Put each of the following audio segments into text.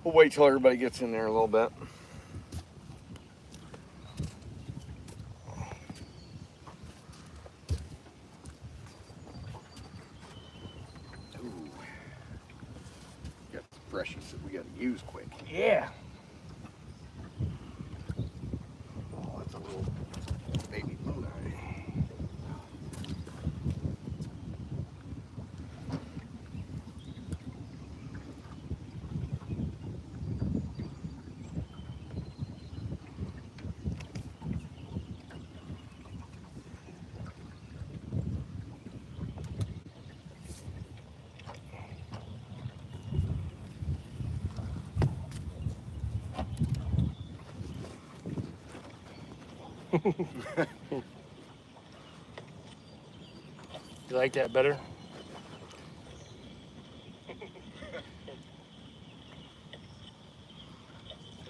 We'll wait till everybody gets in there a little bit. Ooh. Got some freshies that we got to use quick. Yeah. Oh, that's a little baby blue eye. You like that better? You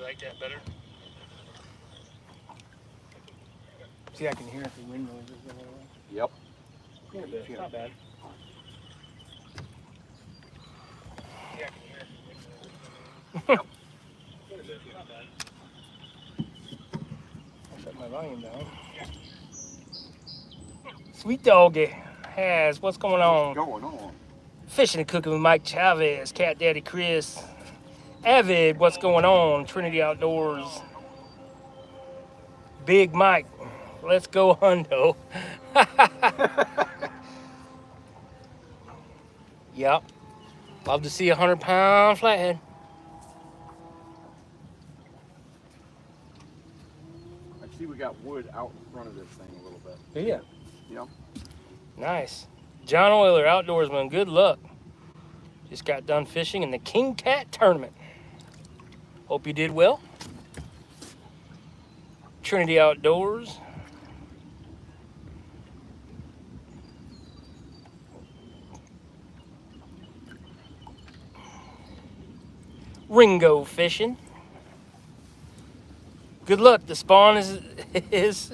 like that better? See, I can hear if the wind noises. Yep. Yeah, but it's not bad. Yeah, I can hear if the wind noises. Yep. It's not bad. I'll shut my volume down. Sweet doggy has what's going on? What's going on? Fishing and cooking with Mike Chavez, Cat Daddy Chris, Avid, what's going on? Trinity Outdoors, Big Mike, let's go hundo. Yep, love to see a 100-pound flathead. I see we got wood out in front of this thing a little bit. Yeah. Yep. Nice. John Oyler, outdoorsman, good luck. Just got done fishing in the King Cat tournament. Hope you did well. Trinity Outdoors. Ringo fishing. Good luck. The spawn is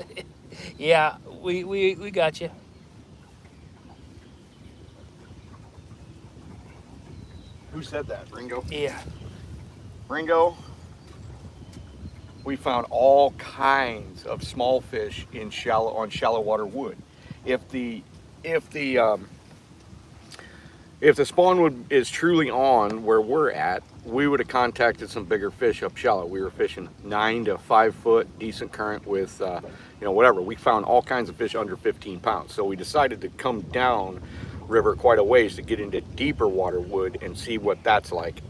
yeah, we got you. Who said that? Ringo? Yeah. Ringo, we found all kinds of small fish in shallow water wood. If the spawn wood is truly on where we're at, we would have contacted some bigger fish up shallow. We were fishing 9 to 5 foot, decent current with, whatever. We found all kinds of fish under 15 pounds. So we decided to come down river quite a ways to get into deeper water wood and see what that's like.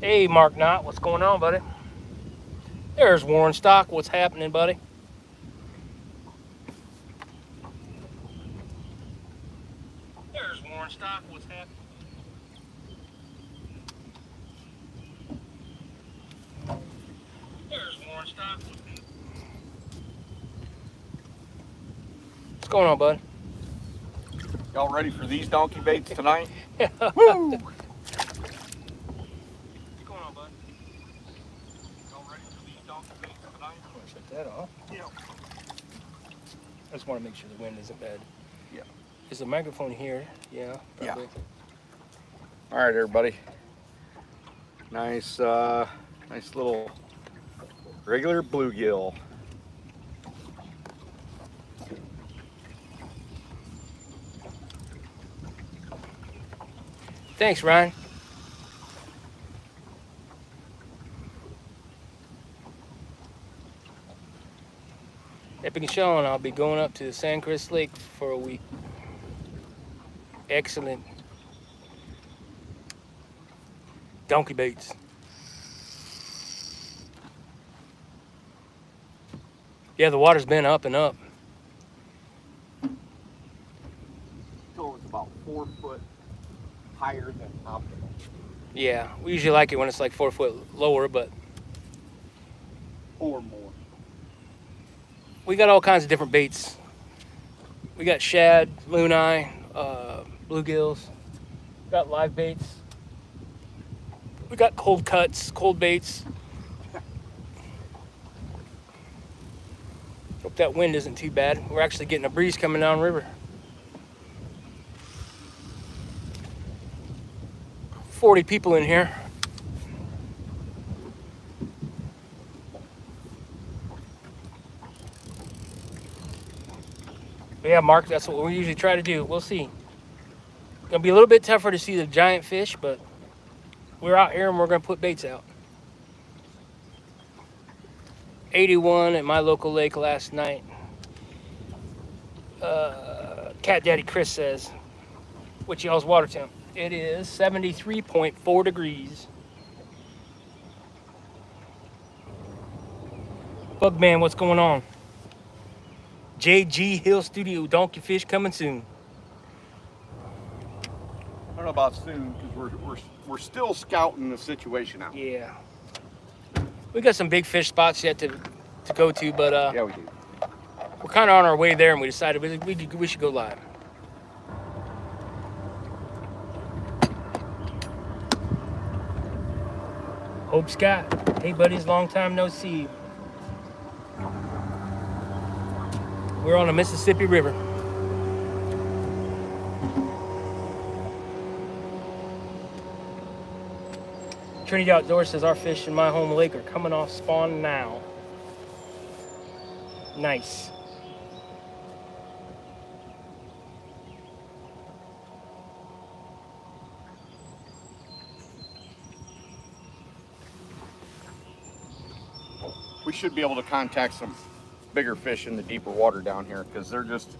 Hey, Mark Knott, what's going on, buddy? There's Warren Stock. What's happening, buddy? There's Warren Stock. What's happening? There's Warren Stock. What's going on, bud? Y'all ready for these donkey baits tonight? Woo! What's going on, bud? Y'all ready for these donkey baits tonight? I'm gonna shut that off. Yeah. I just want to make sure the wind isn't bad. Yeah. Is the microphone here? Yeah. Probably. All right, everybody. Nice little regular bluegill. Thanks, Ryan. Epic and Sean, I'll be going up to Sandcrest Lake for a week. Excellent. Donkey baits. Yeah, the water's been up and up. So it's about 4 foot higher than optimal. Yeah, we usually like it when it's like 4 foot lower, but Or more. we got all kinds of different baits. We got shad, loon eye, bluegills. Got live baits. We got cold cuts, cold baits. Hope that wind isn't too bad. We're actually getting a breeze coming down river. 40 people in here. But yeah, Mark, that's what we usually try to do. We'll see. Gonna be a little bit tougher to see the giant fish, but we're out here and we're gonna put baits out. 81 at my local lake last night. Cat Daddy Chris says, what's y'all's water temp? It is 73.4 degrees. Bugman, what's going on? JG Hill Studio, Donkey Fish coming soon. I don't know about soon because we're still scouting the situation out. Yeah. We got some big fish spots yet to go to, but Yeah, we do. we're kind of on our way there, and we decided we should go live. Hope Scott. Hey, buddies, long time no see. We're on the Mississippi River. Trinity Outdoors says our fish in my home lake are coming off spawn now. Nice. We should be able to contact some bigger fish in the deeper water down here because they're just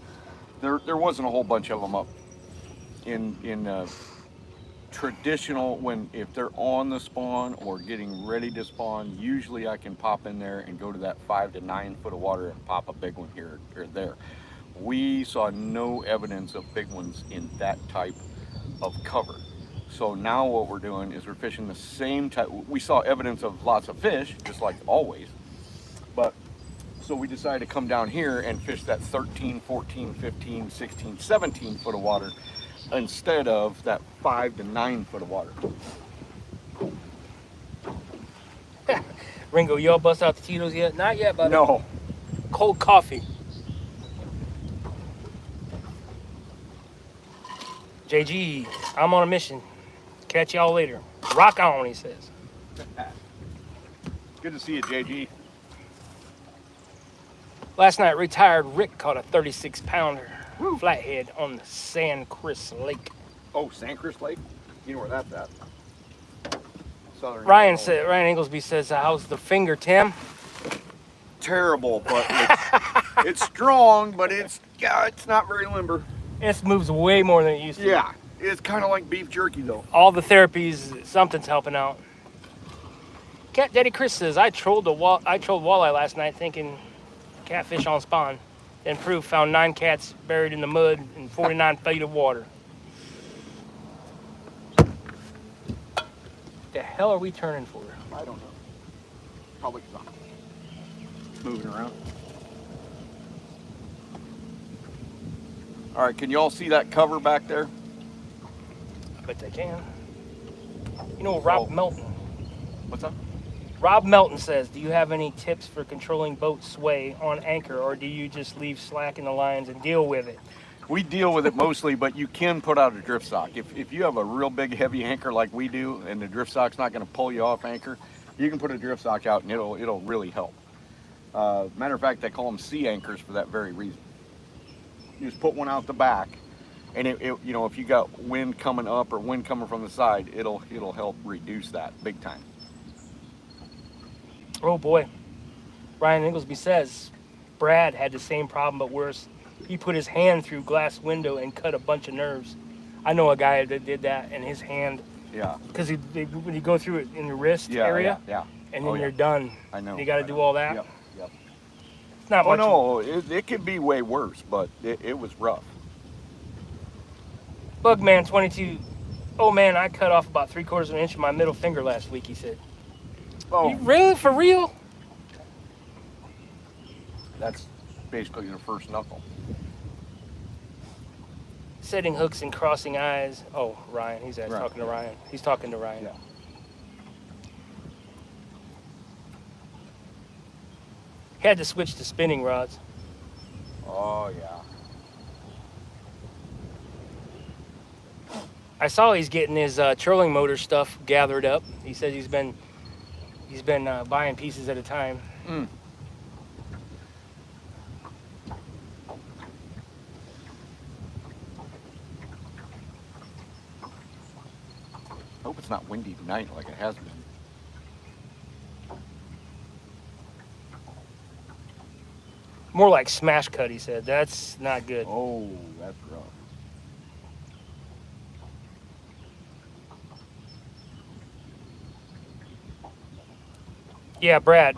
there wasn't a whole bunch of them up in traditional if they're on the spawn or getting ready to spawn. Usually I can pop in there and go to that 5 to 9 foot of water and pop a big one here or there. We saw no evidence of big ones in that type of cover. So now what we're doing is we're fishing the same type. We saw evidence of lots of fish, just like always. But so we decided to come down here and fish that 13, 14, 15, 16, 17 foot of water instead of that 5 to 9 foot of water. Ringo, y'all bust out the Tito's yet? Not yet, buddy. No. Cold coffee. JG, I'm on a mission. Catch y'all later. Rock on, he says. Good to see you, JG. Last night, retired Rick caught a 36-pounder flathead on the San Chris Lake. Oh, San Chris Lake? You know where that's at. Southern Ryan Illinois. Ryan Inglesby says, how's the finger, Tim? Terrible, but it's strong, but it's not very limber. It moves way more than it used to. Yeah, it's kind of like beef jerky though. All the therapies, something's helping out. Cat Daddy Chris says, I trolled walleye last night thinking catfish on spawn. Then proof found 9 cats buried in the mud in 49 feet of water. The hell are we turning for? I don't know. Probably not. Moving around. All right, can you all see that cover back there? I bet they can. You know, Rob Melton. What's that? Rob Melton says, do you have any tips for controlling boat sway on anchor, or do you just leave slack in the lines and deal with it? We deal with it mostly, but you can put out a drift sock. If you have a real big heavy anchor like we do, and the drift sock's not going to pull you off anchor, you can put a drift sock out and it'll really help. Matter of fact, they call them sea anchors for that very reason. You just put one out the back, and you know, if you got wind coming up or wind coming from the side, it'll help reduce that big time. Oh boy. Ryan Inglesby says, Brad had the same problem but worse. He put his hand through glass window and cut a bunch of nerves. I know a guy that did that, and his hand, Yeah. because when you go through it in the wrist area, Yeah. and then you're done. I know. You got to do all that. Yep. It's not Oh much. no, it could be way worse, but it was rough. Bugman 22. Oh man, I cut off about 3/4 of an inch of my middle finger last week, he said. Oh, You really? For real? that's basically the first knuckle. Setting hooks and crossing eyes. Oh, Ryan. He's Right. talking to Ryan. He's talking to Ryan. Yeah. Had to switch to spinning rods. Oh yeah. I saw he's getting his trolling motor stuff gathered up. He said he's been buying pieces at a time. Mm. I hope it's not windy tonight like it has been. More like smash cut, he said. That's not good. Oh, that's rough. Yeah, Brad.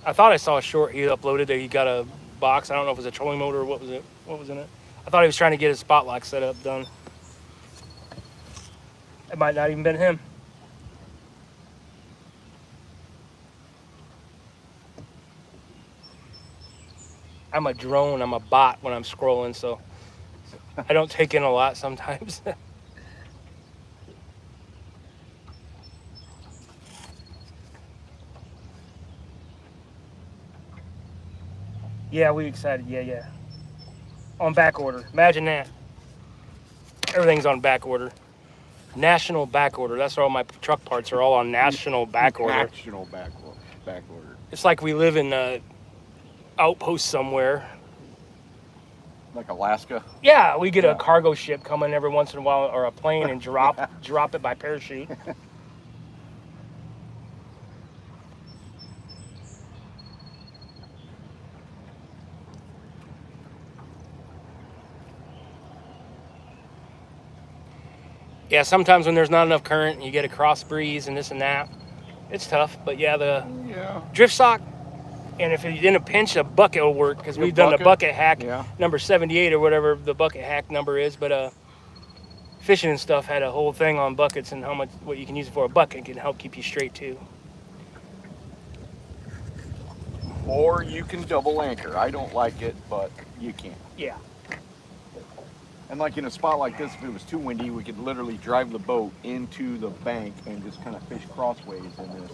I thought I saw a short he uploaded that he got a box. I don't know if it was a trolling motor or what was it. What was in it? I thought he was trying to get his spot lock set up done. It might not even been him. I'm a drone. I'm a bot when I'm scrolling, so I don't take in a lot sometimes. Yeah, we excited. Yeah. On back order. Imagine that. Everything's on back order. National back order. That's where all my truck parts are all on national back order. National back order. It's like we live in an outpost somewhere. Like Alaska. Yeah, we get a cargo ship coming every once in a while, or a plane, and drop it by parachute. Yeah, sometimes when there's not enough current, you get a cross breeze and this and that. It's tough, but yeah, the drift sock, and if you're in a pinch, a bucket will work, because we've done the bucket hack, number 78 or whatever the bucket hack number is, but fishing and stuff had a whole thing on buckets and what you can use it for. A bucket can help keep you straight too. Or you can double anchor. I don't like it, but you can. Yeah. And like in a spot like this, if it was too windy, we could literally drive the boat into the bank and just kind of fish crossways in this.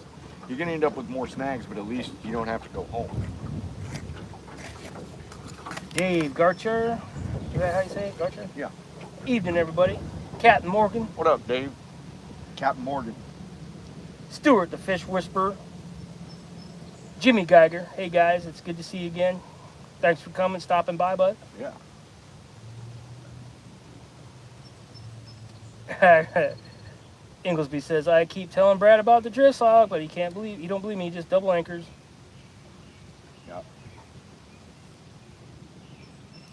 You're going to end up with more snags, but at least you don't have to go home. Dave Garcher. Is that how you say it? Garcher? Yeah. Evening, everybody. Captain Morgan. What up, Dave? Captain Morgan. Stuart, the fish whisperer. Jimmy Geiger. Hey, guys. It's good to see you again. Thanks for coming, stopping by, bud. Yeah. Inglesby says, I keep telling Brad about the drift sock, but he don't believe me, he just double anchors. Yeah.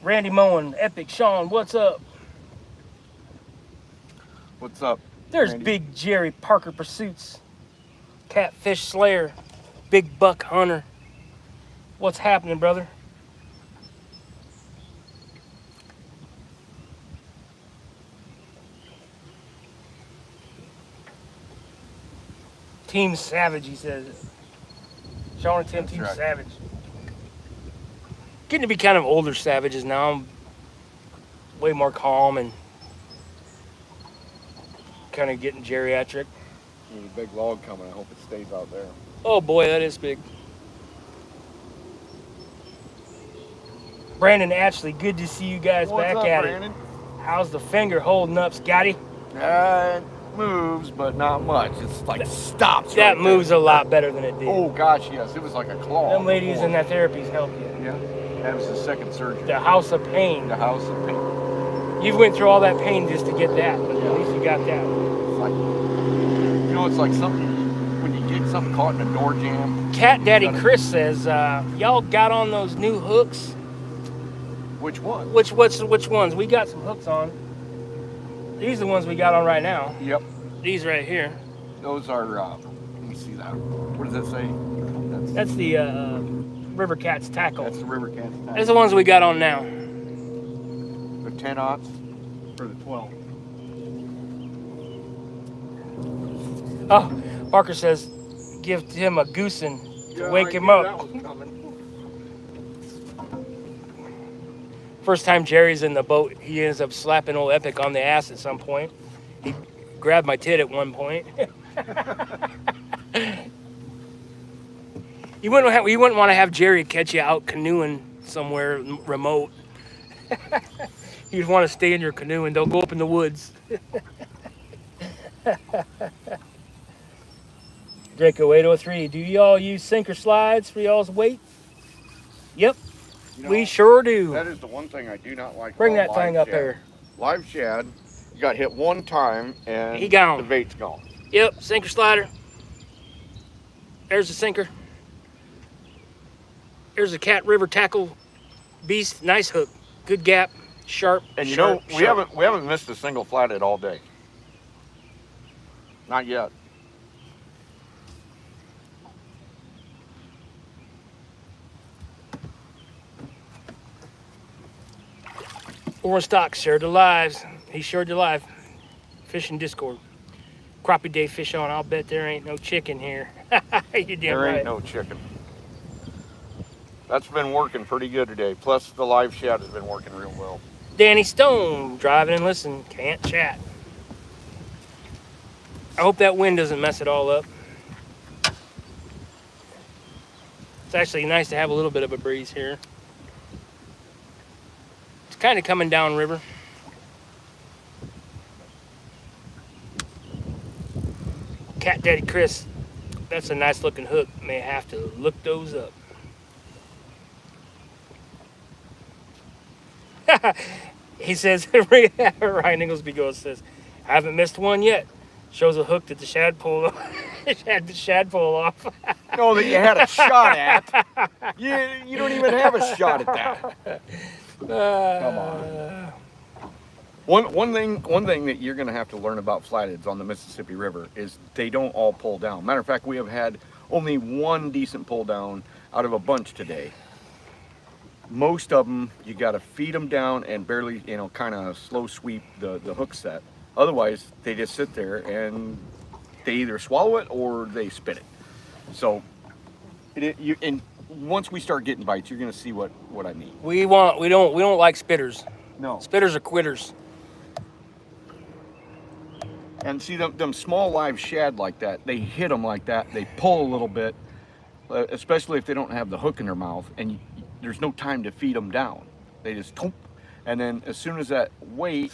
Randy Moen, Epic Sean, what's up? What's up? There's Randy? Big Jerry Parker Pursuits. Catfish Slayer. Big Buck Hunter. What's happening, brother? Team Savage, he says it. Sean and Tim, That's Team right. Savage. Getting to be kind of older savages now. I'm way more calm and kind of getting geriatric. There's a big log coming. I hope it stays out there. Oh boy, that is big. Brandon Ashley, good to see you guys back at Brandon? it. How's the finger holding up, Scotty? It moves, but not much. It's like stops. That right moves there. a lot better than it did. Oh gosh, yes. It was like a claw. Them ladies before. in that therapy's help you. Yeah. That was the second surgery. The House of Pain. The house of pain. You went through all that pain just to get that, but at least you got that. It's like, you know, it's like something when you get something caught in a door jam. Cat Daddy Chris says, y'all got on those new hooks? Which one? Which ones? We got some hooks on. These are the ones we got on right now. Yep. These right here. Those are, let me see that. What does that say? That's the River Cat's tackle. That's the River Cat's tackle. That's the ones we got on now. The 10-aughts or the 12? Oh, Parker says, give him a goosen to wake him up. First time Jerry's in the boat, he ends up slapping old Epic on the ass at some point. He grabbed my tit at one point. You wouldn't want to have Jerry catch you out canoeing somewhere remote. You'd want to stay in your canoe and don't go up in the woods. Draco 803, do y'all use sinker slides for y'all's weight? Yep, we sure do. That is the one thing I do not like. Bring about that thing up shad. here. Live shad, you got hit one time and He gone. the bait's gone. Yep, sinker slider. There's the sinker. There's a Cat River tackle beast. Nice hook, good gap, sharp. And you sharp, know, sharp. we haven't missed a single flathead all day. Not yet. Orange Stock shared the lives. He shared the live. Fishing Discord. Crappie day fish on. I'll bet there ain't no chicken here. You damn There right. ain't no chicken. That's been working pretty good today. Plus the live shad has been working real well. Danny Stone, driving and listen. Can't chat. I hope that wind doesn't mess it all up. It's actually nice to have a little bit of a breeze here. It's kind of coming down river. Cat Daddy Chris, that's a nice looking hook. May have to look those up. He says, Ryan Inglesby goes, says, I haven't missed one yet. Shows a hook that the shad pulled off. Had the shad pull off. No, that you had a shot at. You don't even have a shot at that. Come on. One thing that you're going to have to learn about flatheads on the Mississippi River is they don't all pull down. Matter of fact, we have had only one decent pull down out of a bunch today. Most of them, you got to feed them down and barely, kind of slow sweep the hook set. Otherwise, they just sit there and they either swallow it or they spit it. So, and once we start getting bites, you're going to see what I mean. We don't like spitters. No. Spitters are quitters. And see them small live shad like that, they hit them like that, they pull a little bit, especially if they don't have the hook in their mouth, and there's no time to feed them down. They just thump, and then as soon as that weight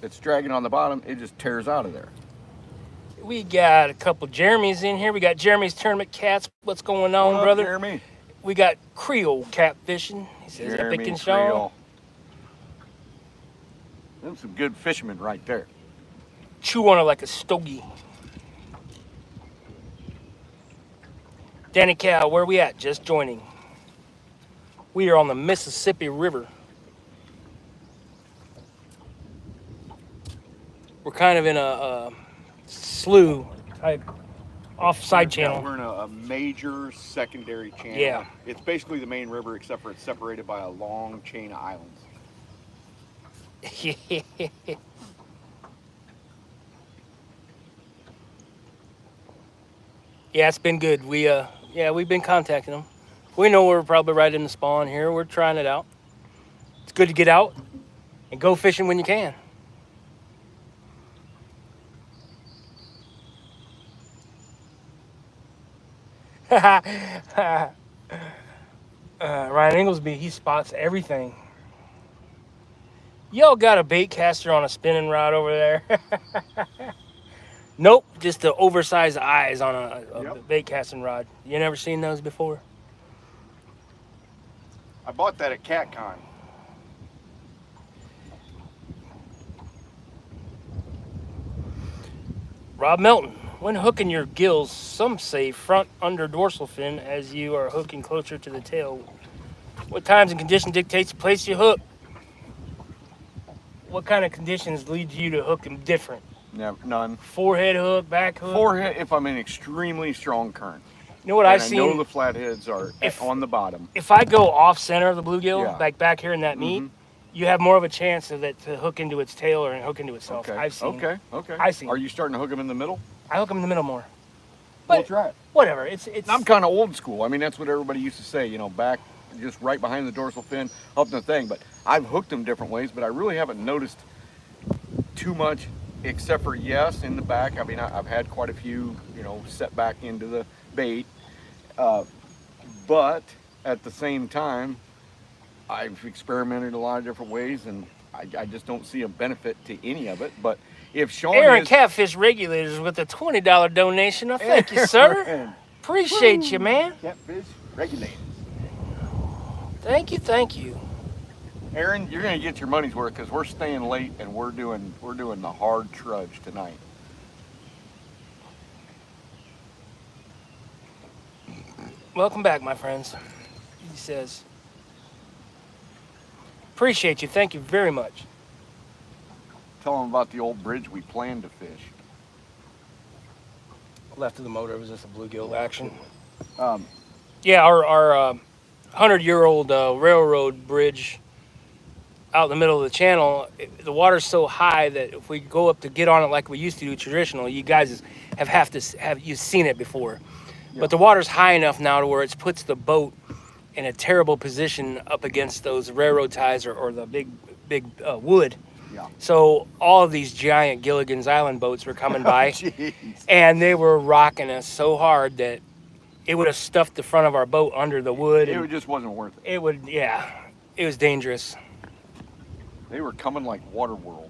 that's dragging on the bottom, it just tears out of there. We got a couple Jeremys in here. We got Jeremy's Tournament Cats. What's going on, What up, brother? Jeremy? We got Creole Catfishing. He says Epic and Shaw. Creole. That's some good fishermen right there. Chew on it like a stogie. Danny Cal, where we at? Just joining. We are on the Mississippi River. We're kind of in a slough type offside channel. We're in a major secondary channel. Yeah. It's basically the main river except for it's separated by a long chain of islands. Yeah, it's been good. We've been contacting them. We know we're probably right in the spawn here. We're trying it out. It's good to get out and go fishing when you can. Ryan Inglesby, he spots everything. Y'all got a bait caster on a spinning rod over there? Nope, just the oversized eyes on a bait casting rod. You never seen those before? I bought that at CatCon. Rob Melton, when hooking your gills, some say front under dorsal fin as you are hooking closer to the tail. What times and condition dictates the place you hook? What kind of conditions lead you to hook them different? None. Forehead hook, back hook? Forehead if I'm in extremely strong current. You know what And I've seen? I know the flatheads are on the bottom. If I go off center of the bluegill, Yeah. like back here in that meat, you have more of a chance of it to hook into its tail or hook into itself. Okay. I've seen. Okay. I've seen. Are you starting to hook them in the middle? I hook them in the middle more. We'll try it. Whatever. It's. I'm kind of old school. I mean, that's what everybody used to say, back just right behind the dorsal fin, up in the thing. But I've hooked them different ways, but I really haven't noticed too much, except for, yes, in the back. I mean, I've had quite a few, set back into the bait. But at the same time, I've experimented a lot of different ways, and I just don't see a benefit to any of it. But if Sean Aaron is Catfish Regulators with a $20 donation. Thank you, sir. Aaron, Appreciate you, man. Catfish Regulators. Thank you. Aaron, you're gonna get your money's worth because we're staying late and we're doing the hard trudge tonight. Welcome back, my friends. He says, appreciate you. Thank you very much. Tell them about the old bridge we planned to fish. Left of the motor was just a bluegill action. Um, Yeah, our 100-year-old railroad bridge out in the middle of the channel, the water's so high that if we go up to get on it like we used to do traditional, you guys you've seen it before. Yeah. But the water's high enough now to where it puts the boat in a terrible position up against those railroad ties or the big wood. Yeah. So all of these giant Gilligan's Island boats were coming by, Jeez. and they were rocking us so hard that it would have stuffed the front of our boat under the wood. It just wasn't worth it. It was dangerous. They were coming like Waterworld.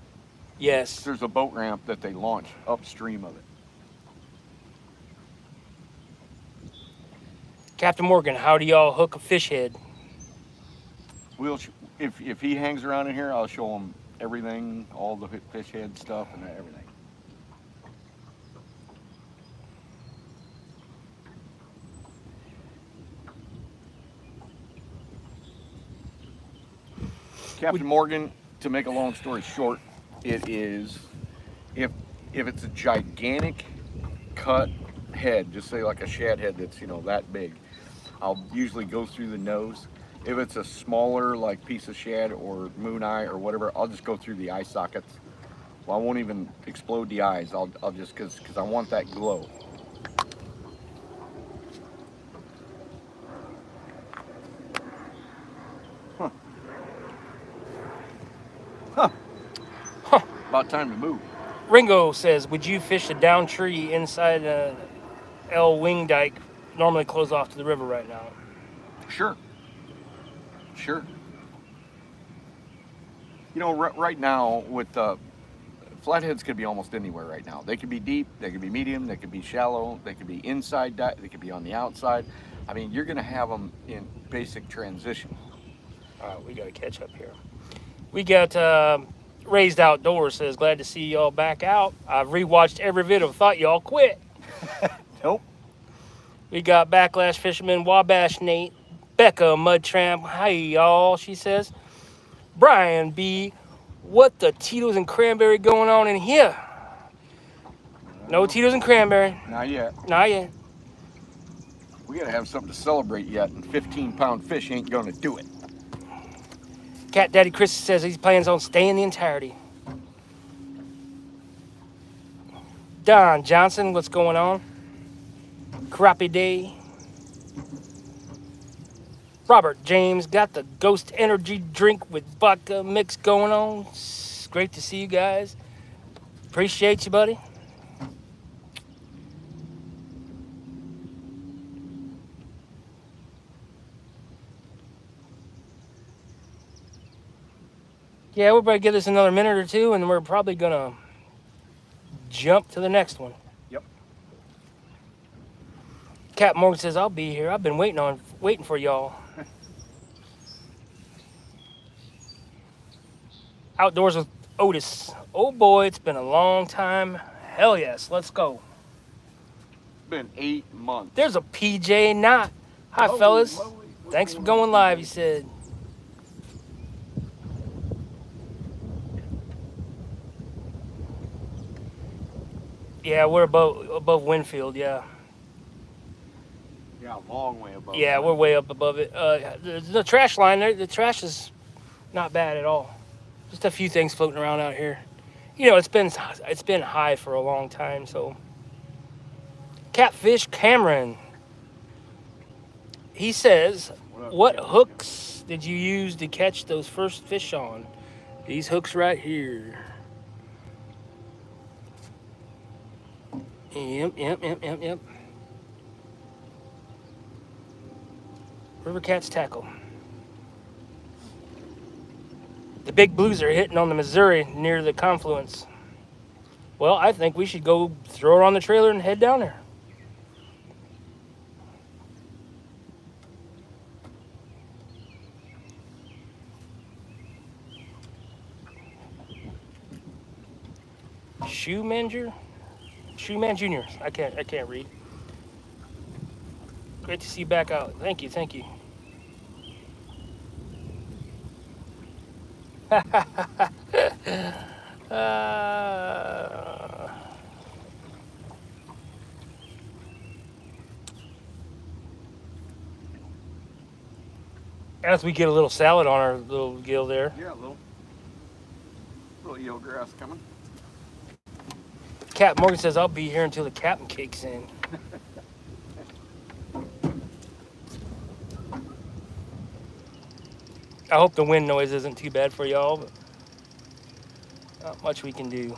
Yes. There's a boat ramp that they launch upstream of it. Captain Morgan, how do y'all hook a fish head? If he hangs around in here, I'll show him everything, all the fish head stuff and everything. Captain Morgan, to make a long story short, it is if it's a gigantic cut head, just say like a shad head that's that big, I'll usually go through the nose. If it's a smaller like piece of shad or moon eye or whatever, I'll just go through the eye sockets. Well, I won't even explode the eyes. I'll just because I want that glow. About time to move. Ringo says, would you fish a down tree inside a L wing dike normally closed off to the river right now? Sure. Right now with flatheads could be almost anywhere right now. They could be deep, they could be medium, they could be shallow, they could be inside, they could be on the outside. I mean, you're gonna have them in basic transition. All right, we got to catch up here. We got Raised Outdoors says, glad to see y'all back out. I've rewatched every video, thought y'all quit. Nope. We got Backlash Fisherman, Wabash Nate, Becca Mud Tramp. Hi y'all, she says. Brian B, what the Tito's and cranberry going on in here? No Tito's and cranberry. Not yet. Not yet. We gotta have something to celebrate yet, and 15-pound fish ain't gonna do it. Cat Daddy Chris says he plans on staying the entirety. Don Johnson, what's going on? Crappie Day. Robert James got the Ghost Energy drink with vodka mix going on. It's great to see you guys. Appreciate you, buddy. Yeah, we'll probably give this another minute or two, and we're probably gonna jump to the next one. Yep. Cap Morgan says, I'll be here. I've been waiting for y'all. Outdoors with Otis. Oh boy, it's been a long time. Hell yes, let's go. It's been 8 months. There's a PJ Knott. Hi, fellas. Whoa. Thanks for going live, he said. Yeah, we're above Winfield, yeah. Yeah, a long way above. Yeah, we're way up above it. The trash line there, the trash is not bad at all. Just a few things floating around out here. It's been high for a long time, so. Catfish Cameron. He says, what hooks did you use to catch those first fish on? These hooks right here. Yep. River Cat's tackle. The big blues are hitting on the Missouri near the confluence. Well, I think we should go throw it on the trailer and head down there. Shoeman Jr. I can't read. Great to see you back out. Thank you. As we get a little salad on our little gill there. Yeah, a little eel grass coming. Captain Morgan says I'll be here until the captain kicks in. I hope the wind noise isn't too bad for y'all, but not much we can do.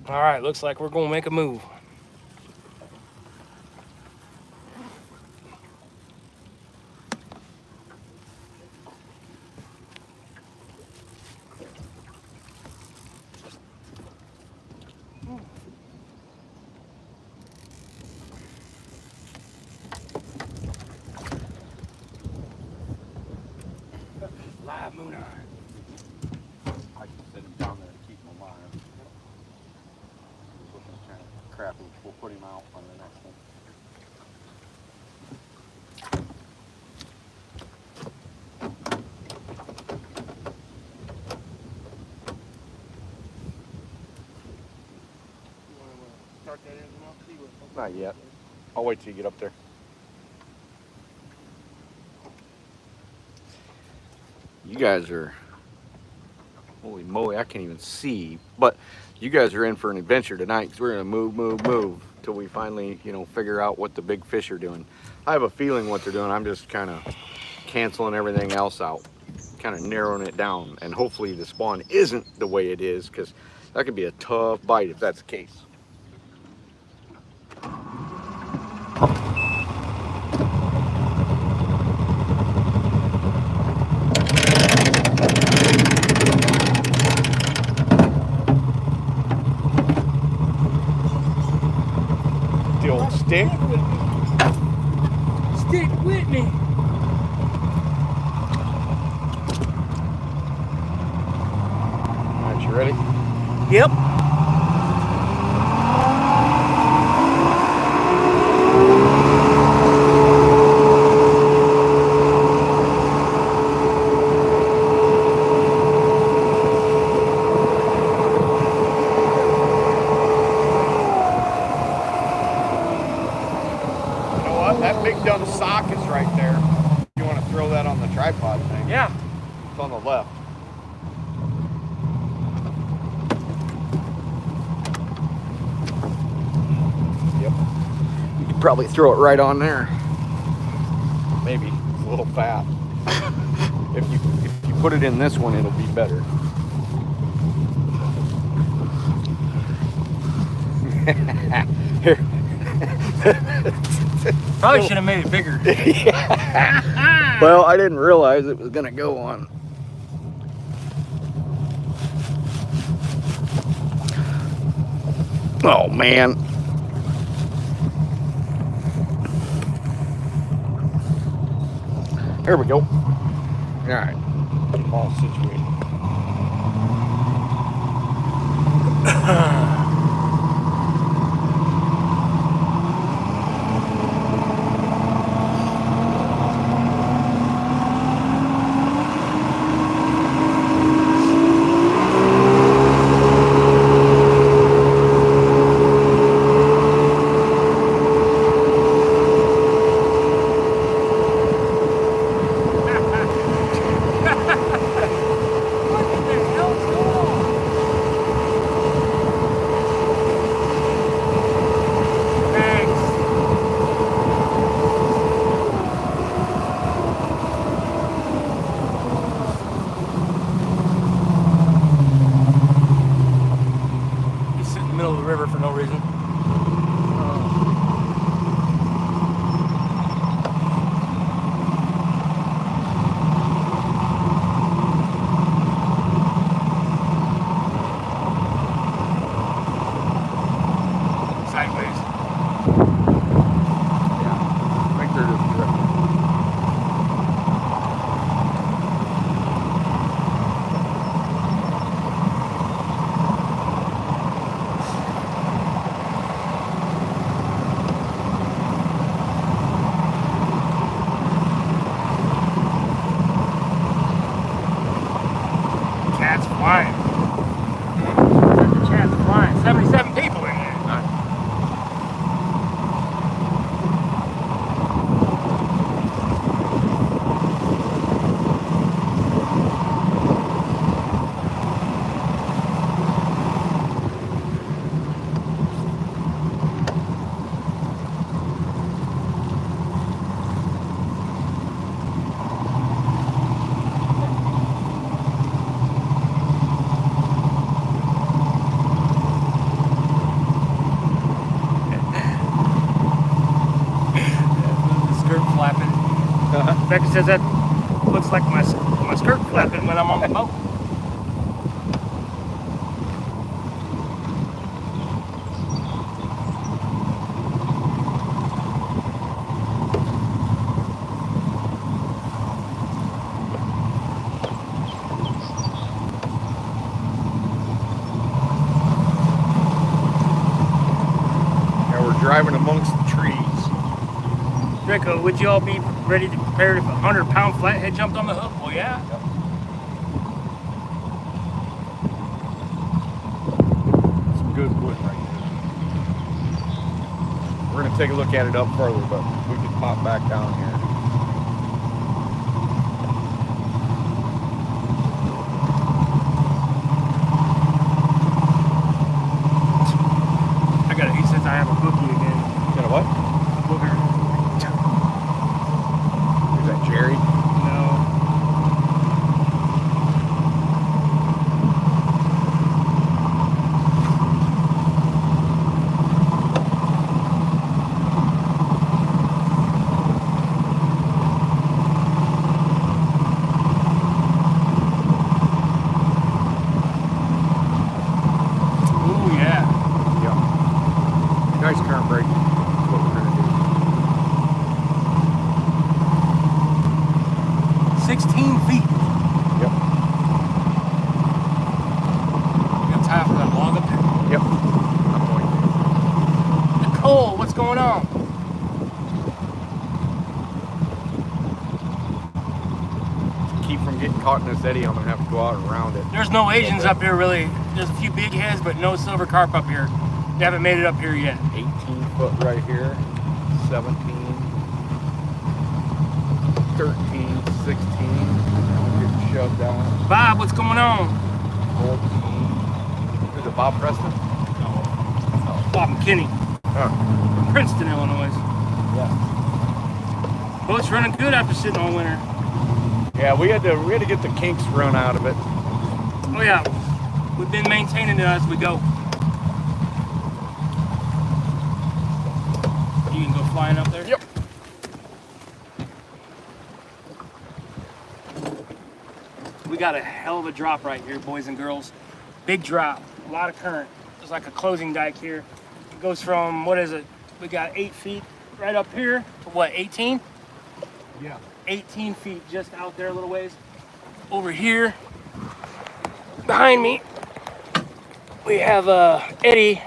All right, looks like we're going to make a move. Live moon eye. I can sit him down there and keep him alive. He's looking kind of crappy. We'll put him out on the next one. Start that engine off, see what- Not yet. I'll wait till you get up there. You guys are, holy moly, I can't even see. But you guys are in for an adventure tonight because we're going to move till we finally, figure out what the big fish are doing. I have a feeling what they're doing. I'm just kind of canceling everything else out, kind of narrowing it down. And hopefully the spawn isn't the way it is, because that could be a tough bite if that's the case. The old stick. Stick with me. All right, you ready? Yep. That big dumb sock is right there. You want to throw that on the tripod thing? Yeah. It's on the left. Yep. You could probably throw it right on there. Maybe. It's a little fast. If you put it in this one, it'll be better. Here. Probably should have made it bigger. Yeah. Well, I didn't realize it was gonna go on. Oh man. There we go. All right. All situated. Becca says that looks like my skirt flapping when I'm on the boat. Driving amongst the trees. Rico, would you all be ready to prepare if a 100-pound flathead jumped on the hook? Well, yeah. Yep. Some good wood right there. We're going to take a look at it up further, but we can pop back down here. He says I have a bookie again. You got a what? Booger. Is that Jerry? No. Ooh, yeah. Nice current break. That's what we're going to do. 16 feet. Yep. You got time for that log up there? Yep. I'm going to. Nicole, what's going on? To keep from getting caught in this eddy, I'm going to have to go out around it. There's no Asians up here really. There's a few big heads, but no silver carp up here. They haven't made it up here yet. 18 foot right here. 17. 13. 16. I'm getting shoved out. Bob, what's going on? 14. Is it Bob Preston? No. Bob McKinney. Oh. Princeton, Illinois. Yeah. Boat's running good after sitting all winter. Yeah, we had to get the kinks run out of it. Oh yeah. We've been maintaining it as we go. You can go flying up there? Yep. We got a hell of a drop right here, boys and girls. Big drop, a lot of current. There's like a closing dike here. It goes from, what is it? We got 8 feet right up here to what, 18? Yeah. 18 feet just out there a little ways. Over here, behind me, we have eddy,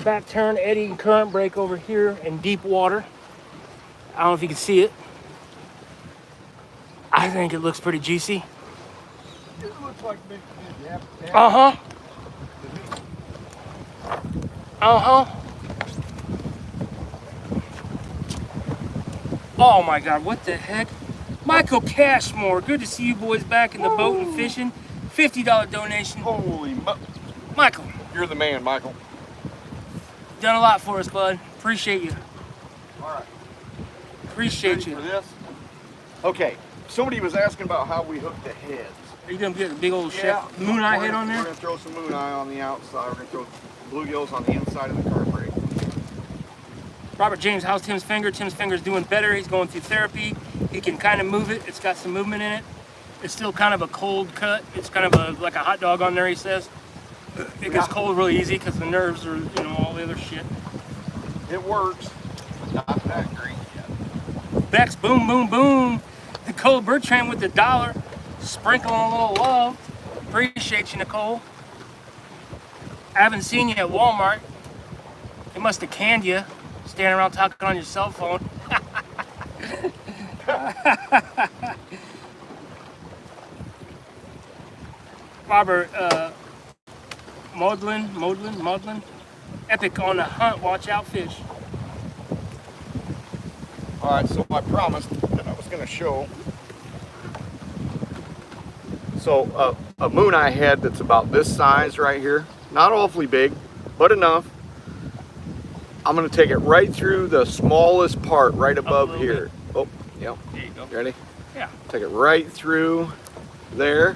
back turn, eddy and current break over here in deep water. I don't know if you can see it. I think it looks pretty juicy. It looks like big fish. Yeah. Uh-huh. Uh-huh. Oh my God, what the heck? Michael Cashmore, good to see you boys back in the boat and fishing. $50 donation. Holy Michael. You're the man, Michael. Done a lot for us, bud. Appreciate you. All right. Appreciate Ready you. for this? Okay. Somebody was asking about how we hook the heads. Are you gonna get a big old moon eye head on there? We're gonna throw some moon eye on the outside. We're gonna throw bluegills on the inside of the current break. Robert James, how's Tim's finger? Tim's finger's doing better. He's going through therapy. He can kind of move it. It's got some movement in it. It's still kind of a cold cut. It's kind of like a hot dog on there, he says. It gets cold really easy because the nerves are, all the other shit. It works, but not that great yet. Bex, boom, boom, boom. Nicole Bertrand with the $1. Sprinkling a little love. Appreciate you, Nicole. I haven't seen you at Walmart. They must have canned you. Standing around talking on your cell phone. Robert, Maudlin. Epic on the hunt, watch out fish. All right, so I promised that I was gonna show. So a moon eye head that's about this size right here, not awfully big, but enough. I'm gonna take it right through the smallest part right above here. Oh, yeah. There you go. You ready? Yeah. Take it right through there.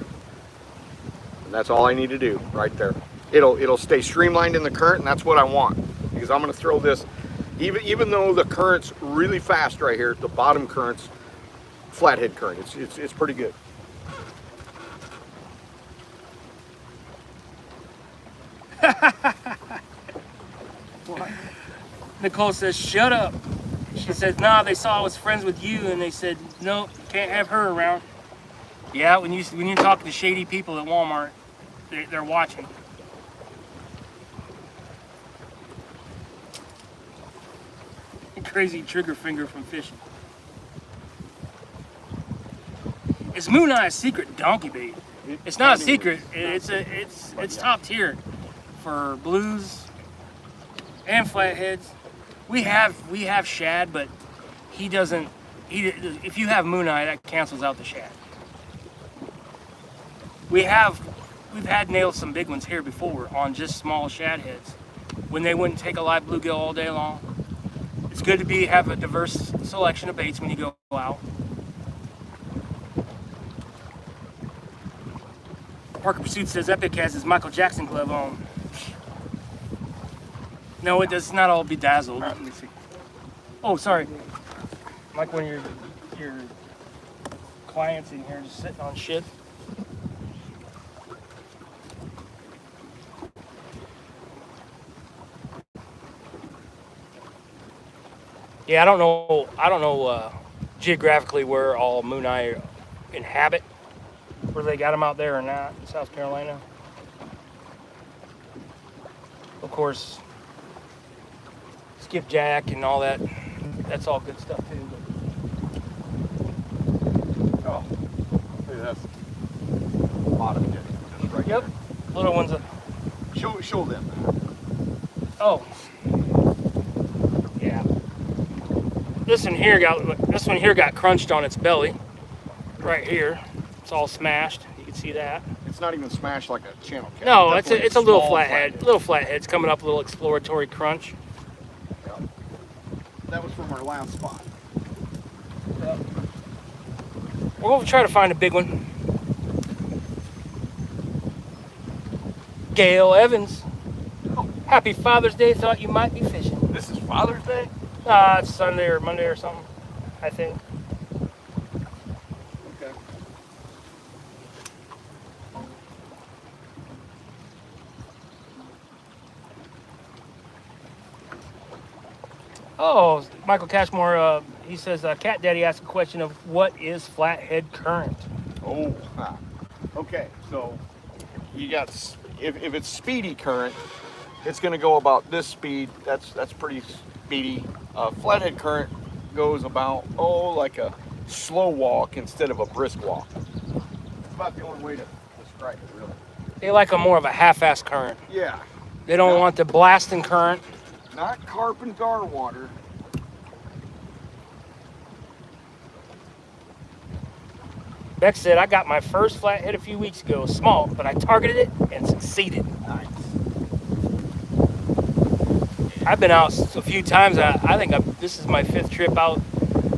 And that's all I need to do right there. It'll stay streamlined in the current, and that's what I want. Because I'm gonna throw this Even though the current's really fast right here, the bottom current's flathead current. It's pretty good. Nicole says, "Shut up." She says, "Nah, they saw I was friends with you, and they said, nope, can't have her around." Yeah, when you talk to shady people at Walmart, they're watching. Crazy trigger finger from fishing. Is Moon Eye a secret donkey bait? It's not a secret. It's top tier for blues and flatheads. We have shad, but he doesn't. If you have Moon Eye, that cancels out the shad. We've had nailed some big ones here before on just small shad heads when they wouldn't take a live bluegill all day long. It's good to have a diverse selection of baits when you go out. Parker Pursuit says Epic has his Michael Jackson glove on. No, it does not all bedazzled. Let me see. Oh, sorry. Like when your clients in here just sitting on shit. Yeah, I don't know geographically where all Moon Eye inhabit, whether they got them out there or not in South Carolina. Of course, skipjack and all that, that's all good stuff too. Oh, that's bottom jetty, just right Yep, there. little ones. Show them. Oh, yeah. This one here got crunched on its belly, right here. It's all smashed. You can see that. It's not even smashed like a channel cat. No, it's a little small flathead. Little flathead's coming up, a little exploratory crunch. Yep. That was from our last spot. Yep. We're going to try to find a big one. Gail Evans. Happy Father's Day. Thought you might be fishing. This is Father's Day? It's Sunday or Monday or something, I think. Okay. Oh, Michael Cashmore, he says, Cat Daddy asked a question of what is flathead current? Oh, okay. So you got, if it's speedy current, it's going to go about this speed. That's pretty speedy. Flathead current goes about like a slow walk instead of a brisk walk. It's about the only way to describe it, really. They like more of a half-ass current. Yeah. They don't want the blasting current. Not carp and gar water. Beck said, I got my first flathead a few weeks ago, small, but I targeted it and succeeded. Nice. I've been out a few times. I think this is my 5th trip out.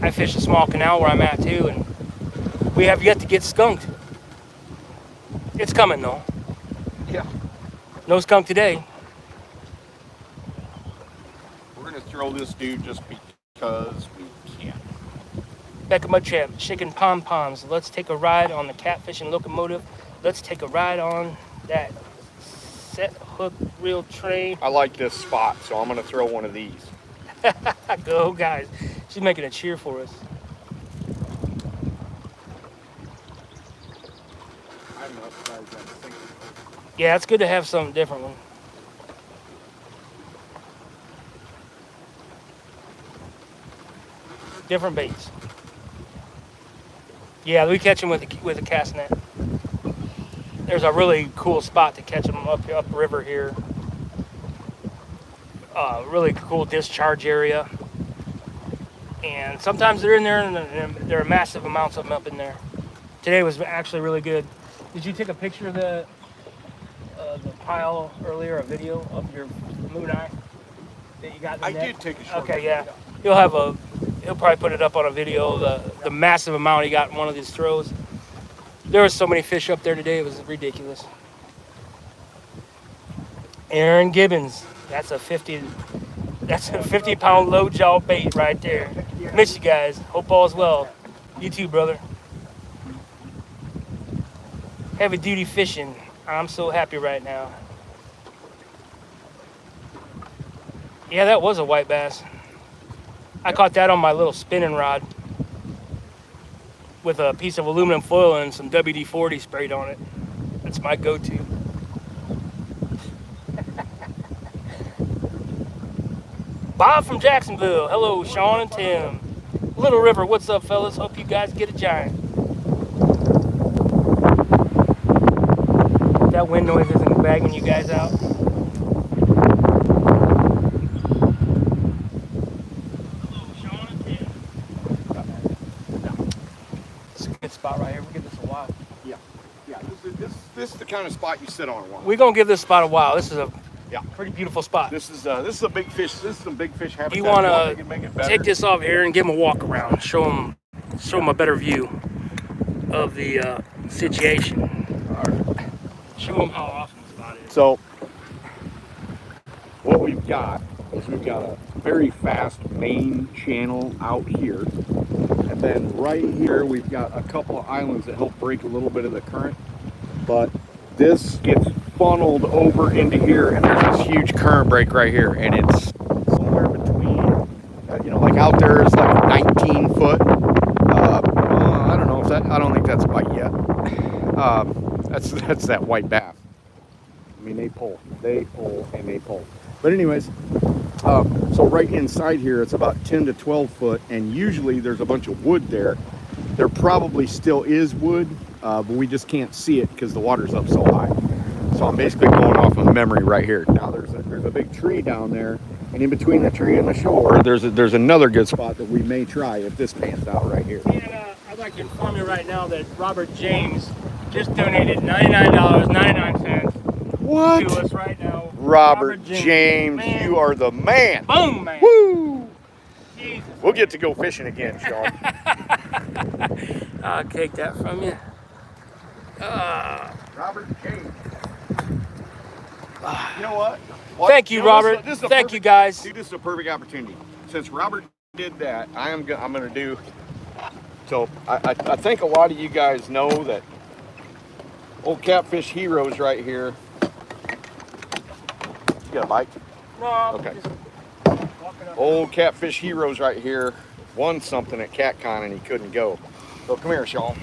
I fish a small canal where I'm at too, and we have yet to get skunked. It's coming though. Yeah. No skunk today. We're going to throw this dude just because we can. Becca Mudchamp, shaking pom-poms. Let's take a ride on the catfishing locomotive. Let's take a ride on that set hook reel train. I like this spot, so I'm going to throw one of these. Go, guys. She's making a cheer for us. Yeah, it's good to have something different one. Different baits. Yeah, we catch them with a cast net. There's a really cool spot to catch them up river here. Really cool discharge area. And sometimes they're in there, and there are massive amounts of them up in there. Today was actually really good. Did you take a picture of the pile earlier, a video of your Moon Eye that you got in the net? I did take a short Okay, video. yeah. He'll probably put it up on a video, the massive amount he got in one of these throws. There was so many fish up there today, it was ridiculous. Aaron Gibbons, that's a 50 That's a 50-pound low jaw bait right there. Miss you guys. Hope all is well. You too, brother. Heavy duty fishing. I'm so happy right now. Yeah, that was a white bass. I caught that on my little spinning rod with a piece of aluminum foil and some WD-40 sprayed on it. That's my go-to. Bob from Jacksonville. Hello, Sean and Tim. Little River, what's up, fellas? Hope you guys get a giant. That wind noise isn't bagging you guys out. Hello, Sean and Tim. It's a good spot right here. We'll give this a while. Yeah. This is the kind of spot you sit on one. We're gonna give this spot a while. This is a Yeah. pretty beautiful spot. This is a big fish. This is some big fish habitat. You want They can to make it better. take this off here and give them a walk around, show them a better view of the situation. All right. Show them how awesome the spot is. So what we've got is we've got a very fast main channel out here, and then right here we've got a couple of islands that help break a little bit of the current, but this gets funneled over into here, and there's this huge current break right here, and it's somewhere between like out there is like 19 foot. I don't know if that, I don't think that's a bite yet. That's that white bass. I mean, they pull, and they pull. But anyways, so right inside here, it's about 10 to 12 foot, and usually there's a bunch of wood there. There probably still is wood, but we just can't see it because the water's up so high. So I'm basically going off of memory right here. Now there's a big tree down there, and in between the tree and the shore, there's another good spot that we may try if this pans out right here. And I'd like to inform you right now that Robert James just donated $99.99 What? to us right now. Robert James, man. you are the man. Boom, man. Woo! Jesus. We'll get to go fishing again, Sean. I'll take that from you. Robert James. You know what? Thank you, Robert. This is a Thank perfect- you, guys. Dude, this is a perfect opportunity. Since Robert did that, I'm gonna do. So I think a lot of you guys know that old Catfish Heroes right here. You got a bite? No, I'm Okay. just walking up. Old Catfish Heroes right here won something at CatCon and he couldn't go. So come here, Sean.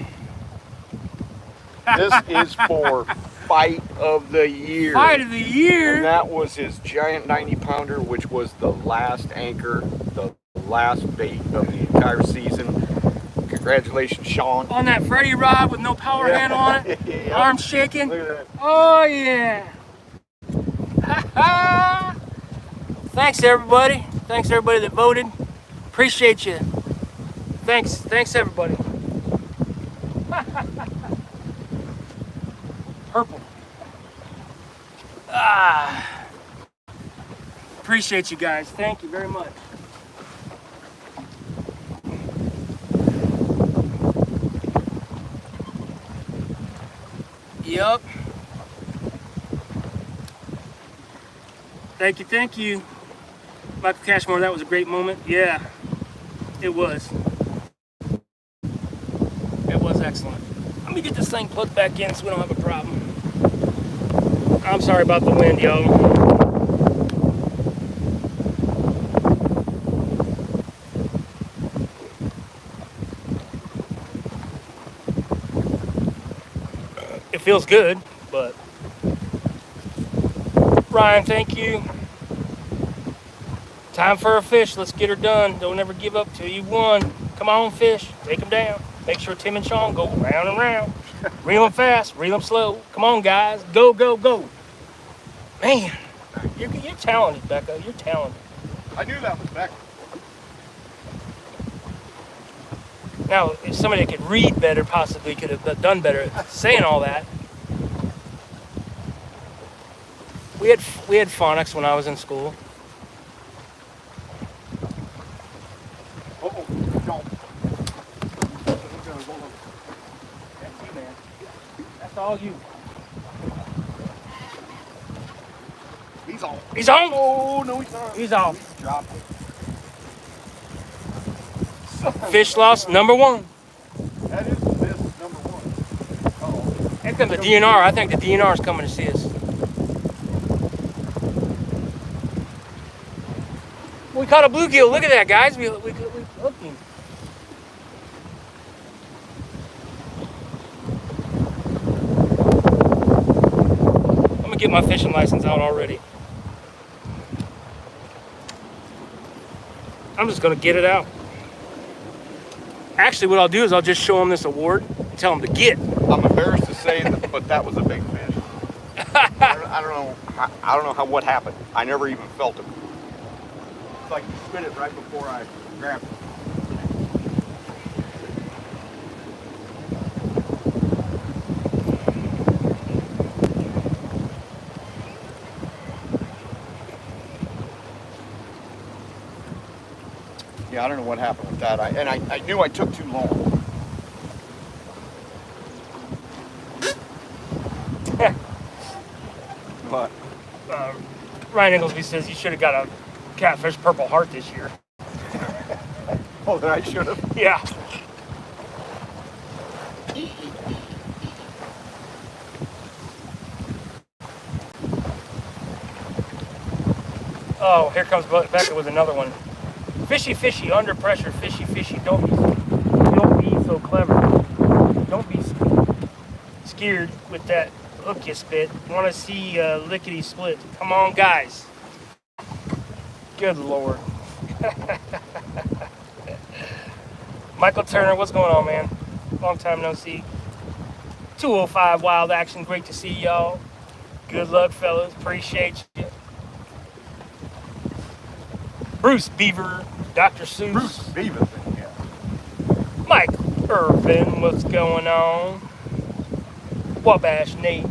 This is for Fight of the Year. Fight of the And year. that was his giant 90-pounder, which was the last anchor, the last bait of the entire season. Congratulations, Sean. On that Freddy rod with no power hand on it. Yep. Arms shaking. Look at that. Oh, yeah. Thanks, everybody. Thanks, everybody that voted. Appreciate you. Thanks, everybody. Purple. Appreciate you guys. Thank you very much. Yep. Thank you. Michael Cashmore, that was a great moment. Yeah, it was. It was excellent. Let me get this thing plugged back in so we don't have a problem. I'm sorry about the wind, y'all. It feels good, but Ryan, thank you. Time for a fish. Let's get her done. Don't ever give up till you won. Come on, fish. Take them down. Make sure Tim and Sean go round and round. Reel them fast. Reel them slow. Come on, guys. Go, go, go. Man, you're talented, Becca. You're talented. I knew that was Beck. Now, if somebody that could read better possibly could have done better at saying all that. We had phonics when I was in school. Uh-oh, Sean. That's you, man. That's all you. He's on. He's on. Oh, no, he's not. He's off. dropped it. Fish loss number one. That is the best number one. Uh-oh. Here comes the DNR. I think the DNR is coming to see us. We caught a bluegill. Look at that, guys. We hooked him. I'm gonna get my fishing license out already. I'm just gonna get it out. Actually, what I'll do is I'll just show him this award and tell him to get. I'm embarrassed to say that, but that was a big fish. I don't know. I don't know how what happened. I never even felt it. It's like you spit it right before I grabbed it. Yeah, I don't know what happened with that. I knew I took too long. But Ryan Inglesby says he should have got a Catfish Purple Heart this year. oh, then I should have. Yeah. Oh, here comes Becca with another one. Fishy, fishy, under pressure, fishy, fishy. Don't be so clever. Don't be scared with that hook you spit. Want to see lickety split? Come on, guys. Good Lord. Michael Turner, what's going on, man? Long time no see. 205 Wild Action, great to see y'all. Good luck, fellas. Appreciate you. Bruce Beaver, Dr. Seuss. Bruce Beaver, yeah. Mike Irvin, what's going on? Wabash Nate.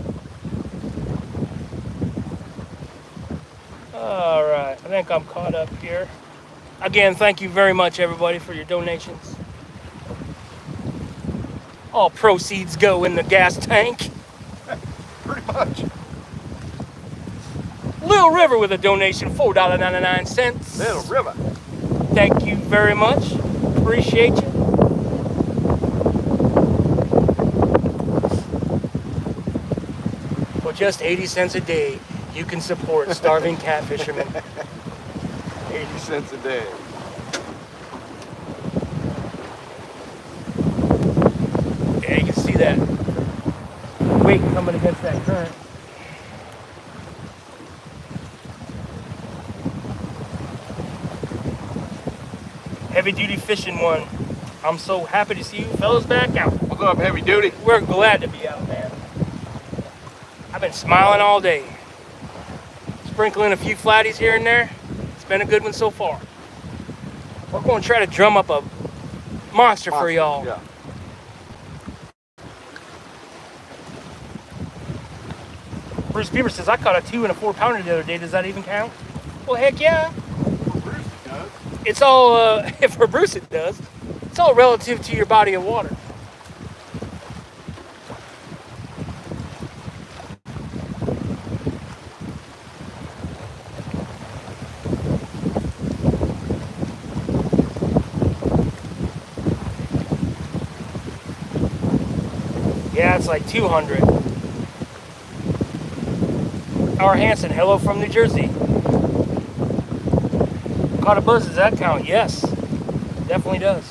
All right, I think I'm caught up here. Again, thank you very much, everybody, for your donations. All proceeds go in the gas tank. Pretty much. Little River with a donation, $4.99. Little River. Thank you very much. Appreciate you. For just 80 cents a day, you can support starving cat fishermen. 80 cents a day. Yeah, you can see that weight coming against that current. Heavy duty fishing one. I'm so happy to see you fellas back out. What's up, heavy duty? We're glad to be out, man. I've been smiling all day. Sprinkling a few flatties here and there. It's been a good one so far. We're going to try to drum up a monster for y'all. Yeah. Bruce Beaver says, I caught a 2 and a 4 pounder the other day. Does that even count? Well, heck yeah. Bruce does. It's all, for Bruce it does. It's all relative to your body of water. Yeah, it's like 200. Our Hanson, hello from New Jersey. Caught a buzz, does that count? Yes, definitely does.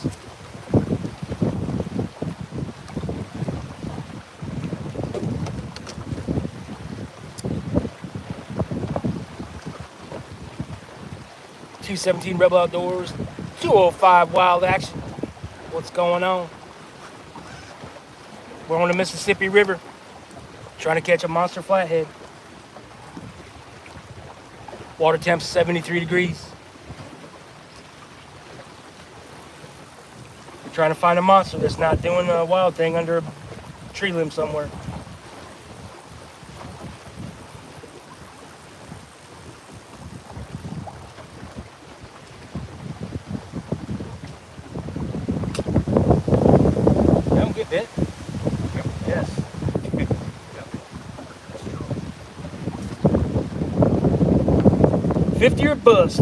.217 Rebel Outdoors, 205 Wild Action. What's going on? We're on the Mississippi River, trying to catch a monster flathead. Water temp 73 degrees. We're trying to find a monster that's not doing a wild thing under a tree limb somewhere. Don't get bit. Yes. 50 or bust.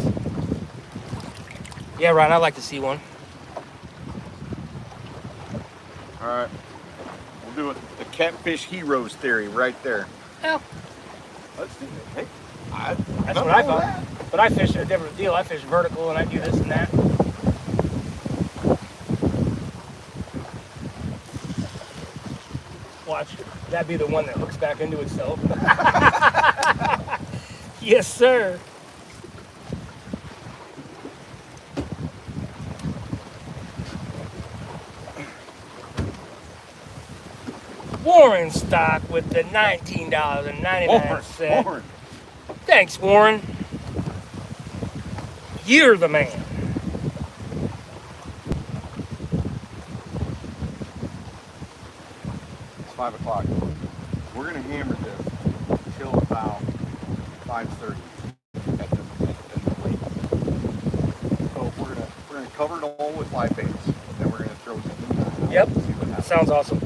Yeah, Ryan, I'd like to see one. All right. We'll do it. The Catfish Heroes theory right there. Well, Let's do it. Hey, that's what I thought. But I fish a different deal. I fish vertical and I do this and that. Watch. That'd be the one that hooks back into itself. Yes, sir. Warren stock with the $19.99. Warren. Thanks, Warren. You're the man. It's 5 o'clock. We're gonna hammer this till about 5:30 at the lake. So we're gonna cover it all with live baits. Then we're gonna throw some. Yep. See what happens. Sounds awesome.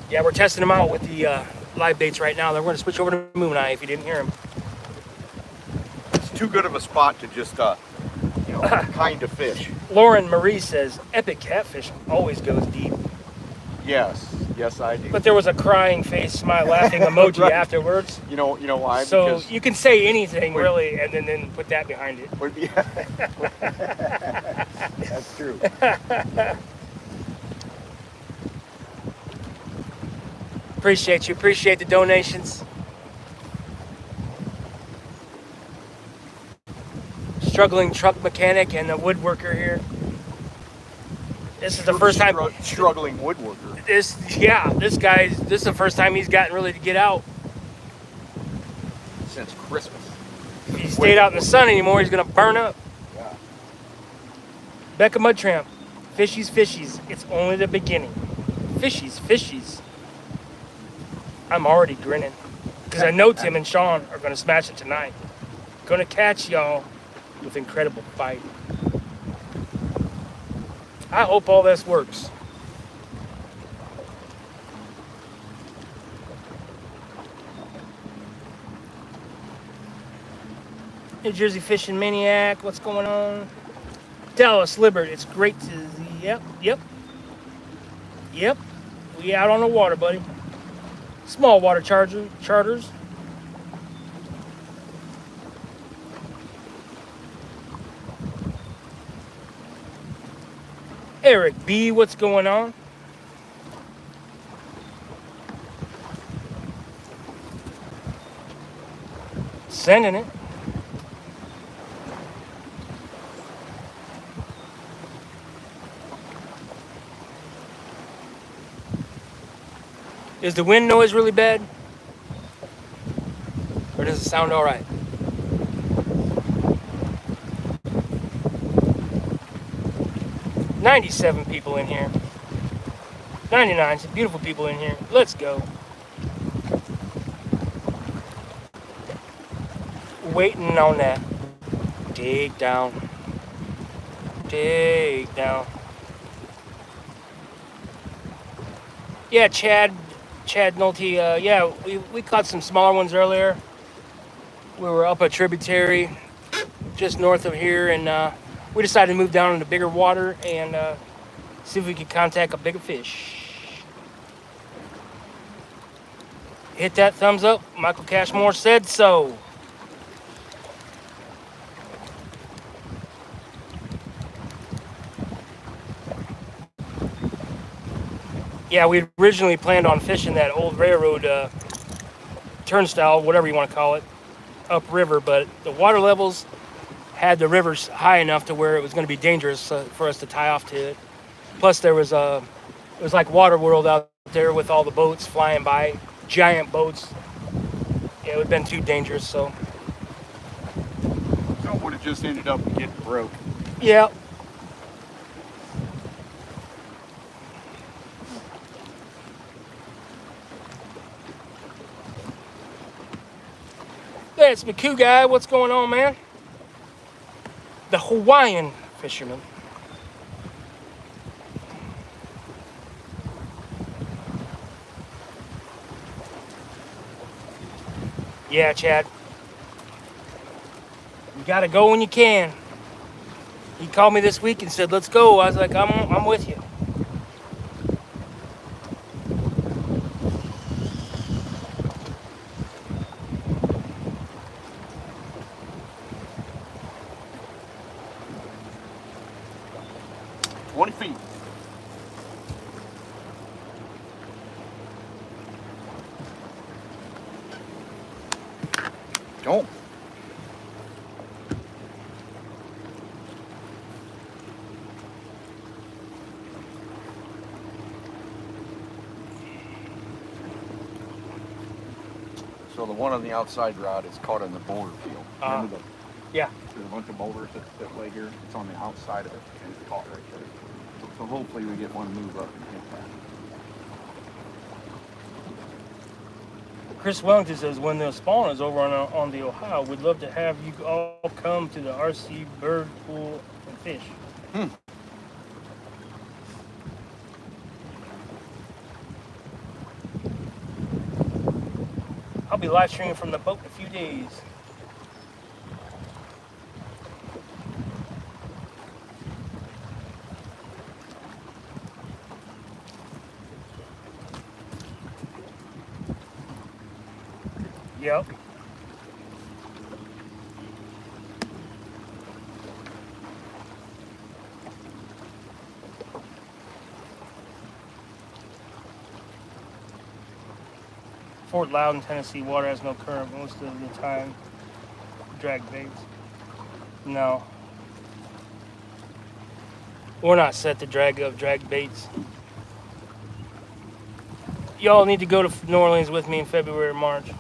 Yeah, we're testing them out with the live baits right now. Then we're going to switch over to Moon Eye if you didn't hear him. It's too good of a spot to just kind of fish. Lauren Marie says, epic catfish always goes deep. Yes, I do. But there was a crying face, smile, laughing emoji Right. afterwards. You know why? So Because you can say anything, really, and then put that behind it. That's true. Appreciate you. Appreciate the donations. Struggling truck mechanic and a woodworker here. This is the first time. Struggling woodworker. This is the first time he's gotten really to get out. Since Christmas. If he stayed out in the sun anymore, he's gonna burn up. Yeah. Becca Mudtramp, fishies. It's only the beginning. Fishies. I'm already grinning because I know Tim and Sean are gonna smash it tonight. Gonna catch y'all with incredible fight. I hope all this works. New Jersey Fishing Maniac, what's going on? Dallas Libert, it's great to see. Yep. We out on the water, buddy. Small water charters. Eric B, what's going on? Sending it. Is the wind noise really bad? Or does it sound all right? $97 people in here. 99, some beautiful people in here. Let's go. Waiting on that. Dig down. Yeah, Chad Nolte, we caught some smaller ones earlier. We were up a tributary just north of here, and we decided to move down into bigger water and see if we could contact a bigger fish. Hit that thumbs up. Michael Cashmore said so. Yeah, we originally planned on fishing that old railroad turnstile, whatever you want to call it, upriver, but the water levels had the rivers high enough to where it was going to be dangerous for us to tie off to it. Plus, it was like Water World out there with all the boats flying by, giant boats. Yeah, it would have been too dangerous, so. I would have just ended up getting broke. Yeah. That's McCoo guy. What's going on, man? The Hawaiian fisherman. Yeah, Chad. You gotta go when you can. He called me this week and said, "Let's go." I was like, "I'm with you." 20 feet. Go. So the one on the outside rod is caught in the boulder field. Remember yeah. there's a bunch of boulders that lay here. It's on the outside of it and it's caught right there. So hopefully we get one move up and hit that. Chris Wellington says, when the spawn is over on the Ohio, we'd love to have you all come to the RC bird pool and fish. I'll be live streaming from the boat in a few days. Yep. Fort Loudon, Tennessee, water has no current most of the time. Drag baits. No. We're not set to drag baits. Y'all need to go to New Orleans with me in February or March.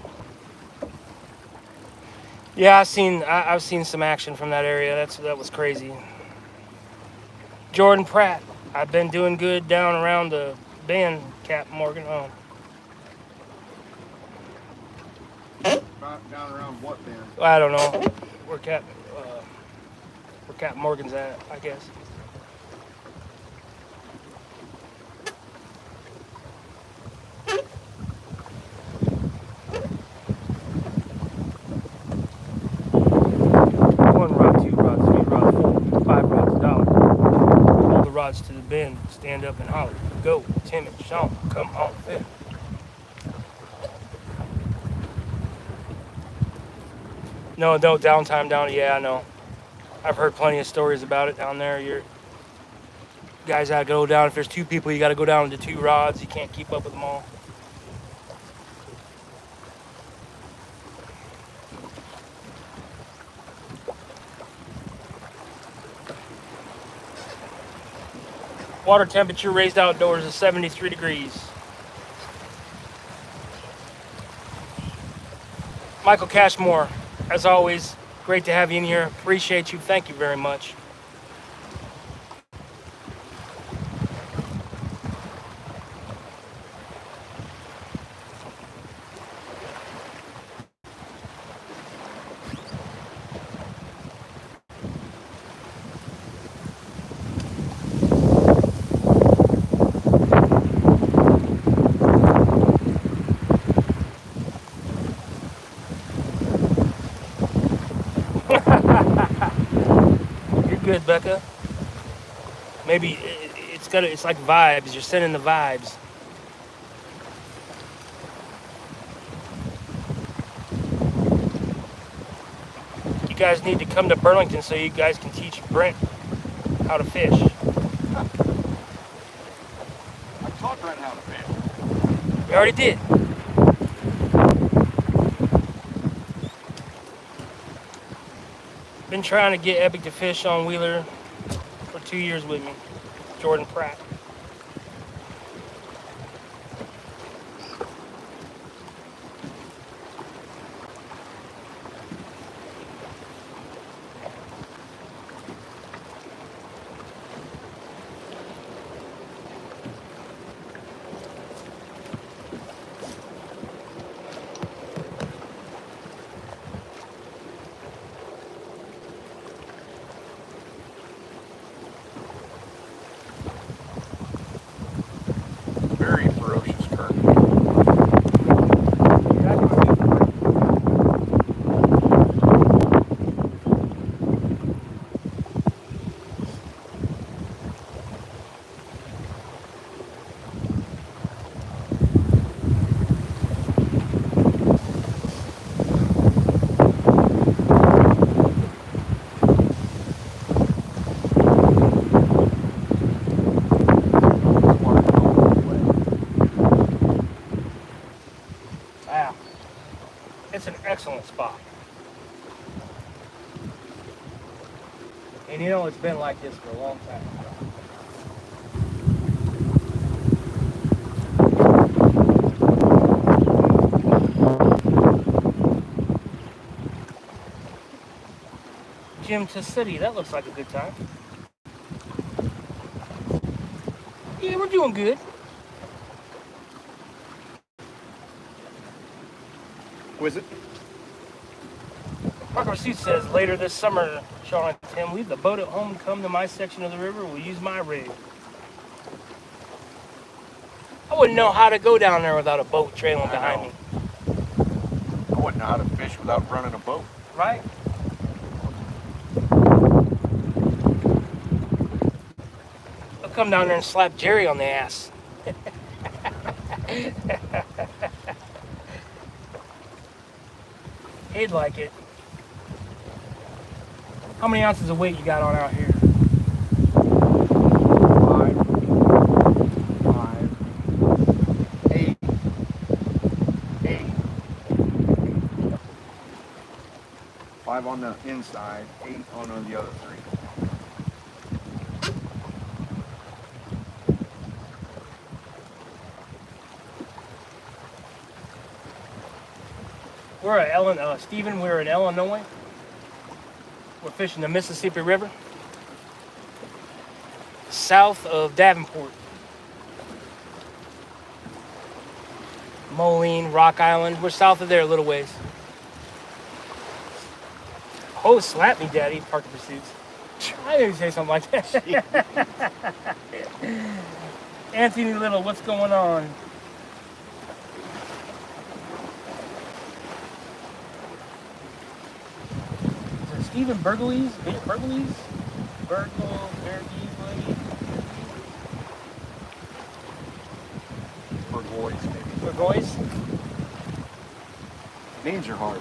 Yeah, I've seen some action from that area. That was crazy. Jordan Pratt. I've been doing good down around the bend, Cap Morgan. Oh. Down around what then? I don't know where Cap Morgan's at, I guess. One rod, two rods, three rods, 4, 5 rods, $1. All the rods to the bend. Stand up and holler. Go, Tim and Sean. Come on, fish. No downtime down. Yeah, I know. I've heard plenty of stories about it down there. Your guys gotta go down. If there's 2 people, you gotta go down to 2 rods. You can't keep up with them all. Water temperature raised outdoors is 73 degrees. Michael Cashmore, as always, great to have you in here. Appreciate you. Thank you very much. Good, Becca. Maybe it's like vibes. You're sending the vibes. You guys need to come to Burlington so you guys can teach Brent how to fish. I taught Brent how to fish. We already did. Been trying to get Epic to fish on Wheeler for 2 years with me. Jordan Pratt. excellent spot. And you know, it's been like this for a long time. Gym to City, that looks like a good time. Yeah, we're doing good. Was it? Mark Receipt says later this summer, Sean and Tim, leave the boat at home and come to my section of the river. We'll use my rig. I wouldn't know how to go down there without a boat trailing behind me. I wouldn't know how to fish without running a boat. Right? I'll come down there and slap Jerry on the ass. He'd like it. How many ounces of weight you got on out here? 8. 5 on the inside, 8 on the other 3. We're at Stephen, we're in Illinois. We're fishing the Mississippi River, south of Davenport. Moline, Rock Island, we're south of there a little ways. Oh, slap me, Daddy, Parker Pursuits. I didn't say something like that. Anthony Little, what's going on? Stephen Burgleys? Burgleys? Burgoyes, maybe. Burgoyes? Names are hard.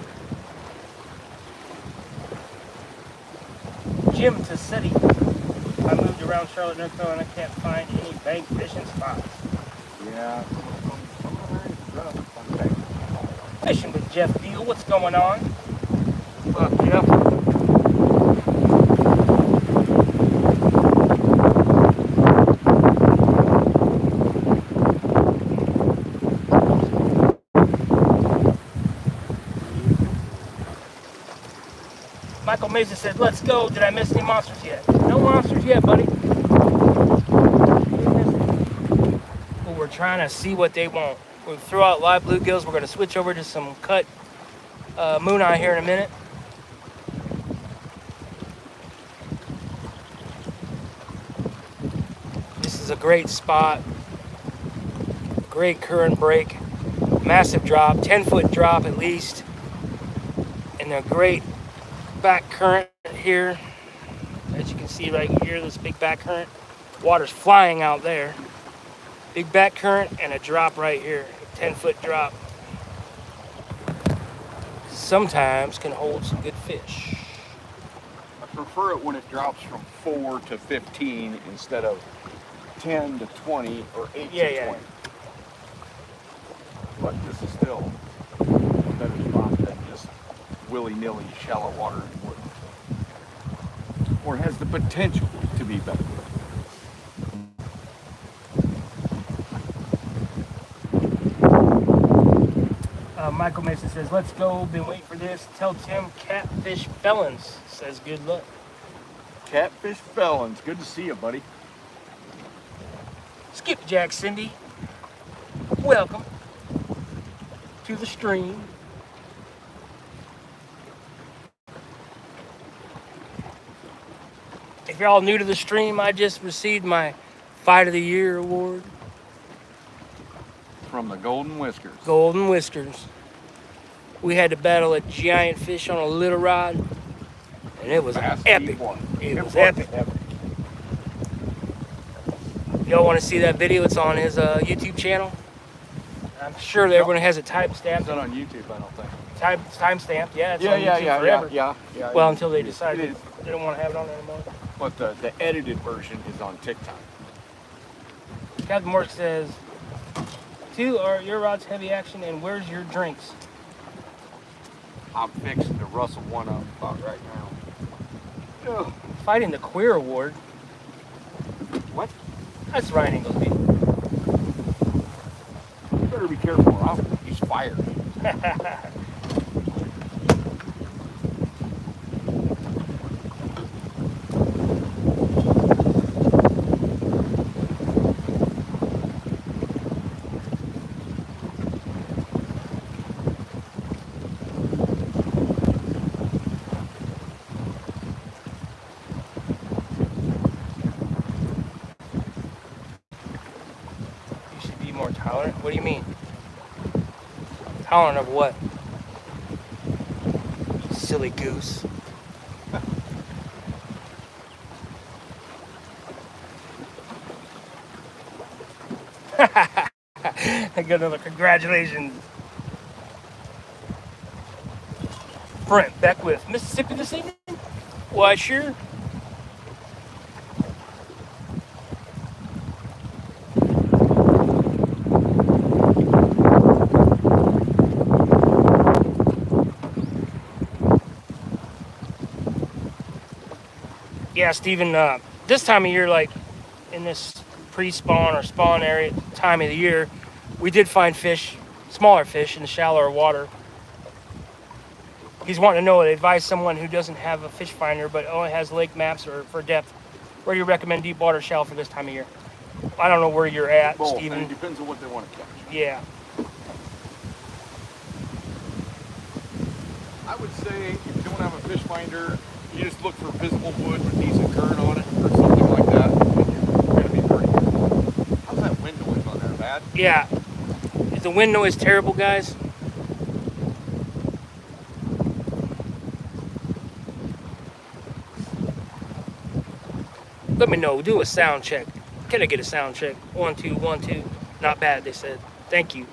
Gym to City. I moved around Charlotte, North Carolina, and I can't find any bank fishing spots. Yeah. Fishing with Jeff Deal, what's going on? What's up, Jeff? Michael Mason said, let's go. Did I miss any monsters yet? No monsters yet, buddy. But we're trying to see what they want. We'll throw out live bluegills. We're going to switch over to some cut moon eye here in a minute. This is a great spot. Great current break. Massive drop, 10-foot drop at least. And a great back current here. As you can see right here, this big back current. Water's flying out there. Big back current and a drop right here. 10-foot drop. Sometimes can hold some good fish. I prefer it when it drops from 4 to 15 instead of 10 to 20 or 8 to 20. But this is still a better spot than just willy-nilly shallow water wood. Or has the potential to be better. Michael Mason says, let's go. Been waiting for this. Tell Tim Catfish Felons says good luck. Catfish Felons. Good to see you, buddy. Skipjack Cindy, welcome to the stream. If you're all new to the stream, I just received my Fight of the Year award. From the Golden Whiskers. Golden Whiskers. We had to battle a giant fish on a little rod, and it was epic. It was epic. Y'all want to see that video? It's on his YouTube channel. I'm sure that everyone has it timestamped. It's not on YouTube, I don't think. Timestamped, yeah. It's on YouTube forever. Yeah. Well, until they decide they don't want to have it on there anymore. But the edited version is on TikTok. Captain Morse says, 2, are your rods heavy action, and where's your drinks? I'm fixing to rustle one up about right now. Ugh. Fighting the Queer Award. What? That's Ryan Inglesby. You better be careful. He's fired. More tolerant? What do you mean? Tolerant of what? Silly goose. I got another congratulations. Brent back with Mississippi this evening? Why, sure. Yeah, Stephen, this time of year, like in this pre-spawn or spawn area time of the year, we did find fish, smaller fish in the shallower water. He's wanting to know, advise someone who doesn't have a fish finder but only has lake maps or for depth, where do you recommend deep water shallow for this time of year? I don't know where you're at, Both, Stephen. and it depends on what they want to catch. Yeah. I would say if you don't have a fish finder, you just look for visible wood with decent current on it or something like that. You're going to be pretty good. How's that wind noise on there, bad? Yeah. Is the wind noise terrible, guys? Let me know. Do a sound check. Can I get a sound check? 1, 2, 1, 2. Not bad, they said. Thank you.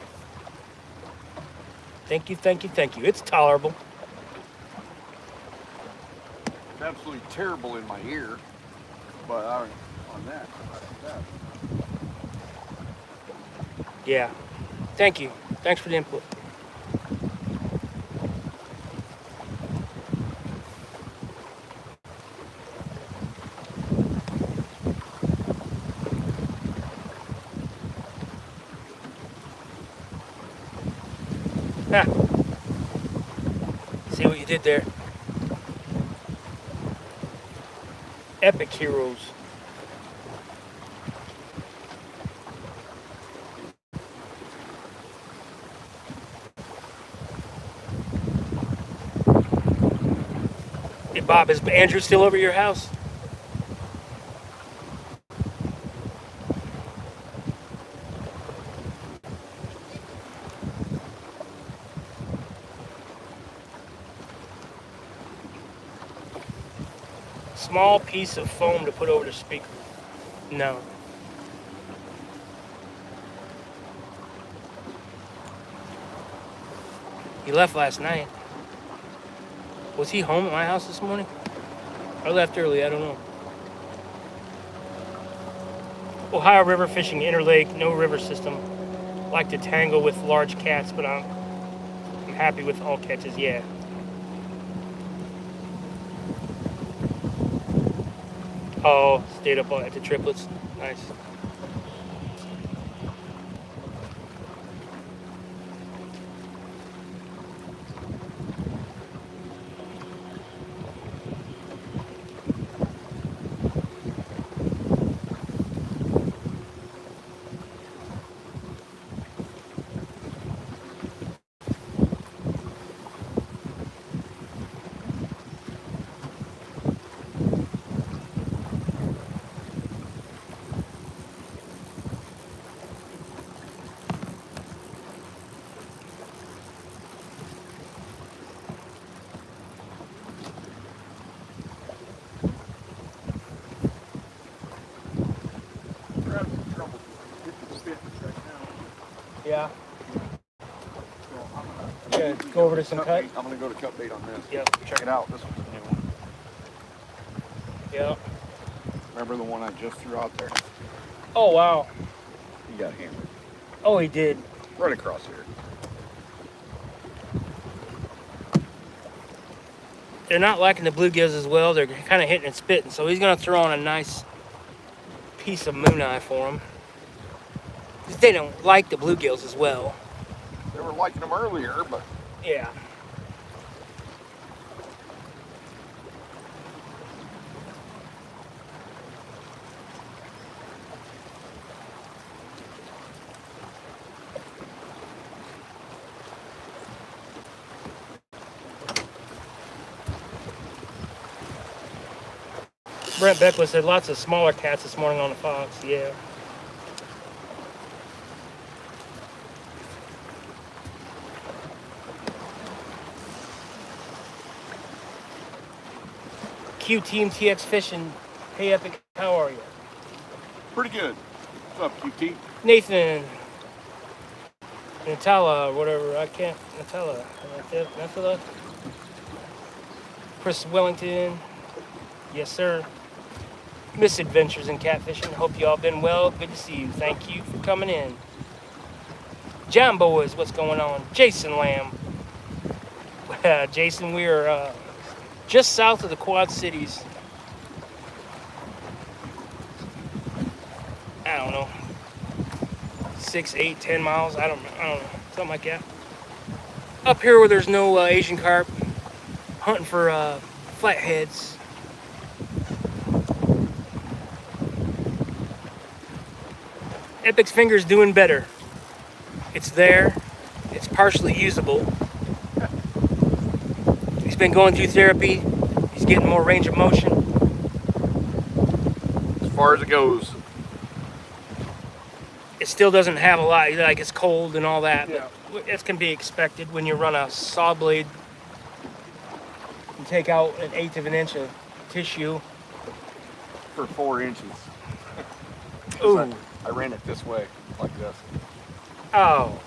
Thank you, thank you, thank you. It's tolerable. It's absolutely terrible in my ear, but on that, not too bad. Yeah. Thank you. Thanks for the input. Ah. See what you did there? Epic heroes. Hey Bob, is Andrew still over your house? Small piece of foam to put over the speaker. No. He left last night. Was he home at my house this morning? I left early, I don't know. Ohio River fishing, interlake, no river system. Like to tangle with large cats, but I'm happy with all catches, yeah. Oh, stayed up at the triplets. Nice. Yeah. Okay, go over to some cut. I'm going to go to cut bait on this. Yep. Check it out. This one's a new one. Yep. Remember the one I just threw out there? Oh, wow. He got hammered. Oh, he did. Right across here. they're not liking the bluegills as well. They're kind of hitting and spitting. So he's going to throw on a nice piece of moon eye for them. They don't like the bluegills as well. They were liking them earlier, but Yeah. Brent Beckwith said lots of smaller cats this morning on the Fox. Yeah. Q Team TX Fishing. Hey Epic, how are you? pretty good. What's up, QT? Nathan. Natala, whatever. I can't. Natala. Natala. Chris Wellington. Yes, sir. Misadventures in catfishing. Hope you all been well. Good to see you. Thank you for coming in. John Boys, what's going on? Jason Lamb. Jason, we are just south of the Quad Cities. I don't know. 6, 8, 10 miles. I don't know. Something like that. Up here where there's no Asian carp. Hunting for flatheads. Epic's finger's doing better. It's there. It's partially usable. He's been going through therapy. He's getting more range of motion. As far as it goes. It still doesn't have a lot. Like, it's cold and all that. Yeah. But it can be expected when you run a saw blade and take out 1/8 of an inch of tissue. For 4 inches. Ooh. I ran it this way, like this. Oh.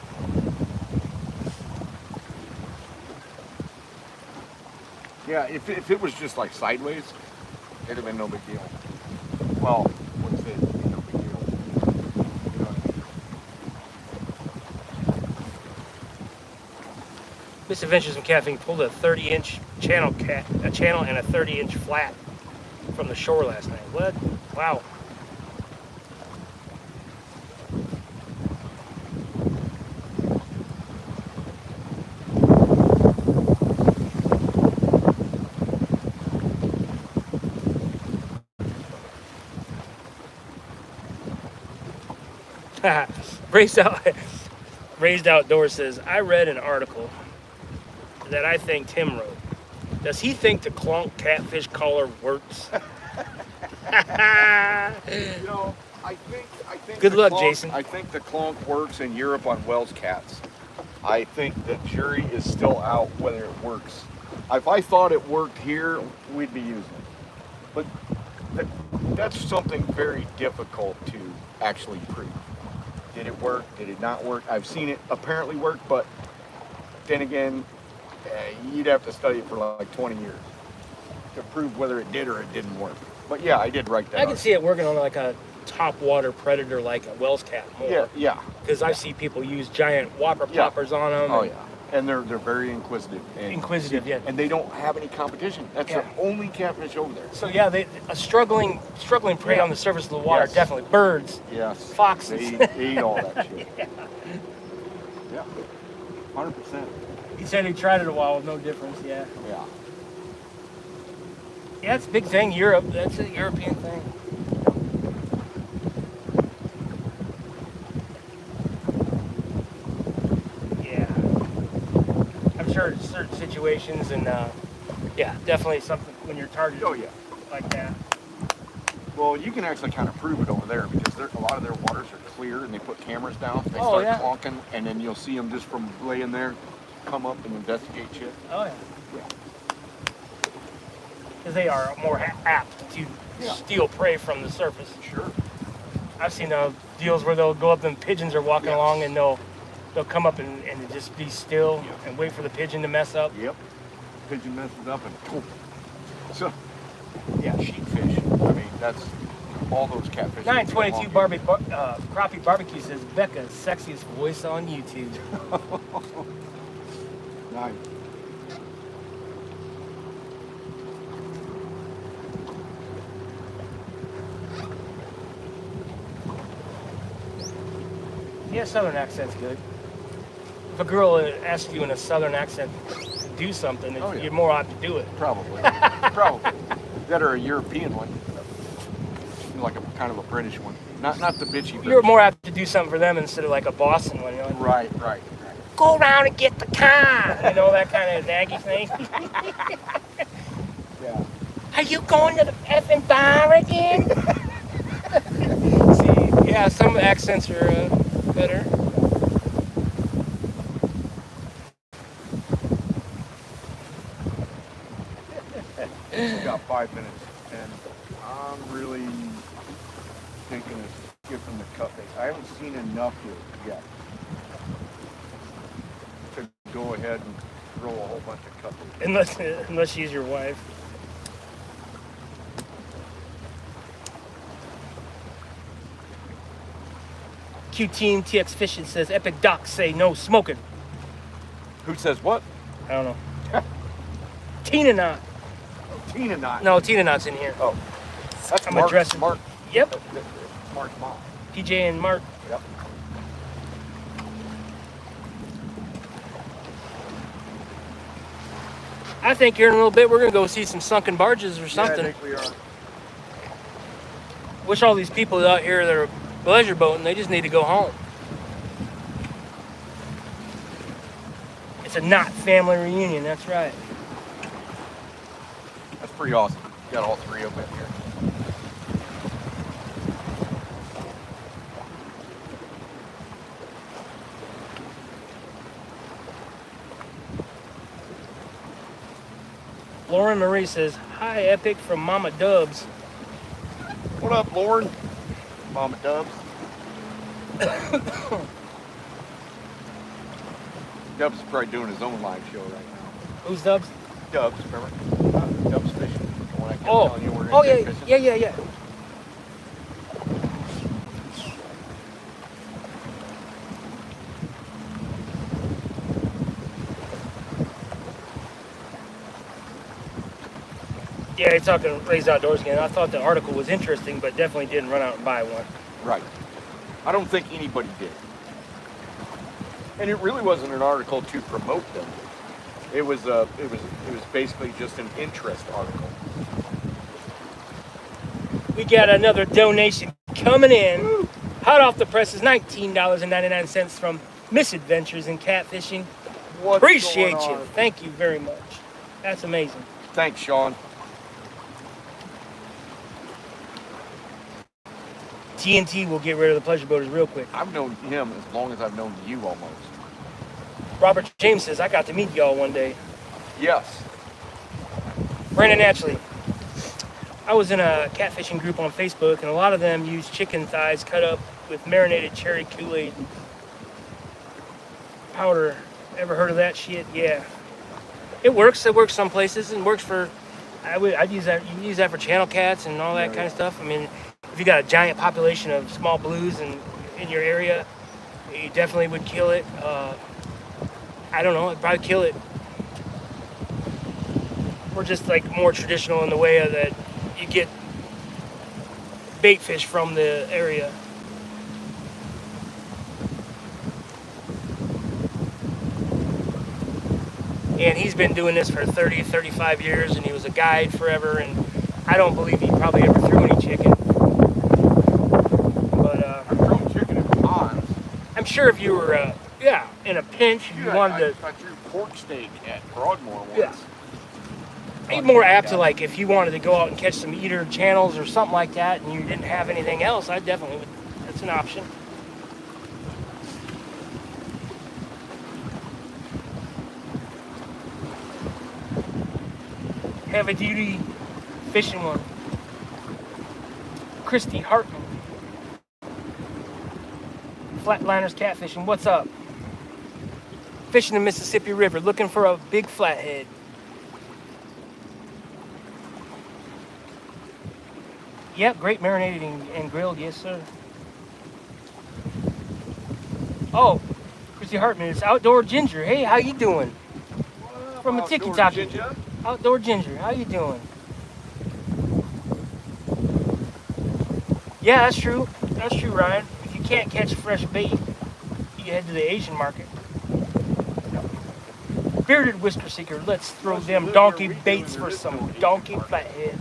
Yeah, if it was just like sideways, it'd have been no big deal. Well, what's it? No big deal. You know what I mean? Misadventures in Catfishing pulled a 30-inch channel and a 30-inch flat from the shore last night. What? Wow. Raised Outdoors says, I read an article that I think Tim wrote. Does he think the clonk catfish collar works? You know, I think. Good the luck, clonk- Jason. I think the clonk works in Europe on Wells cats. I think the jury is still out whether it works. If I thought it worked here, we'd be using it. But that's something very difficult to actually prove. Did it work? Did it not work? I've seen it apparently work, but then again, you'd have to study it for like 20 years to prove whether it did or it didn't work. But yeah, I did write that. I can see it working on like a top water predator like a Wells cat more. Yeah. Because I see people use giant whopper poppers on them. Oh yeah, and they're very inquisitive. Inquisitive, yeah. And they don't have any competition. That's Yeah. the only catfish over there. So yeah, a struggling prey on the surface of the water. Yes. Definitely birds. Yes. Foxes. They eat all that shit. Yeah. 100%. He said he tried it a while with no difference. Yeah. Yeah. Yeah, it's a big thing. Europe. That's a European thing. Yeah. I'm sure in certain situations and yeah, definitely something when you're targeted Oh yeah. like that. Well, you can actually kind of prove it over there because a lot of their waters are clear and they put cameras down. They Oh, start yeah. clonking, and then you'll see them just from laying there, come up and investigate shit. Oh yeah. Yeah. Because they are more apt to Yeah. steal prey from the surface. Sure. I've seen deals where they'll go up and pigeons are walking Yes. along and they'll come up and just be still Yeah. and wait for the pigeon to mess up. Yep. Pigeon messes up and boom. So, yeah, sheepfish. I mean, that's all those catfish. 922 Crappie Barbecue says Becca's sexiest voice on YouTube. Nice. Yeah, southern accent's good. If a girl asks you in a southern accent to do something, Oh, yeah. you're more apt to do it. Probably. Probably. That or a European one. Like a kind of a British one. Not the bitchy British. You're more apt to do something for them instead of like a Boston one. You're like, Right. go around and get the car. You know, that kind of naggy thing. Yeah. Are you going to the effing bar again? See, yeah, some accents are better. We got 5 minutes, and I'm really thinking of skipping the cut bait. I haven't seen enough here yet to go ahead and throw a whole bunch of cut bait. Unless she's your wife. Q Team TX Fishing says Epic Docs say no smoking. Who says what? I don't know. Tina Knot. Oh, Tina Knot. No, Tina Knot's in here. Oh, that's I'm Mark. addressing. Mark. Yep. Mark's mom. PJ and Mark. Yep. I think here in a little bit we're gonna go see some sunken barges or something. Yeah, I think we are. Wish all these people out here that are pleasure boating, they just need to go home. It's a Knot family reunion, that's right. That's pretty awesome. You got all three of them in here. Lauren Marie says, hi Epic from Mama Dubs. What up, Lauren? Mama Dubs. Dubs is probably doing his own live show right now. Who's Dubs? Dubs, remember? Dubs Fishing. The one I kept Oh, telling you we're oh gonna yeah, take fishing. yeah. Yeah, you're talking Raised Outdoors again. I thought the article was interesting, but definitely didn't run out and buy one. Right. I don't think anybody did. And it really wasn't an article to promote them. It was basically just an interest article. We got another donation coming in. Hot off the presses, $19.99 from Misadventures in Catfishing. What's Appreciate going you. on? Thank you very much. That's amazing. Thanks, Sean. TNT will get rid of the pleasure boaters real quick. I've known him as long as I've known you almost. Robert James says, I got to meet y'all one day. Yes. Brandon Atchley. I was in a catfishing group on Facebook, and a lot of them use chicken thighs cut up with marinated cherry Kool-Aid powder. Ever heard of that shit? Yeah. It works. It works some places, and works for. I'd use that. You can use that for channel cats and all that kind of stuff. I mean, if you got a giant population of small blues in your area, you definitely would kill it. I don't know. It'd probably kill it. We're just like more traditional in the way of that you get bait fish from the area. And he's been doing this for 30, 35 years, and he was a guide forever, and I don't believe he probably ever threw any chicken. But I've thrown chicken in ponds. I'm sure if you were, in a pinch, if you wanted to... I threw pork steak at Broadmoor once. Yeah. You're more apt to, like, if you wanted to go out and catch some eater channels or something like that, and you didn't have anything else, I definitely would. That's an option. Heavy duty fishing one. Christy Hartman. Flatliners catfishing. What's up? Fishing the Mississippi River, looking for a big flathead. Yep, great marinated and grilled, yes sir. Oh, Christy Hartman, it's Outdoor Ginger. Hey, how you doing? From a Tiki Taki. Outdoor Ginger, how you doing? Yeah, that's true. That's true, Ryan. If you can't catch fresh bait, head to the Asian market. Bearded whisker seeker. Let's throw them donkey baits for some donkey flathead.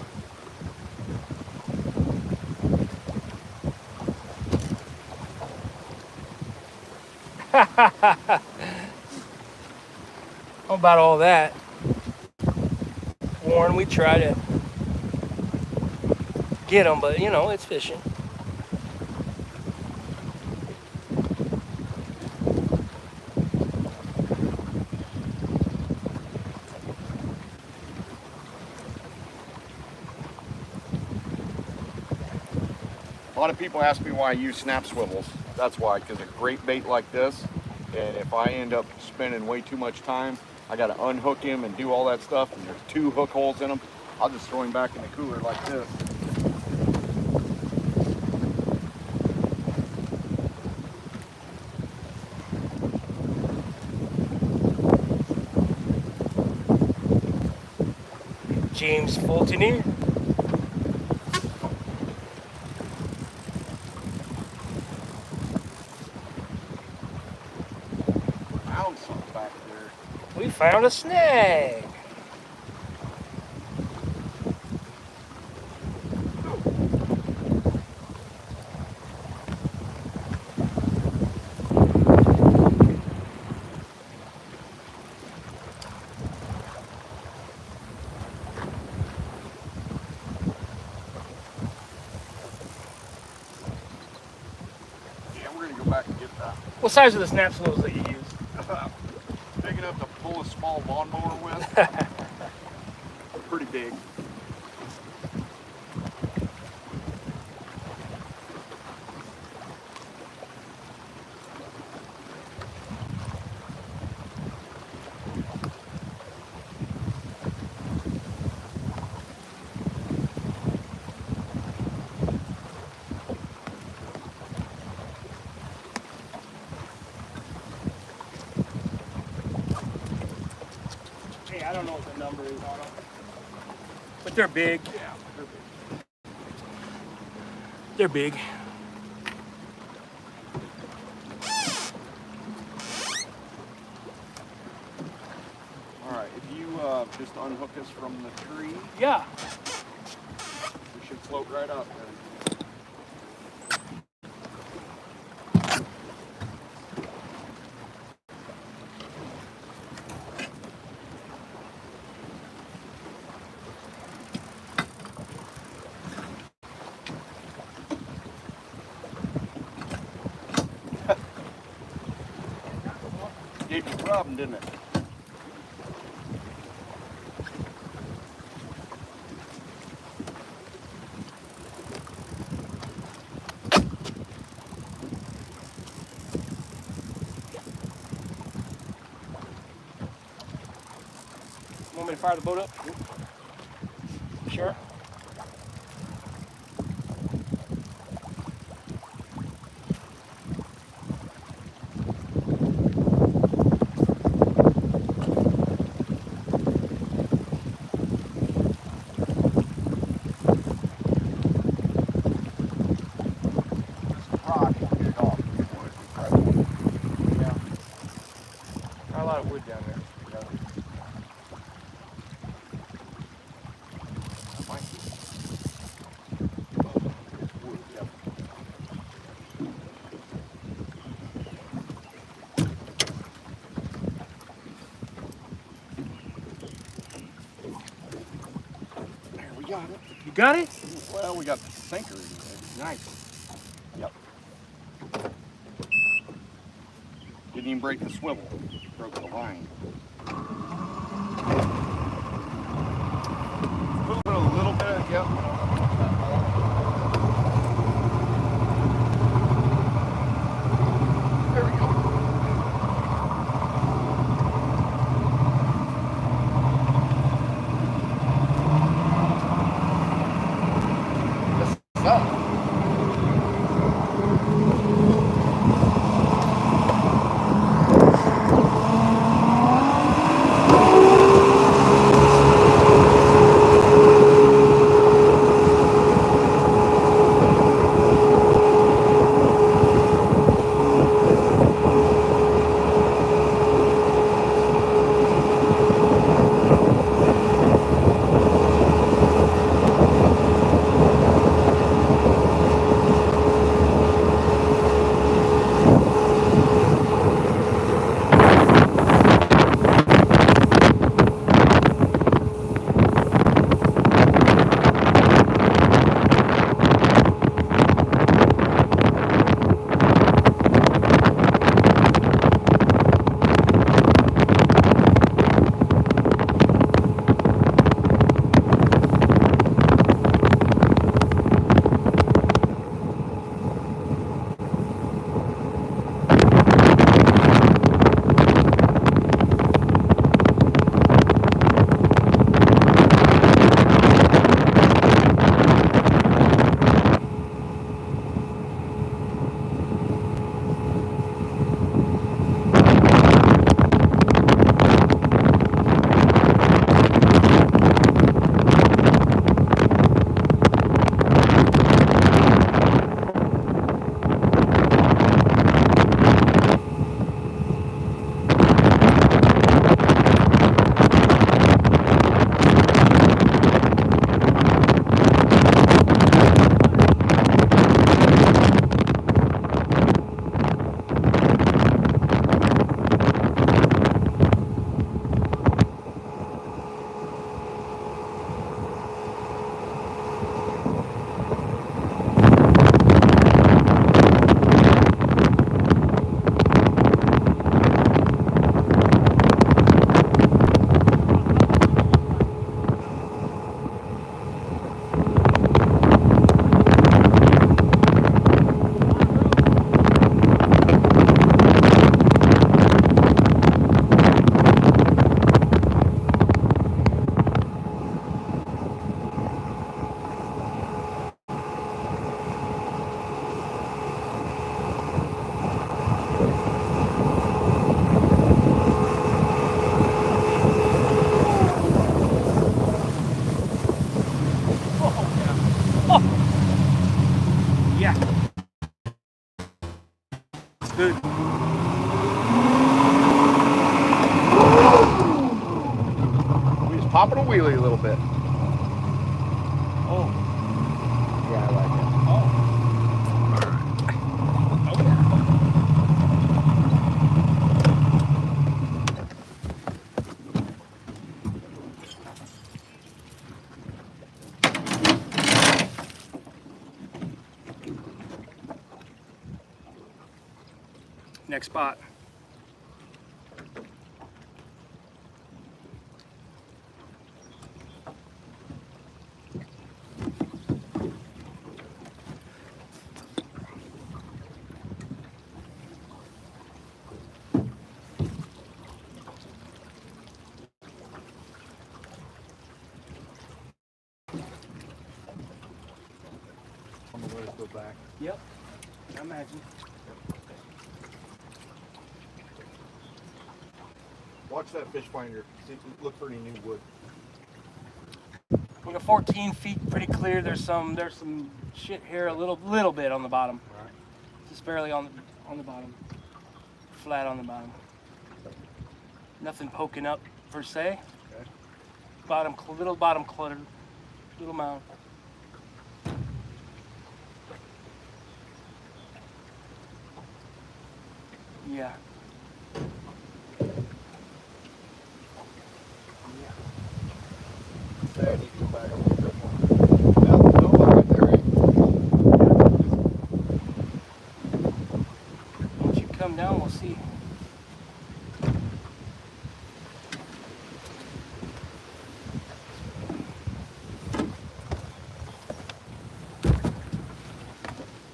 How about all that? Warren, we try to get them, but you know, it's fishing. A lot of people ask me why I use snap swivels. That's why, because a great bait like this, and if I end up spending way too much time, I got to unhook him and do all that stuff, and there's 2 hook holes in him, I'll just throw him back in the cooler like this. James Fulton here. Found something back there. We found a snag. Back and get that. What size are the snap swivels that you use? Big enough to pull a small lawnmower with. Pretty big. I don't know what the number is on them, but they're big. Yeah, they're big. They're big. All right, if you just unhook us from the tree, Yeah. we should float right up there. Gave you a problem, didn't it? Want me to fire the boat up? Sure. Not a lot of wood down there. We got it. You got it? Well, we got the sinker in there. Nice. Yep. Didn't even break the swivel. Broke the line. A little bit, yep. There we go. That's up. popping a wheelie a little bit. Oh. Yeah, I like it. Next spot. I'm gonna let it go back. Yep. I imagine. Watch that fish finder. Look for any new wood. We got 14 feet, pretty clear. There's some shit here, a little bit on the bottom. Right. Just barely on the bottom. Flat on the bottom. Nothing poking up per se. Okay. Little bottom cluttered, little mound. Yeah. There, you go back a little bit more. Yeah, no, right there, right? Once you come down, we'll see.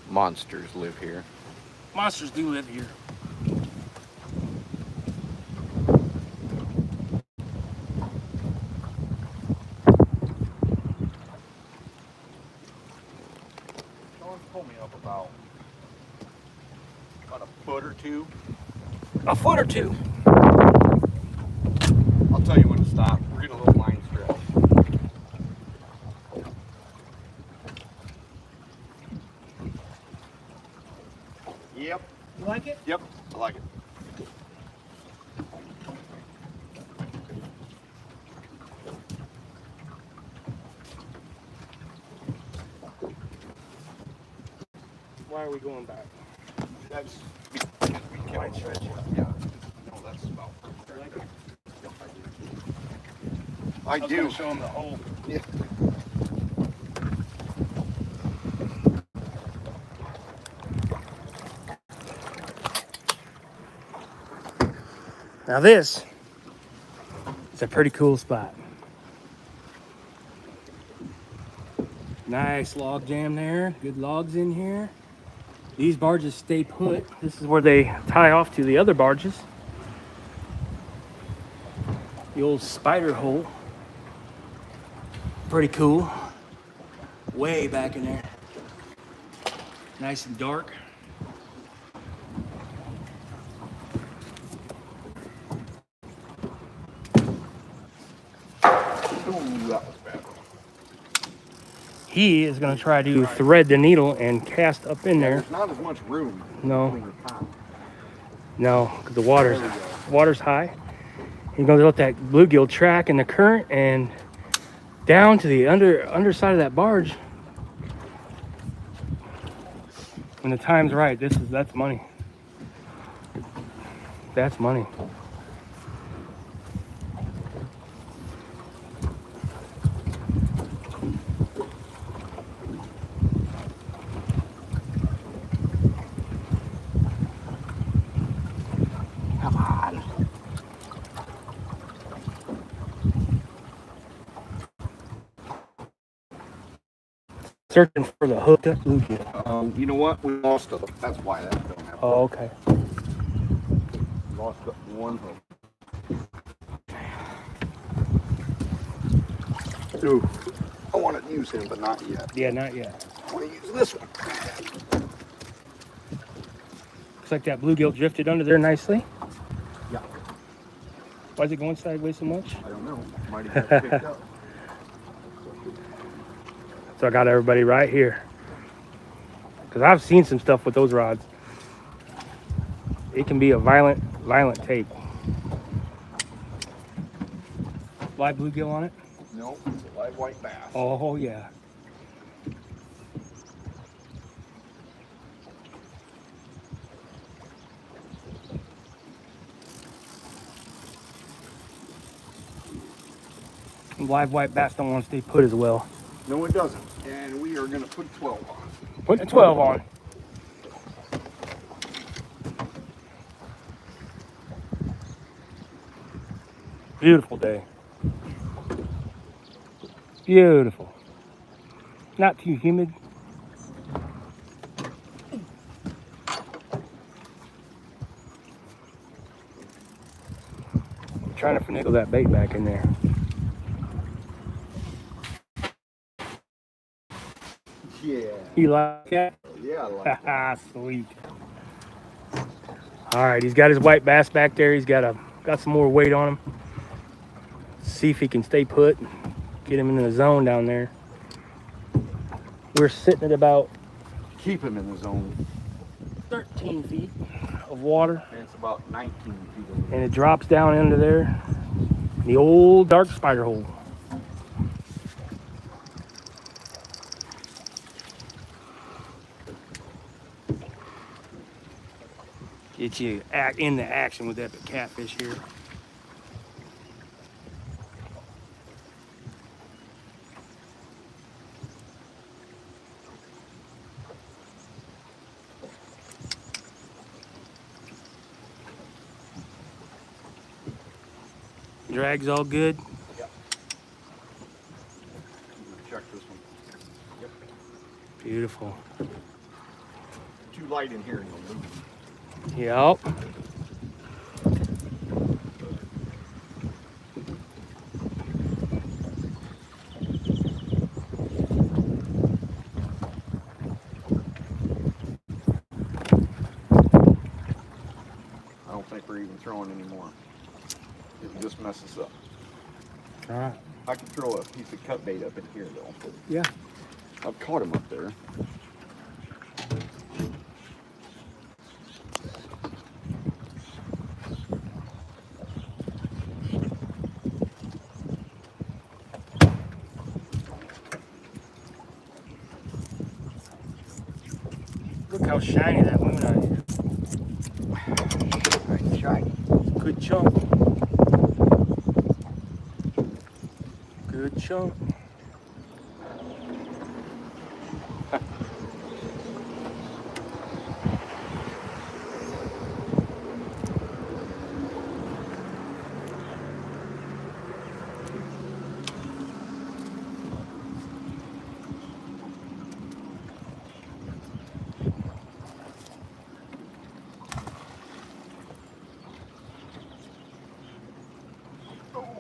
Monsters live here. Monsters do live here. Sean pulled me up about a foot or two. A foot or two. I'll tell you when to stop. We're getting a little line stretch. Yep. You like it? Yep. I like it. Why are we going back? That's line stretch. Yeah. No, that's about. You like it? I was do. gonna show them the hole. Yeah. Now this is a pretty cool spot. Nice log jam there. Good logs in here. These barges stay put. This is where they tie off to the other barges. The old spider hole. Pretty cool. Way back in there. Nice and dark. Ooh, that was bad. He is going to try to thread the needle and cast up in there. There's not as much room. No. between the top. No, because the There we go. water's high. He's going to let that bluegill track in the current and down to the underside of that barge. When the time's right, that's money. That's money. Come on. Searching for the hooked up bluegill. You know what? We lost it. That's why that don't happen. Oh, okay. Lost one hook. Ooh. I want to use him, but not yet. Yeah, not yet. I want to use this one. Looks like that bluegill drifted under there nicely. Yeah. Why is it going sideways so much? I don't know. Might have got picked up. So I got everybody right here. Because I've seen some stuff with those rods. It can be a violent take. Live bluegill on it? No, it's a live white bass. Oh, yeah. Live white bass don't want to stay put as well. No, it doesn't. And we are going to put 12 on. Putting a 12 on. Beautiful day. Beautiful. Not too humid. Trying to finagle that bait back in there. Yeah. You like that? Yeah, I like that. Sweet. All right, he's got his white bass back there. He's got some more weight on him. See if he can stay put. Get him in the zone down there. We're sitting at about Keep him in the zone. 13 feet of water. And it's about 19 feet over there. And it drops down into there. The old dark spider hole. Get you into action with epic catfish here. Drag's all good. Yep. Check this one. Yep. Beautiful. Too light in here and you'll lose. Yep. I don't think we're even throwing anymore. It just messes up. All right. I can throw a piece of cut bait up in here though. Yeah. I've caught him up there. Look how shiny that moon eye is. Nice shiny. Good chunk. Good chunk.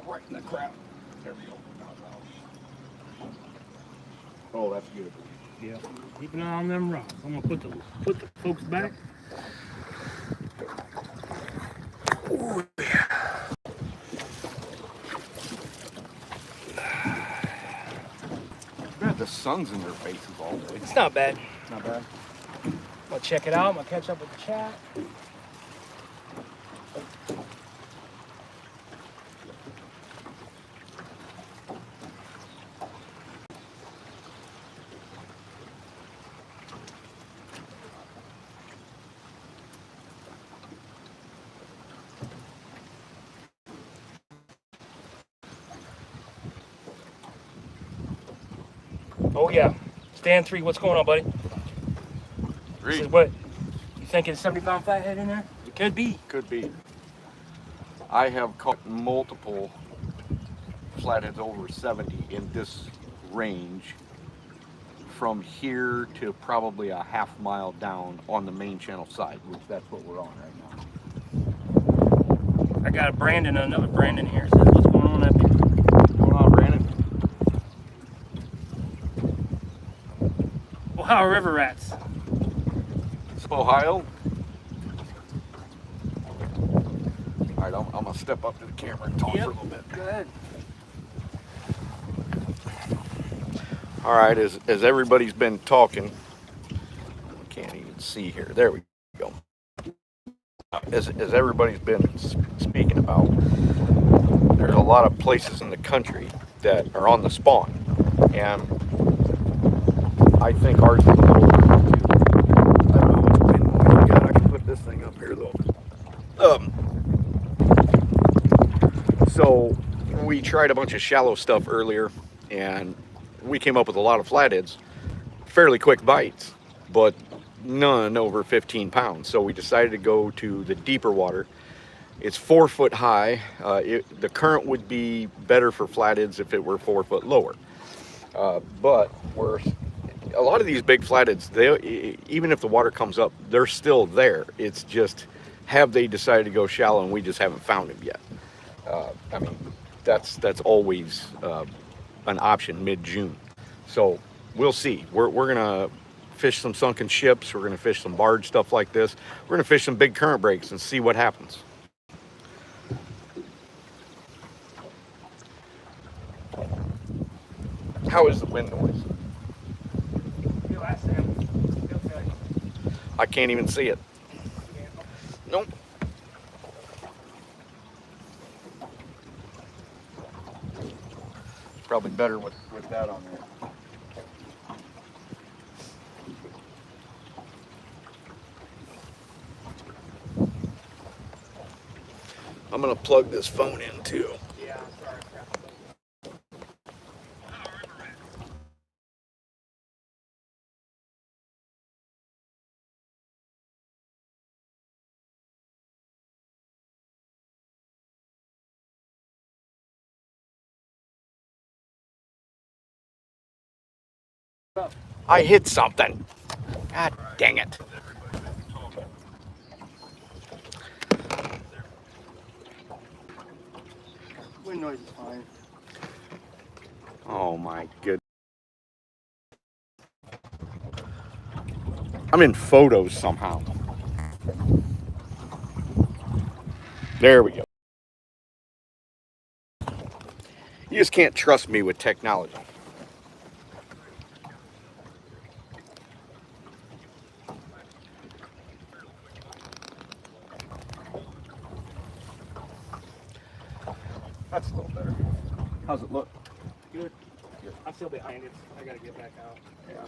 Right in the crap. There we go. Oh, that's good. Yeah. Keep an eye on them rocks. I'm gonna put the folks back. Ooh, yeah. Man, the sun's in their faces all day. It's not bad. Not bad. I'm gonna check it out. I'm gonna catch up with the chat. Oh yeah. Stand 3, what's going on, buddy? This is what? You thinking 70-pound flathead in there? It could be. Could be. I have caught multiple flatheads over 70 in this range from here to probably a half mile down on the main channel side, which that's what we're on right now. I got another Brandon here. Says, what's going on up here? What's going on, Brandon? Ohio river rats. It's Ohio. All right, I'm gonna step up to the camera and talk for a little bit. Go ahead. All right, as everybody's been talking, can't even see here. There we go. As everybody's been speaking about, there's a lot of places in the country that are on the spawn, and I think ours is a little weird too. I don't know what's wind noise we got. I can put this thing up here though. So we tried a bunch of shallow stuff earlier, and we came up with a lot of flatheads, fairly quick bites, but none over 15 pounds. So we decided to go to the deeper water. It's 4 foot high. The current would be better for flatheads if it were 4 foot lower. But a lot of these big flatheads, even if the water comes up, they're still there. It's just, have they decided to go shallow and we just haven't found them yet? I mean, that's always an option mid-June. So we'll see. We're gonna fish some sunken ships. We're gonna fish some barge stuff like this. We're gonna fish some big current breaks and see what happens. How is the wind noise? I can't even see it. Nope. Probably better with that on there. I'm gonna plug this phone in too. Yeah, sorry. I hit something. God dang it. Wind noise is fine. Oh my goodness. I'm in photos somehow. There we go. You just can't trust me with technology. That's a little better. How's it look? Good. I'm still behind it. I gotta get back out. Yeah.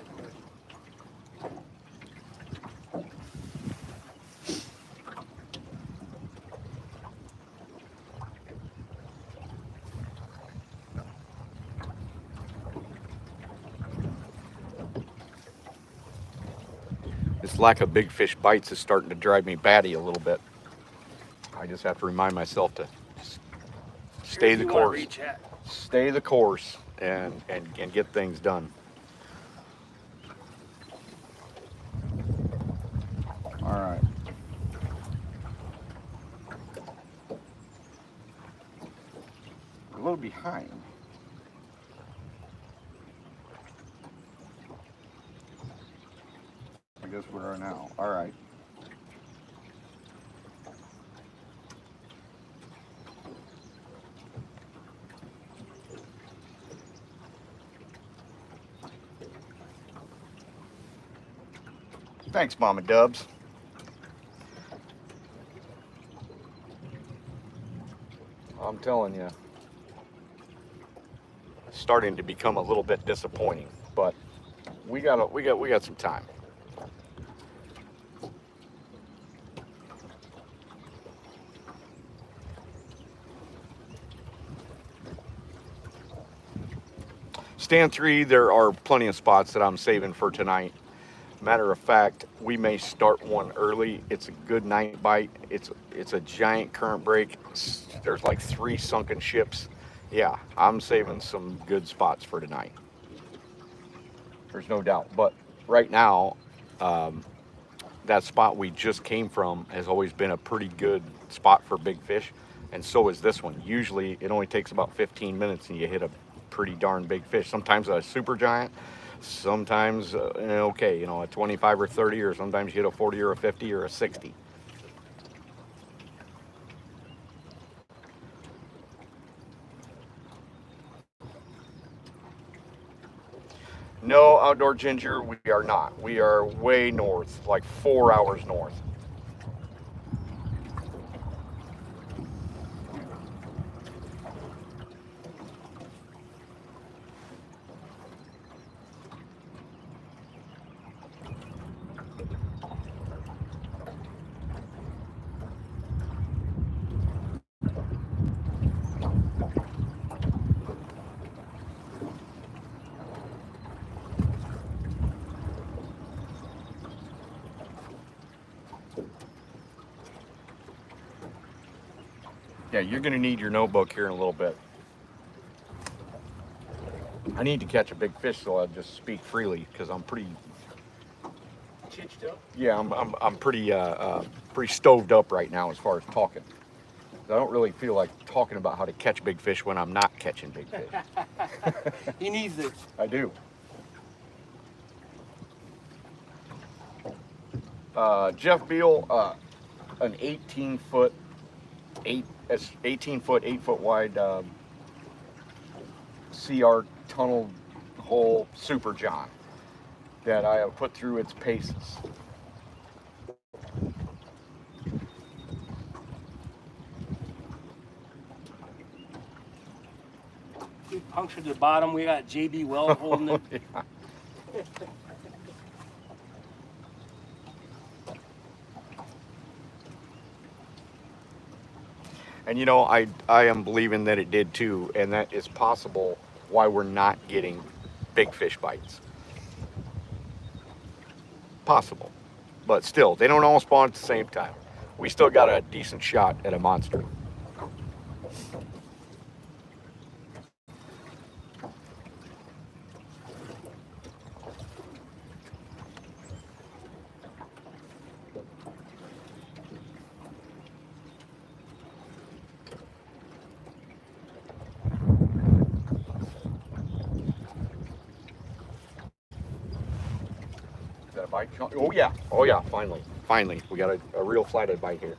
This lack of big fish bites is starting to drive me batty a little bit. I just have to remind myself to stay the course. Stay the course and get things done. All right. A little behind. I guess we are now. All right. Thanks, Mama Dubs. I'm telling you, it's starting to become a little bit disappointing, but we got some time. Stand 3, there are plenty of spots that I'm saving for tonight. Matter of fact, we may start one early. It's a good night bite. It's a giant current break. There's like 3 sunken ships. Yeah, I'm saving some good spots for tonight. There's no doubt. But right now, that spot we just came from has always been a pretty good spot for big fish, and so is this one. Usually it only takes about 15 minutes and you hit a pretty darn big fish. Sometimes a super giant, sometimes okay, you know, a 25 or 30, or sometimes you hit a 40 or a 50 or a 60. No, Outdoor Ginger, we are not. We are way north, like 4 hours north. Yeah, you're gonna need your notebook here in a little bit. I need to catch a big fish, so I'll just speak freely because I'm pretty. Chitched up. Yeah, I'm pretty pretty stoved up right now as far as talking. I don't really feel like talking about how to catch big fish when I'm not catching big fish. He needs it. I do. Jeff Beal, an 18 foot, 8 foot wide CR tunnel hole Super John that I have put through its paces. We punctured the bottom. We got JB Well holding it. Yeah. And you know, I am believing that it did too, and that is possible why we're not getting big fish bites. Possible. But still, they don't all spawn at the same time. We still got a decent shot at a monster. Is that a bite? Oh yeah, finally. We got a real flathead bite here.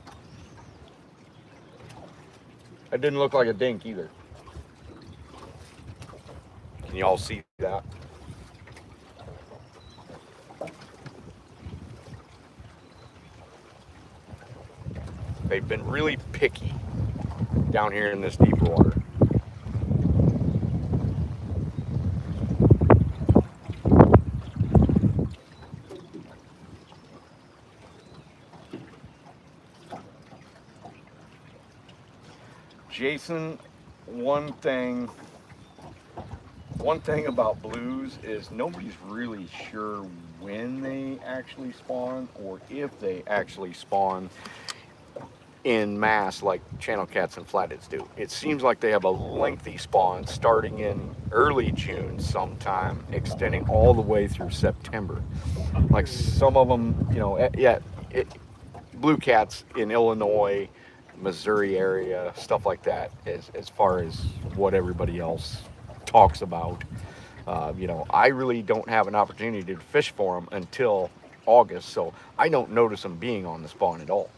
That didn't look like a dink either. Can you all see that? They've been really picky down here in this deeper water. Jason, one thing about blues is nobody's really sure when they actually spawn or if they actually spawn in mass like channel cats and flatheads do. It seems like they have a lengthy spawn starting in early June sometime, extending all the way through September. Like some of them, you know, blue cats in Illinois, Missouri area, stuff like that, as far as what everybody else talks about. You know, I really don't have an opportunity to fish for them until August, so I don't notice them being on the spawn at all.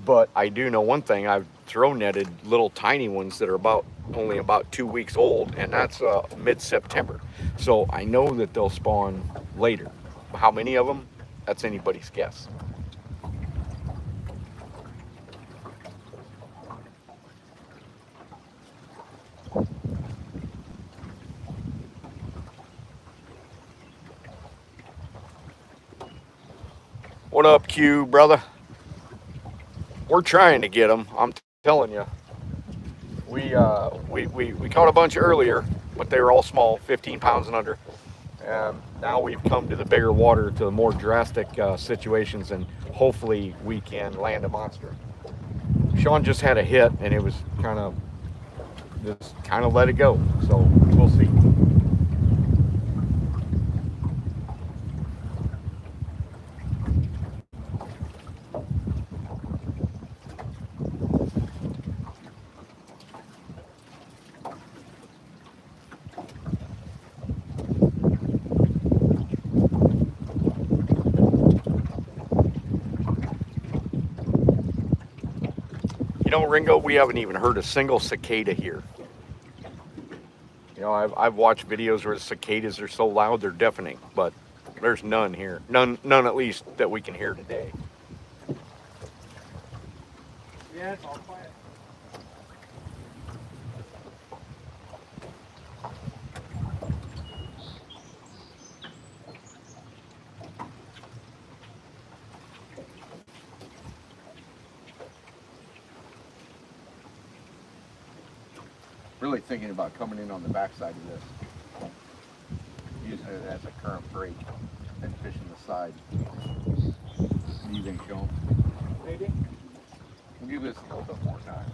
But I do know one thing: I've throw netted little tiny ones that are only about 2 weeks old, and that's mid-September. So I know that they'll spawn later. How many of them? That's anybody's guess. What up, Q, brother? We're trying to get them. I'm telling you. We caught a bunch earlier, but they were all small, 15 pounds and under. And now we've come to the bigger water, to the more drastic situations, and hopefully we can land a monster. Sean just had a hit, and it was kind of let it go. So we'll see. You know, Ringo, we haven't even heard a single cicada here. You know, I've watched videos where the cicadas are so loud they're deafening, but there's none here. None at least that we can hear today. Yeah, it's all quiet. Really thinking about coming in on the backside of this, using it as a current break and fishing the side. What do you think, Sean? Maybe. We'll give this a little bit more time.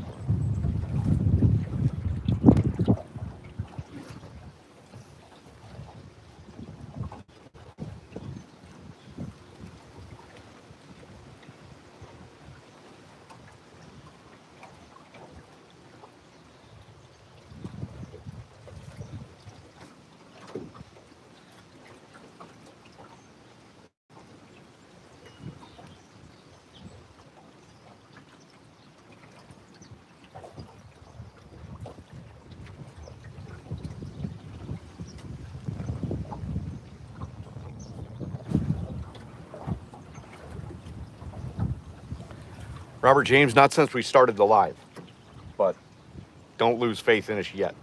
Robert James, not since we started the live, but don't lose faith in us yet.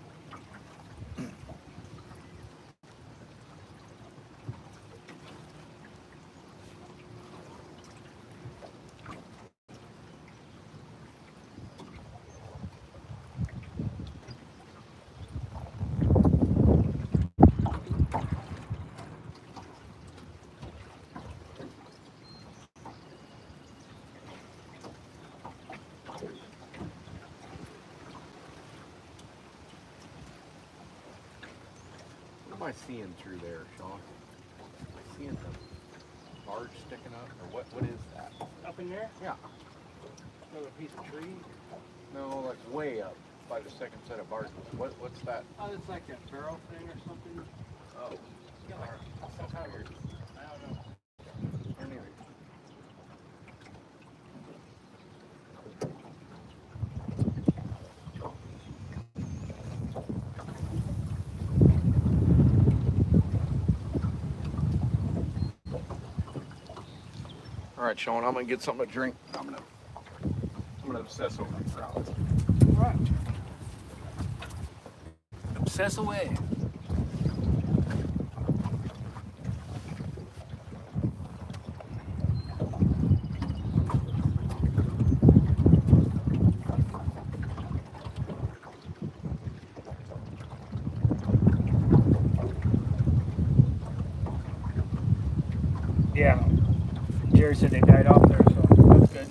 What am I seeing through there, Sean? Am I seeing the barge sticking up, or what is that? Up in there? Yeah. Another piece of tree? No, like way up by the second set of barges. What's that? Oh, it's like that barrel thing or something. Oh. Yeah, like some kind of, I don't know. Anyway. All right, Sean, I'm gonna get something to drink. I'm gonna obsess over these routes. All right. Obsess away. Yeah. Jerry said they died off there, so that's good.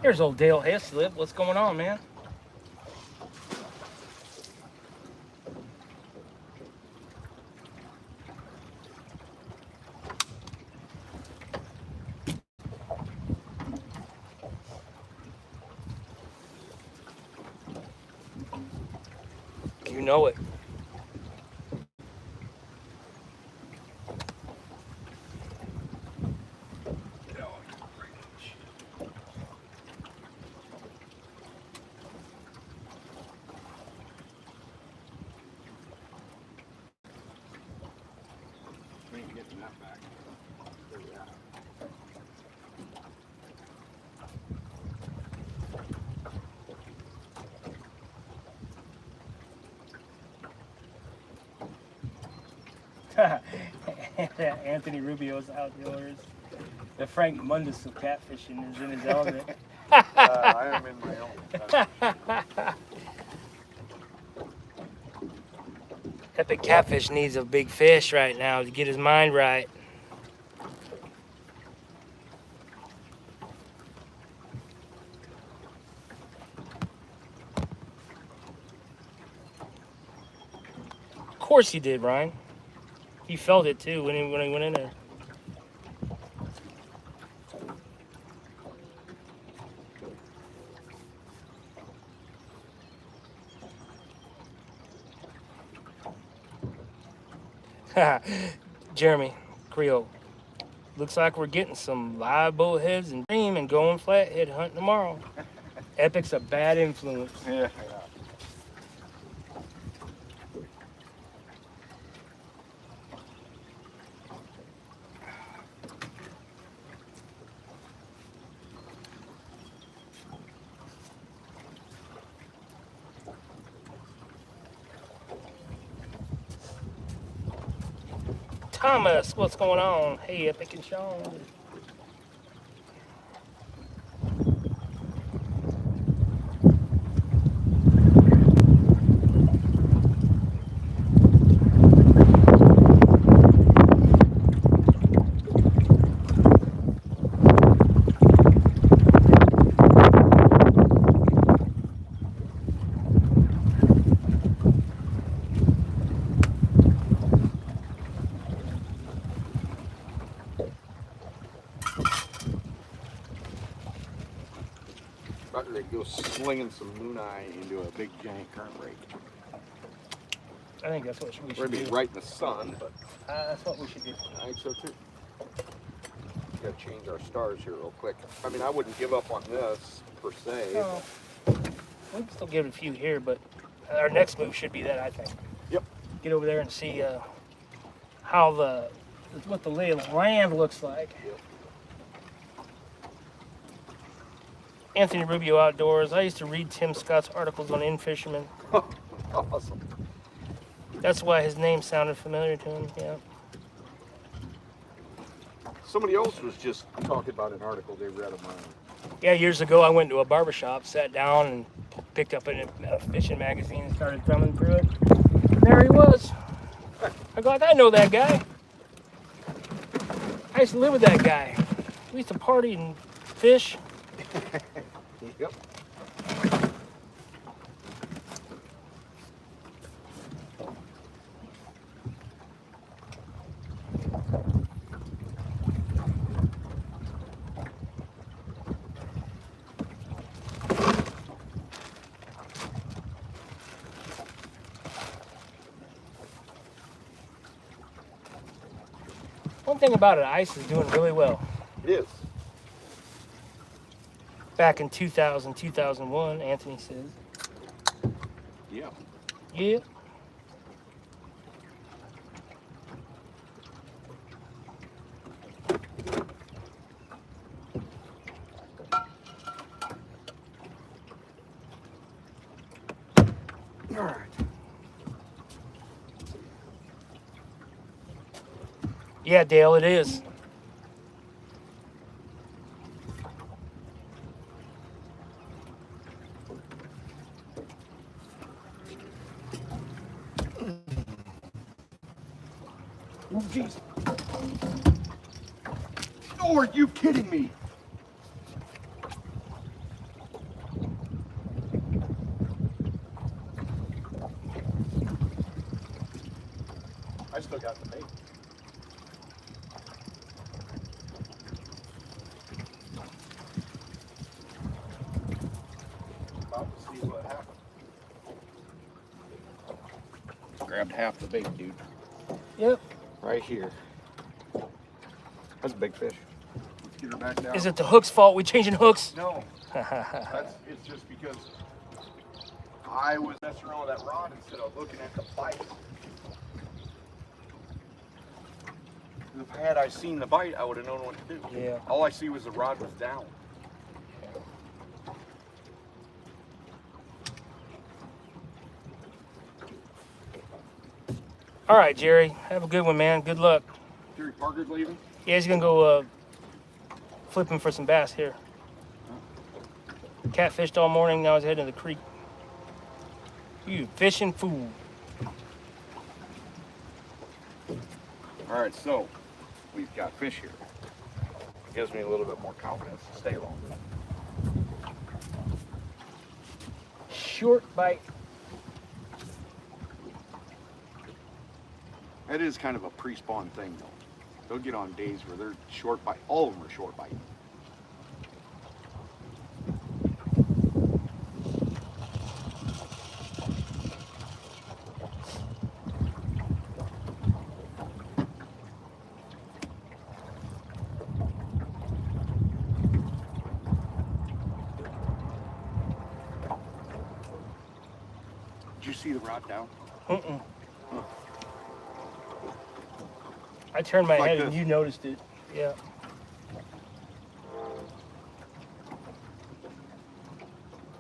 Here's old Dale Heslip. What's going on, man? You know it. We ain't getting that back. There we are. Anthony Rubio's outdoors. The Frank Mundus of catfishing is in his element. I am in my own. Epic Catfish needs a big fish right now to get his mind right. Of course he did, Ryan. He felt it too when he went in there. Jeremy, Creole. Looks like we're getting some live bullheads and dream and going flathead hunting tomorrow. Epic's a bad influence. Yeah. Thomas, what's going on? Hey, Epic and Sean. About to go slinging some moon eye into a big giant current rake. I think that's what we We're should gonna be do. right in the sun, but That's what we should do. I think so too. Gotta change our stars here real quick. I mean, I wouldn't give up on this per se. No, we can still give it a few here, but our next move should be that, I think. Yep. Get over there and see what the lay of the land looks like. Yep. Anthony Rubio Outdoors. I used to read Tim Scott's articles on in-fishermen. Awesome. That's why his name sounded familiar to him. Yeah. Somebody else was just talking about an article they read of mine. Yeah, years ago I went to a barbershop, sat down, and picked up a fishing magazine and started thumbing through it. And there he was. I go, I know that guy. I used to live with that guy. We used to party and fish. Yep. One thing about it, ice is doing really well. It is. Back in 2000, 2001, Anthony says. Yeah. Yeah. All right. Yeah, Dale, it is. Oh, jeez. Oh, are you kidding me? I still got the bait. About to see what happened. Grabbed half the bait, dude. Yep. Right here. That's a big fish. Let's get her back down. Is it the hook's fault? We changing hooks? No. It's just because I was messing around with that rod instead of looking at the bite. Had I seen the bite, I would have known what to do. Yeah. All I see was the rod was down. All right, Jerry. Have a good one, man. Good luck. Jerry Parker's leaving? Yeah, he's gonna go flipping for some bass here. Catfished all morning. Now he's heading to the creek. You fishing fool. All right, so we've got fish here. It gives me a little bit more confidence to stay longer. Short bite. That is kind of a pre-spawn thing, though. They'll get on days where they're short bite. All of them are short bite. Did you see the rod down? Mm-mm. I turned my Like head this. and you noticed it. Yeah.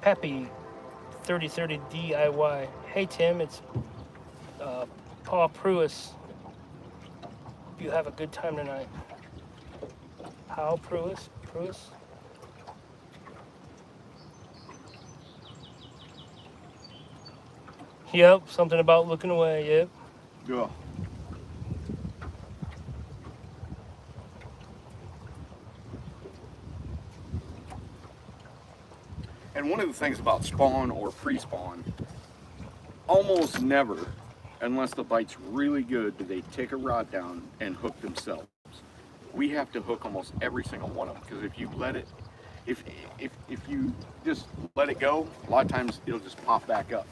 Peppy, 3030 DIY. Hey Tim, it's Paul Pruis. Hope you have a good time tonight. How Pruis? Pruis? Yep, something about looking away. Yep. Yeah. And one of the things about spawn or pre-spawn, almost never, unless the bite's really good, do they take a rod down and hook themselves. We have to hook almost every single one of them, because if you let it, if you just let it go, a lot of times it'll just pop back up.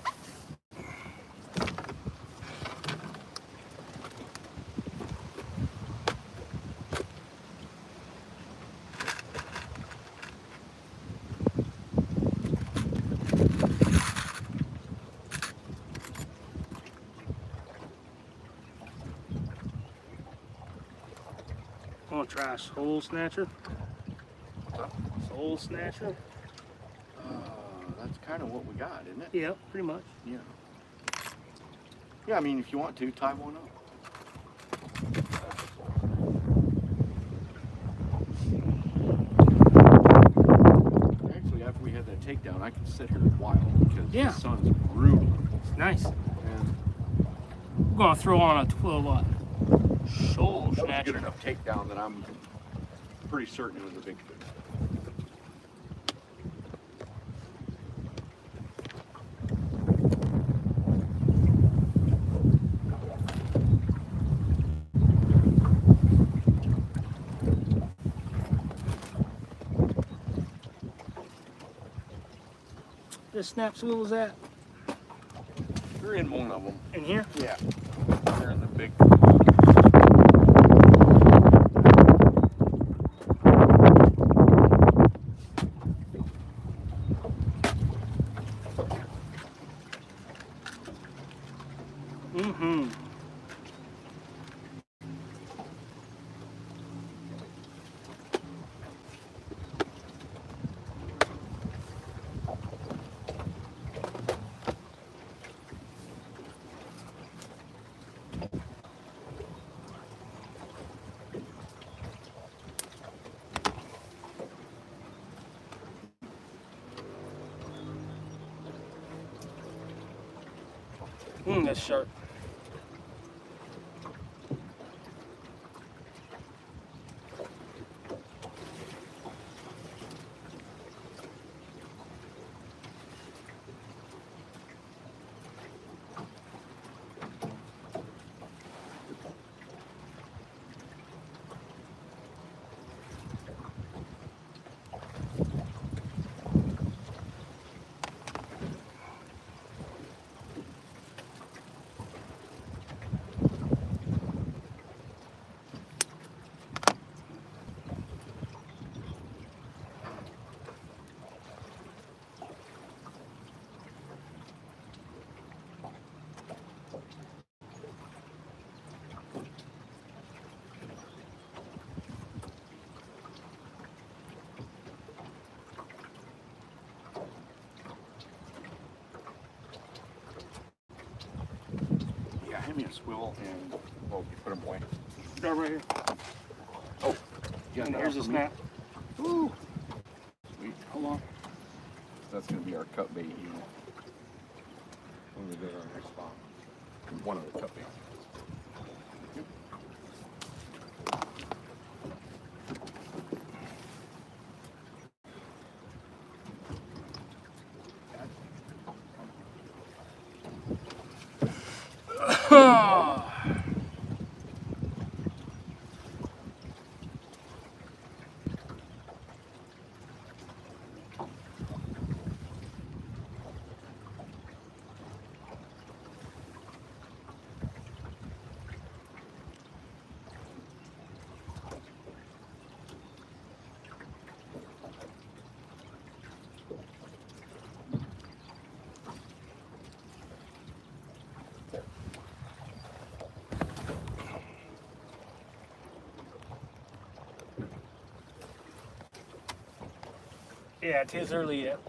gonna try a soul snatcher. Soul snatcher. That's kind of what we got, isn't it? Yeah, pretty much. Yeah. Yeah, I mean, if you want to, tie one up. Actually, after we had that takedown, I could sit here a while because Yeah. the sun's brutal. It's nice. And We're gonna throw on a 12-watt soul that was a snatcher. good enough takedown that I'm pretty certain it was a big fish. This snap swivel's at They're in one of them. in here. Yeah. They're in the big. Mm-hmm. That's sharp. Yeah, hand me a swivel and well, you put them away. Start right here. Oh, yeah. And here's a for me? snap. Woo. Sweet. Hold on. That's gonna be our cut bait. You know, when we go to our next spot. One of the cut baits. Yeah, it is early yet.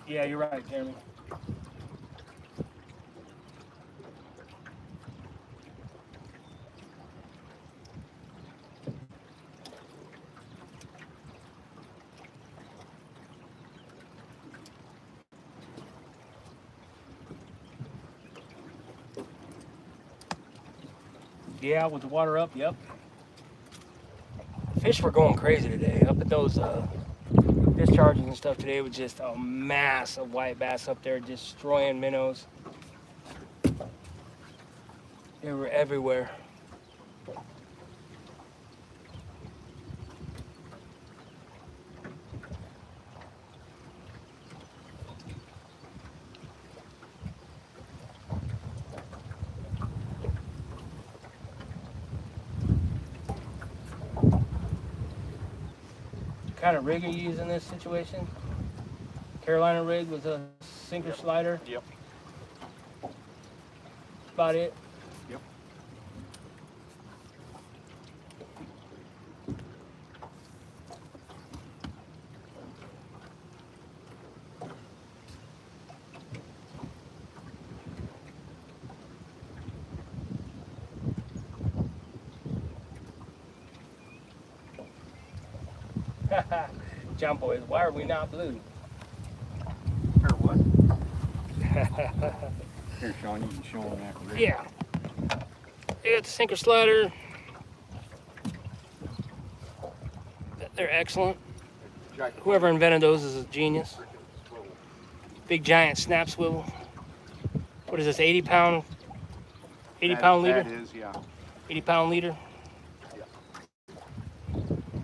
Yeah, you're right, Jeremy. Yeah, with the water up, yep. Fish were going crazy today. Up at those discharges and stuff today was just a mass of white bass up there destroying minnows. They were everywhere. What kind of rig are you using in this situation? Carolina rig with a sinker slider. Yep. About it. Yep. John boys, why are we not blue? Or what? Here, Sean, you can show them that rig. Yeah. It's a sinker slider. They're excellent. Whoever invented those is a genius. Big giant snap swivel. What is this, 80 pound leader? That is, yeah. 80 pound leader.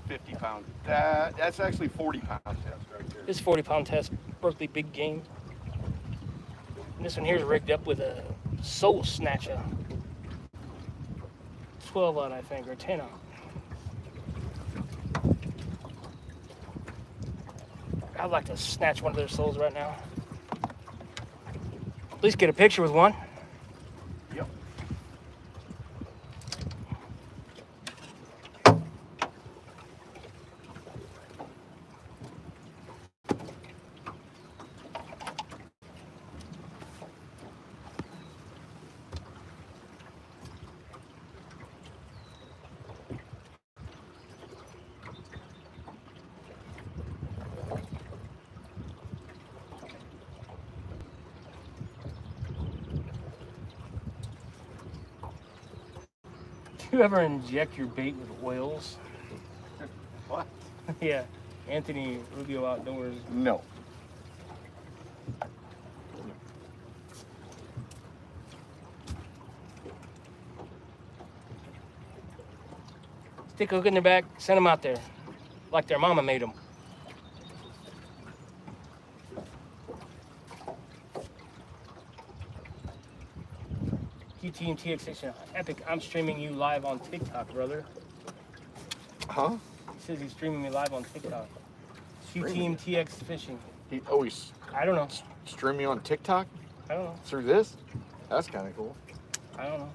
50 pounds. That's actually 40 pounds test right there. This 40 pound test, Berkeley big game. And this one here is rigged up with a soul snatcher. 12 out, I think, or 10 out. I'd like to snatch one of their souls right now. At least get a picture with one. Yep. Do you ever inject your bait with oils? What? Yeah, Anthony Rubio Outdoors. No. Stick a hook in their back, send them out there, like their mama made them. QT and TX Station. Epic, I'm streaming you live on TikTok, brother. Huh? He says he's streaming me live on TikTok. QT and TX Fishing. He always I don't know. stream me on TikTok I don't know. through this? That's kind of cool. I don't know.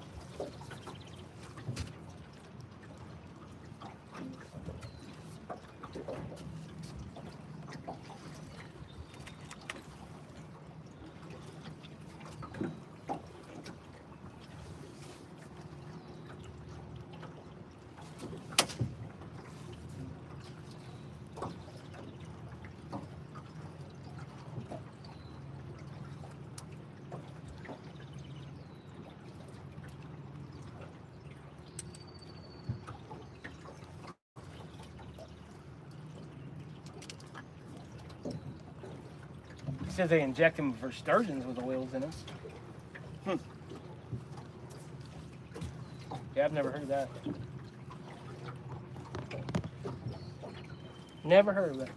He says they inject them for sturgeons with oils in them. Yeah, I've never heard of that. Never heard of that.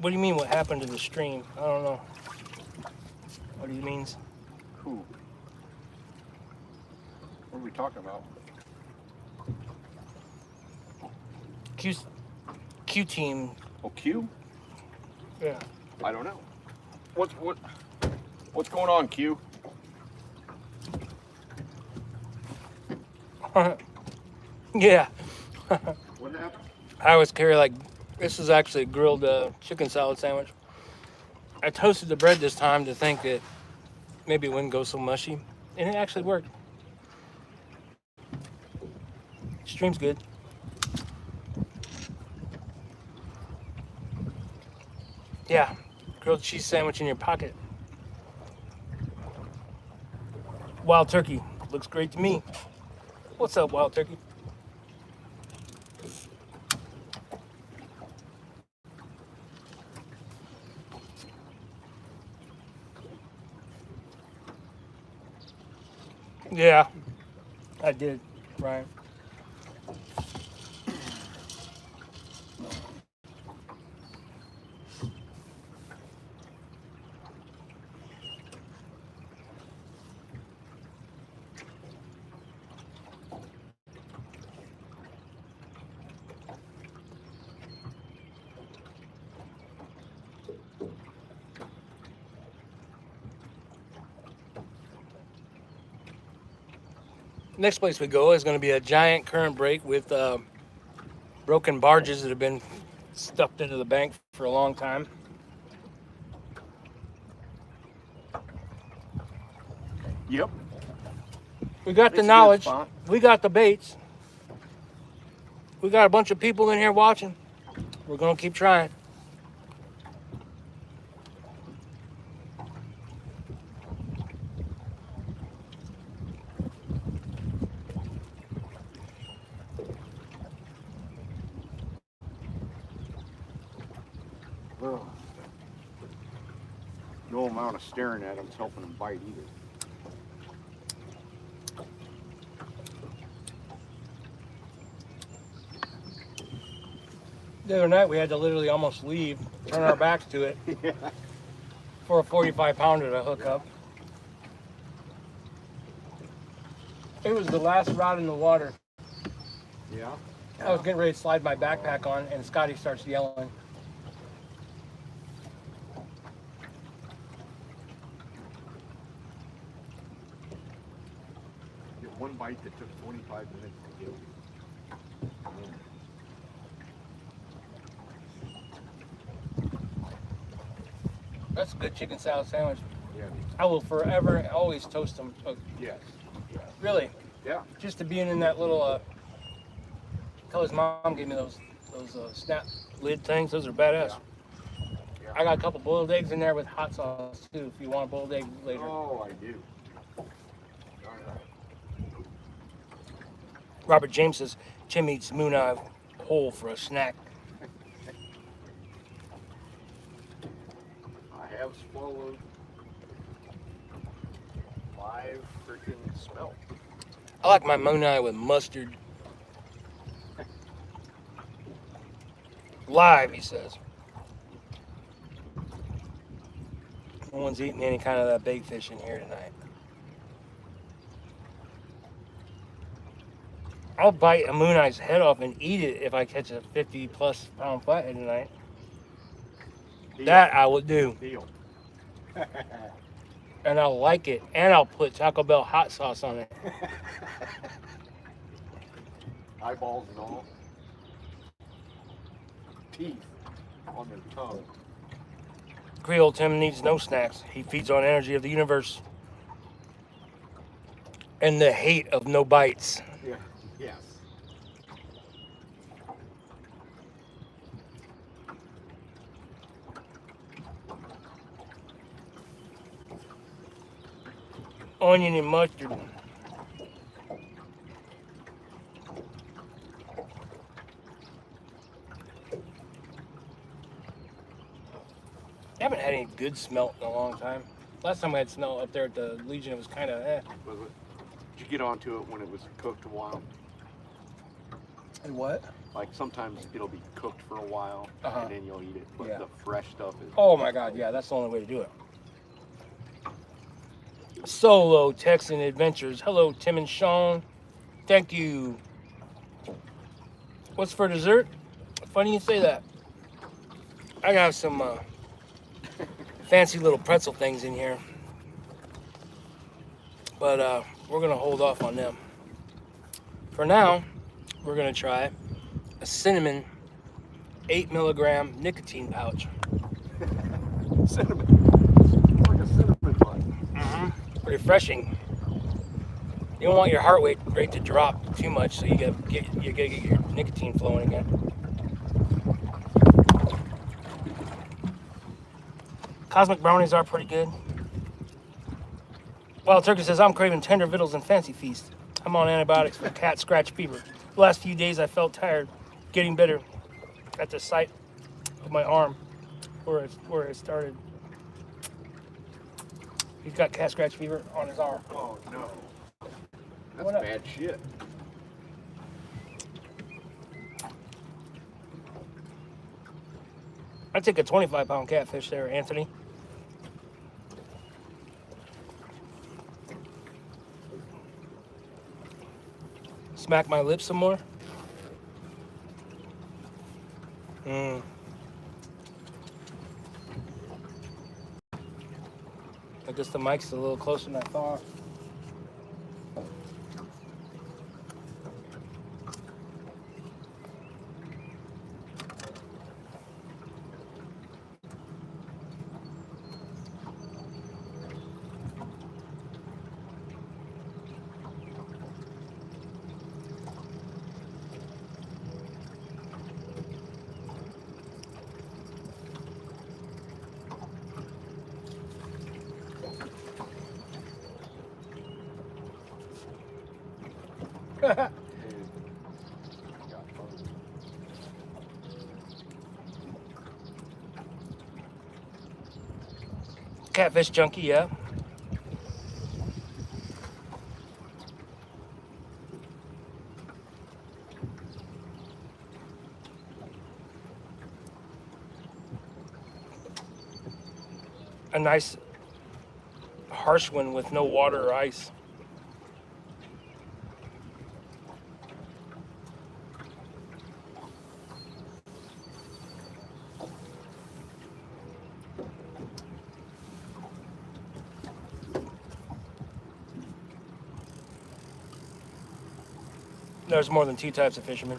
What do you mean, what happened to the stream? I don't know. What he means. Cool. What are we talking about? Q team. Oh, Q? Yeah. I don't know. What's going on, Q? Yeah. What happened? I always carry like, this is actually a grilled chicken salad sandwich. I toasted the bread this time to think that maybe it wouldn't go so mushy, and it actually worked. Stream's good. Yeah, grilled cheese sandwich in your pocket. Wild turkey looks great to me. What's up, wild turkey? Yeah, I did, Ryan. Next place we go is going to be a giant current break with broken barges that have been stuffed into the bank for a long time. Yep. We got the It's a good knowledge. spot. We got the baits. We got a bunch of people in here watching. We're going to keep trying. Ugh. No amount of staring at him's helping him bite either. The other night we had to literally almost leave, turn our backs to it Yeah. for a 45 pounder to hook up. It was the last rod in the water. Yeah. I was getting ready to slide my backpack on and Scotty starts yelling. Get one bite that took 45 minutes to kill. That's a good chicken salad sandwich. Yeah. I will forever always toast them. Yes. Really, Yeah. just to being in that little Kelly's mom gave me those snap lid things. Those are badass. Yeah. I got a couple boiled eggs in there with hot sauce too if you want a boiled egg later. Oh, I do. Robert James says Tim eats moon eye whole for a snack. I have swallowed 5 freaking smelt. I like my moon eye with mustard. Live, he says. No one's eating any kind of that big fish in here tonight. I'll bite a moon eye's head off and eat it if I catch a 50+ pound flathead tonight. Deal. That I will do. Deal. And I'll like it. And I'll put Taco Bell hot sauce on it. Eyeballs and all. Teeth on their tongue. Creole Tim needs no snacks. He feeds on energy of the universe. And the hate of no bites. Yeah. Yes. Onion and mustard. I haven't had any good smelt in a long time. Last time I had smelt up there at the Legion, it was kind of Was it? Did you get onto it when it was cooked a while? And what? Like sometimes it'll be cooked for a while and then you'll eat it. But Yeah. the fresh stuff is. Oh my God, yeah, that's the only way to do it. Solo Texan Adventures. Hello, Tim and Sean. Thank you. What's for dessert? Funny you say that. I got some fancy little pretzel things in here. But we're going to hold off on them. For now, we're going to try a cinnamon 8 milligram nicotine pouch. Cinnamon. It's like a cinnamon bun. Mm-hmm. Refreshing. You don't want your heart rate to drop too much, so you gotta get your nicotine flowing again. Cosmic brownies are pretty good. Wild Turkey says, I'm craving tender victuals and fancy feast. I'm on antibiotics for cat scratch fever. The last few days I felt tired, getting better at the site of my arm where it started. He's got cat scratch fever on his arm. Oh no. That's bad shit. I'd take a 25-pound catfish there, Anthony. Smack my lips some more. I guess the mic's a little closer than I thought. Catfish junkie, yeah. A nice harsh one with no water or ice. There's more than two types of fishermen.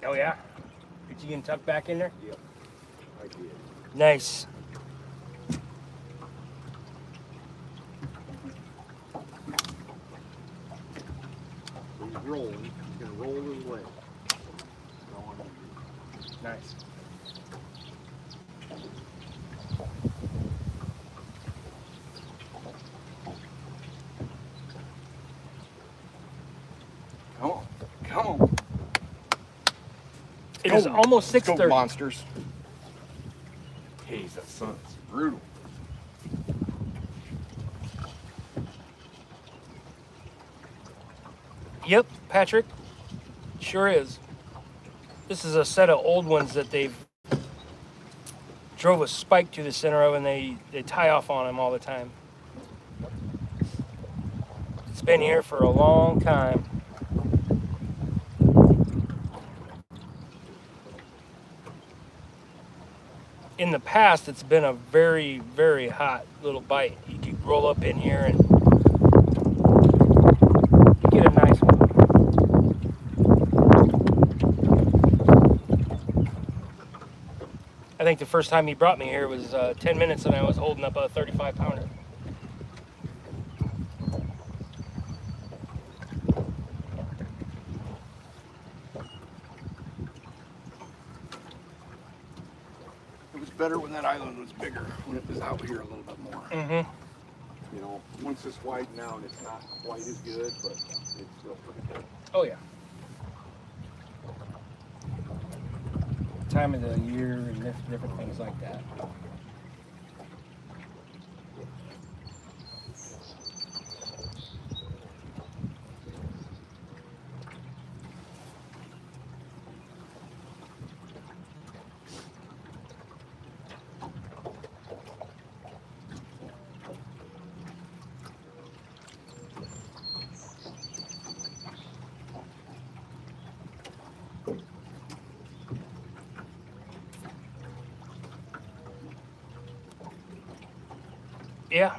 Oh yeah? Did you get him tucked back in there? Yep, I did. Nice. He's rolling. He's gonna roll his leg. Nice. Come on, come on. It is almost 6:30. Go monsters. Jeez, that sun's brutal. Yep, Patrick. Sure is. This is a set of old ones that they've drove a spike to the center of, and they tie off on them all the time. It's been here for a long time. In the past, it's been a very, very hot little bite. You could roll up in here and get a nice one. I think the first time he brought me here was 10 minutes and I was holding up a 35-pounder. It was better when that island was bigger, when it was out here a little bit more. Mm-hmm. You know, once it's widened out, it's not quite as good, but it's still pretty good. Oh yeah. Time of the year and different things like that. Yeah,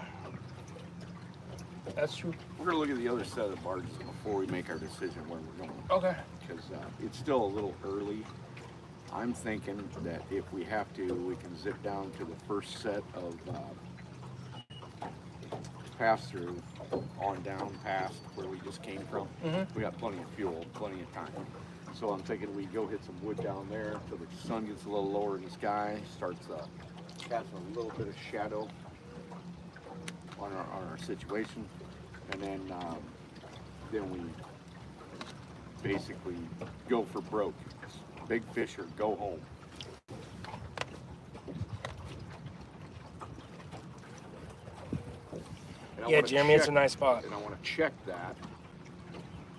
that's true. We're gonna look at the other set of the barges before we make our decision where we're going. Okay. Because it's still a little early. I'm thinking that if we have to, we can zip down to the first set of pass through on down past where we just came from. We got plenty of fuel, plenty of time. So I'm thinking we go hit some wood down there till the sun gets a little lower in the sky, starts casting a little bit of shadow on our situation, and then we basically go for broke. Big fish or go home. Yeah, Jeremy, it's a nice spot. And I want to check that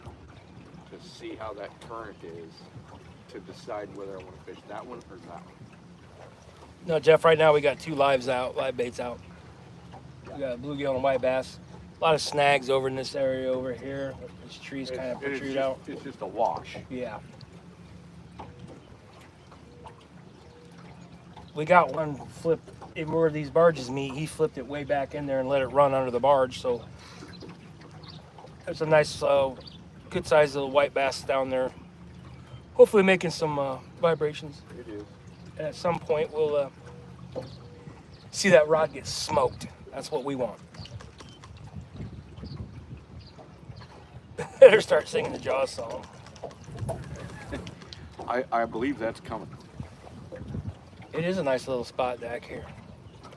to see how that current is to decide whether I want to fish that one or that one. No, Jeff, right now we got 2 live baits out. We got a bluegill and a white bass. A lot of snags over in this area over here. This tree's kind of protrude out. It's just a wash. Yeah. We got one flip in where these barges meet. He flipped it way back in there and let it run under the barge. So there's a nice, good sized little white bass down there. Hopefully making some vibrations. It is. And at some point we'll see that rod get smoked. That's what we want. Better start singing the Jaws song. I believe that's coming. It is a nice little spot back here.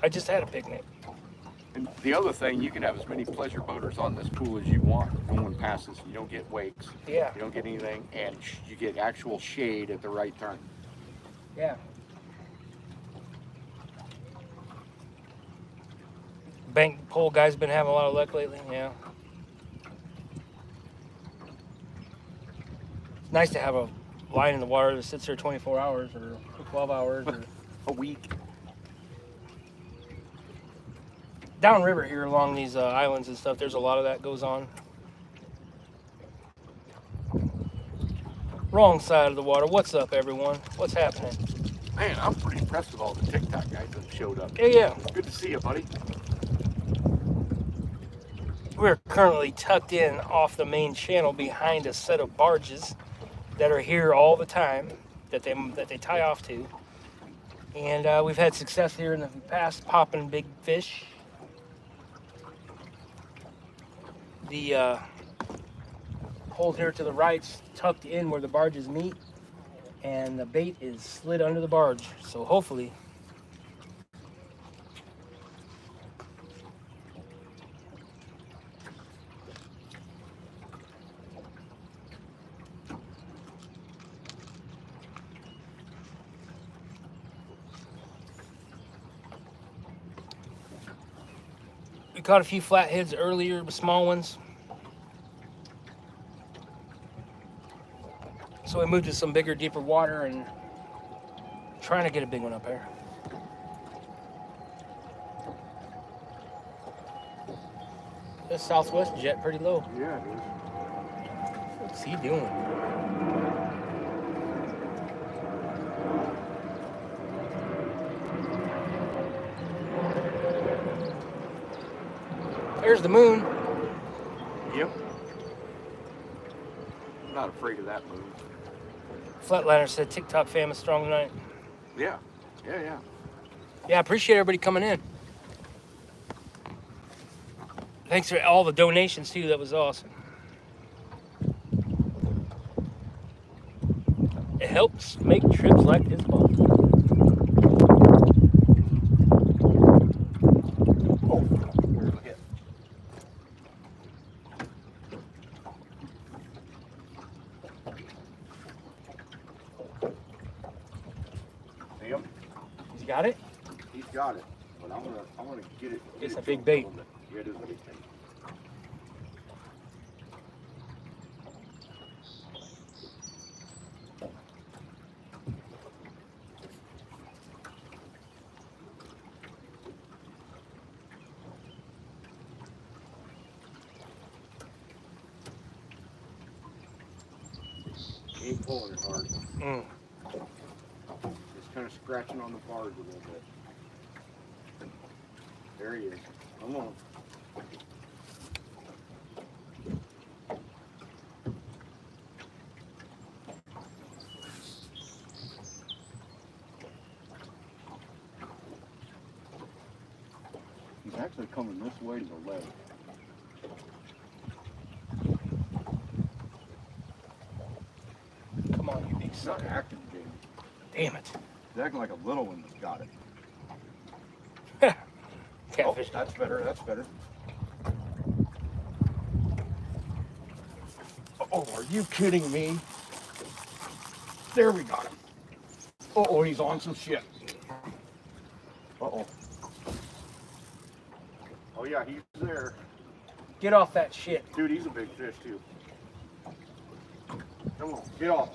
I just had a picnic. And the other thing, you can have as many pleasure boaters on this pool as you want. No one passes. You don't get wakes. Yeah. You don't get anything, and you get actual shade at the right time. Yeah. Bank pole guy's been having a lot of luck lately. Yeah. It's nice to have a line in the water that sits there 24 hours or 12 hours or A week. downriver here along these islands and stuff. There's a lot of that goes on. Wrong side of the water. What's up, everyone? What's happening? Man, I'm pretty impressed with all the TikTok guys that showed up. Yeah. Good to see you, buddy. We're currently tucked in off the main channel behind a set of barges that are here all the time that they tie off to. And we've had success here in the past popping big fish. The hole here to the right's tucked in where the barges meet, and the bait is slid under the barge. So hopefully we caught a few flatheads earlier, small ones. So we moved to some bigger, deeper water and trying to get a big one up here. This southwest jet pretty low. Yeah, it is. What's he doing? There's the moon. Yep. I'm not afraid of that move. Flatliner said TikTok fam is strong tonight. Yeah. Yeah. Yeah, I appreciate everybody coming in. Thanks for all the donations too. That was awesome. It helps make trips like this fun. Oh, there's a hit. See him? He's got it. He's got it, but I'm gonna get it. It's get a it big to him bait. little bit. Yeah, it is a big bait. He ain't pulling it hard. Just kind of scratching on the barge a little bit. There he is. Come on. He's actually coming this way to the left. Come on, you big He's not sucker. acting, Jamie. Damn it. He's acting like a little one that's got it. Catfish. Oh, that's better, that's better. Oh, are you kidding me? There, we got him. Uh-oh, he's on some shit. Uh-oh. Oh yeah, he's there. Get off that shit. Dude, he's a big fish too. Come on, get off.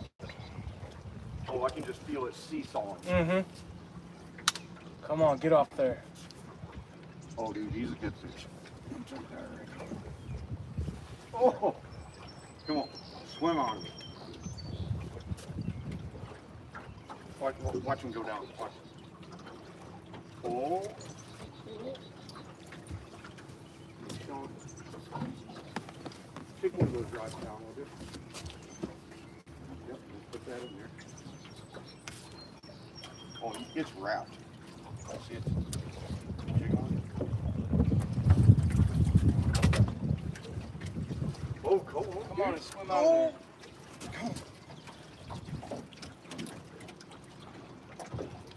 Oh, I can just feel it seesawing. Mm-hmm. Come on, get off there. Oh, dude, he's a good fish. Oh, come on, swim on me. Watch him go down. Watch. Oh. Take one of those rods down, will you? Yep, put that in there. Oh, it's wrapped. I see it. Jig on. Oh, cool. Come on and swim out there. Come on.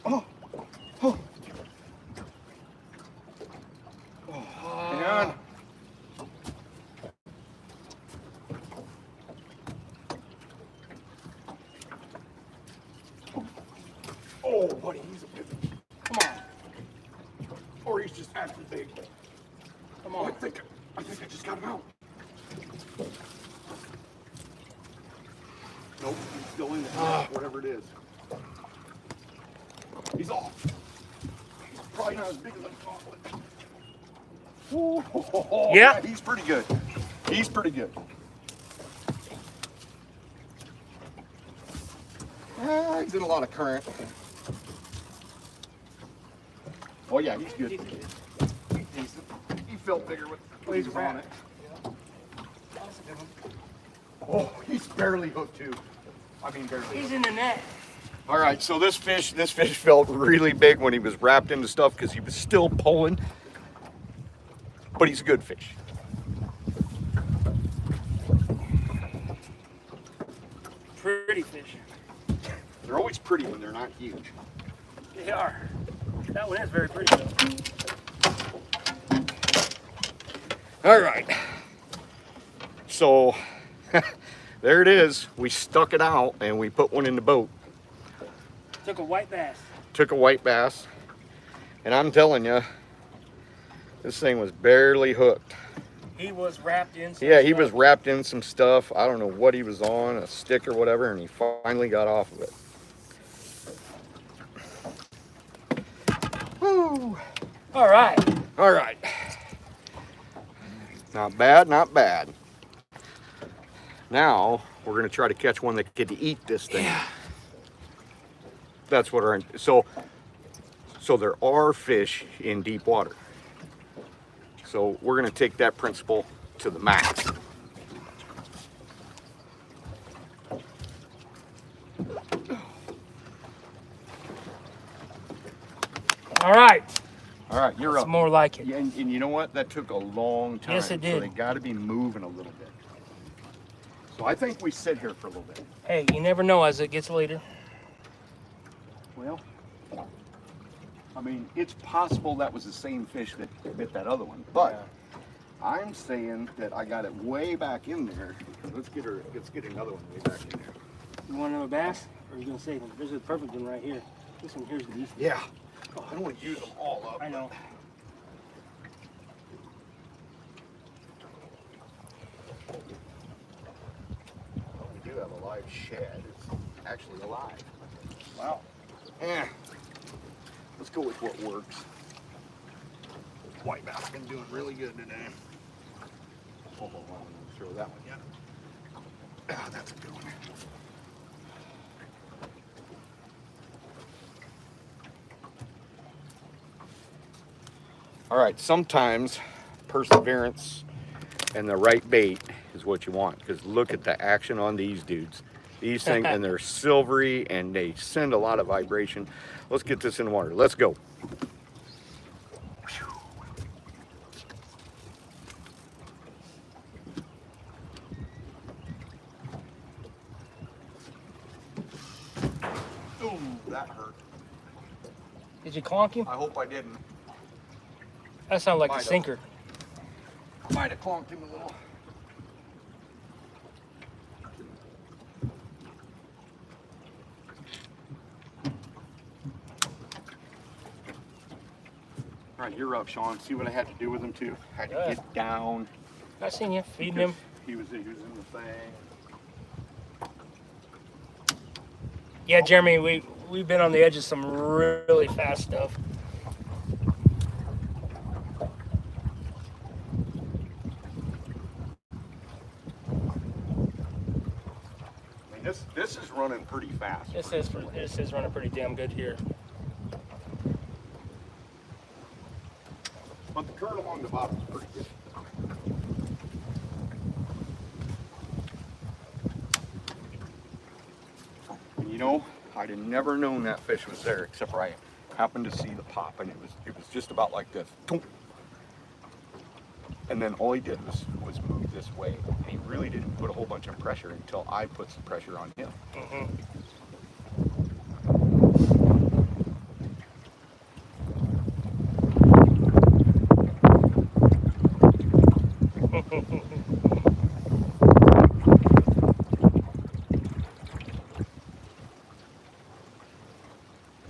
Oh. Oh. Oh. And oh, buddy, he's a big one. Come on. Or he's just acting big. Come Oh, on. I think I just got him out. Nope, he's still in there, whatever it is. He's off. He's probably not as big as I thought. Oh, Yeah. he's pretty good. He's pretty good. He's in a lot of current. Oh yeah, he's good. He's decent. He felt bigger with He's he's a on rat. it. Oh, he's barely hooked too. I mean barely. He's in the net. All right, so this fish felt really big when he was wrapped into stuff because he was still pulling, but he's a good fish. Pretty fish. They're always pretty when they're not huge. They are. That one is very pretty though. All right, so there it is. We stuck it out and we put one in the boat. Took a white bass. Took a white bass, and I'm telling you, this thing was barely hooked. He was wrapped in some Yeah, he stuff. was wrapped in some stuff. I don't know what he was on, a stick or whatever, and he finally got off of it. Woo! All right. All right. Not bad, not bad. Now, we're going to try to catch one that could eat this thing. Yeah. That's what our, so there are fish in deep water. So we're going to take that principle to the max. All right. All right, you're That's up. more like it. Yeah, and you know what? That took a long time. Yes, it So did. they got to be moving a little bit. So I think we sit here for a little bit. Hey, you never know as it gets later. Well, I mean, it's possible that was the same fish that bit that other one, but I'm saying that I got it way back in there. Let's get another one way back in there. You want another bass? Or are you gonna save them? There's a perfect one right here. This one here's the decent. Yeah. Oh, I don't want to use them all up. I know. We do have a live shad. It's actually alive. Wow. Eh. Let's go with what works. White bass been doing really good today. Oh, hold on, I'm gonna throw that one yet. Ah, that's a good one. All right, sometimes perseverance and the right bait is what you want, because look at the action on these dudes. These things, and they're silvery and they send a lot of vibration. Let's get this in the water. Let's go. Ooh, that hurt. Did you clonk him? I hope I didn't. That sounded like Might a have. sinker. Might have clonked him a little. All right, you're up, Sean. See what I had to do with him too. I had to Yeah. get down. I seen you feeding because him. He was in the thing. Yeah, Jeremy, we've been on the edge of some really fast stuff. I mean, this is running pretty fast. This is running pretty damn good here. But the current along the bottom is pretty good. And you know, I'd have never known that fish was there, except for I happened to see the pop, and it was just about like this. And then all he did was move this way. And he really didn't put a whole bunch of pressure until I put some pressure on him. Mm-hmm.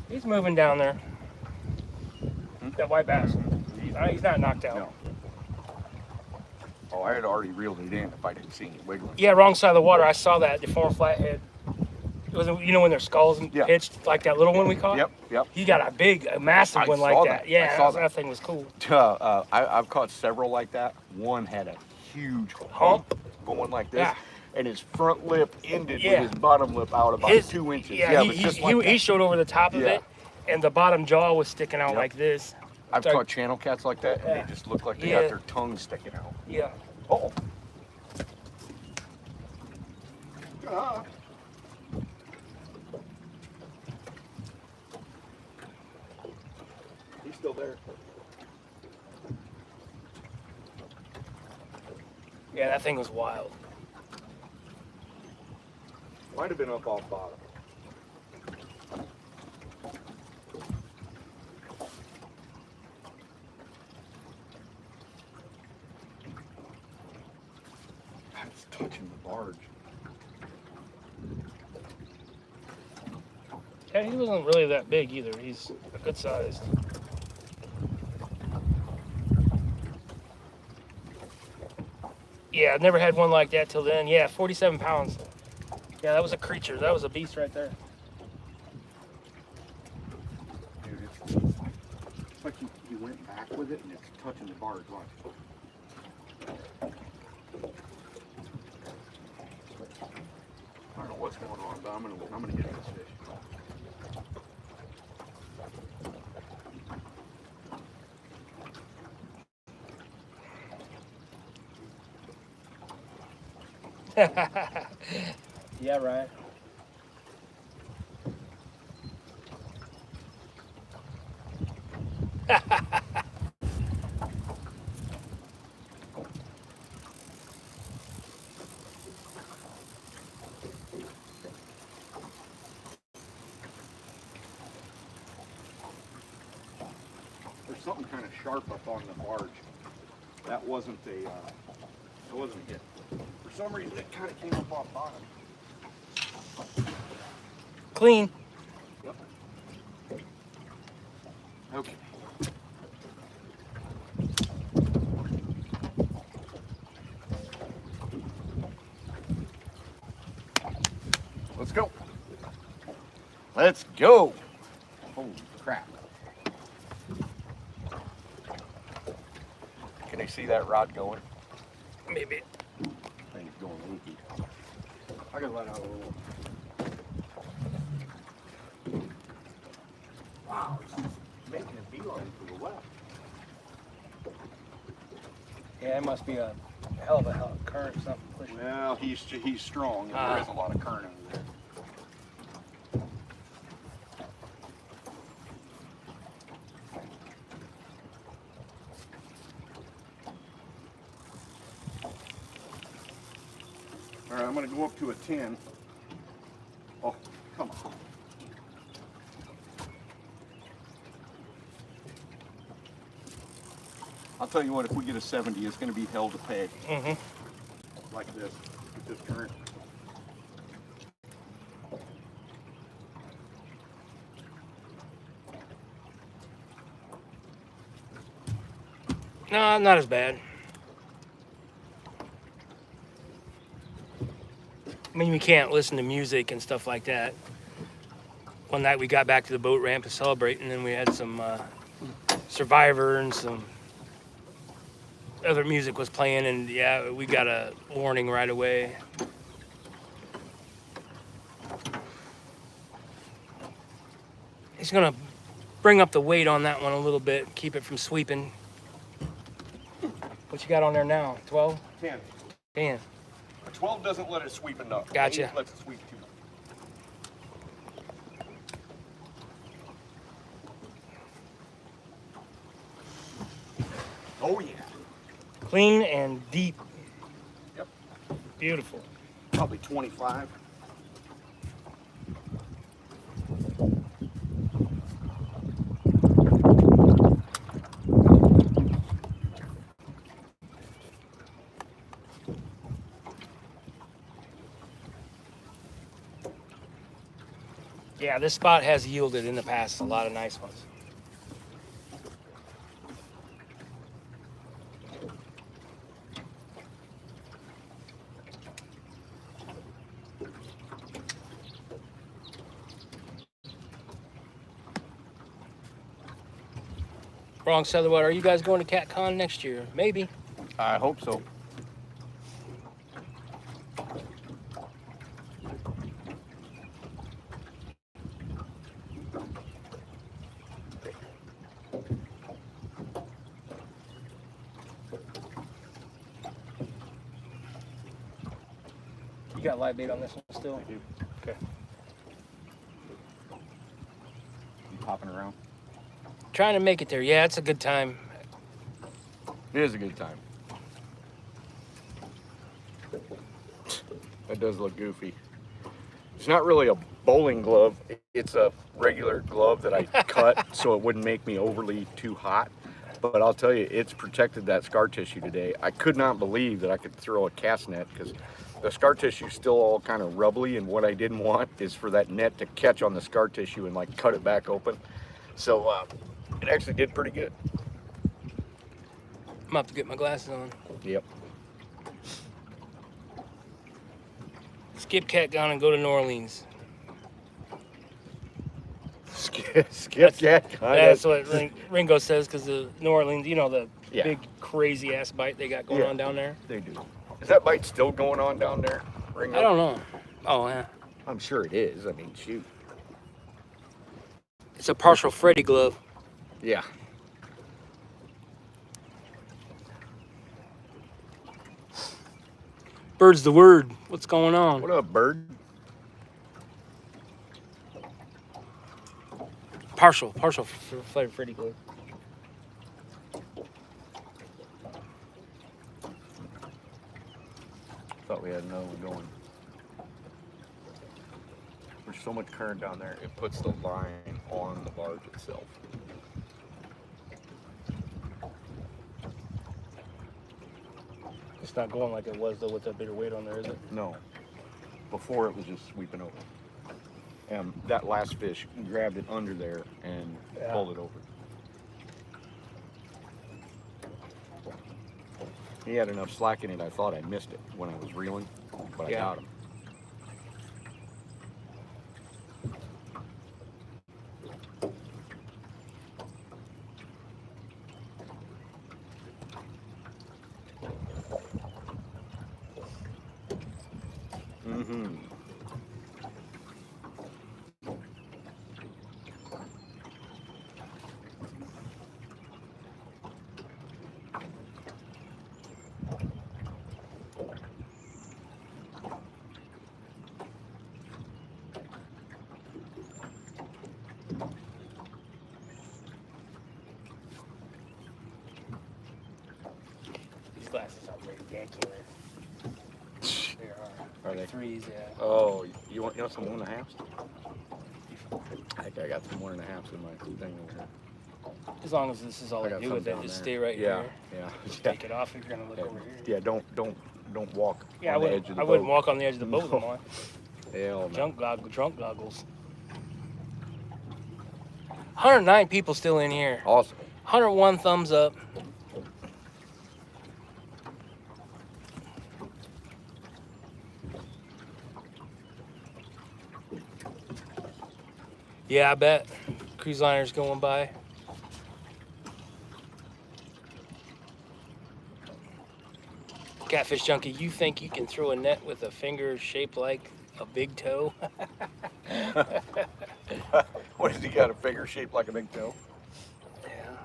He's moving down there. That white bass. He's not knocked out. No. Oh, I had already reeled it in if I didn't see any wiggling. Yeah, wrong side of the water. I saw that deformed flathead. It was, you know, when their skulls Yeah. pitched, like that little one we caught. Yep. He got a massive I one saw like that. that. Yeah, I saw that thing was cool. I've caught several like that. One had a huge hump going like this, Yeah. and his front lip ended Yeah. with his bottom lip out about 2 inches. Yeah, it was just like he that. showed over the top of Yeah. it, and the bottom jaw was sticking out Yep. like this. I've Sorry. caught channel cats like that, and Yeah. they just look like they Yeah. got their tongue sticking out. Yeah. Oh. He's still there. Yeah, that thing was wild. Might have been up off bottom. It's touching the barge. Yeah, he wasn't really that big either. He's a good sized. Yeah, I've never had one like that till then. Yeah, 47 pounds. Yeah, that was a creature. That was a beast right there. Dude, it's like you went back with it and it's touching the barge. Watch. I don't know what's going on, but I'm gonna get this fish. Yeah, right. There's something kind of sharp up on the barge. That wasn't a hit. For some reason, it kind of came up off bottom. Clean. Yep. Okay. Let's go. Let's go. Holy crap. Can I see that rod going? Maybe. I think it's going leaky. I gotta let out a little. Wow, it's making a beeline to the left. Yeah, it must be a hell of a current or something pushing. Well, he's strong, and there is a lot of current over there. All right, I'm going to go up to a 10. Oh, come on. I'll tell you what, if we get a 70, it's going to be hell to pay. Like this, with this current. No, not as bad. I mean, we can't listen to music and stuff like that. One night we got back to the boat ramp to celebrate, and then we had some Survivor and some other music was playing, and yeah, we got a warning right away. He's gonna bring up the weight on that one a little bit, keep it from sweeping. What you got on there now? 12? 10. 10. A 12 doesn't let it sweep enough. Gotcha. 8 lets it sweep too much. Oh yeah. Clean and deep. Yep. Beautiful. Probably 25. Yeah, this spot has yielded in the past a lot of nice ones. Wrong Southerwater, are you guys going to CatCon next year? Maybe. I hope so. You got live bait on this one still? I do. Okay. You popping around? Trying to make it there. Yeah, it's a good time. It is a good time. That does look goofy. It's not really a bowling glove. It's a regular glove that I cut so it wouldn't make me overly too hot. But I'll tell you, it's protected that scar tissue today. I could not believe that I could throw a cast net because the scar tissue is still all kind of rubbly, and what I didn't want is for that net to catch on the scar tissue and like cut it back open. So it actually did pretty good. I'm about to get my glasses on. Yep. Skip CatCon and go to New Orleans. Skip cat. That's what Ringo says, because the New Orleans, you know, the Yeah. big crazy ass bite they got going on down there. They do. Is that bite still going on down there, Ringo? I don't know. Oh, yeah. I'm sure it is. I mean, shoot. It's a partial Freddy glove. Yeah. Bird's the word. What's going on? What up, bird? Partial Freddy glove. Thought we had another one going. There's so much current down there, it puts the line on the barge itself. It's not going like it was, though, with that bigger weight on there, is it? No. Before it was just sweeping over. And that last fish grabbed it under there and pulled it over. He had enough slack in it, I thought I missed it when I was reeling, but I got him. Mm-hmm. glasses are ridiculous. They are. Are they? Threes, yeah. Oh, you want some 1.5s? I think I got some 1.5s in my thing over here. As long as this is all I got do some with it, down just there. stay right Yeah, here. yeah. Take it off if you're gonna look over here. Yeah, don't walk Yeah, on the edge of the I boat. wouldn't walk on the edge of the boat with No. mine. Hell no. Drunk goggles. 109 people still in here. Awesome. 101 thumbs up. Yeah, I bet. Cruise liners going by. Catfish Junkie, you think you can throw a net with a finger shaped like a big toe? What has he got, a finger shaped like a big toe? Yeah.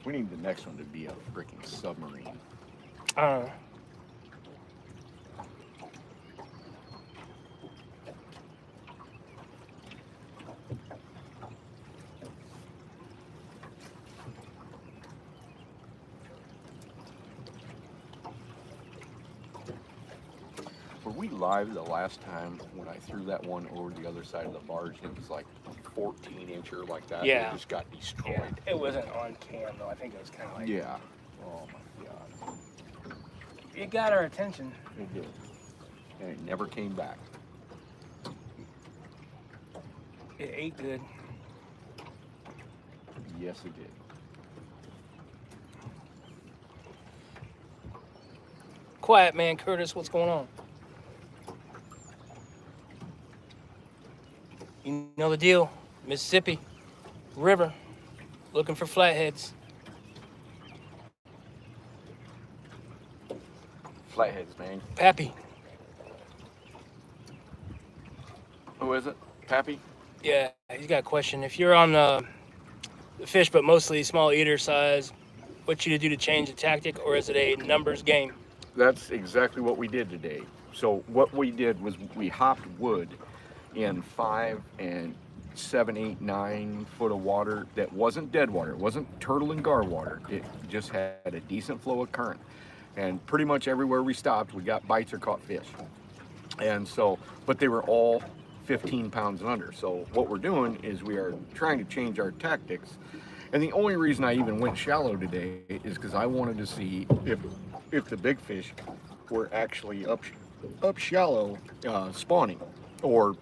We need the next one to be a freaking submarine. Were we live the last time when I threw that one over the other side of the barge and it was like 14-incher like that? Yeah. It just got destroyed. Yeah. It wasn't on cam though. I think it was kind of like. Yeah. Oh my God. It got our attention. It did. And it never came back. It ate good. Yes, it did. Quiet man, Curtis. What's going on? You know the deal. Mississippi River, looking for flatheads. Flatheads, man. Pappy. Who is it? Pappy? Yeah, he's got a question. If you're on the fish, but mostly small eater size, what you to do to change the tactic, or is it a numbers game? That's exactly what we did today. So what we did was we hopped wood in 5 and 7, 8, 9 foot of water that wasn't dead water. It wasn't turtle and gar water. It just had a decent flow of current. And pretty much everywhere we stopped, we got bites or caught fish. And so, but they were all 15 pounds and under. So what we're doing is we are trying to change our tactics. And the only reason I even went shallow today is because I wanted to see if the big fish were actually up shallow spawning, or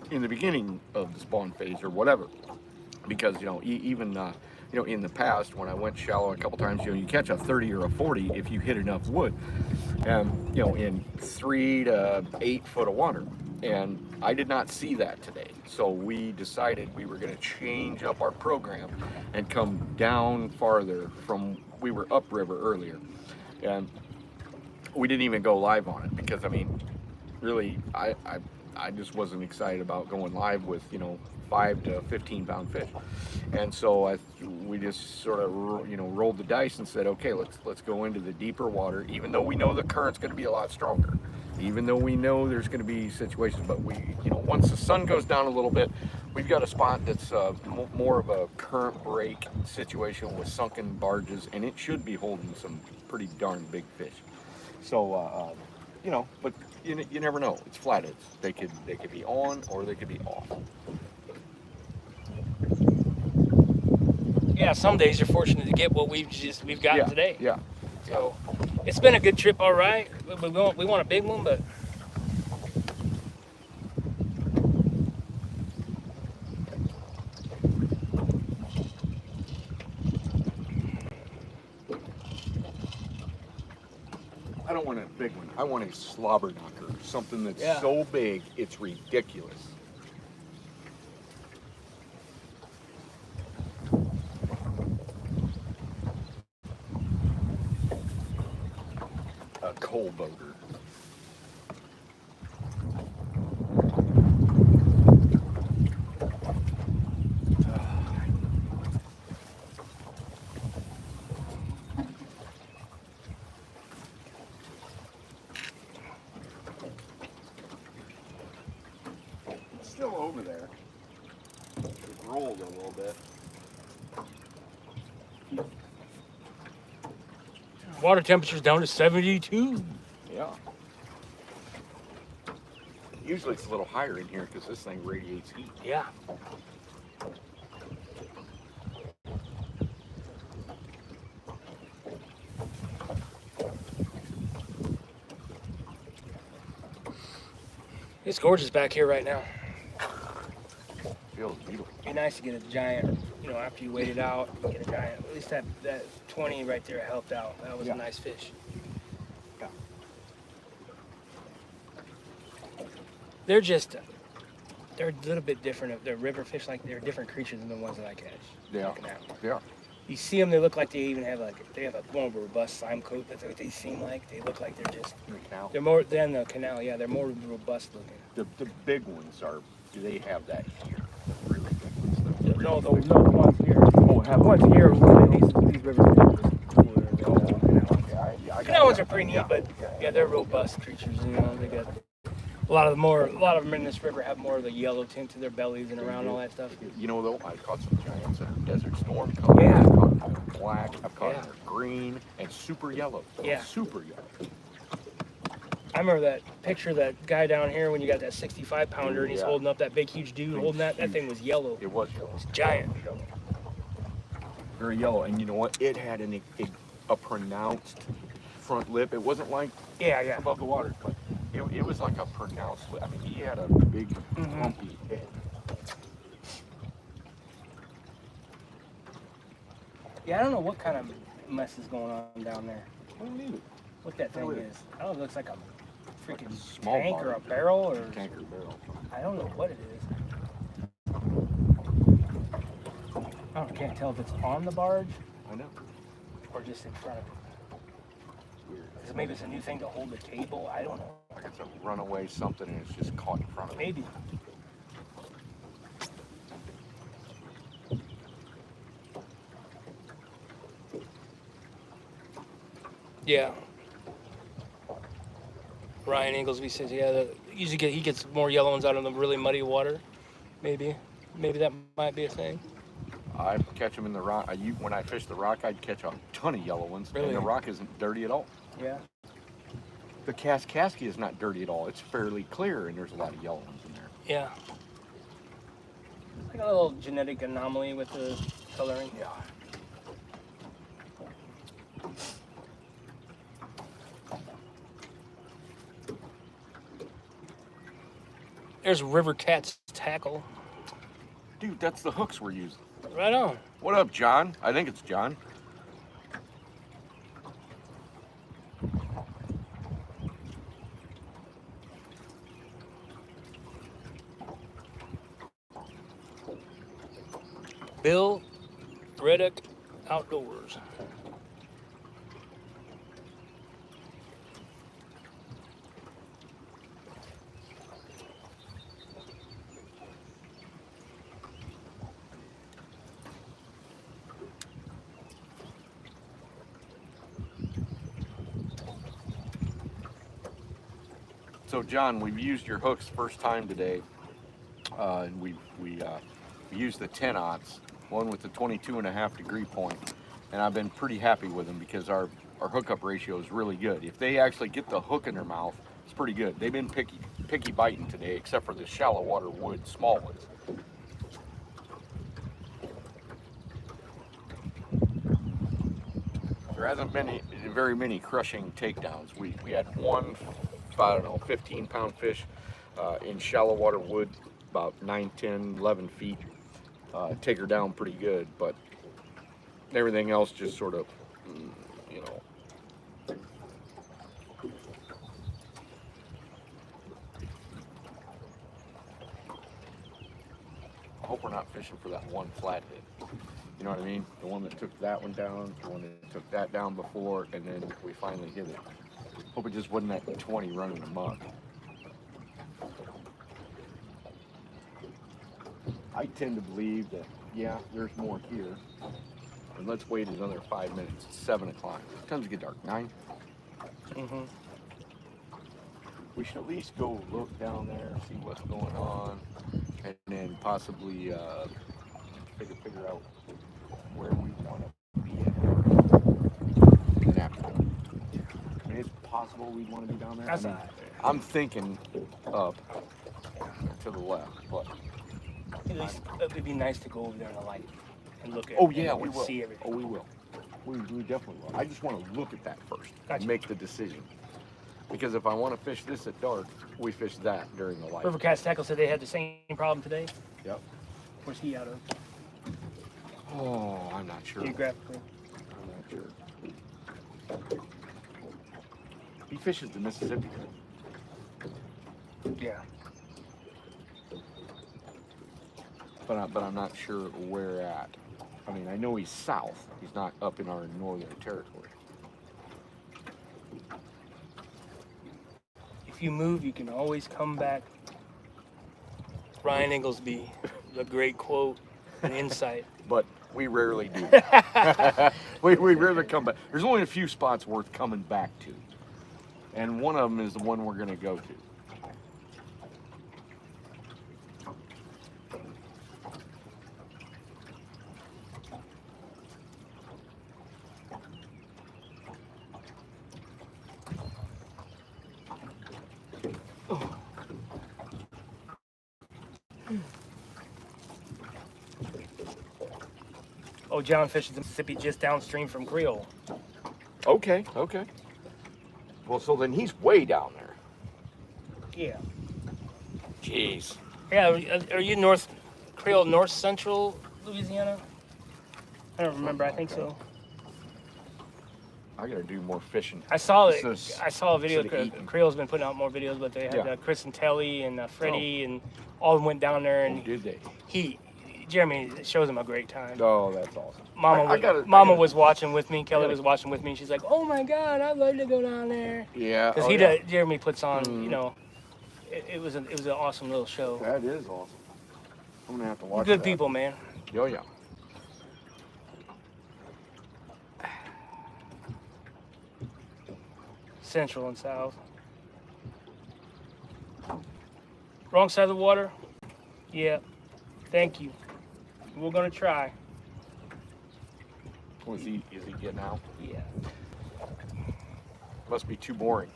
in the beginning of the spawn phase or whatever. Because even in the past when I went shallow a couple times, you catch a 30 or a 40 if you hit enough wood, and in 3 to 8 foot of water. And I did not see that today, so we decided we were going to change up our program and come down farther from. We were upriver earlier, and we didn't even go live on it because really I just wasn't excited about going live with 5 to 15 pound fish. And so we just sort of rolled the dice and said, okay, let's go into the deeper water, even though we know the current's going to be a lot stronger, even though we know there's going to be situations. But we once the sun goes down a little bit, we've got a spot that's more of a current break situation with sunken barges, and it should be holding some pretty darn big fish. So but you never know. It's flatheads. They could be on or they could be off. Yeah, some days you're fortunate to get what we've gotten today. Yeah. So it's been a good trip, all right. We want a big one, but I don't want a big one. I want a slobber knocker, something that's so big it's ridiculous. A coal boater. still over there. It rolled a little bit. Water temperature's down to 72. Yeah. Usually it's a little higher in here because this thing radiates heat. Yeah. It's gorgeous back here right now. Feels beautiful. Be nice to get a giant, you know, after you wait it out, get a giant. At least that 20 right there helped out. That was a nice fish. Yeah. They're a little bit different. They're river fish, like they're different creatures than the ones that I catch. Yeah. Yeah. You see them, they look like they even have a more robust slime coat. That's what they seem like. They look like they're just. The canal. They're more than the canal. Yeah, they're more robust looking. The big ones are. Do they have that here? The really big ones. No, the ones here. Oh, The ones here, these river fish are just cooler. The canal ones are pretty neat, but yeah, they're robust creatures. You know, they got a lot of them in this river have more of the yellow tint to their bellies and around all that stuff. You know, though, I caught some giants that are desert storm color. Yeah. I've caught them in black. I've caught them in green and super yellow. Yeah. Super yellow. I remember that picture of that guy down here when you got that 65 pounder and he's holding up that big huge dude holding that. That thing was yellow. It was yellow. It's giant. Very yellow. And you know what? It had a pronounced front lip. It wasn't like Yeah. above the water, but it was like a pronounced lip. I mean, he had a big, lumpy head. Yeah, I don't know what kind of mess is going on down there. What do you mean? What that thing is. I don't know, it looks like a freaking Small tank or a barge. barrel or Tanker barrel. I don't know what it is. I can't tell if it's on the barge I know. or just in front of it. It's weird. 'Cause maybe it's a new thing to hold the cable. I don't know. Like it's a runaway something and it's just caught in front of it. Maybe. Yeah. Ryan Inglesby says, yeah, usually he gets more yellow ones out of the really muddy water. Maybe that might be a thing. I catch them in the rock. When I fish the rock, I'd catch a ton of yellow ones. Really? And the rock isn't dirty at all. Yeah. The Kaskaskia is not dirty at all. It's fairly clear, and there's a lot of yellow ones in there. Yeah. It's like a little genetic anomaly with the coloring. Yeah. There's River Cat's tackle. Dude, that's the hooks we're using. Right on. What up, John? I think it's John. Bill Reddick Outdoors. So, John, we've used your hooks first time today. And we used the 10-aughts, one with the 22.5-degree point, and I've been pretty happy with them because our hookup ratio is really good. If they actually get the hook in their mouth, it's pretty good. They've been picky biting today, except for the shallow water wood small ones. There hasn't been very many crushing takedowns. We had one, I don't know, 15-pound fish in shallow water wood, about 9, 10, 11 feet. Take her down pretty good, but everything else just sort of, you know. I hope we're not fishing for that one flathead. You know what I mean? The one that took that one down, the one that took that down before, and then we finally hit it. Hope it just wasn't that 20 running amok. I tend to believe that, yeah, there's more here. And let's wait another 5 minutes. It's 7 o'clock. It comes to get dark. 9? Mm-hmm. We should at least go look down there, see what's going on. and then possibly figure out where we want to be at. And after that. I mean, it's possible we want to be down there. That's I mean, all right. I'm thinking up to the left, but At least it'd be nice to go over there in the light and look at. oh yeah, we and will. see everything. Oh, we will. We definitely will. I just want to look at that first Gotcha. and make the decision. Because if I want to fish this at dark, we fish that during the light. River Cats Tackle said they had the same problem today. Yep. Where's he out of? Oh, I'm not sure. Geographically. I'm not sure. He fishes the Mississippi. Yeah. But I'm not sure where at. I mean, I know he's south. He's not up in our northern territory. If you move, you can always come back. Ryan Inglesby, the great quote and insight. But we rarely do. we rarely come back. There's only a few spots worth coming back to. And one of them is the one we're going to go to. Oh, John fishes the Mississippi just downstream from Creole. Okay, okay. Well, so then he's way down there. Yeah. Jeez. Yeah, are you north Creole, north central Louisiana? I don't remember. I think so. I got to do more fishing. I saw it. This- I saw a video. instead of eating. Creole's been putting out more videos, but they had Yeah. Chris and Telly and Freddie and all of them went down there, Oh, and did they? Jeremy shows him a great time. Oh, that's awesome. Mama, I gotta- was watching with me. Kelly gotta- was watching with me. She's like, "Oh my God, I'd love to go down there." Yeah. Because oh, he yeah. does. Jeremy puts on, Mhm. you know, it was an awesome little show. That is awesome. I'm going to have to watch Good that. people, man. Oh, yeah. Central and south. Wrong side of the water? Yeah. Thank you. We're gonna try. Is he getting out? Yeah. Must be too boring.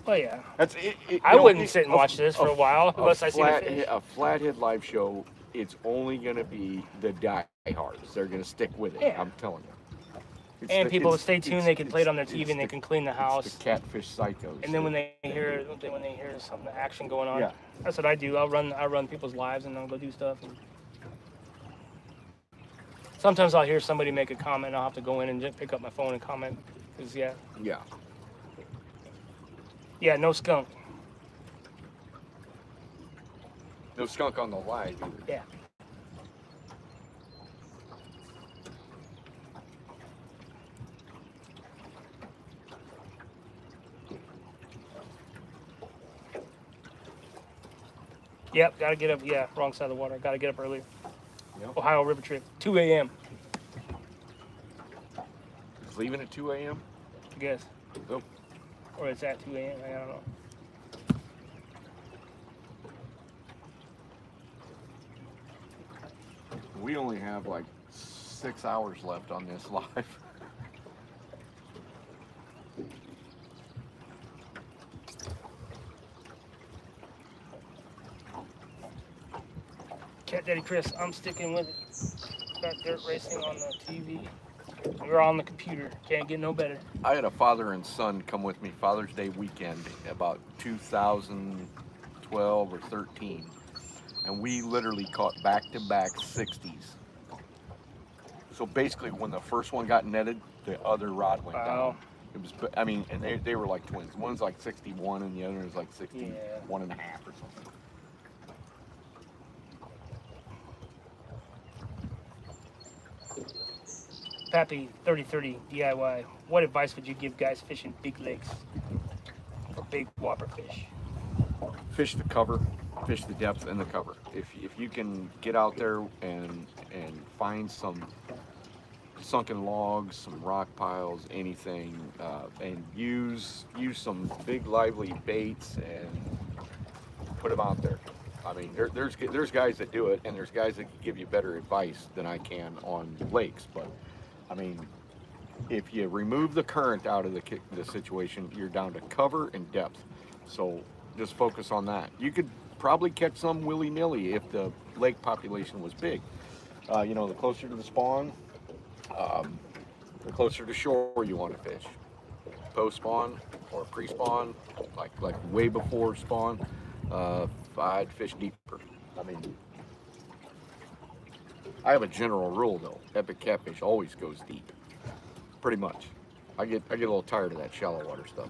Oh yeah. That's it. I wouldn't sit and watch this for a while unless I seen a fish. A flathead live show. It's only going to be the diehards. They're going to stick with it. Yeah. I'm telling you. It's And the- people it's- stay tuned. it's- They can play it on their it's TV and they the- can clean the it's house. the catfish psychos. And then when they hear some action going on, Yeah. that's what I do. I'll run people's lives and I'll go do stuff. And sometimes I'll hear somebody make a comment. And I'll have to go in and just pick up my phone and comment. Cause yeah, no skunk. No skunk on the live either. Yeah. Yep, gotta get up. Yeah, wrong side of the water. Gotta get up earlier. Yep. Ohio River trip, 2 a.m. It's leaving at 2 a.m. I guess. Oh. Or it's at 2 a.m. I don't know. We only have like 6 hours left on this live. Cat Daddy Chris, I'm sticking with it. Got dirt racing on the TV. We're on the computer. Can't get no better. I had a father and son come with me Father's Day weekend about 2012 or 13. And we literally caught back-to-back 60s. So basically when the first one got netted, the other rod went Wow. down. It was, I mean, and they were like twins. One's like 61 and the other is like 61 and a half or something. Pappy 3030 DIY. What advice would you give guys fishing big lakes for big whopper fish? Fish the cover, fish the depth and the cover. If you can get out there and find some sunken logs, some rock piles, anything, and use some big lively baits and put them out there. I mean, there's guys that do it, and there's guys that can give you better advice than I can on lakes. But I mean, if you remove the current out of the situation, you're down to cover and depth. So just focus on that. You could probably catch some willy-nilly if the lake population was big. You know, the closer to the spawn, the closer to shore you want to fish. Post spawn or pre-spawn, like way before spawn, I'd fish deeper. I mean, I have a general rule though. Epic catfish always goes deep, pretty much. I get a little tired of that shallow water stuff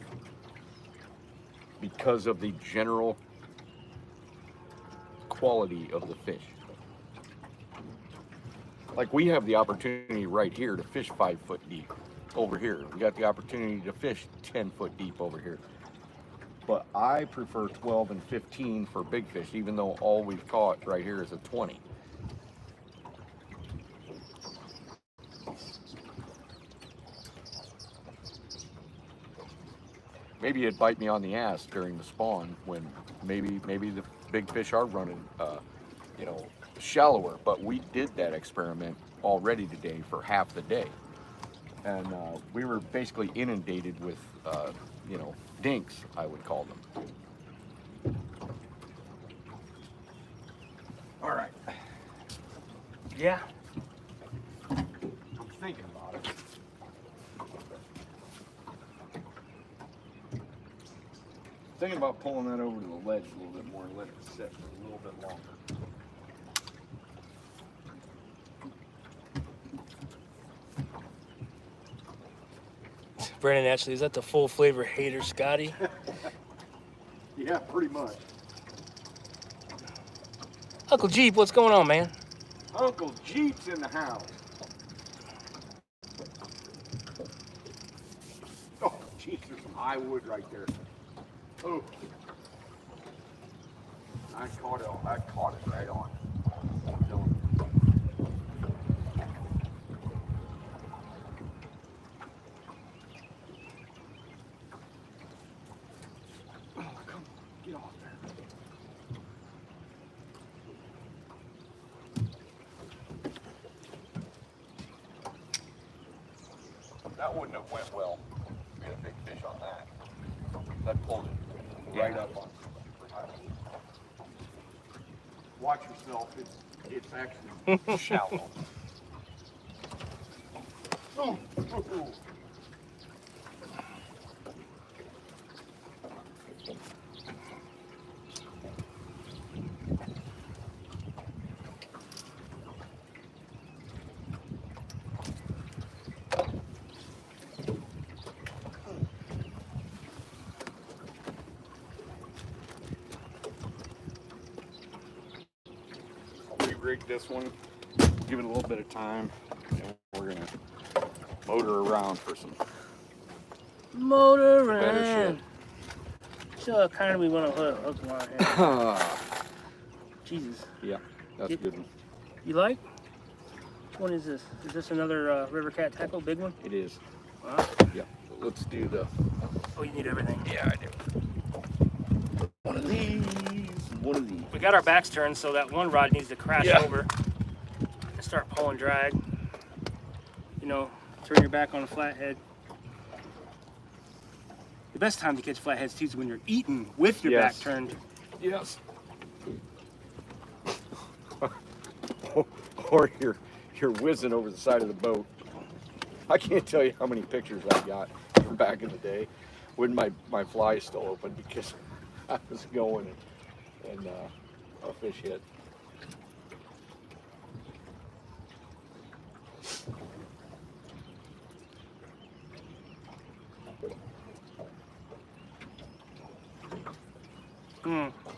because of the general quality of the fish. Like we have the opportunity right here to fish 5 foot deep over here. We got the opportunity to fish 10 foot deep over here. But I prefer 12 and 15 for big fish, even though all we've caught right here is a 20. Maybe it'd bite me on the ass during the spawn when maybe the big fish are running, you know, shallower. But we did that experiment already today for half the day, and we were basically inundated with, you know, dinks, I would call them. All right. Yeah. I'm thinking about it. Thinking about pulling that over to the ledge a little bit more and let it sit for a little bit longer. Brandon, actually, is that the full flavor hater, Scotty? Yeah, pretty much. Uncle Jeep, what's going on, man? Uncle Jeep's in the house. Oh, jeez, there's some high wood right there. Oh, I caught it right on. Oh, come on, get off there. That wouldn't have went well. We had a big fish on that. That pulled it right up on super high. Watch yourself. It's actually shallow. Ooh, ooh, ooh. Rig this one, give it a little bit of time, and we're gonna motor around for some Motor better around. So what kind we want to hook line here? Jesus. Yeah, that's a good one. You like? Which one is this? Is this another River Cat tackle, big one? It is. Wow. Yeah. Let's do the. Oh, you need everything. Yeah, I do. One of these. One of these. We got our backs turned, so that one rod needs to crash over and start pulling drag. You know, turn your back on a flathead. The best time to catch flatheads too is when you're eating with your back turned. Yes. Or you're whizzing over the side of the boat. I can't tell you how many pictures I got from back in the day when my fly is still open because I was going and a fish hit.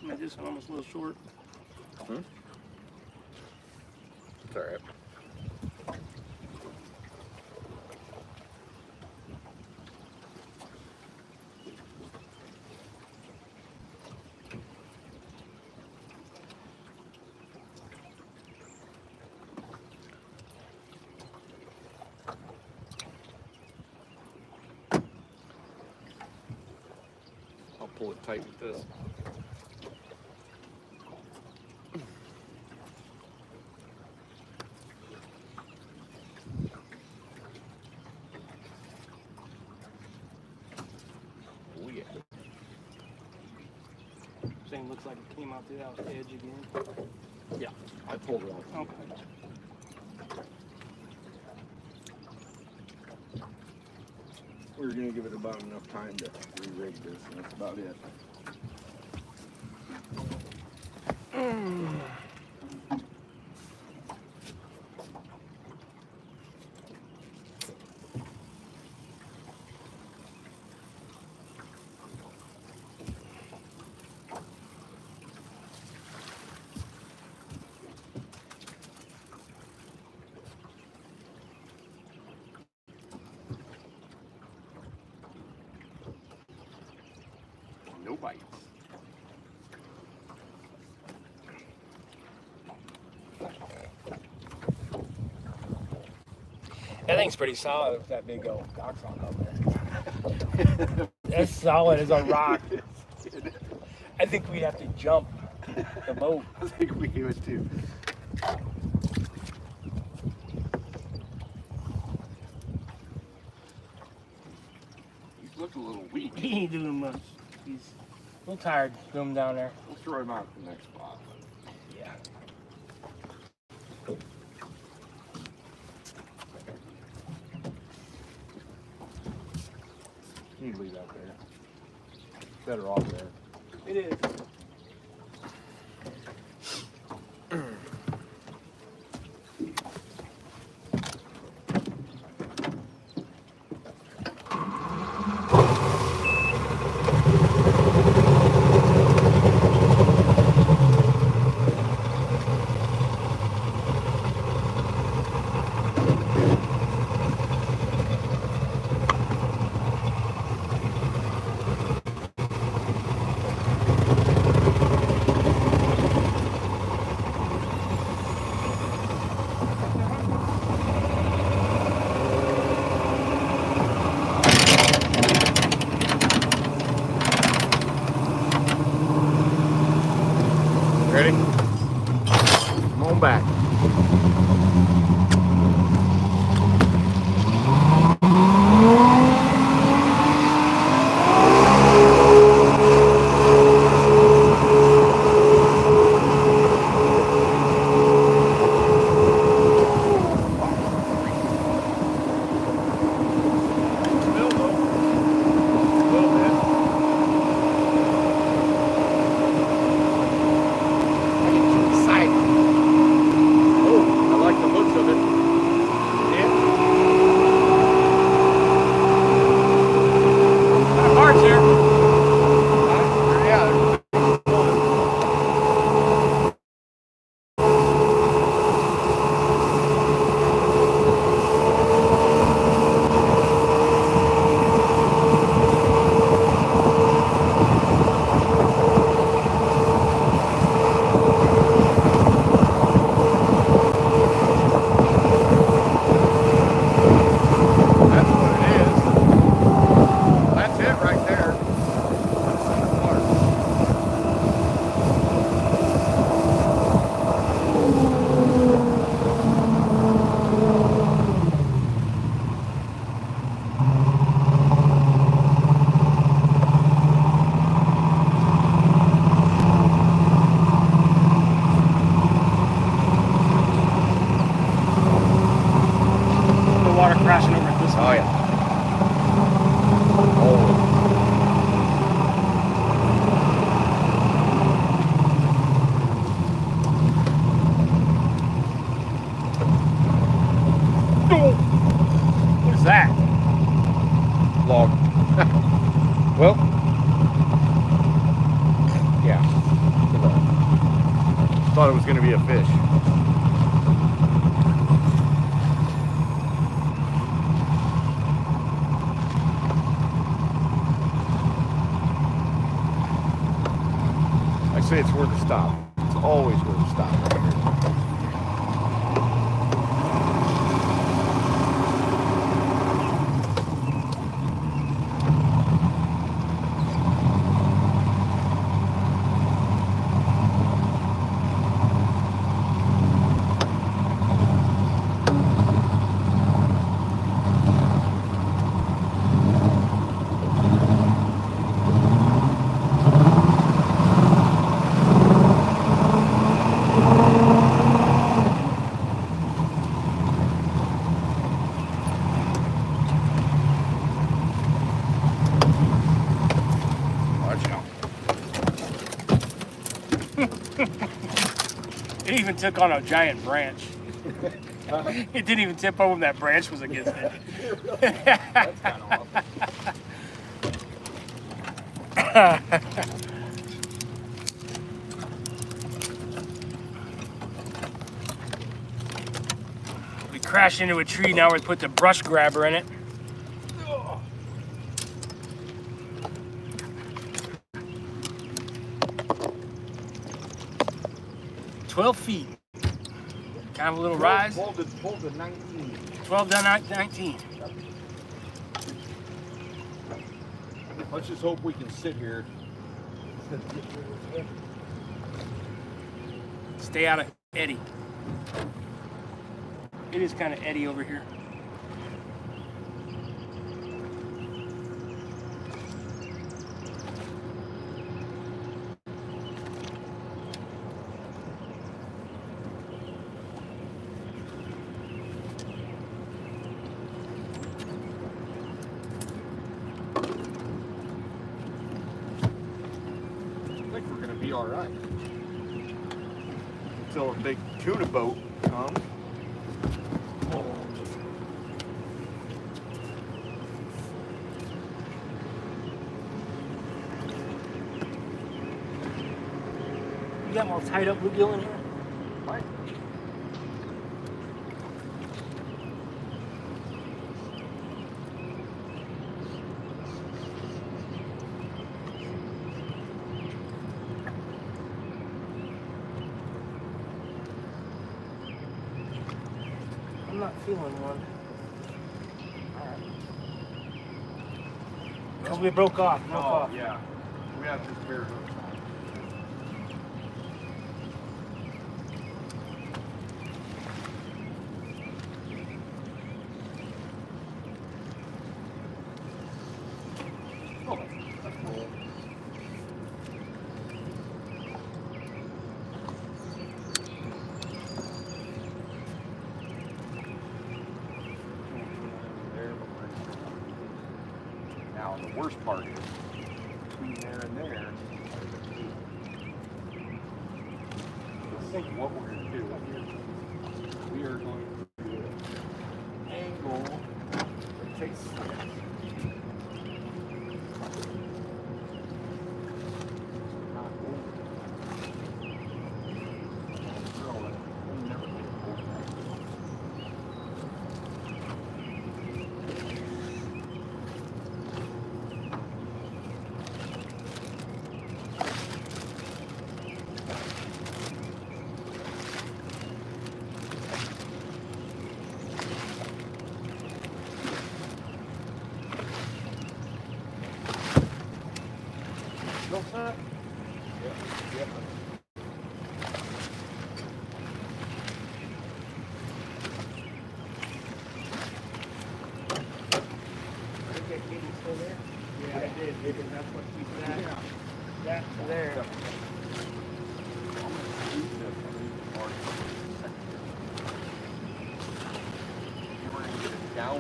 Made this one almost a little short. It's all right. I'll pull it tight with this. one looks like it came out through that edge again. Yeah, I pulled it off. Okay. We're gonna give it about enough time to re-rig this, and that's about it. No bites. That thing's pretty solid with that big old cocksock up there. That's solid as a rock. I think we have to jump the boat. I think we would too. He's looking a little weak. He ain't doing much. He's a little tired doing down there. We'll throw him out at the next spot. Yeah. You need to leave out there. Better off there. It is. Ready? Come on back. Crashing over at this Oh one. yeah. Oh. What is that? Log. Well, yeah. Thought it was going to be a fish. I say it's worth a stop. It's always worth a stop right here. took on a giant branch. It didn't even tip over when that branch was against it. That's kind of awesome. We crashed into a tree. Now we put the brush grabber in it. 12 feet. Kind of a little rise. 12 to 19. 12 to 19. Let's just hope we can sit here. Stay out of eddy. It is kind of eddy over here. I think we're going to be all right until a big tuna boat comes. You got more tied up bluegill in here? Right. I'm not feeling one. Because we broke off. Broke off. Yeah. We have this pair of hooks on. Oh, that's cool. Now the worst part is between there and there. I think what we're going to do is we are going to angle it takes Yeah, I did. That's what keeps that. That there. We're going to get it down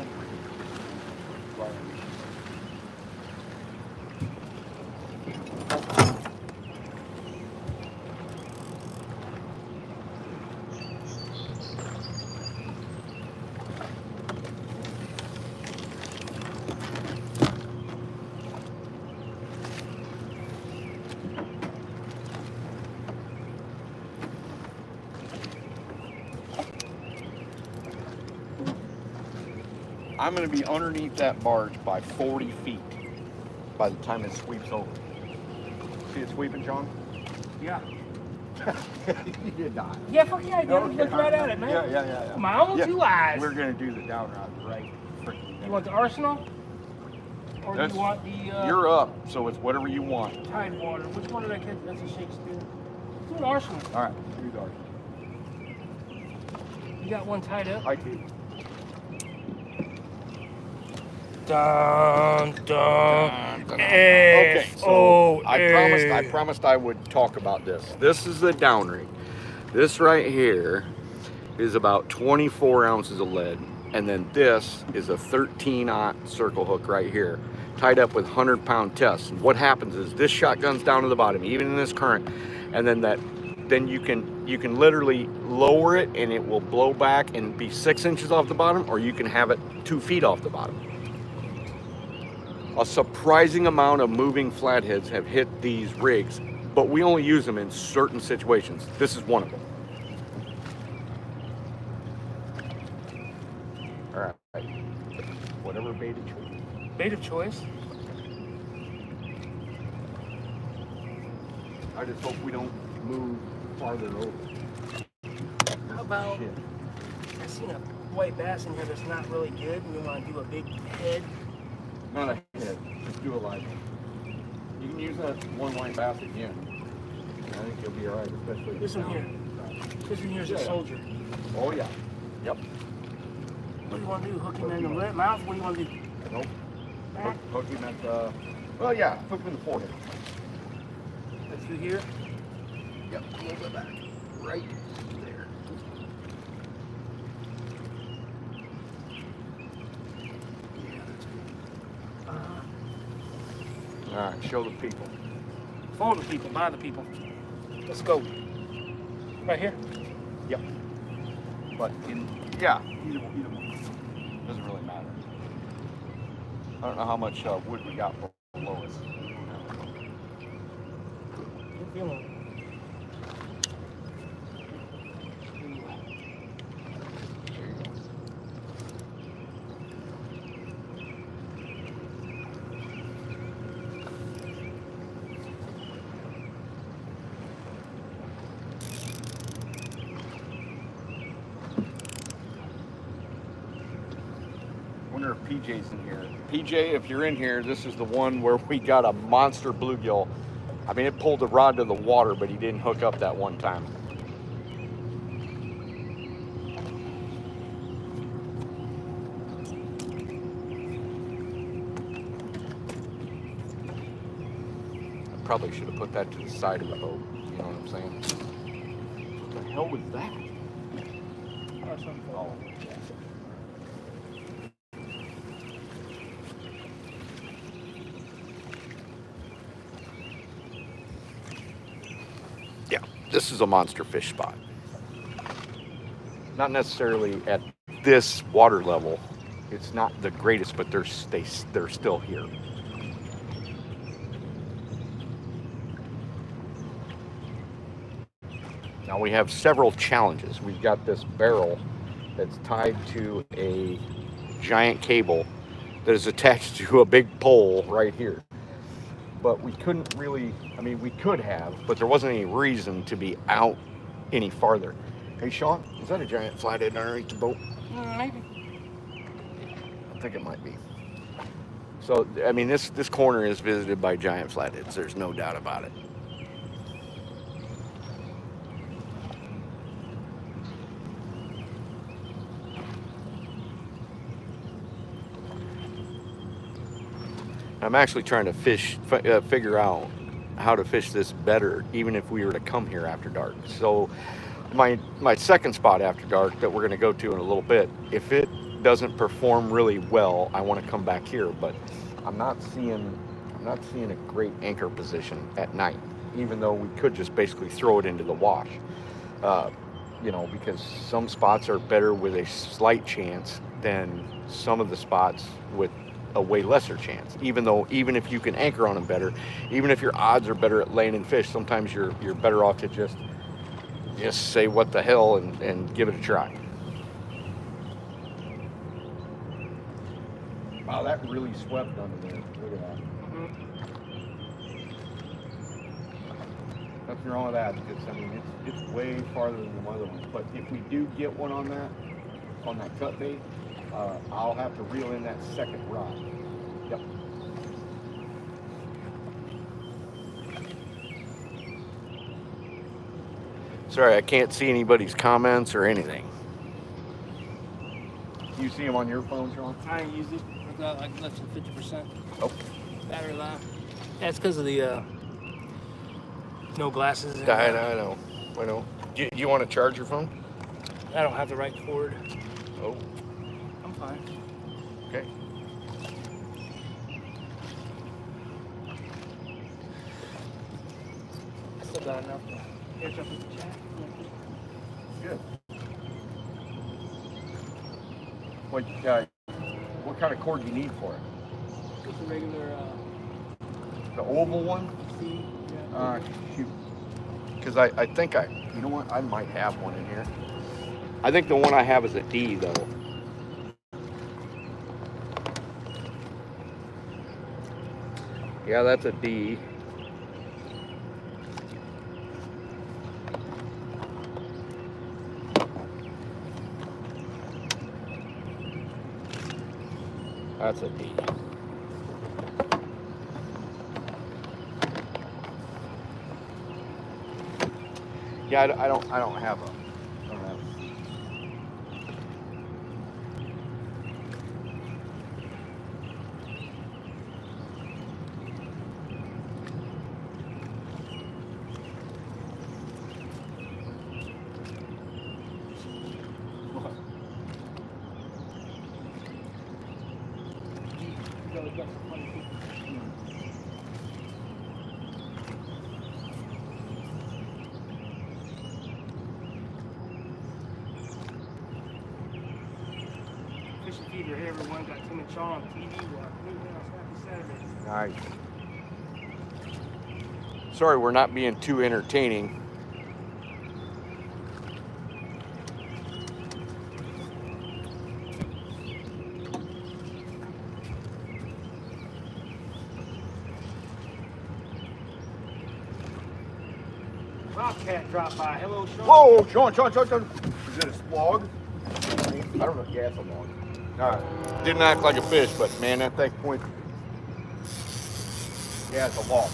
right. I'm going to be underneath that barge by 40 feet by the time it sweeps over. See it sweeping, John? Yeah. You did not. Yeah, fuck yeah, I did. Okay. Look right at it, man. Yeah. My own two eyes. We're going to do the down route right freaking You want the arsenal? Or do That's- you want the You're up, so it's whatever you want. tide water? Which one did I catch? That's a Shakespeare. Let's do an arsenal. All right, do the arsenal. You got one tied up? I do. Dun, dun. Okay, so I F-O-A. promised I would talk about this. This is the down rig. This right here is about 24 ounces of lead, and then this is a 13-aught circle hook right here, tied up with 100-pound tests. And what happens is this shotgun's down to the bottom, even in this current, and then that then you can literally lower it and it will blow back and be 6 inches off the bottom, or you can have it 2 feet off the bottom. A surprising amount of moving flatheads have hit these rigs, but we only use them in certain situations. This is one of them. All right, whatever bait of choice. Bait of choice. I just hope we don't move farther over. How about, Shit. I've seen a white bass in here that's not really good, and we want to do a big head. Not a head, just do a live one. You can use that one white bass again. I think you'll be all right, especially This one here. This one here is a soldier. Oh yeah. Yep. What do you want to do? Hook him in the lip, mouth? What do you want to do? Nope. Back? Hook him at the, well yeah, hook him in the forehead. That's through here. Yep, a little bit back. Right there. Yeah, that's good. All right, show the people. For the people, by the people. Let's go. Right here? Yep. But yeah, either one. Doesn't really matter. I don't know how much wood we got below us. Good feeling. Wonder if PJ's in here. PJ, if you're in here, this is the one where we got a monster bluegill. I mean, it pulled the rod to the water, but he didn't hook up that one time. I probably should have put that to the side of the boat. You know what I'm saying? What the hell was that? Oh. Yeah, this is a monster fish spot. Not necessarily at this water level. It's not the greatest, but they're still here. Now we have several challenges. We've got this barrel that's tied to a giant cable that is attached to a big pole right here. But we couldn't really, I mean, we could have, but there wasn't any reason to be out any farther. Hey, Sean, is that a giant flathead underneath the boat? Maybe. I think it might be. So, I mean, this corner is visited by giant flatheads. There's no doubt about it. I'm actually trying to figure out how to fish this better, even if we were to come here after dark. So my second spot after dark that we're going to go to in a little bit, if it doesn't perform really well, I want to come back here. But I'm not seeing a great anchor position at night, even though we could just basically throw it into the wash. You know, because some spots are better with a slight chance than some of the spots with a way lesser chance. Even if you can anchor on them better, even if your odds are better at landing fish, sometimes you're better off to just say what the hell and give it a try. Wow, that really swept under there. Look at that. Nothing wrong with that, because I mean it's way farther than the other ones. But if we do get one on that cut bait, I'll have to reel in that second rod. Yep. Sorry, I can't see anybody's comments or anything. You see them on your phone, Sean? I ain't used it. I've got like less than 50%. Oh. Battery life. Yeah, it's because of the no glasses. And, I know. Do you want to charge your phone? I don't have the right cord. Oh. I'm fine. Okay. Still got enough. Catch up with the chat. Good. What kind of cord do you need for it? Just a regular The oval one? C. Yeah. Shoot. Because I think you know what? I might have one in here. I think the one I have is a D though. Yeah, that's a D. That's a D. Yeah, I don't have a. Fish and Feeder, hey everyone, got Tim and Sean on TV. Happy Saturday. Nice. Sorry, we're not being too entertaining. Bobcat dropped by. Hello, Sean. Whoa, Sean. Is it a slog? I don't know. Yeah, it's a log. All right. Didn't act like a fish, but man, that thing point. Yeah, it's a log.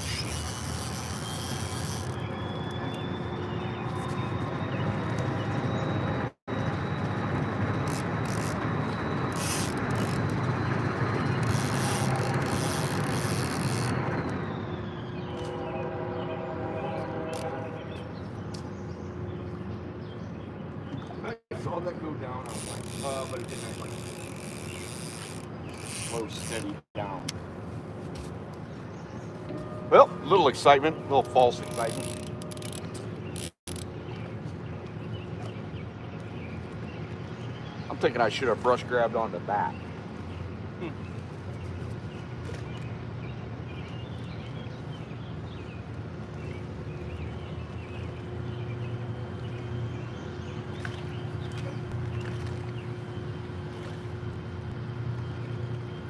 I saw that go down. I was like, but it didn't act like slow, steady down. Well, a little excitement, a little false excitement. I'm thinking I should have brush grabbed on the back.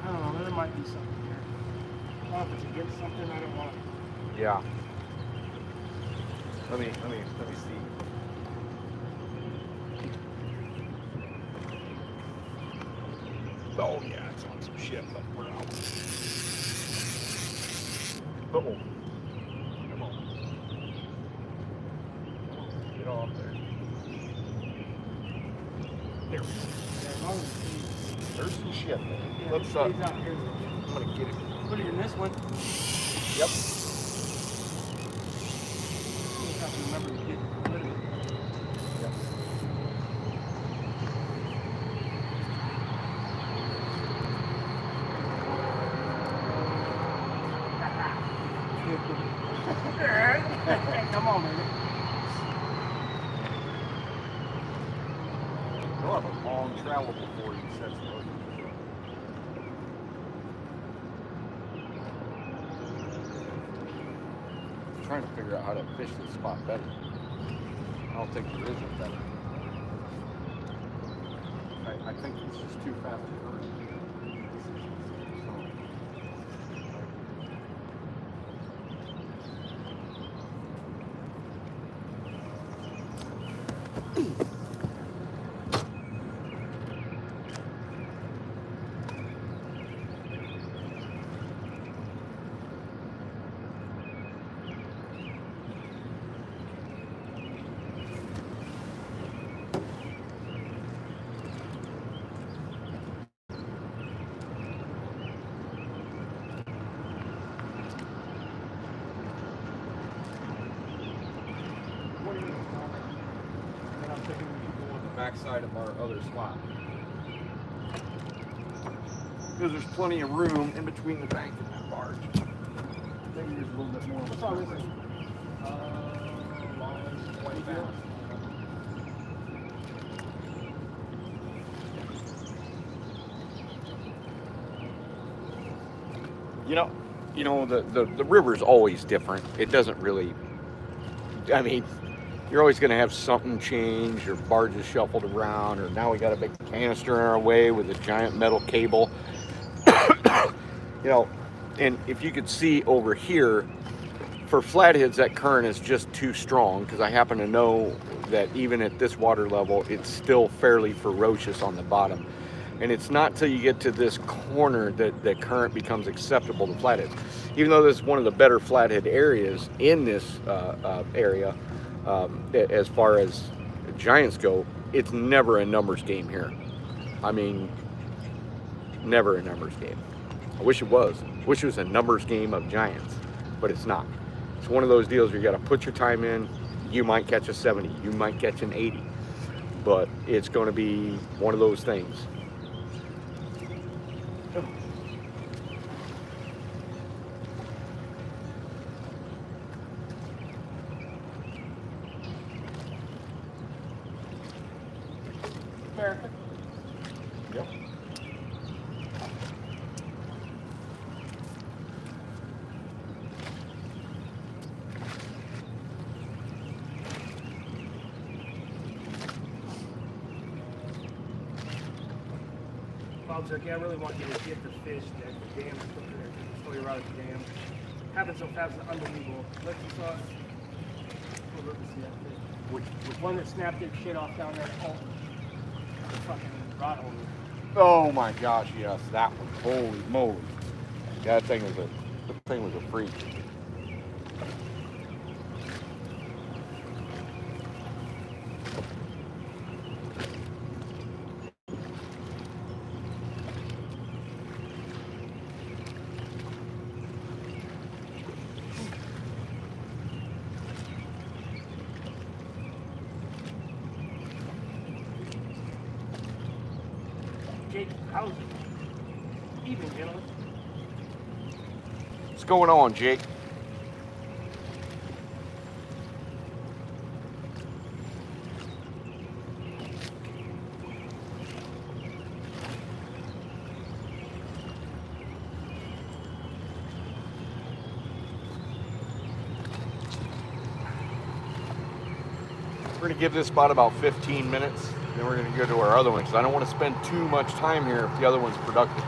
I don't know, there might be something here. I don't know if it's against something, I don't want it. Yeah. Let me see. Oh yeah, it's on some shit, but we're out. Uh-oh. Come on. Get off there. There we go. Yeah, as long as it's There's some shit there. yeah, Let's it stays out here. I'm gonna get it. Put it in this one. Yep. Just have to remember to get rid of it. Yep. Come on, man. You'll have a long travel before you set foot. I'm trying to figure out how to fish this spot better. I don't think there is a better. I think it's just too fast to hurt. Backside of our other slot. Because there's plenty of room in between the bank and that barge. Maybe there's a little bit more. What's all this? Lines. The river's always different. It doesn't really, I mean, you're always going to have something change, or barges shuffled around, or now we got a big canister in our way with a giant metal cable. And if you could see over here, for flatheads, that current is just too strong, because I happen to know that even at this water level, it's still fairly ferocious on the bottom. And it's not till you get to this corner that the current becomes acceptable to flatheads. Even though this is one of the better flathead areas in this area, as far as giants go, it's never a numbers game here. I mean, never a numbers game. I wish it was. I wish it was a numbers game of giants, but it's not. It's one of those deals where you got to put your time in. You might catch a 70, you might catch an 80, but it's going to be one of those things. America. Yep. Bob's like, yeah, I really want you to get the fish that the dam's put there before you're out of the dam. Happened so fast, it's unbelievable. Look, you saw it. We'll look to see that fish. Which one that snapped its shit off down there? Oh, the fucking rod holder. Oh my gosh, yes, that one. Holy moly. That thing was a freak. Jake, how's it? Evening, gentlemen. What's going on, Jake? We're going to give this spot about 15 minutes, then we're going to go to our other one, because I don't want to spend too much time here if the other one's productive.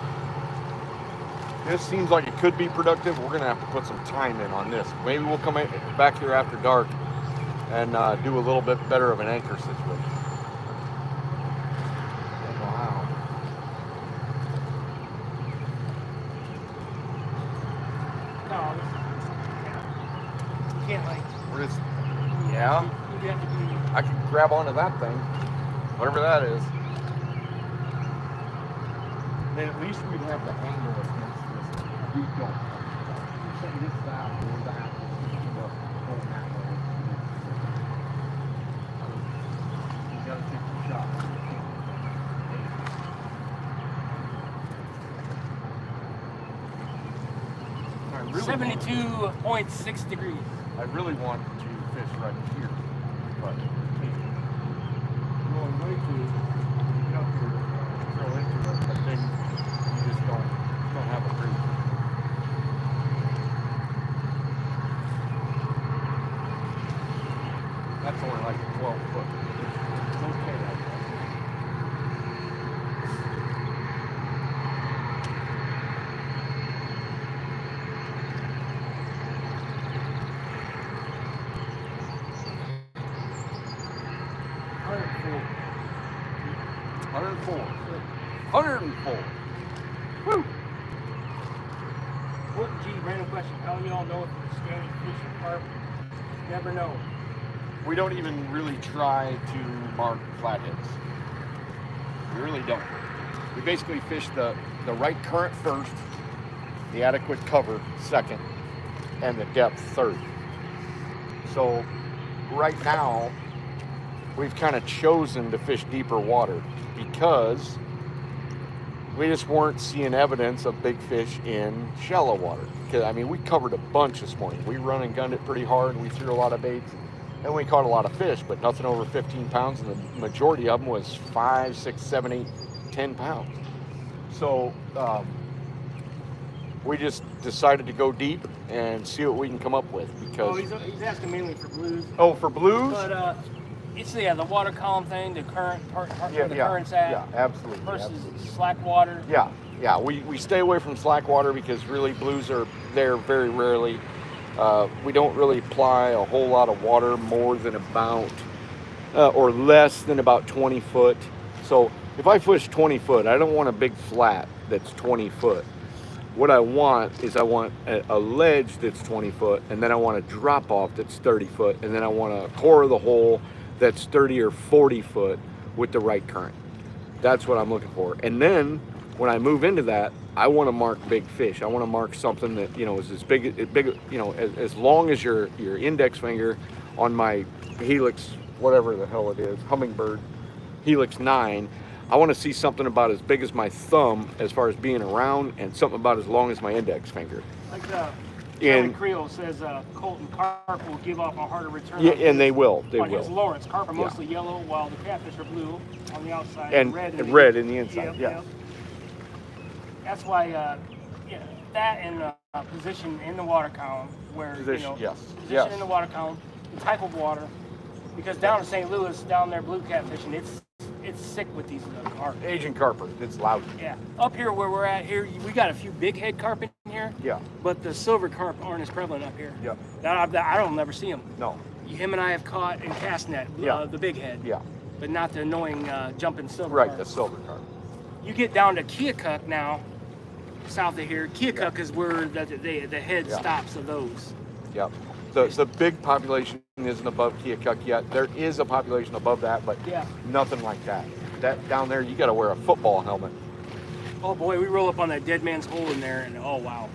This seems like it could be productive. We're going to have to put some time in on this. Maybe we'll come back here after dark and do a little bit better of an anchor situation. Wow. No, you can't, like... We're just, yeah. You have to be... I can grab onto that thing, whatever that is. Then at least we'd have the angle against this. We don't. You're saying this that or that. Going that way. You gotta take the shot. I really 72.6 degrees. I really want to fish right here, but going way too get up here, throw into it, but then you just don't have a breeze. That's only like 12 foot. It's okay like that. Woo! Well, gee, random question. How do y'all know if it's standing fish or carp? Never know. We don't even really try to mark flatheads. We really don't. We basically fish the right current first, the adequate cover second, and the depth third. So right now, we've kind of chosen to fish deeper water because we just weren't seeing evidence of big fish in shallow water. Because I mean, we covered a bunch this morning. We run and gunned it pretty hard. We threw a lot of baits, and we caught a lot of fish, but nothing over 15 pounds, and the majority of them was 5, 6, 7, 8, 10 pounds. So we just decided to go deep and see what we can come up with. Because he's asking mainly for blues. Oh, for blues? But it's the water column thing, the current part where the current's at. Yeah, absolutely. Versus absolutely. slack water. Yeah. We stay away from slack water because really blues are there very rarely. We don't really apply a whole lot of water more than about or less than about 20 foot. So if I fish 20 foot, I don't want a big flat that's 20 foot. What I want is a ledge that's 20 foot, and then I want a drop off that's 30 foot, and then I want a core of the hole that's 30 or 40 foot with the right current. That's what I'm looking for. And then when I move into that, I want to mark big fish. I want to mark something that, is as big, as long as your index finger on my Helix, whatever the hell it is, Hummingbird Helix 9. I want to see something about as big as my thumb as far as being around, and something about as long as my index finger. Like Charlie Creel says, Colton carp will give off a harder return. Yeah, and they will. They on will. His lures. Carp are mostly yellow, while the catfish are blue on the outside and red in the inside. Yeah. That's why that and position in the water column, where position in the water column, the type of water, because down in St. Louis, down there blue catfishing, it's sick with these carp. Asian carper, it's loud. Yeah. Up here where we're at here, we got a few big head carp in here. Yeah. But the silver carp aren't as prevalent up here. Yeah. I don't never see them. No. Him and I have caught in cast net, the big head. Yeah. But not the annoying jumping silver carp. carp. The silver carp. You get down to Keokuk now, south of here. Keokuk is where the head stops of those. Yep. The big population isn't above Keokuk yet. There is a population above that, but nothing like that. That down there, you got to wear a football helmet. Oh boy, we roll up on that dead man's hole in there, and oh wow.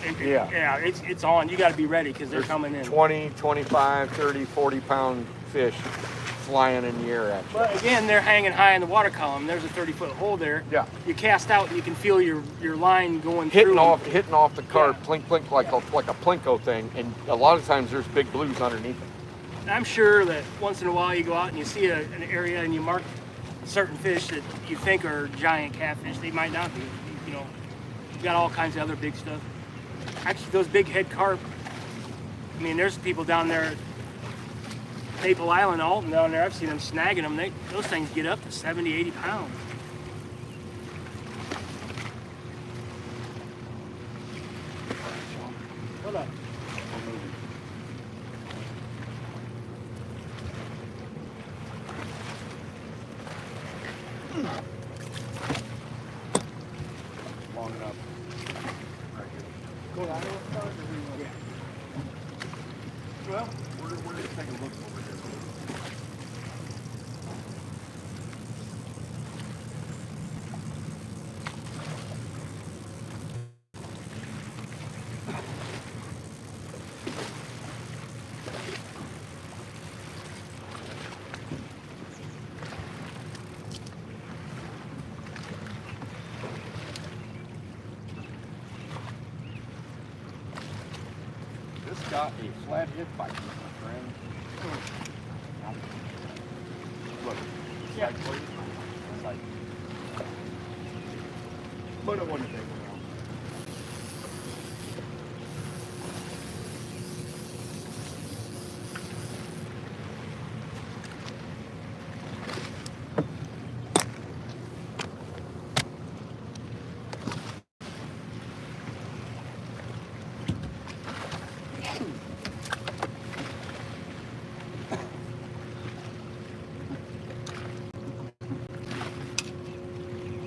It's on. You got to be ready because they're coming in. 20, 25, 30, 40 pound fish flying in the air at you. But again, they're hanging high in the water column. There's a 30-foot hole there. Yeah. You cast out and you can feel your line going hitting through. Hitting off the carp, plink plink, like a plinko thing, and a lot of times there's big blues underneath it. And I'm sure that once in a while you go out and you see an area and you mark certain fish that you think are giant catfish. They might not be. You got all kinds of other big stuff. Actually, those big head carp, I mean, there's people down there, Maple Island, Alton down there, I've seen them snagging them. Those things get up to 70, 80 pounds. Hold on. Long enough. Go out of the Yeah. Well, we're going to take a look over here. This got a flathead bite, my friend. Look, Yeah. it's like, but it wasn't big.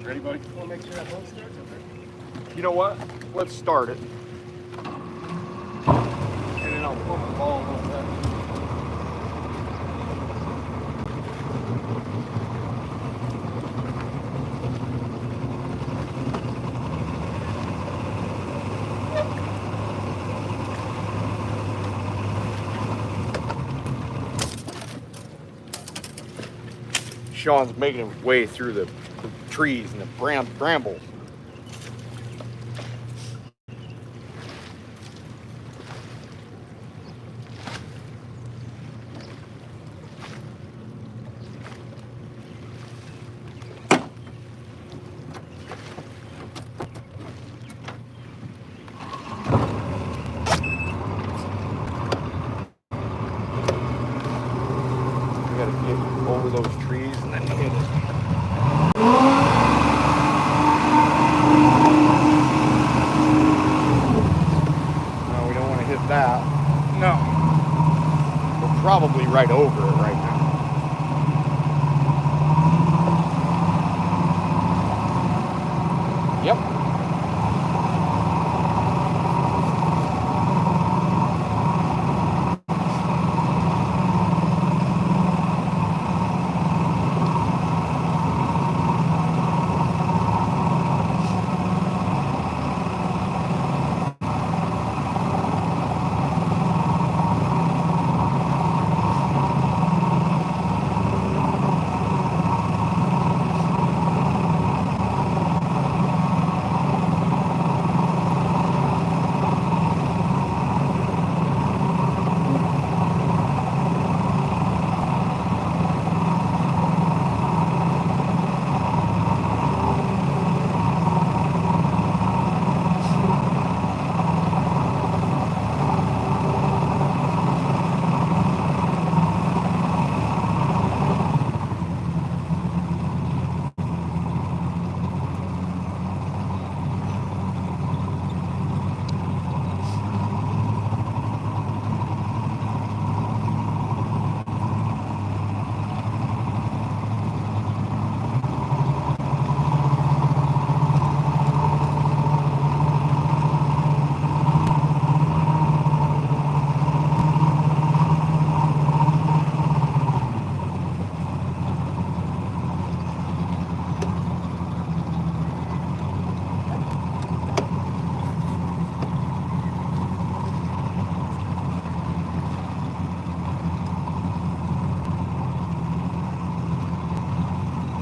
Ready, buddy? Want to make sure that boat starts? Okay. You know what? Let's start it. And then I'll pump the ball a little bit. Sean's making his way through the trees and the brambles. squeeze, and then Okay. no, we don't want to hit that. No. We're probably right over it right now. Yep.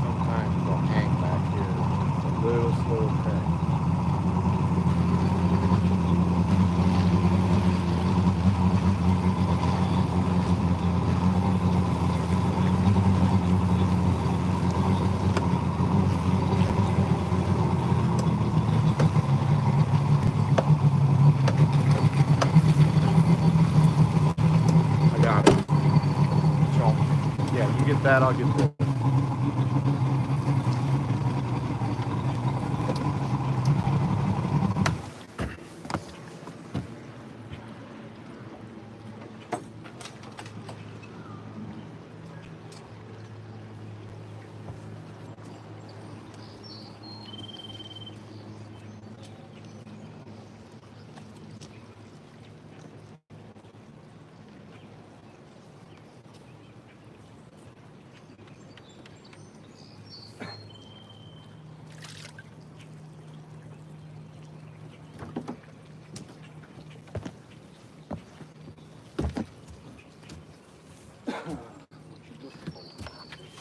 Sometimes they'll hang back here. It's a little slow crack. I got it. So, yeah, you get that, I'll get this.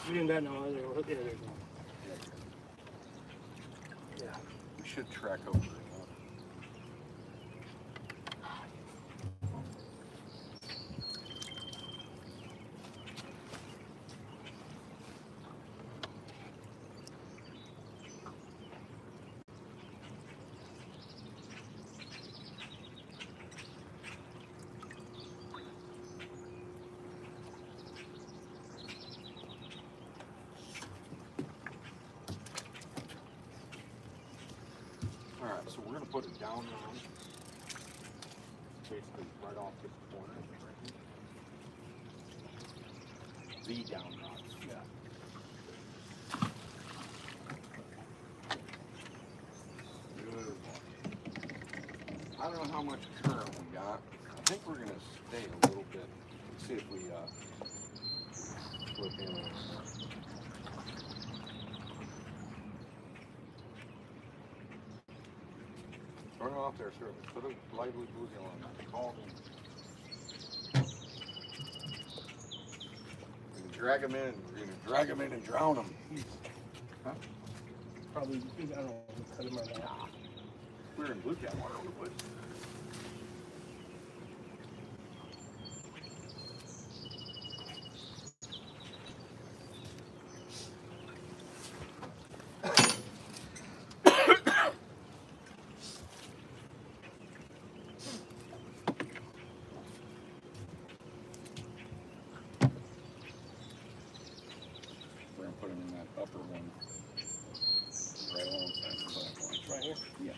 We didn't that no. There's one. Yeah, we should track over it. All right, so we're going to put it down now. Basically right off this corner. Right here. The down rod. Yeah. Good. I don't know how much current we got. I think we're going to stay a little bit. Let's see if we flip in. Turn it off there, sir. Put a lively boozy on that. Call him. We're going to drag him in. We're going to drag him in and drown him. Huh? Probably, I don't know, cut him right now. We were in blue cat water, we would. upper one. Right alongside the black line. Right here? Yeah.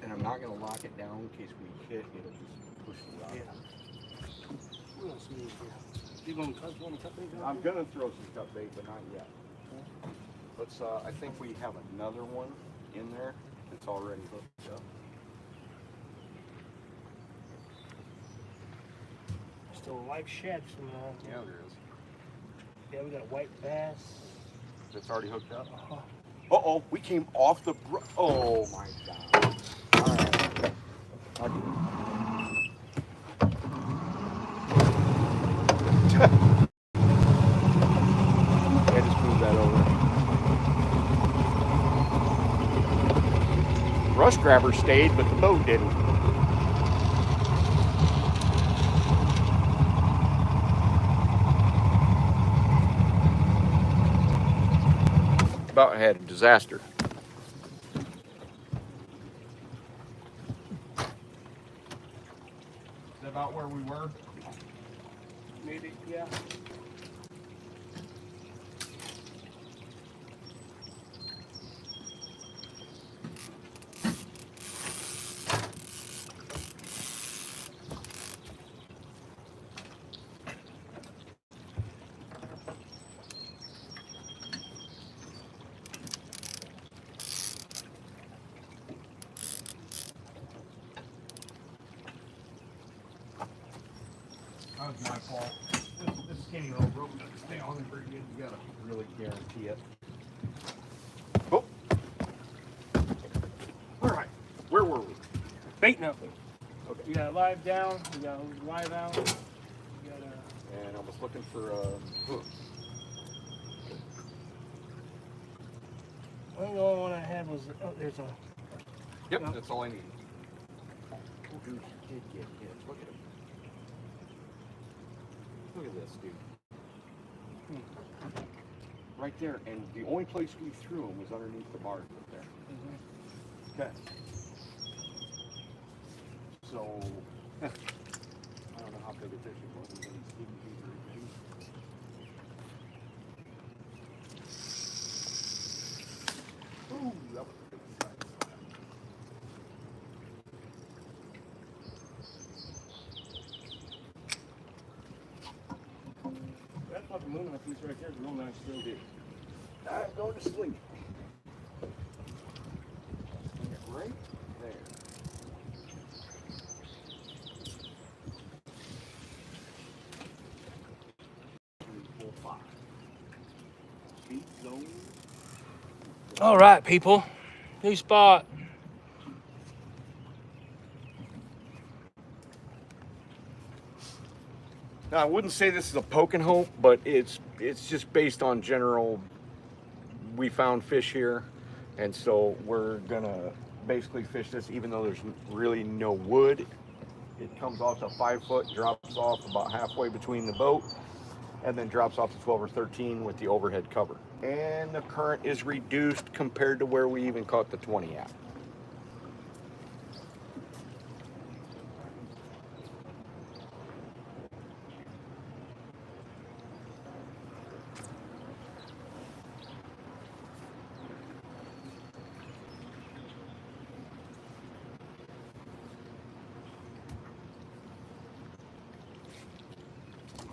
And I'm not going to lock it down in case we hit, it'll just push the rod. Yeah. What else we need here? You want to cut bait down I'm here? going to throw some cut bait, but not yet. Let's, I think we have another one in there that's already hooked up. Still a live shad somewhere. Yeah, there is. Yeah, we got a white bass. That's already hooked up. Uh-huh. Uh-oh, we came off the oh my God. All right. Okay. Yeah, just move that over. Rush grabber stayed, but the boat didn't. About had a disaster. Is that about where we were? Maybe, yeah. That was my fault. This skinny little rope doesn't stay on there very good. You gotta really guarantee it. Oh. All right. Where were we? Bait nothing. Okay. We got live down. We got live out. We got And I was looking for hooks. the only one I had was there's a. Yep, Yeah. that's all I need. Oh, dude, you did get hit. Look at him. Look at this, dude. Right there, and the only place we threw him was underneath the barge right there. Okay. So, I don't know how big a fish it was. It was only 7 feet or 8 feet. Ooh, that was a good size. That fucking moonlight piece right there is real nice still. Dude, I'm going to sleep. Sling it right there. 3, 4, 5. Feet zone. All right, people. New spot. Now, I wouldn't say this is a poke and hope, but it's just based on general. We found fish here, and so we're gonna basically fish this, even though there's really no wood. It comes off to 5 foot, drops off about halfway between the boat, and then drops off to 12 or 13 with the overhead cover. And the current is reduced compared to where we even caught the 20 at.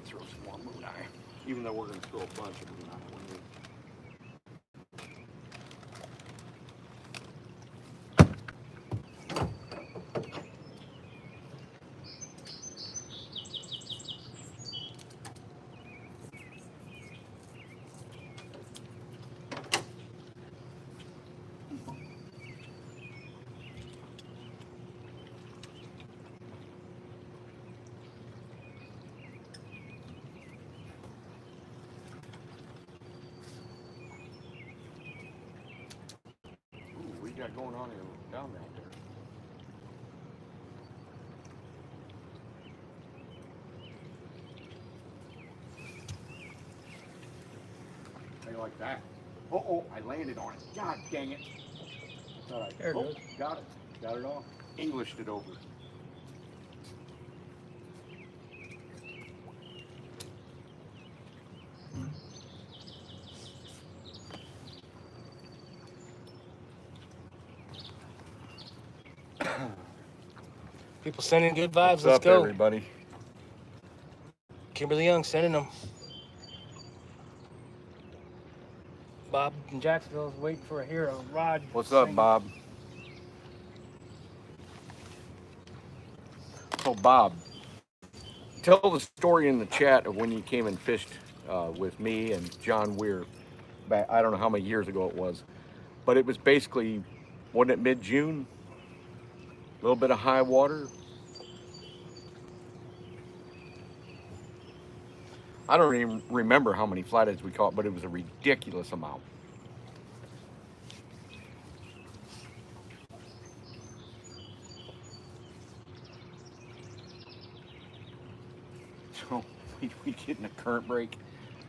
Throw some more moon eye, even though we're going to throw a bunch of moon eye. What you got going on down there? How you like that? Oh, I landed on it. God dang it. All right. There it goes. Got it. Got it all. Englished it over. People sending good vibes. What's Let's up, go. everybody? Kimberly Young sending them. Bob in Jacksonville is waiting for a hero. Rod. What's up, singing. Bob? So, Bob, tell the story in the chat of when you came and fished with me and John Weir back, I don't know how many years ago it was, but it was basically, wasn't it mid-June? A little bit of high water. I don't even remember how many flatheads we caught, but it was a ridiculous amount. So we'd get in a current break,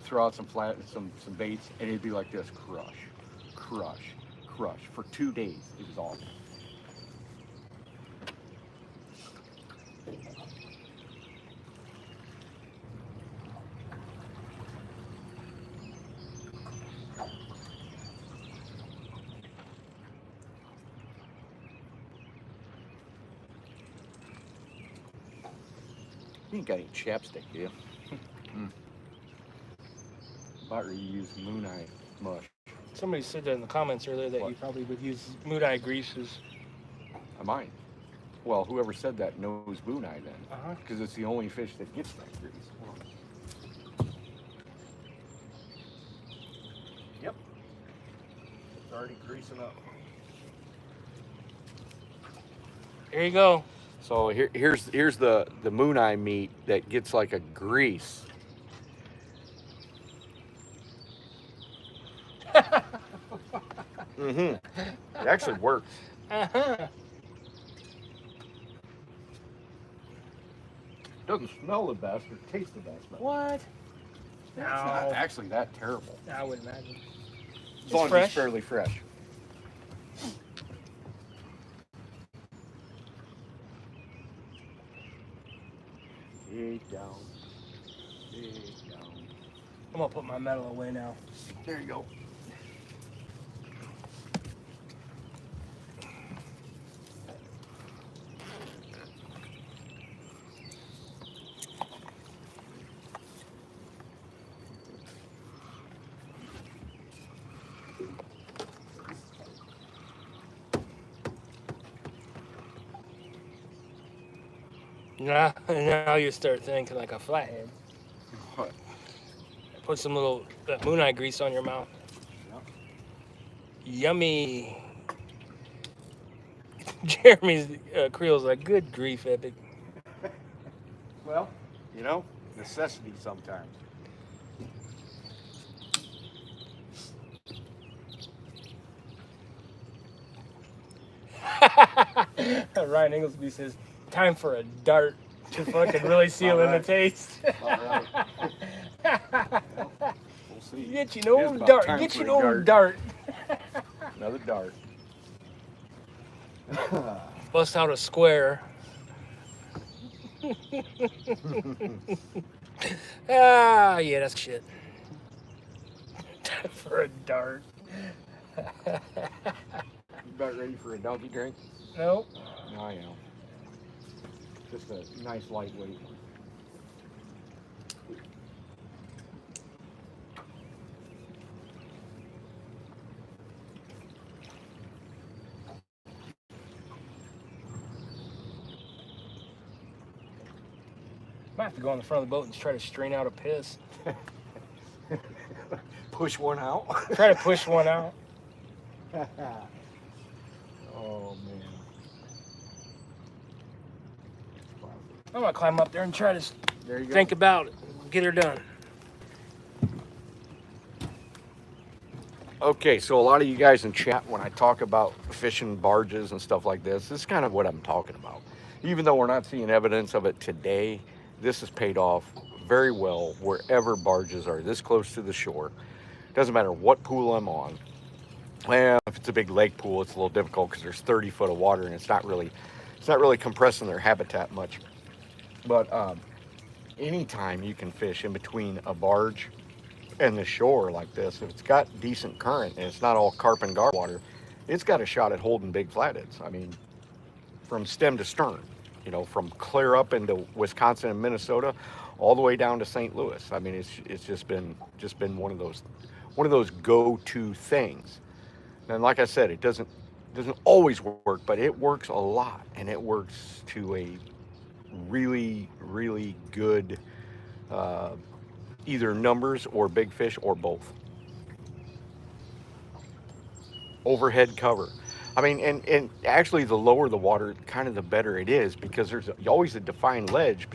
throw out some some baits, and it'd be like this: crush, crush, crush. For 2 days, it was awesome. You ain't got any chapstick, do you? About ready to use moon eye mush. Somebody said that in the comments earlier that What? you probably would use moon eye greases. I might. Well, whoever said that knows moon eye then, Uh-huh. because it's the only fish that gets that grease. Yep. It's already greasing up. Here you go. So here's the moon eye meat that gets like a grease. It actually works. Uh-huh. Doesn't smell the best or taste the best, but What? it's not actually that terrible. I would imagine. As long as fresh. it's fairly fresh. Dig down. Dig down. I'm gonna put my metal away now. There you go. Now you start thinking like a flathead. What? Put some little that moon eye grease on your mouth. Yep. Yummy. Jeremy's Creel's like, good grief, Epic. Well, you know, necessity sometimes. Ryan Inglesby says, time for a dart to fucking really seal in the taste. All right. We'll see. Get you It an is old about dart. time Get for you an a old dart. Another dart. Bust out a square. Yeah, that's shit. Time for a dart. You about ready for a donkey drink? Nope. No, I am. Just a nice lightweight. Might have to go on the front of the boat and try to strain out a piss. Push one out. Try to push one out. Oh man. I'm gonna climb up there and try to There you go. think about it. Get her done. Okay, so a lot of you guys in chat, when I talk about fishing barges and stuff like this is kind of what I'm talking about. Even though we're not seeing evidence of it today, this has paid off very well wherever barges are this close to the shore. Doesn't matter what pool I'm on. Well, if it's a big lake pool, it's a little difficult because there's 30 foot of water and it's not really compressing their habitat much. But anytime you can fish in between a barge and the shore like this, if it's got decent current and it's not all carp and gar water, it's got a shot at holding big flatheads. I mean, from stem to stern, from clear up into Wisconsin and Minnesota, all the way down to St. Louis. I mean, it's just been one of those go-to things. And like I said, it doesn't always work, but it works a lot, and it works to a really, really good either numbers or big fish or both. Overhead cover. I mean, and actually the lower the water, kind of the better it is, because there's always a defined ledge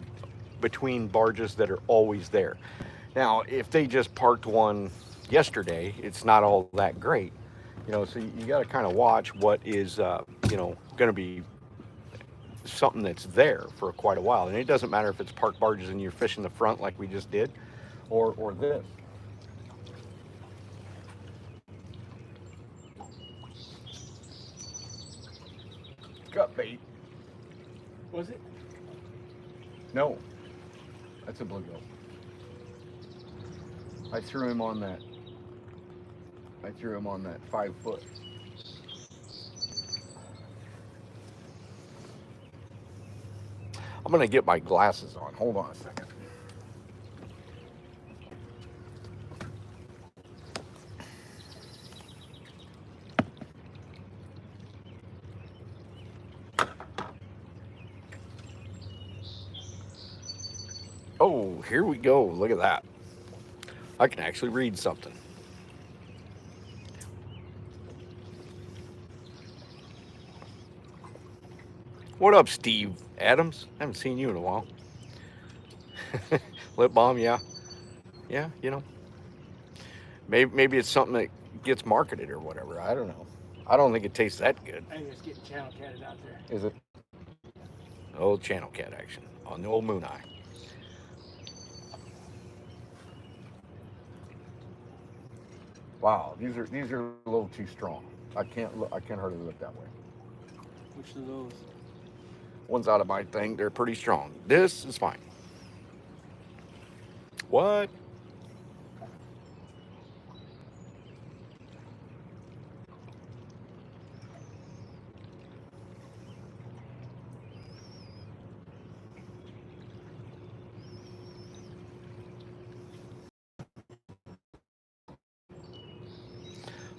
between barges that are always there. Now, if they just parked one yesterday, it's not all that great. So you got to kind of watch what is, going to be something that's there for quite a while. And it doesn't matter if it's parked barges and you're fishing the front like we just did, or this. Gut bait. Was it? No, that's a bluegill. I threw him on that 5 foot. I'm gonna get my glasses on. Hold on a second. Oh, here we go. Look at that. I can actually read something. What up, Steve Adams? I haven't seen you in a while. Lip balm, yeah. Yeah, Maybe it's something that gets marketed or whatever. I don't know. I don't think it tastes that good. I think it's getting channel catted out there. Is it? Old channel cat action on the old moon eye. Wow, these are a little too strong. I can't hardly look that way. Which of those? One's out of my thing. They're pretty strong. This is fine. What?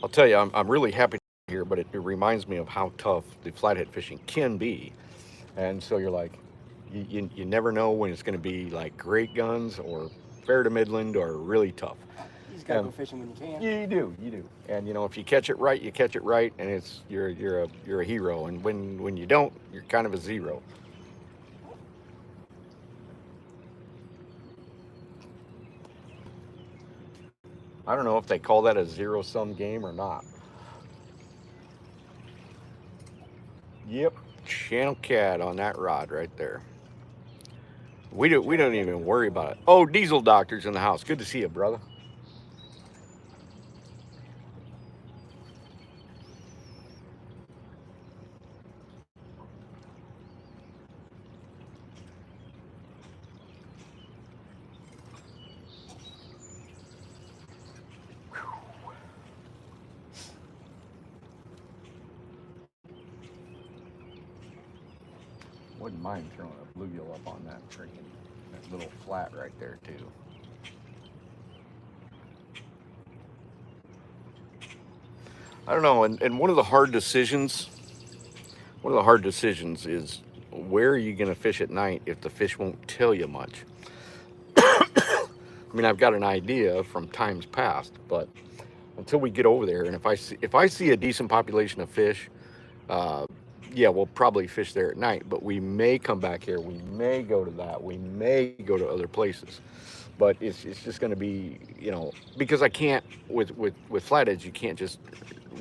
I'll tell you, I'm really happy here, but it reminds me of how tough the flathead fishing can be. And so you're like, you never know when it's going to be like great guns or fair to Midland or really tough. You just gotta go fishing when you can. You do. And if you catch it right, you catch it right, and it's you're a hero. And when you don't, you're kind of a zero. I don't know if they call that a zero-sum game or not. Yep, channel cat on that rod right there. We don't even worry about it. Oh, Diesel Doctor's in the house. Good to see you, brother. Wouldn't mind throwing a bluegill up on that little flat right there too. I don't know, and one of the hard decisions is where are you going to fish at night if the fish won't tell you much. I mean, I've got an idea from times past, but until we get over there, and if I see a decent population of fish, yeah, we'll probably fish there at night, but we may come back here. We may go to that. We may go to other places, but it's just going to be, because I can't, with flatheads, you can't just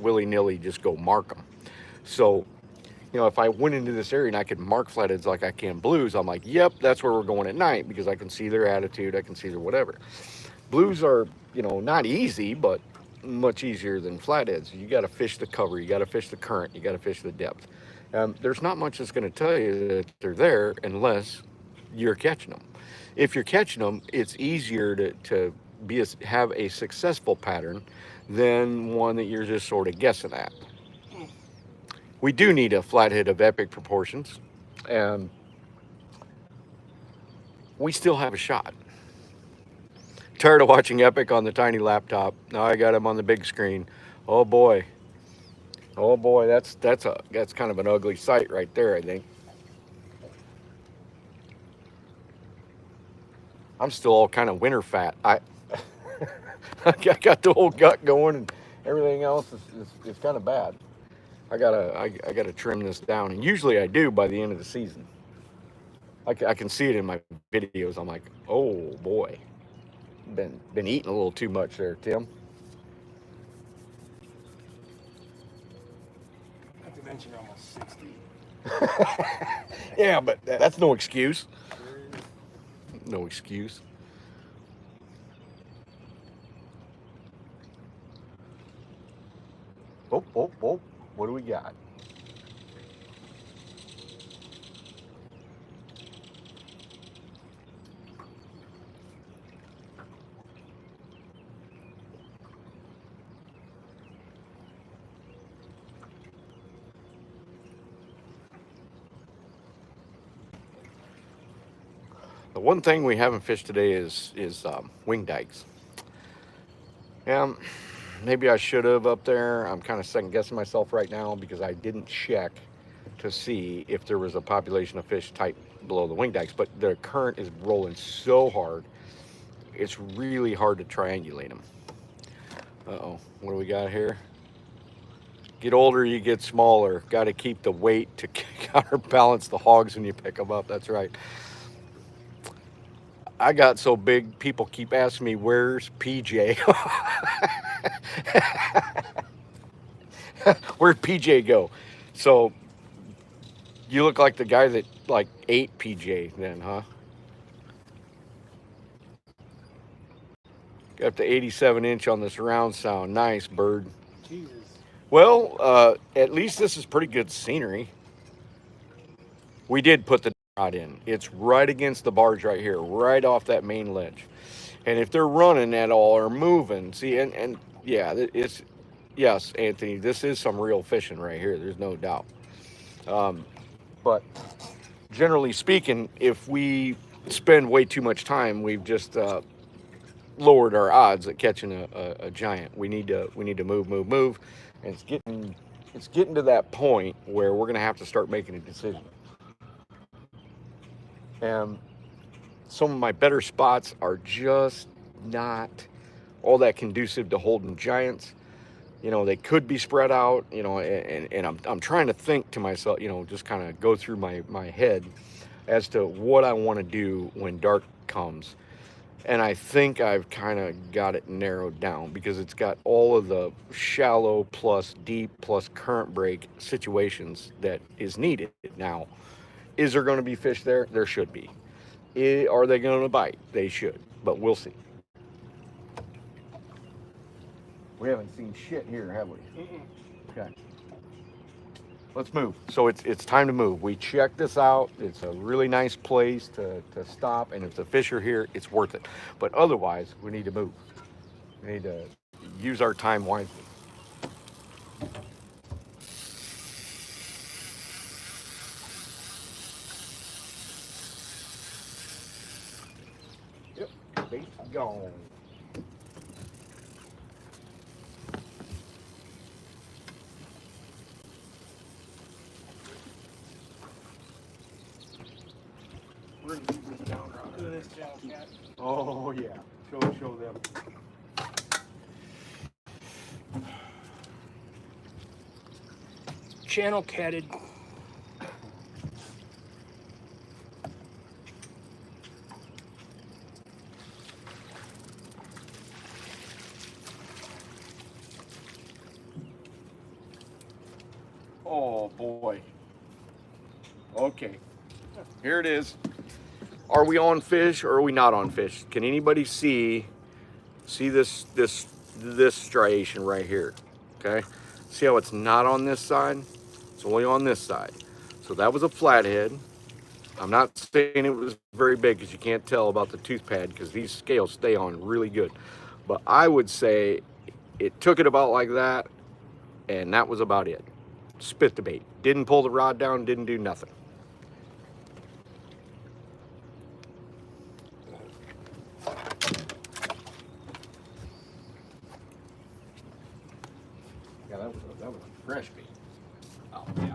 willy-nilly just go mark them. So, if I went into this area and I could mark flatheads like I can blues, I'm like, yep, that's where we're going at night because I can see their attitude. I can see their whatever. Blues are, you know, not easy, but much easier than flatheads. You got to fish the cover, you got to fish the current, you got to fish the depth. There's not much that's going to tell you that they're there unless you're catching them. If you're catching them, it's easier to have a successful pattern than one that you're just sort of guessing at. We do need a flathead of epic proportions, and we still have a shot. Tired of watching Epic on the tiny laptop. Now I got him on the big screen. Oh boy. Oh boy, that's kind of an ugly sight right there, I think. I'm still all kind of winter fat. I got the whole gut going and everything else is kind of bad. I gotta trim this down, and usually I do by the end of the season. I can see it in my videos. I'm like, oh boy, been eating a little too much there, Tim. Not to mention almost 60. Yeah, but that's no excuse. No excuse. Oh, oh, oh. What do we got? The one thing we haven't fished today is wing dikes. Maybe I should have up there. I'm kind of second guessing myself right now because I didn't check to see if there was a population of fish tight below the wing dikes. But the current is rolling so hard, it's really hard to triangulate them. Uh-oh, what do we got here? Get older, you get smaller. Got to keep the weight to counterbalance the hogs when you pick them up. That's right. I got so big, people keep asking me, where's PJ? Where'd PJ go? So you look like the guy that like ate PJ then, huh? Got the 87 inch on the surround sound. Nice, bird. Jesus. Well, at least this is pretty good scenery. We did put the rod in. It's right against the barge right here, right off that main ledge. And if they're running at all or moving, see, and yeah, it's, yes, Anthony, this is some real fishing right here. There's no doubt. But generally speaking, if we spend way too much time, we've just lowered our odds at catching a giant. We need to move, and it's getting to that point where we're gonna have to start making a decision. And some of my better spots are just not all that conducive to holding giants. You know, they could be spread out, you know, and I'm trying to think to myself, you know, just kind of go through my head as to what I want to do when dark comes. And I think I've kind of got it narrowed down because it's got all of the shallow plus deep plus current break situations that is needed. Now, is there going to be fish there? There should be. Are they going to bite? They should, but we'll see. We haven't seen shit here, have we? Okay. Let's move. So it's time to move. We checked this out. It's a really nice place to stop, and if the fish are here, it's worth it. But otherwise, we need to move. We need to use our time wisely. Yep, bait's gone. We're gonna use this down rod. Look at this channel cat. Oh yeah, show them. Channel catted. Oh boy. Okay. Here it is. Are we on fish or are we not on fish? Can anybody see See this striation right here, okay? See how it's not on this side? It's only on this side. So that was a flathead. I'm not saying it was very big because you can't tell about the tooth pad because these scales stay on really good. But I would say it took it about like that, and that was about it. Spit the bait. Didn't pull the rod down, didn't do nothing. Yeah, that was a fresh bait. Oh yeah.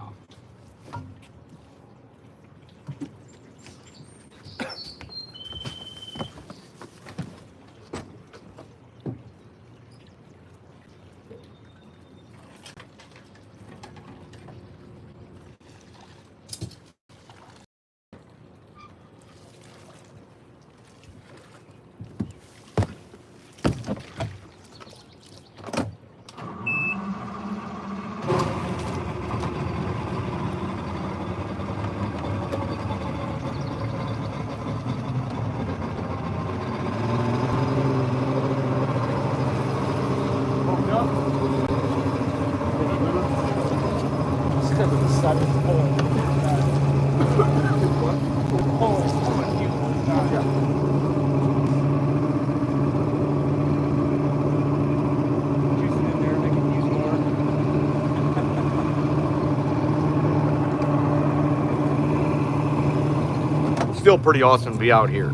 Still pretty awesome to be out here.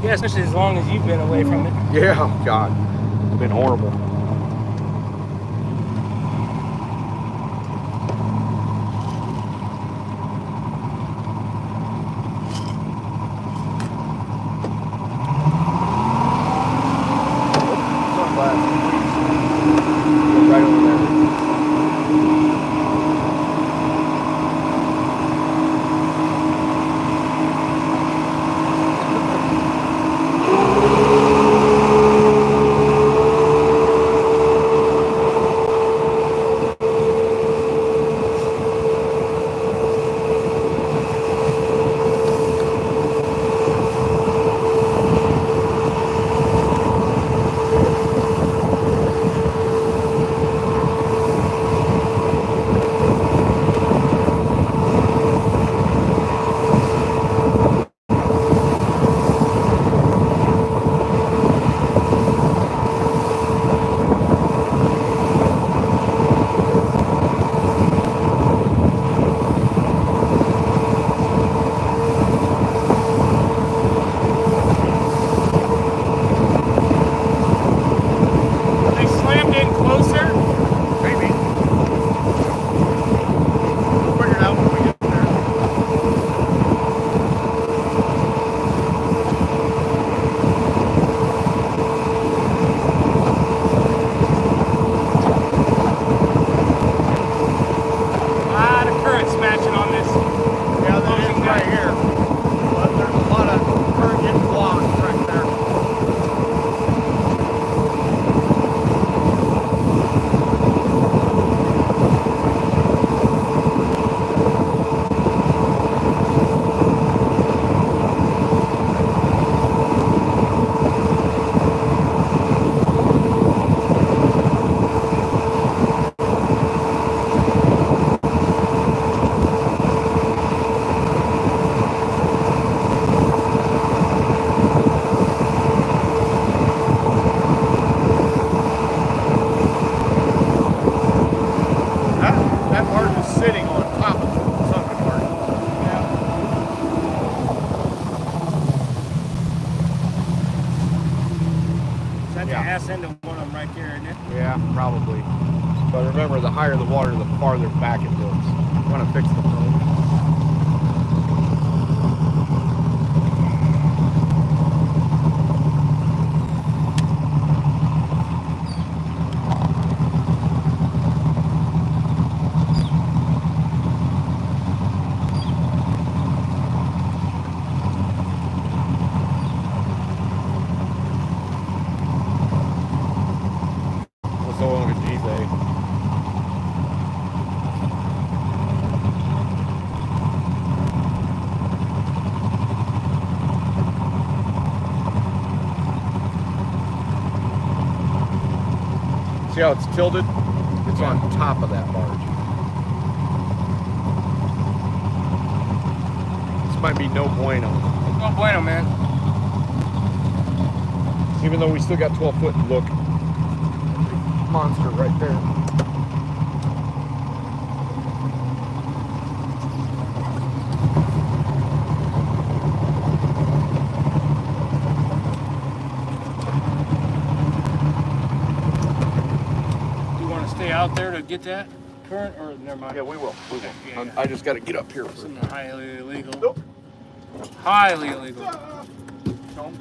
Yeah, especially as long as you've been away from it. Yeah, God, it's been horrible. Right over there. Yeah, probably. But remember, the higher the water, the farther back it goes. You want to fix the phone. What's the one with G say? See how it's tilted? It's on top of that barge. This might be no bueno. No bueno, man. Even though we still got 12 foot, look. Monster right there. Stay out there to get that current, or never mind? Yeah, we will. We will. Yeah. I just got to get up here. Something highly illegal. Nope. Highly illegal. Don't.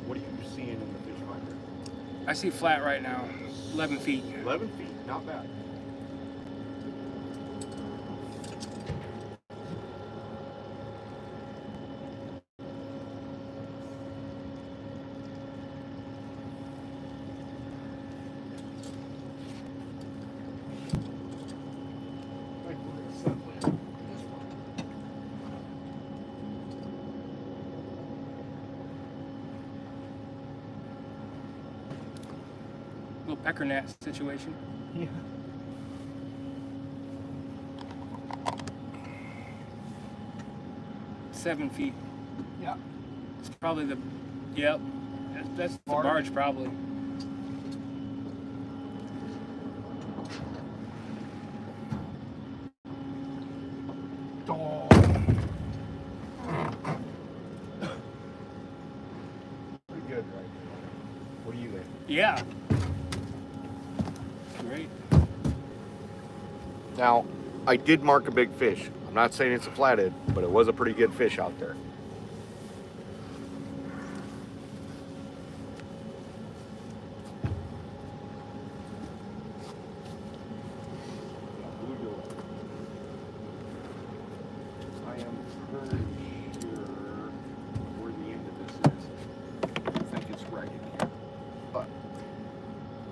What are you seeing in the fish finder? I see flat right now, 11 feet. 11 feet, not bad. Little pecker net situation. Yeah. Seven feet. Yeah. It's probably the, yep. That's the barge probably. Oh. Pretty good, right? What do you think? Yeah. Great. Now, I did mark a big fish. I'm not saying it's a flathead, but it was a pretty good fish out there. I am pretty sure where the end of this is. I think it's right in here, but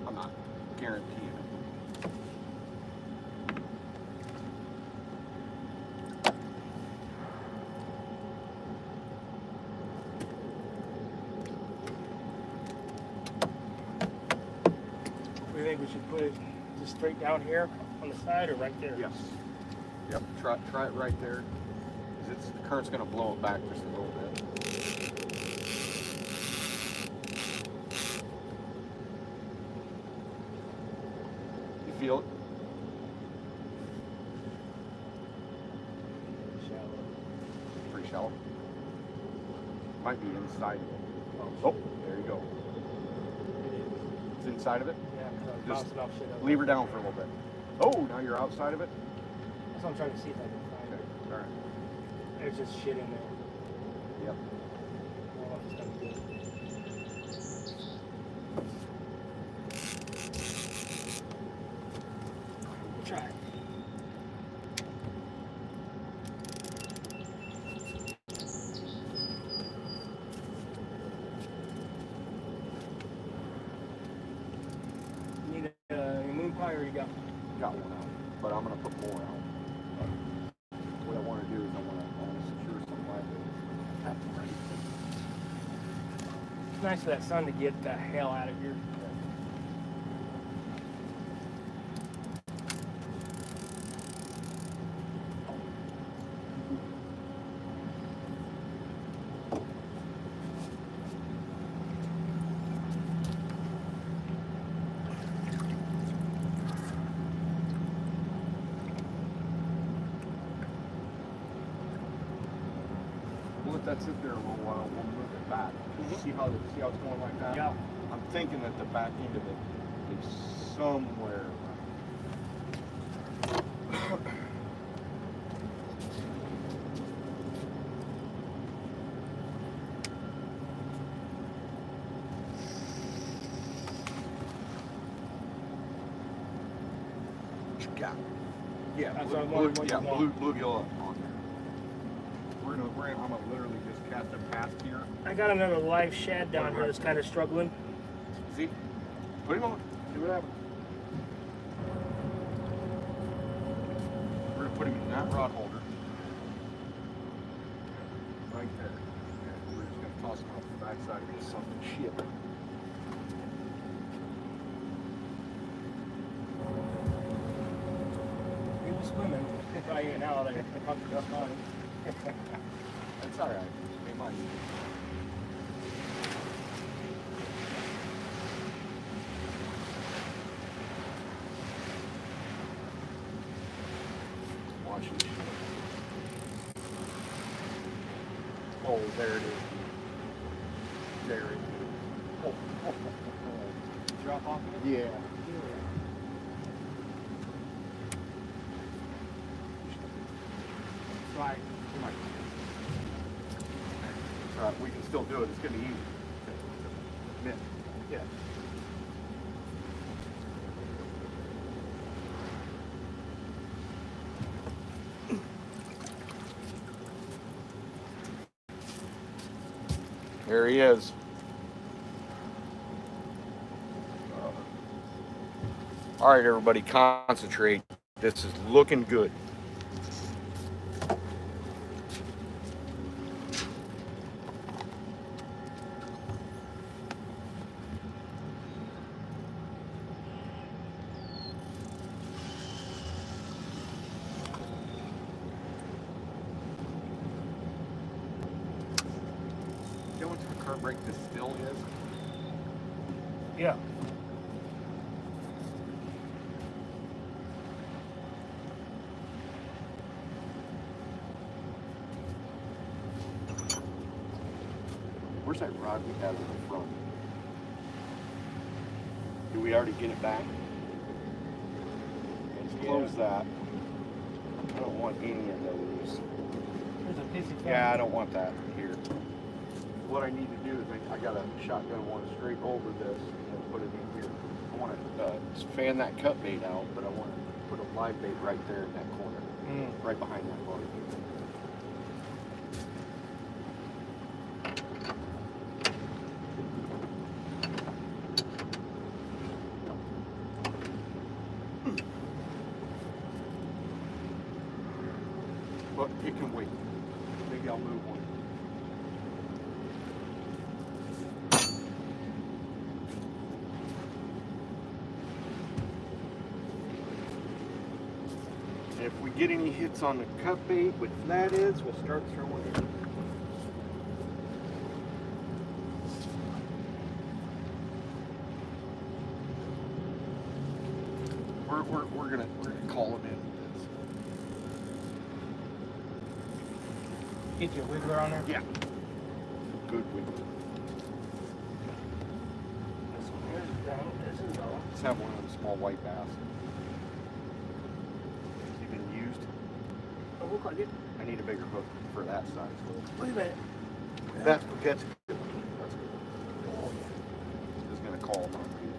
I'm not guaranteeing it. We think we should put it just straight down here on the side or right there? Yes. Yep. Try it right there. 'Cause the current's gonna blow it back just a little bit. You feel it? Shallow. Pretty shallow. Might be inside of it. Oh, there you go. It's inside of it. Yeah, because I was Just bouncing off shit. Leave her down for a little bit. Oh, now you're outside of it? That's what I'm trying to see if I can find Okay, it. all right. There's just shit in there. Yep. Well, it's gonna be good. Try it. You need a moon pie or you got one? Got one out, but I'm gonna put more out. What I want to do is I want to secure some light. It's nice for that sun to get the hell out of here. We'll let that sit there a little while. We'll move it back. See how it's going like that? Yeah. I'm thinking that the back end of it is somewhere. Yeah. Yeah, That's what I wanted, what you want. bluegill on there. I'm gonna literally just cast them past here. I got another live shad down here that's kind of struggling. See? Put him on. See what happens. We're gonna put him in that rod holder. Right there. And we're just gonna toss him off the backside of this sunken ship. He was swimming. Probably an hour there. That's alright. They might. Watch this. Oh, there it is. There it is. Oh, oh, oh, oh. Drop off. Yeah. Right. Come on. We can still do it. It's going to be easy. Yeah. There he is. All right, everybody, concentrate. This is looking good. You know what the curve break this still is? Yeah. Where's that rod we had in the front? Did we already get it back? Let's close that. I don't want any of those. There's a pissy thing. Yeah, I don't want that here. What I need to do is I got a shotgun one straight over this and put it in here. I want to fan that cut bait out, but I want to put a live bait right there in that corner, right behind that barge. But it can wait. Maybe I'll move one. If we get any hits on the cut bait with flatheads, we'll start throwing it. We're gonna call them in. Get your wiggler on there? Yeah. Good wiggler. This one here is down. This is low. Let's have one of the small white bass. Has he been used? Oh, look like it. I need a bigger hook for that size. Wait a minute. That's good. That's good. Just gonna call them on you.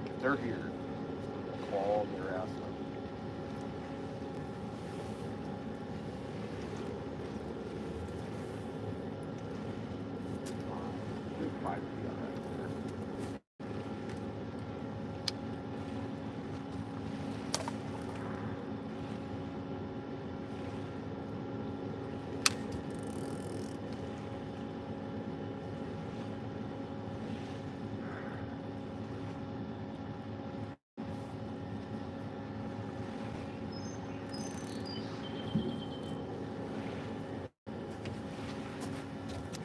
If they're here, call their ass up. Might be all right there.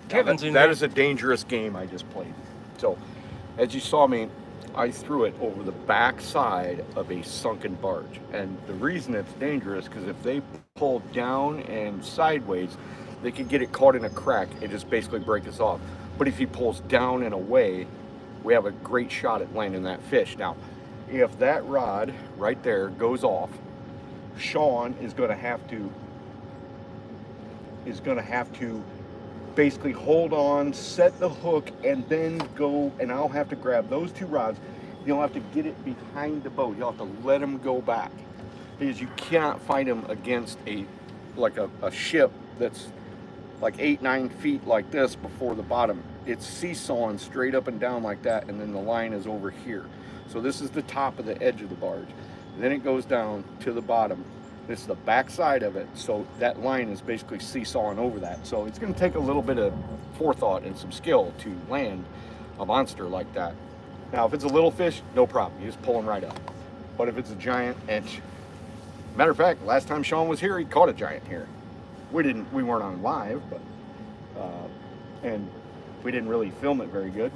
Kevin's in That there. is a dangerous game I just played. So, as you saw me, I threw it over the back side of a sunken barge. And the reason it's dangerous, because if they pull down and sideways, they could get it caught in a crack and just basically break us off. But if he pulls down and away, we have a great shot at landing that fish. Now, if that rod right there goes off, Sean is going to have to basically hold on, set the hook, and then go, and I'll have to grab those two rods. You'll have to get it behind the boat. You'll have to let them go back. because you cannot fight them against like a ship that's like 8-9 feet like this before the bottom. It's seesawing straight up and down like that, and then the line is over here. So this is the top of the edge of the barge. Then it goes down to the bottom. This is the back side of it, so that line is basically seesawing over that. So it's going to take a little bit of forethought and some skill to land a monster like that. Now, if it's a little fish, no problem. You just pull them right up. But if it's a giant, and matter of fact, last time Sean was here, he caught a giant here. We weren't on live, but and we didn't really film it very good.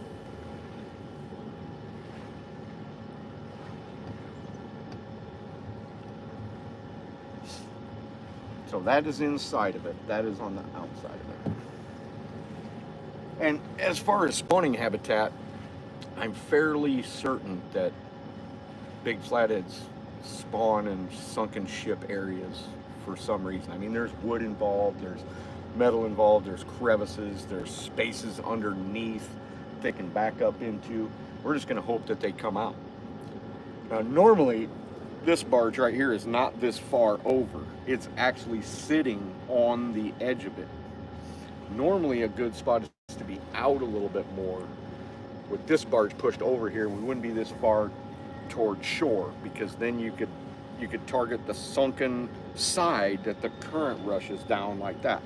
So that is inside of it. That is on the outside of it. And as far as spawning habitat, I'm fairly certain that big flatheads spawn in sunken ship areas for some reason. I mean, there's wood involved, there's metal involved, there's crevices, there's spaces underneath they can back up into. We're just going to hope that they come out. Now, normally, this barge right here is not this far over. It's actually sitting on the edge of it. Normally, a good spot is to be out a little bit more. With this barge pushed over here, we wouldn't be this far toward shore, because then you could target the sunken side that the current rushes down like that.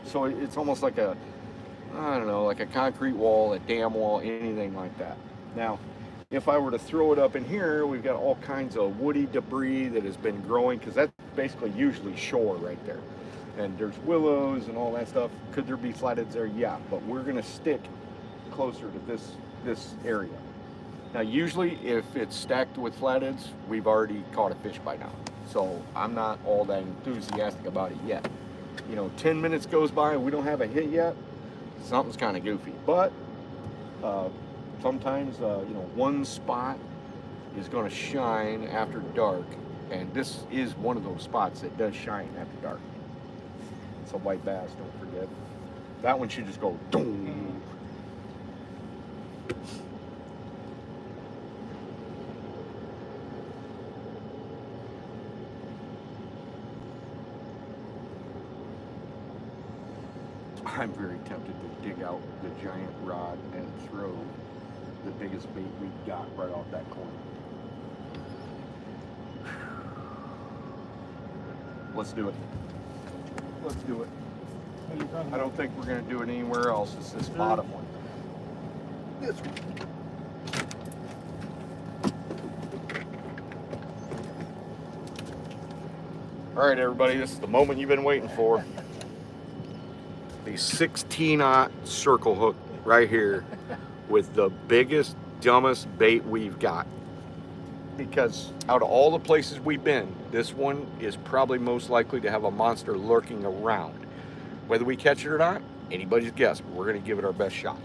So it's almost like a, I don't know, like a concrete wall, a dam wall, anything like that. Now, if I were to throw it up in here, we've got all kinds of woody debris that has been growing, because that's basically usually shore right there. And there's willows and all that stuff. Could there be flatheads there? Yeah, but we're gonna stick closer to this area. Now, usually if it's stacked with flatheads, we've already caught a fish by now. So I'm not all that enthusiastic about it yet. You know, 10 minutes goes by and we don't have a hit yet, something's kind of goofy. But sometimes, you know, one spot is going to shine after dark, and this is one of those spots that does shine after dark. It's a white bass, don't forget. That one should just go doom. I'm very tempted to dig out the giant rod and throw the biggest bait we've got right off that corner. Let's do it. Let's do it. I don't think we're going to do it anywhere else. It's this bottom one. This one. All right, everybody, this is the moment you've been waiting for. The 16-aught circle hook right here with the biggest, dumbest bait we've got. Because out of all the places we've been, this one is probably most likely to have a monster lurking around. Whether we catch it or not, anybody's guess, but we're going to give it our best shot.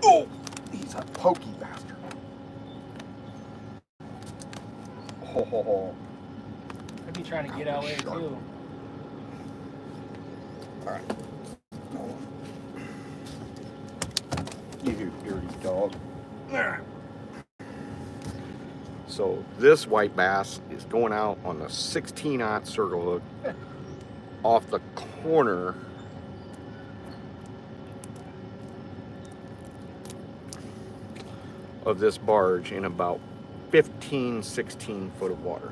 Oh, he's a pokey bastard. Oh. I'd be trying to get out there too. All right. You dirty dog. So this white bass is going out on the 16-aught circle hook off the corner of this barge in about 15-16 foot of water.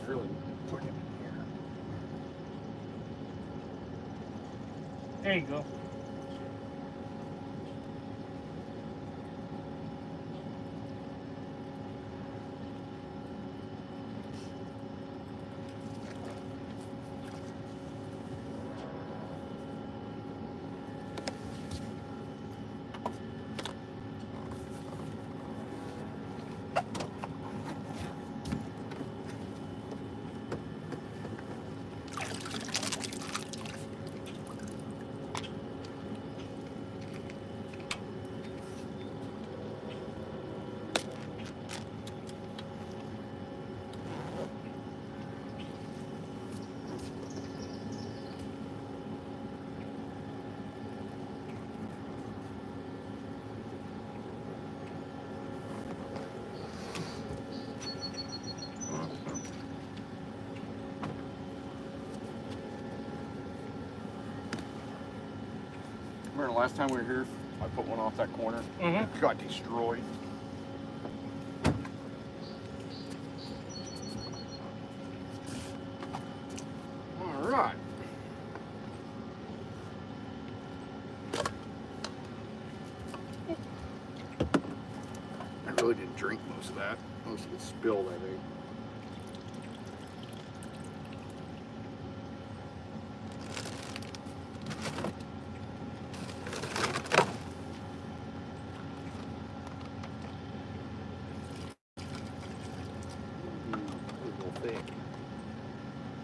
really put him in here. There you go. Remember the last time we were here, I put one off that corner? Mm-hmm. It got destroyed. All right. I really didn't drink most of that. Most of it spilled, I think.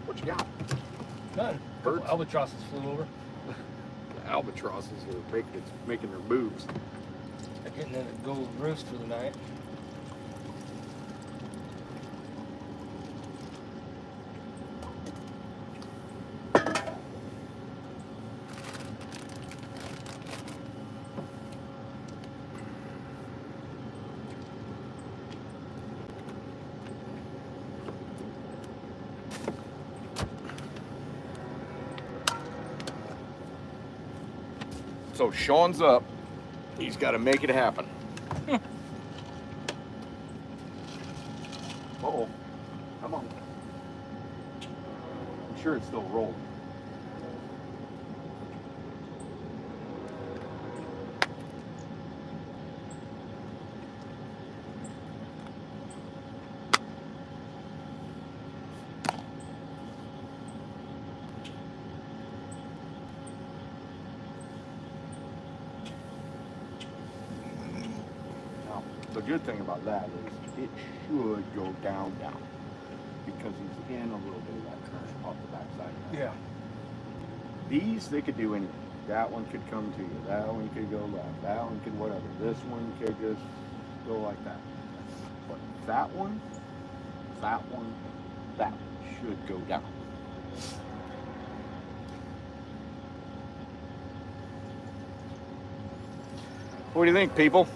What you got? None. Birds? Albatrosses flew over. The albatrosses are making their moves. They're getting in a gold roost for the night. So Sean's up. He's got to make it happen. Uh-oh. Come on. I'm sure it's still rolling. The good thing about that is it should go down, because he's in a little bit of that current off the backside. Yeah. These, they could do anything. That one could come to you. That one could go left. That one could whatever. This one could just go like that. But that one should go down. What do you think, people?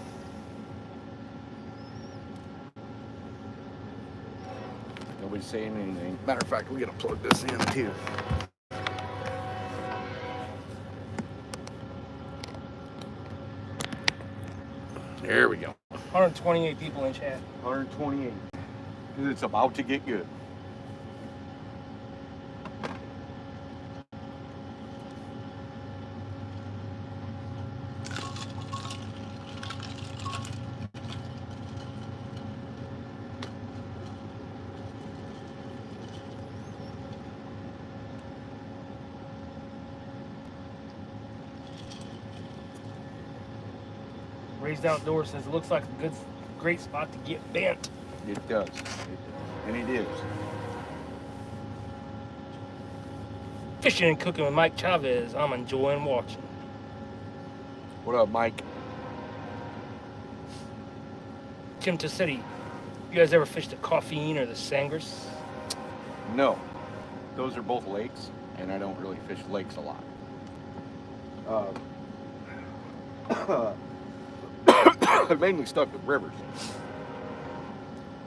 Nobody's saying anything. Matter of fact, we gotta plug this in too. There we go. 128 people in chat. 128. It's about to get good. Raised Outdoor says it looks like a great spot to get bent. It does. And it is. Fishing and cooking with Mike Chavez. I'm enjoying watching. What up, Mike? Tim Tassetti, you guys ever fished the Caffeine or the Sangres? No. Those are both lakes, and I don't really fish lakes a lot. I'm mainly stuck with rivers.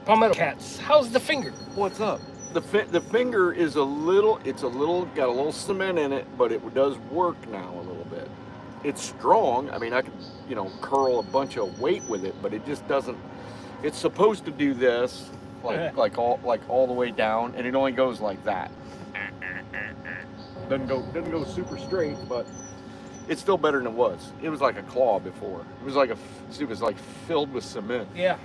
Palmetto Cats, how's the finger? What's up? The finger is got a little cement in it, but it does work now a little bit. It's strong. I mean, I could, curl a bunch of weight with it, but it just doesn't. It's supposed to do this, like all the way down, and it only goes like that. Doesn't go super straight, but it's still better than it was. It was like a claw before. It was like filled with cement. Yeah.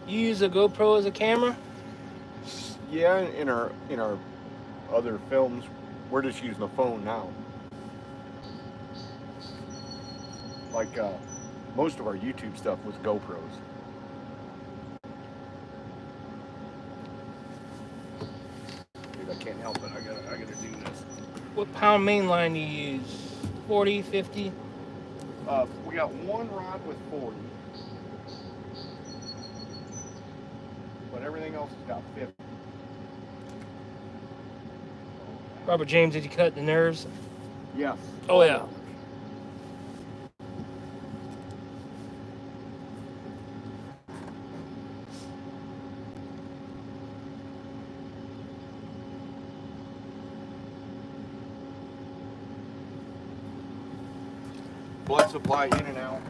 You use a GoPro as a camera? Yeah, in our other films, we're just using a phone now. Like most of our YouTube stuff was GoPros. Dude, I can't help it. I gotta do this. What pound main line do you use? 40, 50? We got one rod with 40, but everything else has got 50. Robert James, did you cut the nerves? Yes. Oh yeah. Blood supply in and out.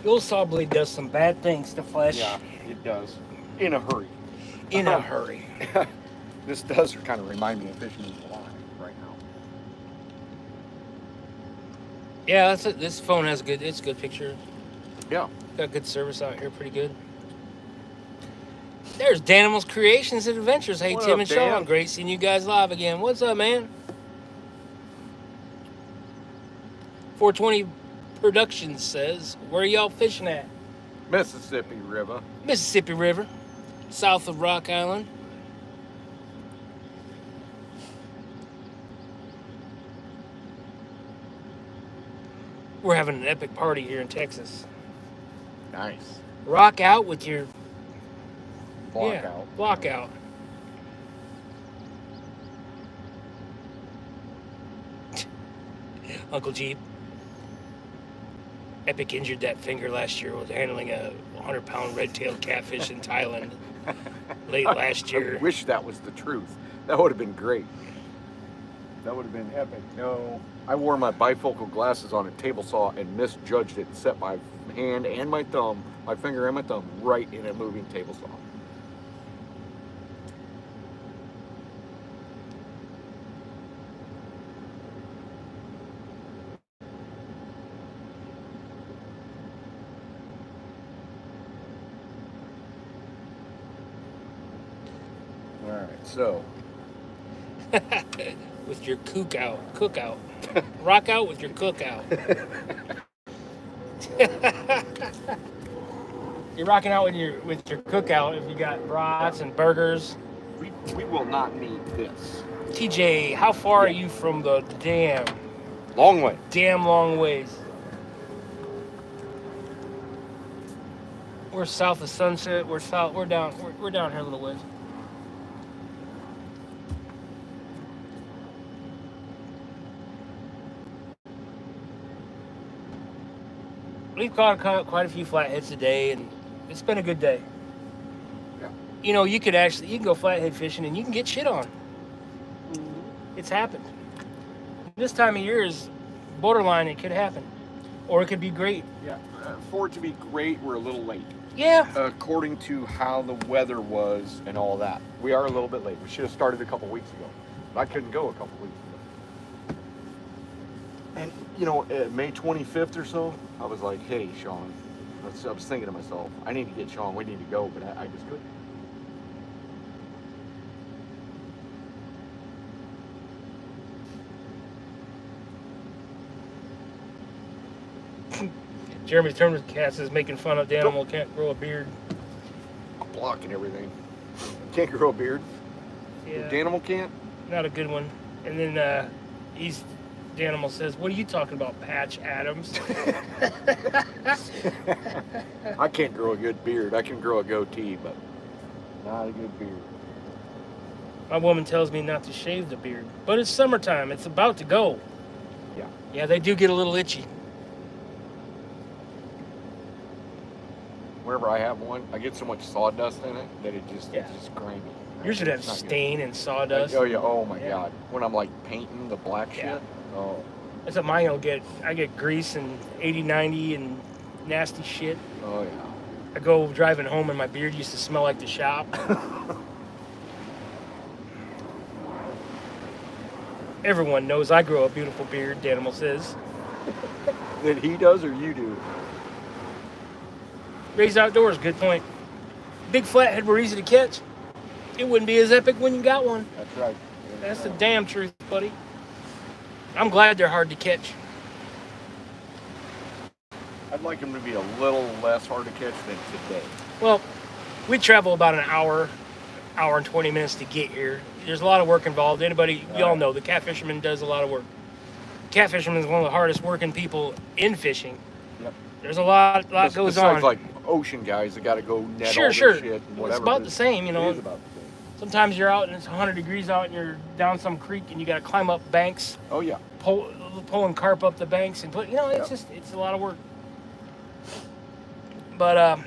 The old saw blade does some bad things to flesh. Yeah, it does. In a hurry. In a hurry. This does kind of remind me of fishing in July right now. Yeah, that's it. This phone has it's good picture. Yeah. Got good service out here, pretty good. There's Danimals Creations and Adventures. Hey, What Tim up, and Dan? Sean. Great seeing you guys live again. What's up, man? 420 Productions says, where y'all fishing at? Mississippi River. Mississippi River, south of Rock Island. We're having an epic party here in Texas. Nice. Rock out with your Block out. block out. Uncle Jeep. Epic injured that finger last year with handling a 100-pound red-tailed catfish in Thailand late last year. I wish that was the truth. That would have been great. That would have been epic. No. I wore my bifocal glasses on a table saw and misjudged it and set my hand and my thumb, my finger and my thumb, right in a moving table saw. All right, so With your cookout. Rock out with your cookout. You're rocking out with your cookout if you got brats and burgers. we will not need this. TJ, how far are you from the dam? Long way. Damn long ways. We're south of Sunset. We're down here a little ways. We've caught quite a few flatheads today, and it's been a good day. Yeah. You know, you can go flathead fishing and you can get shit on. It's happened. This time of year is borderline. It could happen, or it could be great. Yeah. For it to be great, we're a little late. Yeah. According to how the weather was and all that. We are a little bit late. We should have started a couple weeks ago. But I couldn't go a couple weeks ago. And, you know, May 25th or so, I was like, hey, Sean. I was thinking to myself, I need to get Sean. We need to go. But I just couldn't. Jeremy Termcast is making fun of the animal can't grow a beard. I'm blocking everything. Can't grow a beard. Yeah. The animal can't? Not a good one. And then the animal says, what are you talking about, Patch Adams? I can't grow a good beard. I can grow a goatee, but not a good beard. My woman tells me not to shave the beard. But it's summertime. It's about to go. Yeah. Yeah, they do get a little itchy. whenever I have one, I get so much sawdust in it that it's Yeah. just grimy. Yours would have It's not good. stain and sawdust. Oh yeah, oh my Yeah. God. When I'm like painting the black Yeah. shit, oh, That's what mine will get. I get grease and 80, 90 and nasty shit. oh yeah. I go driving home and my beard used to smell like the shop. Everyone knows I grow a beautiful beard, Danimal says. That he does or you do? Raised outdoors, good point. Big flathead were easy to catch. It wouldn't be as epic when you got one. That's right. That's the damn truth, buddy. I'm glad they're hard to catch. I'd like him to be a little less hard to catch than today. Well, we travel about an hour and 20 minutes to get here. There's a lot of work involved. Anybody, we all know the catfisherman does a lot of work. Catfisherman is one of the hardest working people in fishing. Yep. There's a lot goes on. Besides like ocean guys that got to go net all Sure. this shit and whatever. It's about the same, you know. It is about the same. Sometimes you're out and it's 100 degrees out and you're down some creek and you got to climb up banks, Oh yeah. pulling carp up the banks and put, you know, it's Yep. just, it's a lot of work. But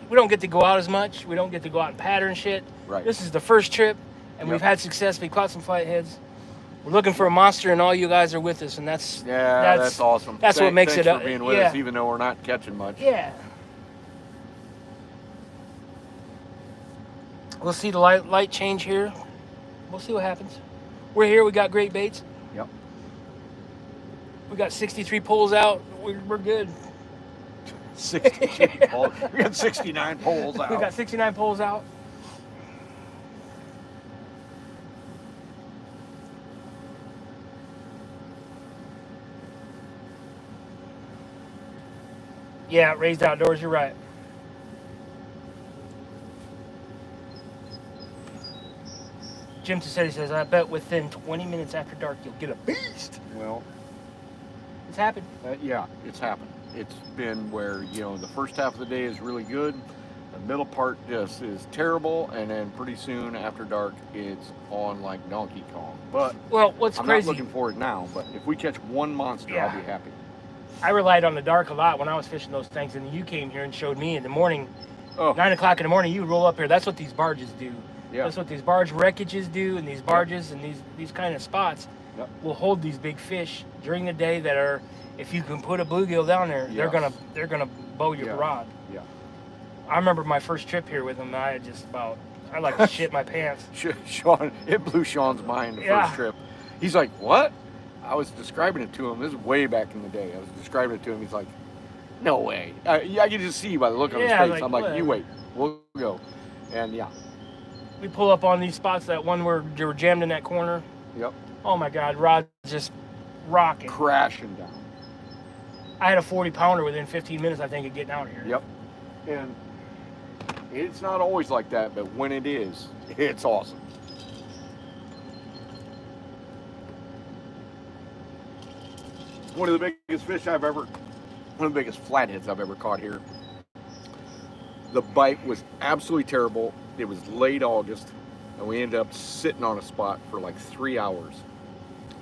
we don't get to go out as much. We don't get to go out and pattern shit. Right. This is the first trip and Yep. we've had success. We caught some flatheads. We're looking for a monster and all you guys are with us, and that's awesome. That's what makes Thanks it for being with yeah. us, even though we're not catching much. Yeah. We'll see the light change here. We'll see what happens. We're here. We got great baits. Yep. We got 63 poles out. We're good. 63 poles. We got 69 poles out. We got 69 poles out. Yeah, raised outdoors. You're right. Jim Tassetti says, I bet within 20 minutes after dark you'll get a beast. Well, It's happened. yeah, it's happened. It's been where, you know, the first half of the day is really good. The middle part just is terrible. And then pretty soon after dark, it's on like Donkey Kong. But Well, what's I'm crazy, not looking for it now. But if we catch one monster, Yeah. I'll be happy. I relied on the dark a lot when I was fishing those things, and you came here and showed me in the morning, Oh, 9 o'clock in the morning, you roll up here. That's what these barges do. yeah. That's what these barge wreckages do, and these barges and these kind of spots Yep. will hold these big fish during the day that are, if you can put a bluegill down there, Yes. they're gonna bow your Yeah. rod. Yeah. I remember my first trip here with them. I like to shit my pants. Sean, it blew Sean's mind the Yeah. first trip. He's like, what? I was describing it to him. This is way back in the day. I was describing it to him. He's like, no way. Yeah, I can just see by the look on his Yeah, face. like, I'm like, you whatever. wait. We'll go. And yeah. We pull up on these spots. That one where they were jammed in that corner. Yep. Oh my God, rod just rocking. Crashing down. I had a 40-pounder within 15 minutes, I think, of getting out of here. Yep. And it's not always like that, but when it is, it's awesome. One of the biggest one of the biggest flatheads I've ever caught here. The bite was absolutely terrible. It was late August, and we ended up sitting on a spot for like 3 hours.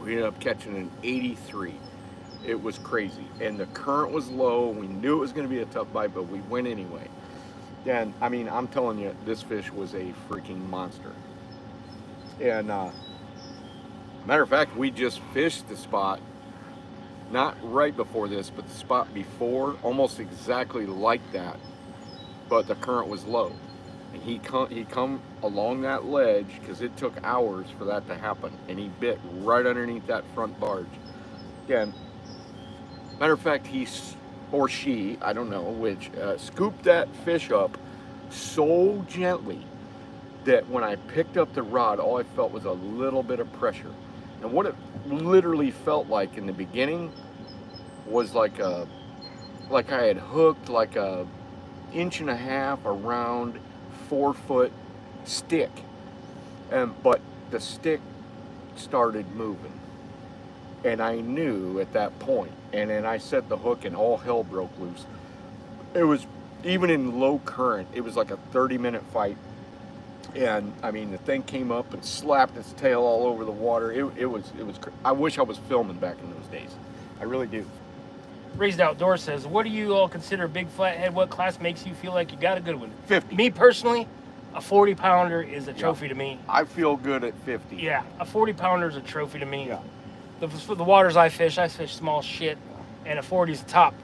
We ended up catching an 83. It was crazy, and the current was low. We knew it was going to be a tough bite, but we went anyway. And I mean, I'm telling you, this fish was a freaking monster. And matter of fact, we just fished the spot, not right before this, but the spot before, almost exactly like that, but the current was low. And he come along that ledge, because it took hours for that to happen, and he bit right underneath that front barge. And matter of fact, he or she, I don't know which, scooped that fish up so gently that when I picked up the rod, all I felt was a little bit of pressure. And what it literally felt like in the beginning was like I had hooked like a 1.5 inch around 4-foot stick, but the stick started moving, and I knew at that point. And then I set the hook, and all hell broke loose. It was, even in low current, it was like a 30-minute fight. And I mean, the thing came up and slapped its tail all over the water. It was. I wish I was filming back in those days. I really do. Raised Outdoors says, what do you all consider a big flathead? What class makes you feel like you got a good one? 50. Me personally, a 40 pounder is a trophy to me. I feel good at 50. Yeah, a 40 pounder is a trophy to me. Yeah. The waters I fish small shit, and a 40 is top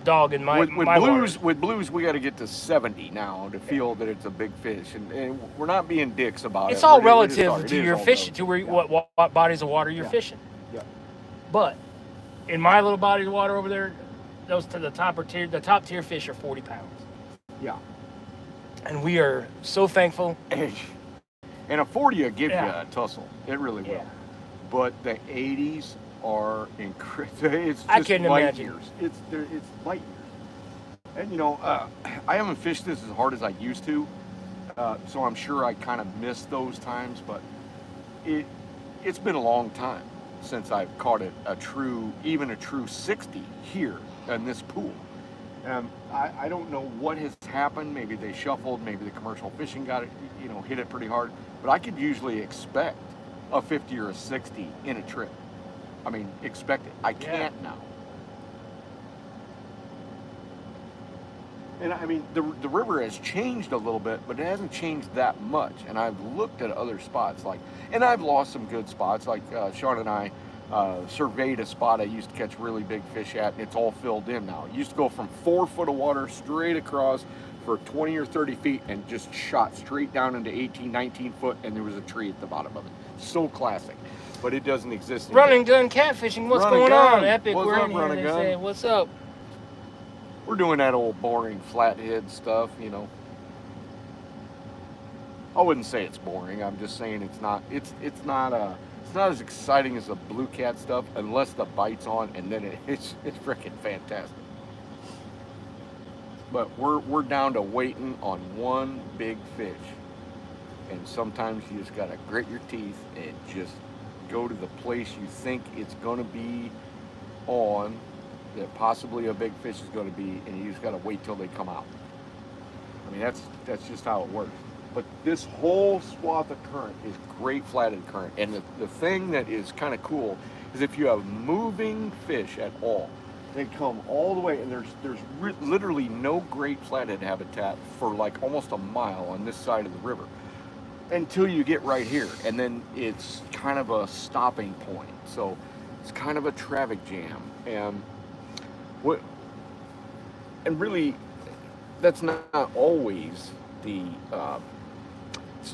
dog in my With my blues, waters. with blues, we got to get to 70 now to feel that it's a big fish, and we're not being dicks about it. It's all It is relative it to is your all fishing, to relative. where what bodies of water you're Yeah. fishing. Yeah. But in my little body of water over there, those to the top tier fish are 40 pounds, Yeah. and we are so thankful. And a 40 will give you a tussle. It really will. Yeah. But the 80s are incredible. It's just I couldn't light imagine. years. It's light years. And I haven't fished this as hard as I used to, so I'm sure I kind of missed those times. But it's been a long time since I've caught a true 60 here in this pool. I don't know what has happened. Maybe they shuffled. Maybe the commercial fishing got it, hit it pretty hard. But I could usually expect a 50 or a 60 in a trip. I mean, expect it. I can't now. And I mean, the river has changed a little bit, but it hasn't changed that much. And I've looked at other spots, and I've lost some good spots. Like Sean and I surveyed a spot I used to catch really big fish at, and it's all filled in now. It used to go from 4 foot of water straight across for 20 or 30 feet and just shot straight down into 18, 19 foot, and there was a tree at the bottom of it. So classic. But it doesn't exist anymore. Running gun catfishing, what's Running going gun. on? Epic, What's we're up, in here. running They gun? say, what's up? We're doing that old boring flathead stuff, I wouldn't say it's boring. I'm just saying it's not as exciting as the blue cat stuff unless the bite's on, and then it's freaking fantastic. But we're down to waiting on one big fish. And sometimes you just gotta grit your teeth and just go to the place you think it's gonna be on, that possibly a big fish is gonna be, and you just gotta wait till they come out. I mean, that's just how it works. But this whole swath of current is great flathead current. And the thing that is kind of cool is if you have moving fish at all, they come all the way, and there's literally no great flathead habitat for like almost a mile on this side of the river until you get right here, and then it's kind of a stopping point. So it's kind of a traffic jam, and really that's not always the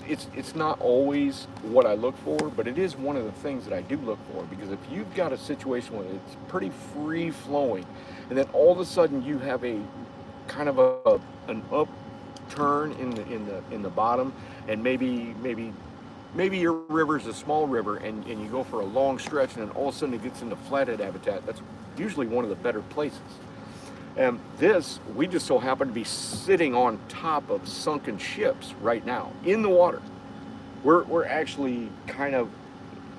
it's not always what I look for, but it is one of the things that I do look for, because if you've got a situation where it's pretty free flowing, and then all of a sudden you have a kind of an upturn in the bottom, and maybe your river's a small river, and you go for a long stretch, and then all of a sudden it gets into flathead habitat, that's usually one of the better places. And we just so happen to be sitting on top of sunken ships right now in the water. We're actually kind of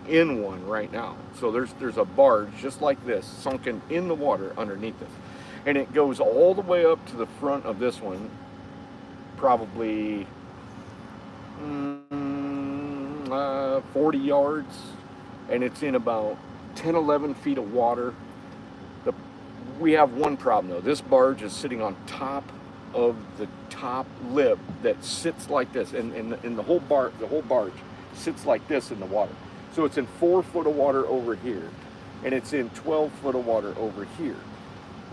in one right now. So there's a barge just like this sunken in the water underneath us, and it goes all the way up to the front of this one, probably 40 yards, and it's in about 10-11 feet of water. We have one problem though. This barge is sitting on top of the top lip that sits like this, and the whole barge sits like this in the water. So it's in 4 foot of water over here, and it's in 12 foot of water over here,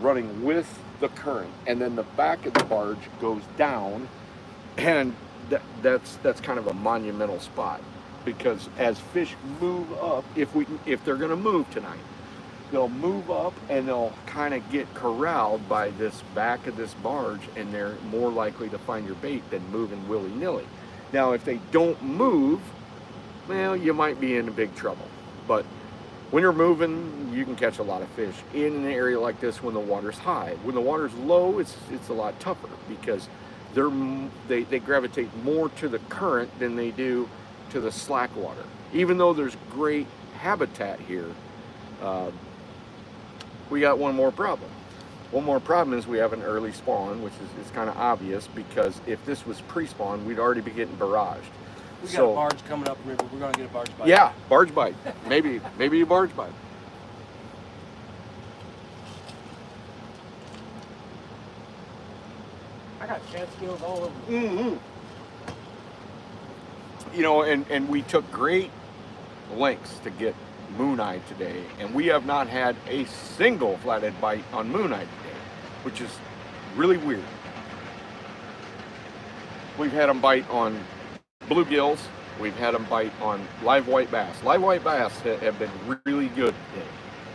running with the current. And then the back of the barge goes down, and that's kind of a monumental spot, because as fish move up, if they're going to move tonight, they'll move up and they'll kind of get corralled by this back of this barge, and they're more likely to find your bait than moving willy-nilly. Now, if they don't move, well, you might be in big trouble. But when you're moving, you can catch a lot of fish in an area like this when the water's high. When the water's low, it's a lot tougher, because they gravitate more to the current than they do to the slack water. Even though there's great habitat here, we got one more problem. One more problem is we have an early spawn, which is kind of obvious, because if this was pre-spawn, we'd already be getting barraged. We got a barge coming up river. We're going to get a barge bite. Yeah, barge bite. Maybe a barge bite. got chance skills all over. Mm-hmm. You know, and we took great lengths to get moon eye today, and we have not had a single flathead bite on moon eye today, which is really weird. We've had them bite on bluegills. We've had them bite on live white bass. Live white bass have been really good today.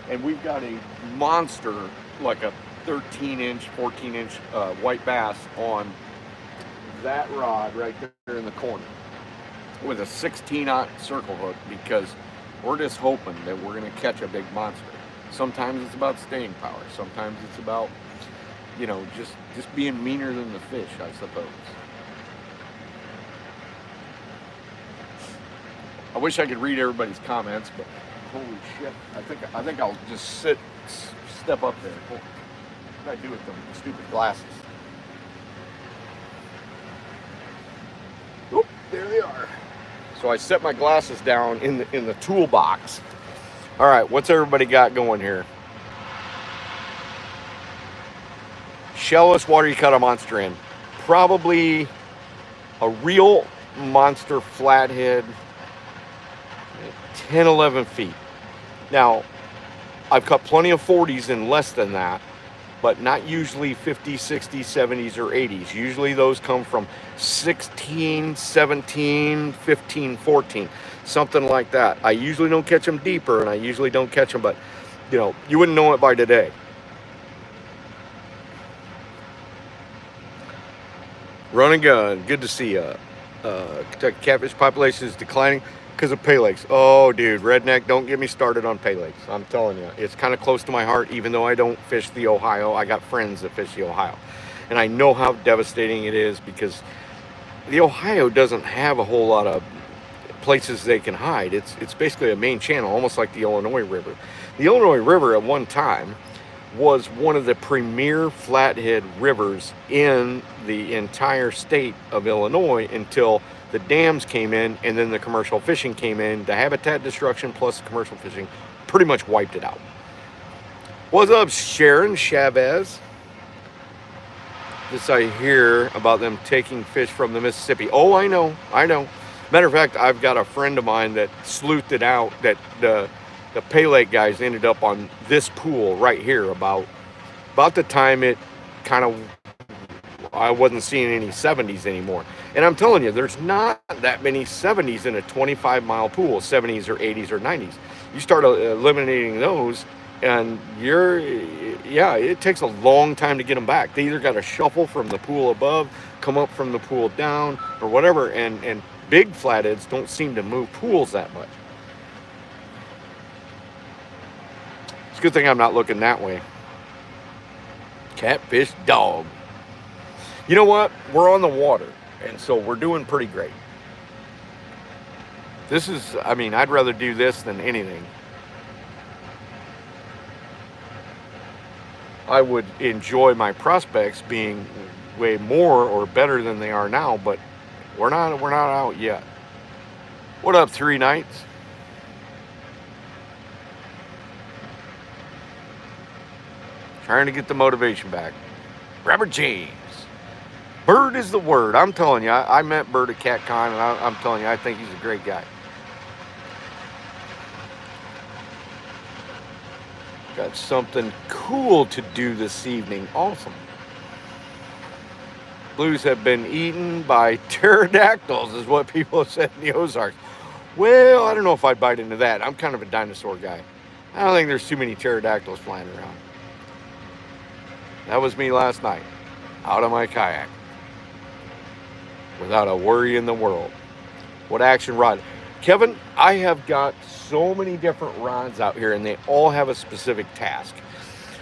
And we've got a monster, like a 13-inch, 14-inch white bass on that rod right there in the corner with a 16-aught circle hook, because we're just hoping that we're going to catch a big monster. Sometimes it's about staying power. Sometimes it's about, you know, just being meaner than the fish, I suppose. I wish I could read everybody's comments, but holy shit! I think I'll just step up there. What did I do with them stupid glasses? Oop, there they are. So I set my glasses down in the toolbox. All right, what's everybody got going here? Shellless water you cut a monster in. Probably a real monster flathead. 10, 11 feet. Now, I've cut plenty of 40s in less than that, but not usually 50s, 60s, 70s, or 80s. Usually those come from 16, 17, 15, 14, something like that. I usually don't catch them deeper, and I usually don't catch them, but, you know, you wouldn't know it by today. Run and gun. Good to see you. Kentucky catfish population is declining because of pay lakes. Oh, dude, redneck, don't get me started on pay lakes. I'm telling you, it's kind of close to my heart, even though I don't fish the Ohio. I got friends that fish the Ohio. And I know how devastating it is, because the Ohio doesn't have a whole lot of places they can hide. It's basically a main channel, almost like the Illinois River. The Illinois River at one time was one of the premier flathead rivers in the entire state of Illinois until the dams came in, and then the commercial fishing came in. The habitat destruction plus the commercial fishing pretty much wiped it out. What's up, Sharon Chavez? This I hear about them taking fish from the Mississippi. Oh, I know. Matter of fact, I've got a friend of mine that sleuthed it out, that the pay lake guys ended up on this pool right here about the time it kind of, I wasn't seeing any 70s anymore. And I'm telling you, there's not that many 70s in a 25-mile pool, 70s or 80s or 90s. You start eliminating those, and it takes a long time to get them back. They either got to shuffle from the pool above, come up from the pool down, or whatever, and big flatheads don't seem to move pools that much. It's a good thing I'm not looking that way. Catfish dog. You know what? We're on the water, and so we're doing pretty great. This is, I mean, I'd rather do this than anything. I would enjoy my prospects being way more or better than they are now, but we're not out yet. What up, 3 Nights? Trying to get the motivation back. Robert James. Bird is the word. I'm telling you, I met Bird at CatCon, and I'm telling you, I think he's a great guy. Got something cool to do this evening. Awesome. Blues have been eaten by pterodactyls, is what people have said in the Ozarks. Well, I don't know if I'd bite into that. I'm kind of a dinosaur guy. I don't think there's too many pterodactyls flying around. That was me last night, out of my kayak, without a worry in the world. What action rod? Kevin, I have got so many different rods out here, and they all have a specific task.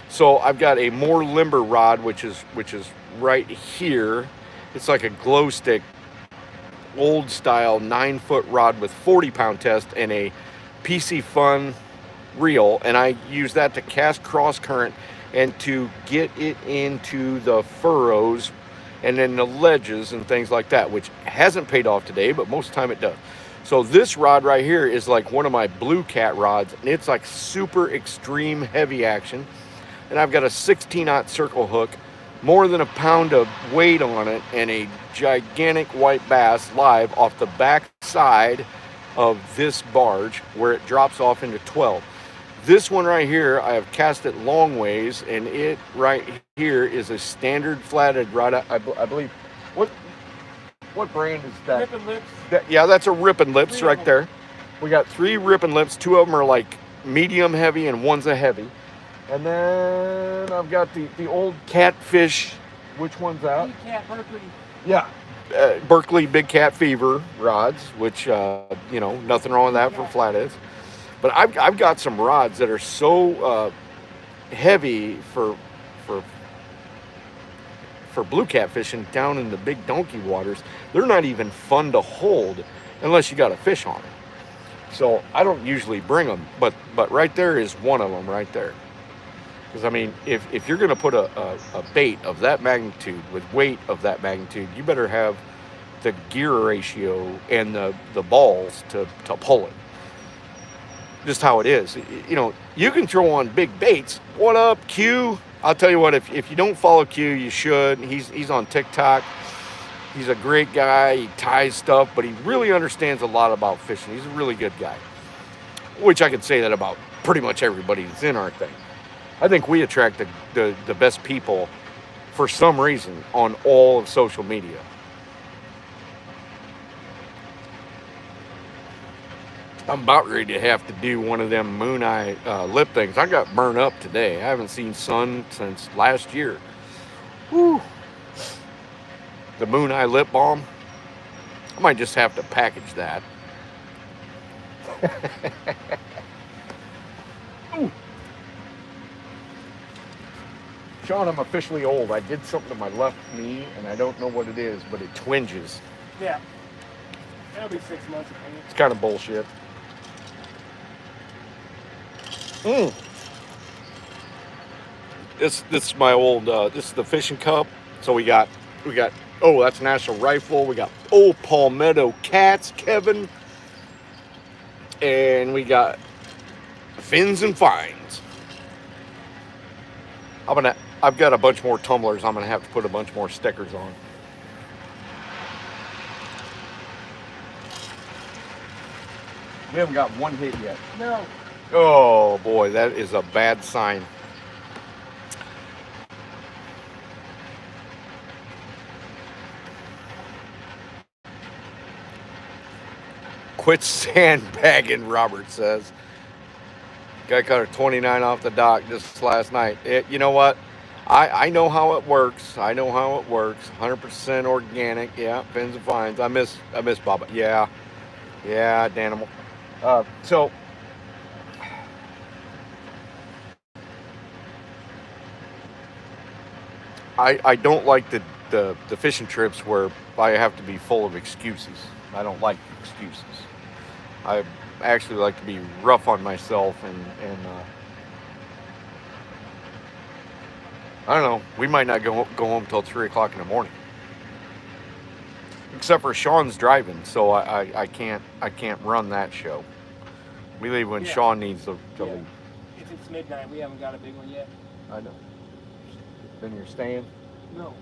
So I've got a more limber rod, which is right here. It's like a glow stick, old style 9-foot rod with 40-pound test and a PC Fun reel, and I use that to cast cross current and to get it into the furrows and then the ledges and things like that, which hasn't paid off today, but most of the time it does. So this rod right here is like one of my Blue Cat rods, and it's like super extreme heavy action. And I've got a 16-aught circle hook more than a pound of weight on it, and a gigantic white bass live off the back side of this barge where it drops off into 12. This one right here, I have cast it long ways, and it right here is a standard flathead rod. I believe. What brand is that? Ripping lips. Yeah, that's a Ripping Lips Three of right them. there. We got 3 Ripping Lips. 2 of them are like medium heavy, and one's a heavy. And then I've got the old Catfish. Which one's that? Big Cat Berkeley. Yeah. Berkeley Big Cat Fever rods, which, nothing wrong with that for flatheads. But I've got some rods that are so heavy for blue cat fishing down in the big donkey waters. They're not even fun to hold unless you got a fish on it. So I don't usually bring them, but right there is one of them right there. Because, I mean, if you're going to put a bait of that magnitude with weight of that magnitude, you better have the gear ratio and the balls to pull it. Just how it is. You can throw on big baits. What up, Q? I'll tell you what, if you don't follow Q, you should. He's on TikTok. He's a great guy. He ties stuff, but he really understands a lot about fishing. He's a really good guy. Which I could say that about pretty much everybody that's in our thing. I think we attract the best people for some reason on all of social media. I'm about ready to have to do one of them moon eye lip things. I got burned up today. I haven't seen sun since last year. Woo. The moon eye lip balm. I might just have to package that. Ooh. Sean, I'm officially old. I did something to my left knee, and I don't know what it is, but it twinges. Yeah. That'll be 6 months of pain. It's kind of bullshit. This is my old. This is the fishing cup. So we got. Oh, that's National Rifle. We got old Palmetto Cats, Kevin, and we got Fins and Finds. I've got a bunch more tumblers. I'm gonna have to put a bunch more stickers on. We haven't got one hit yet. No. Oh boy, that is a bad sign. Quit sandbagging, Robert says. Guy caught a 29 off the dock just last night. You know what? I know how it works. 100% organic. Yeah, Fins and Finds. I miss Bubba. Yeah, Danimal. So I don't like the fishing trips where I have to be full of excuses. I don't like excuses. I actually like to be rough on myself and I don't know. We might not go home till 3 o'clock in the morning. Except for Sean's driving, so I can't run that show. We leave when Sean needs to leave. If it's midnight, we haven't got a big one yet. I know. Then you're staying? No.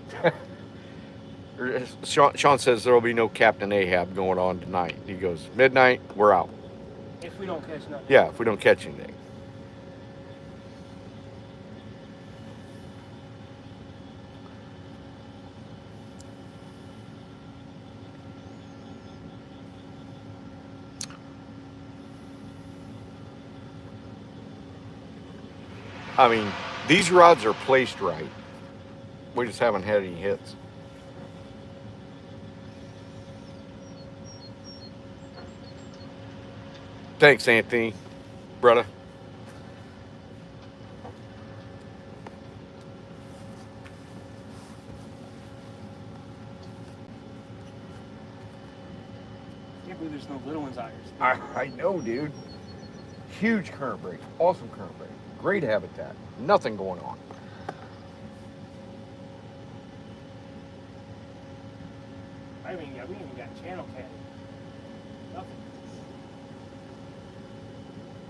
Sean says there will be no Captain Ahab going on tonight. He goes, midnight, we're out. If we don't catch nothing. Yeah, if we don't catch anything. I mean, these rods are placed right. We just haven't had any hits. Thanks, Anthony, brother. Can't believe there's no little ones out here. I know, dude. Huge current break. Awesome current break. Great habitat. Nothing going on. We even got channel cat. Nothing.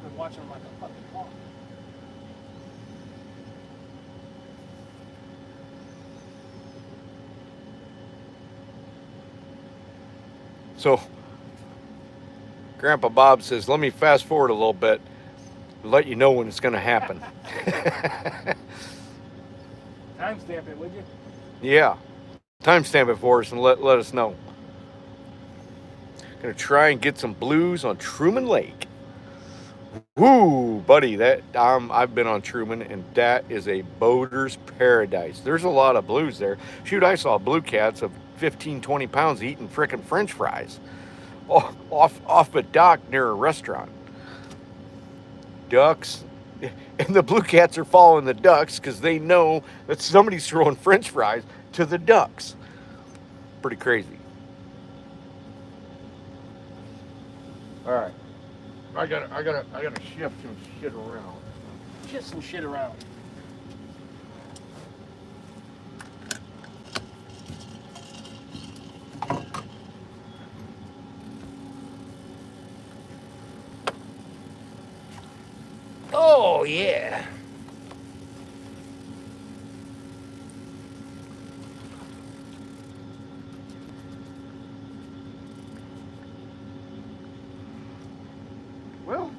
Been watching them like a fucking hawk. So Grandpa Bob says, let me fast forward a little bit and let you know when it's going to happen. Timestamp it, would you? Yeah. Timestamp it for us and let us know. Gonna try and get some blues on Truman Lake. Woo, buddy, that I've been on Truman, and that is a boater's paradise. There's a lot of blues there. Shoot, I saw blue cats of 15, 20 pounds eating frickin' French fries off a dock near a restaurant. Ducks, and the blue cats are following the ducks because they know that somebody's throwing French fries to the ducks. Pretty crazy. All right. I gotta shift some shit around. Shift some shit around. Oh yeah. Well,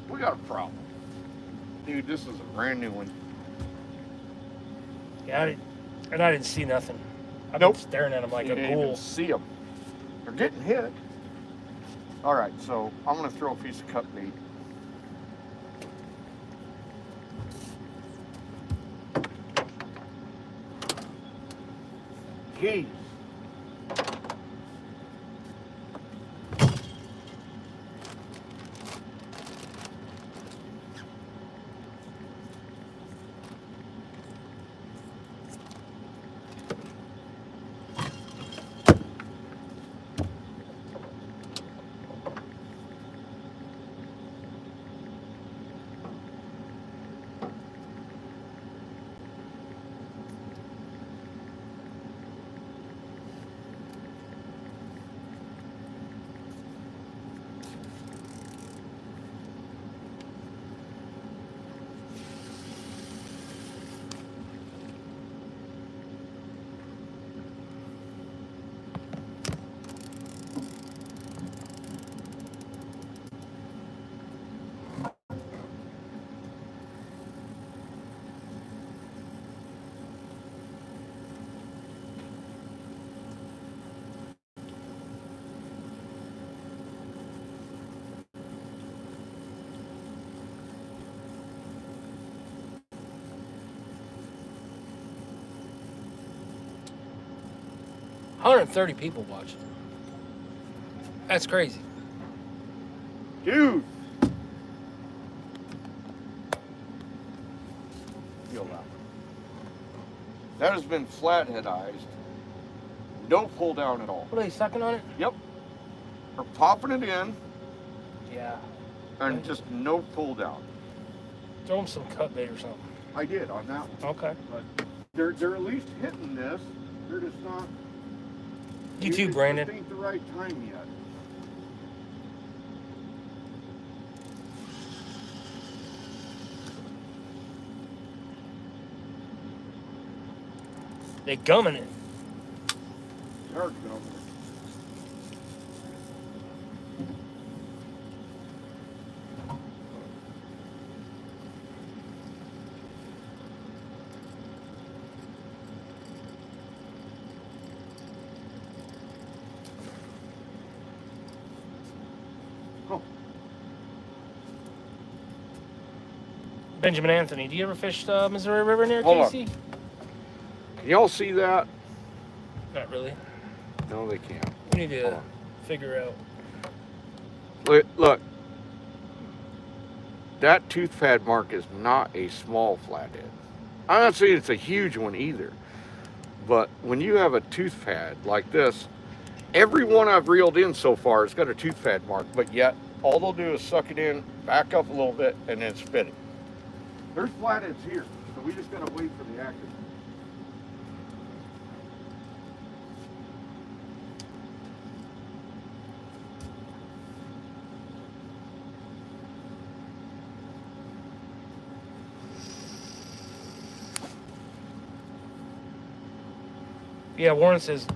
we got a problem. Dude, this is a brand new one. Yeah, I didn't see nothing. I've Nope. been staring at them like You a didn't even ghoul. see them. They're getting hit. All right, so I'm gonna throw a piece of cut bait. Jeez. $130 people watching. That's crazy. Dude. Feel that. That has been flatheadized. No pull down at all. What are they sucking on it? Yep. We're popping it in Yeah. and just no pull down. Throw them some cut bait or something. I did on that one. Okay. But they're at least hitting this. They're just not. You too, Brandon. It ain't the right time yet. They gumming it. There we go. Benjamin Anthony, do you ever fish the Missouri River near Hold on. KC? Can y'all see that? Not really. No, they can't. We need Hold to on. figure out. Look. That tooth pad mark is not a small flathead. I'm not saying it's a huge one either. But when you have a tooth pad like this, every one I've reeled in so far has got a tooth pad mark, but yet all they'll do is suck it in, back up a little bit, and then spit it. There's flatheads here, so we just gotta wait for the action. Yeah, Warren says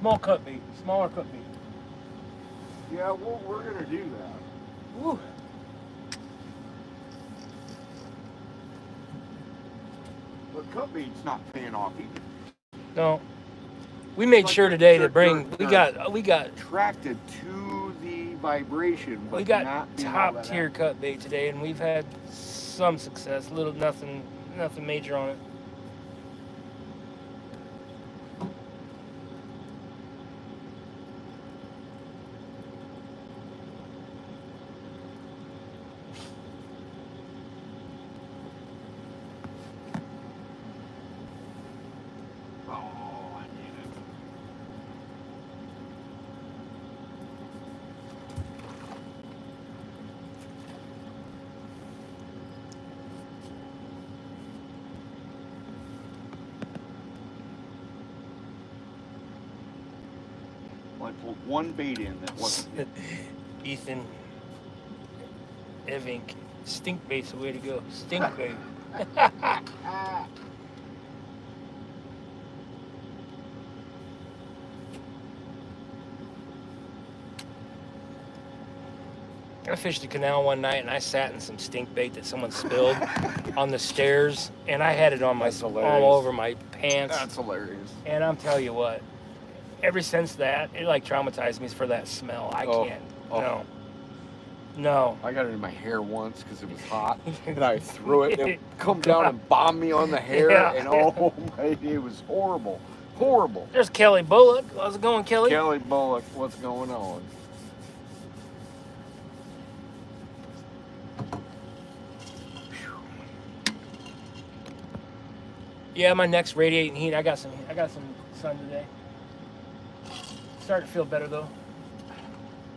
small cut bait, smaller cut bait. Yeah, well, we're gonna do that. Woo. But cut bait's not paying off either. No. We made Like sure they're- today they're- to bring. they're- We they're got attracted to the vibration, but we got not being all top that tier cut bait today, and we've had some success. Nothing major on it. Oh, I need it. Well, I pulled one bait in that wasn't. Ethan, Evink, stink bait's the way to go. Stink bait. I fished the canal one night and I sat in some stink bait that someone spilled on the stairs, and I had it on That's all hilarious. over my pants. That's hilarious. And I'm telling you what, ever since that, it like traumatized me for that smell. I Oh, can't. oh. No. I got it in my hair once because it was hot, and I threw it, and it come down and bombed me on the hair, Yeah. and oh my, it was horrible, horrible. There's Kelly Bullock. How's it going, Kelly? Kelly Bullock, what's going on? Yeah, my neck's radiating heat. I got some sun today. Starting to feel better though.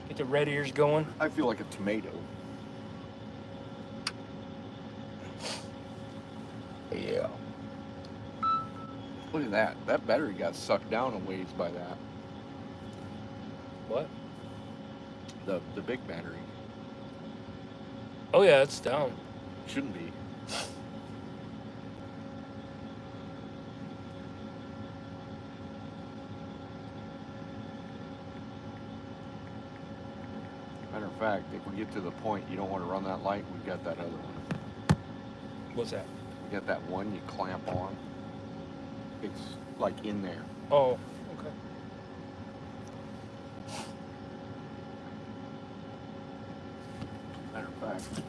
Get the red ears going. I feel like a tomato. Yeah. Look at that. That battery got sucked down a ways by that. What? The big battery. Oh yeah, it's down. Shouldn't be. Matter of fact, if we get to the point you don't want to run that light, we've got that other one. What's that? We got that one you clamp on. It's like in there. Oh, okay. Matter of fact.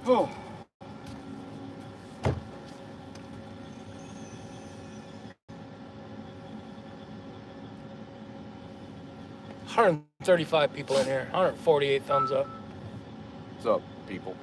Oh. 135 people in here. 148 thumbs up. What's up, people?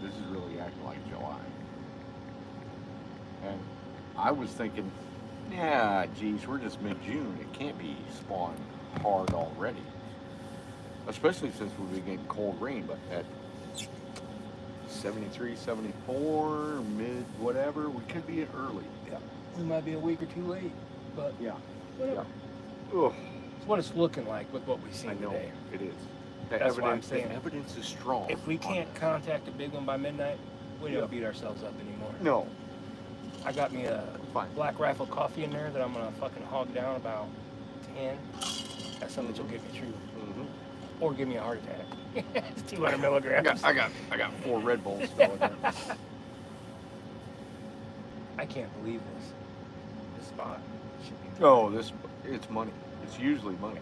This is really acting like July. And I was thinking, yeah, geez, we're just mid-June. It can't be spawned hard already. Especially since we've been getting cold rain, but at 73, 74, mid whatever, we could be early. Yeah. We might be a week or two late, but Yeah. whatever. Ugh, It's what it's looking like with what we've seen I know today. it is. The That's why I'm evidence, saying, the evidence is strong. If we can't contact a big one by midnight, we Yeah. don't beat ourselves up anymore. No, I got me a fine. Black Rifle coffee in there that I'm gonna fucking hog down about 10. That's something that'll get me through, Mm-hmm. or give me a heart attack. It's 200 milligrams. I got 4 Red Bulls still in there. I can't believe this. This spot should be. Oh, it's money. It's usually money.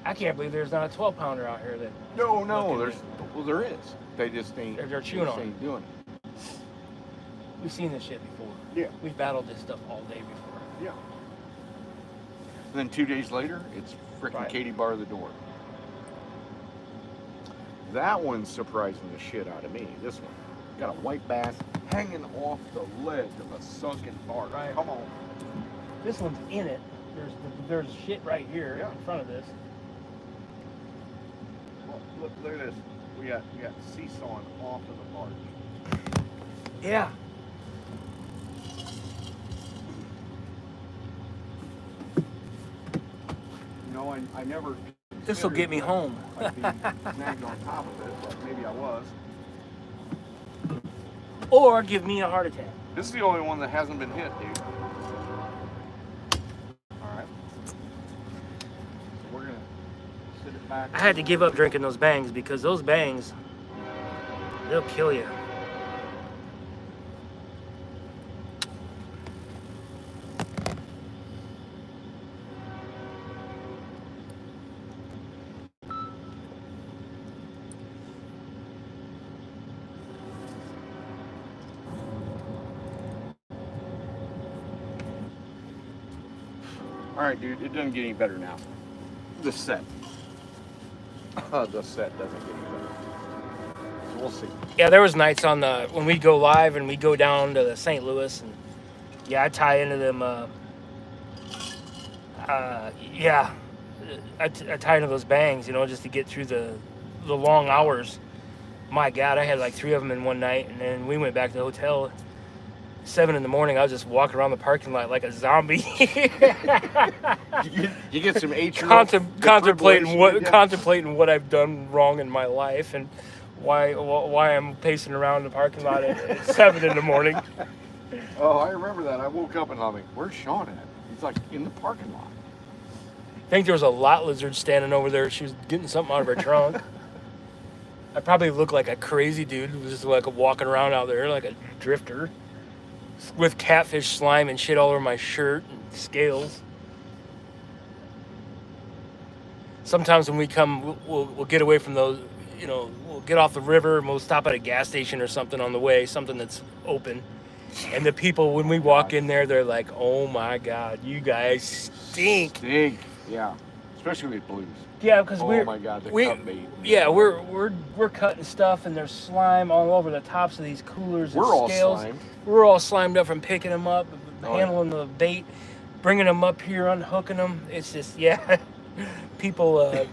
I can't believe there's not a 12 pounder out here that. No, looking there is. They just ain't. They're chewing just on it. ain't doing it. We've seen this shit before. Yeah. We've battled this stuff all day before. Yeah. And then 2 days later, it's freaking Right. Katie bar the door. That one's surprising the shit out of me. This one got a white bass hanging off the ledge of a sunken barge. Right. Come on. This one's in it. There's shit right here Yeah. in front of this. look at this. We got seesawing off of the barge. Yeah. You know, I never. This will get me home. I'd be snagged on top of it, but maybe I was. Or give me a heart attack. This is the only one that hasn't been hit, dude. All right. So we're gonna sit it back. I had to give up drinking those bangs because those bangs, they'll kill you. All right, dude. It doesn't get any better now. The set. The set doesn't get any better. So we'll see. Yeah, there was nights on the when we'd go live and we'd go down to the St. Louis and yeah, I tie into them. Yeah, I tie into those bangs, you know, just to get through the long hours. My God, I had like 3 of them in one night, and then we went back to the hotel. 7 in the morning, I was just walking around the parking lot like a zombie. you get some atrial contemplating fibrillation, what I've done wrong in my life and why I'm pacing around the parking lot at 7 in the morning. Oh, I remember that. I woke up and I'm like, "Where's Sean at?" He's like in the parking lot. I think there was a lot lizard standing over there. She was getting something out of her trunk. I probably looked like a crazy dude who was just like walking around out there like a drifter. With catfish slime and shit all over my shirt and scales. Sometimes when we come, we'll get away from those, you know, we'll get off the river and we'll stop at a gas station or something on the way, something that's open. And the people, when we walk in there, they're like, "Oh my God, you guys stink." Stink, yeah. Especially with blues. Yeah, because oh my God, the cut bait. Yeah, we're cutting stuff and there's slime all over the tops of these coolers and scales. We're all slimed up from picking them up, handling the bait, bringing them up here, unhooking them. It's just, yeah, people.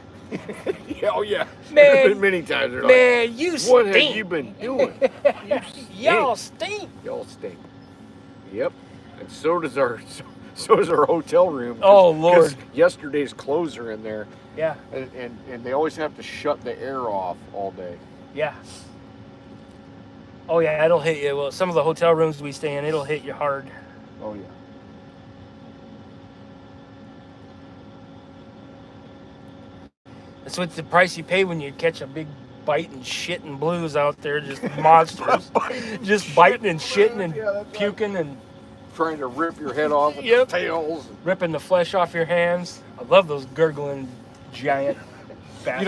Yeah, oh yeah, man, many times they're man, like, you "What stink. have you been doing? Y'all stink. Y'all stink." Yep, and so does our hotel room. Oh Lord! Yesterday's clothes are in there. Yeah. And they always have to shut the air off all day. Yeah. Oh yeah, it'll hit you. Well, some of the hotel rooms we stay in, it'll hit you hard. Oh yeah. That's what's the price you pay when you catch a big bite and shit and blues out there, just monsters, just biting and shitting and puking and trying to rip your head off with the tails, ripping the flesh off your hands. I love those gurgling giant bastards. You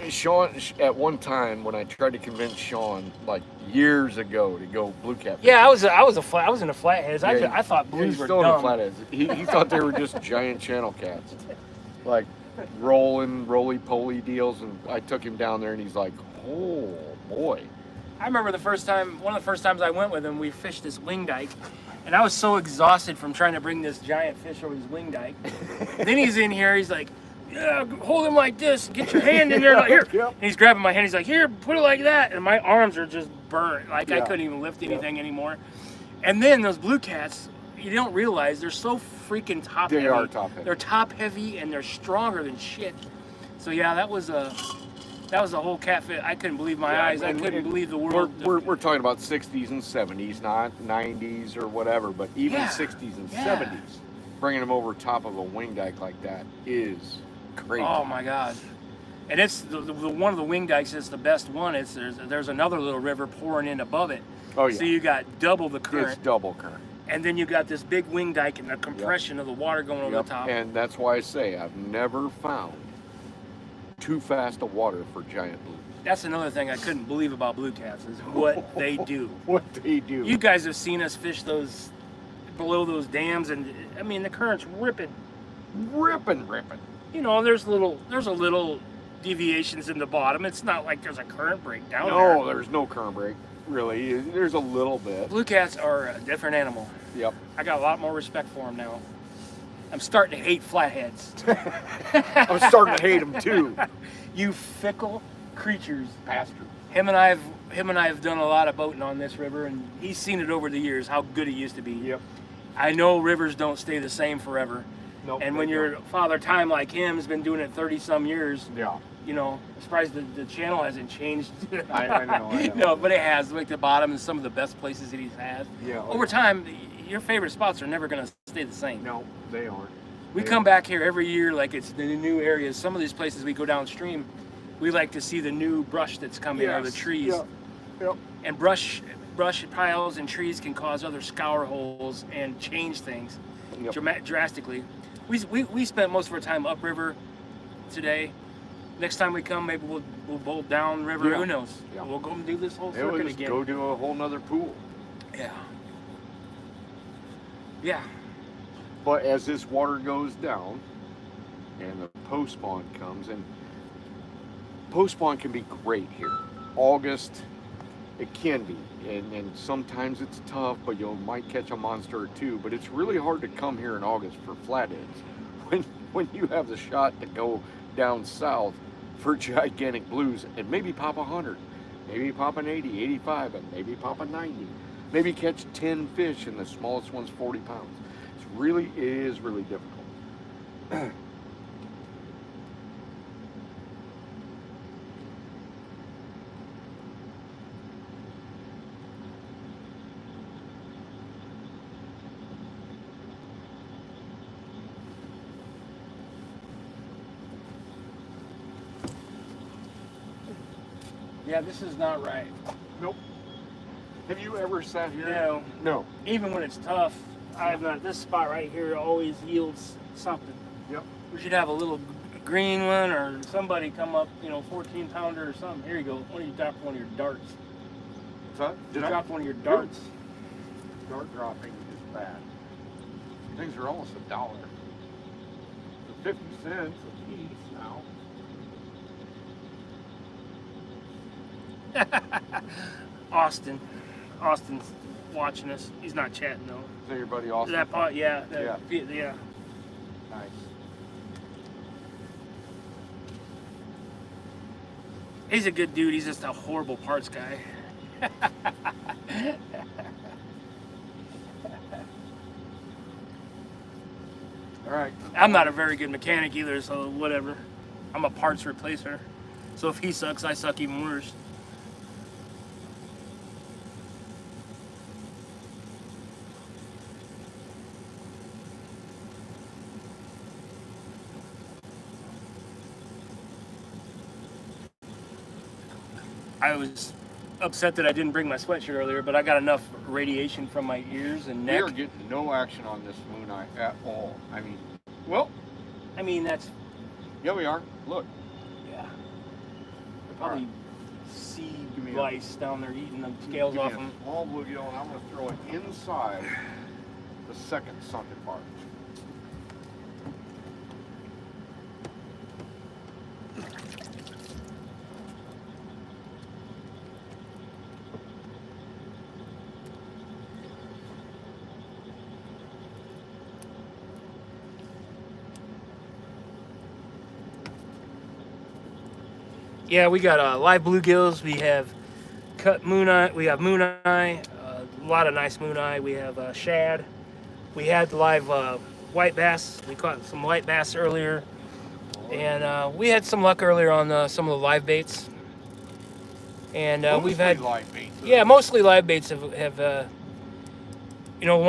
know, Sean, at one time when I tried to convince Sean, like years ago, to go blue catfish. Yeah, I was in the flatheads. Yeah, I thought blues were still dumb. In the flatheads. He thought they were just giant channel cats, like roly-poly deals. And I took him down there, and he's like, "Oh boy." I remember one of the first times I went with him, we fished this wing dike, and I was so exhausted from trying to bring this giant fish over this wing dike. Then he's in here, he's like, "Yeah, hold him like this, get your hand in there, like here." Yep. And he's grabbing my hand, he's like, "Here, put it like that." And my arms are just burnt, like I Yeah. couldn't even lift anything anymore. And then those blue cats, you don't realize they're so freaking top heavy. They are top heavy. They're top heavy and they're stronger than shit. So yeah, that was a whole catfish. I couldn't believe my eyes. I couldn't believe the world. We're talking about 60s and 70s, not 90s or whatever, but even 60s and 70s. Bringing them over top of a wing dike like that is crazy. Oh my God! And it's the one of the wing dikes is the best one. It's there's another little river pouring in above it. Oh yeah. So you got double the current. It's double current. And then you got this big wing dike and the compression of the water going over the top. And that's why I say I've never found too fast of water for giant blues. That's another thing I couldn't believe about blue cats is what they do. What they do. You guys have seen us fish those below those dams, and I mean the current's ripping. You know, there's a little deviations in the bottom. It's not like there's a current break down there. No, there's no current break. Really, there's a little bit. Blue cats are a different animal. Yep. I got a lot more respect for them now. I'm starting to hate flatheads. I'm starting to hate them too. You fickle creatures. Pastor. Him and I have done a lot of boating on this river, and he's seen it over the years how good it used to be. Yep. I know rivers don't stay the same forever. Nope, and when your Father Time like him has been doing it 30-some years, yeah, you know, I'm surprised the channel hasn't changed. I know. No, but it has. Like the bottom is some of the best places that he's had. Yeah. Over time, your favorite spots are never going to stay the same. No, they aren't. We come back here every year like it's the new areas. Some of these places we go downstream, we like to see the new brush that's coming out of the trees. Yep. And brush piles and trees can cause other scour holes and change things drastically. We spent most of our time upriver today. Next time we come, maybe we'll bolt down river. Yeah. Who knows? Yeah. We'll go and do this whole It would circuit just again. go to a whole nother pool. Yeah. Yeah. But as this water goes down and the post spawn comes, and post spawn can be great here. August, it can be, and sometimes it's tough, but you might catch a monster or two. But it's really hard to come here in August for flatheads when you have the shot to go down south for gigantic blues and maybe pop 100, maybe pop an 80, 85, and maybe pop a 90. Maybe catch 10 fish and the smallest one's 40 pounds. It is really difficult. Yeah, this is not right. Nope. Have you ever sat here? No. No. Even when it's tough, this spot right here always yields something. Yep. We should have a little green one, or somebody come up, 14 pounder or something. Here you go. Why don't you drop one of your darts? So, Just drop one of your darts. Dart dropping is bad. Things are almost $1. For 50 cents a piece now. Austin's watching us. He's not chatting though. Is that your buddy Austin? That pot, yeah. Yeah. Nice. He's a good dude. He's just a horrible parts guy. All right. I'm not a very good mechanic either, so whatever. I'm a parts replacer. So if he sucks, I suck even worse. I was upset that I didn't bring my sweatshirt earlier, but I got enough radiation from my ears and We neck. are getting no action on this moon eye at all. That's, Yeah, we are. Look. yeah. Probably sea Give me a- lice down there eating the scales Give me off a them. small bluegill, and I'm going to throw it inside the second sunken barge. Yeah, we got live bluegills. We have cut moon eye. We have moon eye. A lot of nice moon eye. We have shad. We had live white bass. We caught some white bass earlier, and we had some luck earlier on some of the live baits. And we've had live baits. mostly live baits have one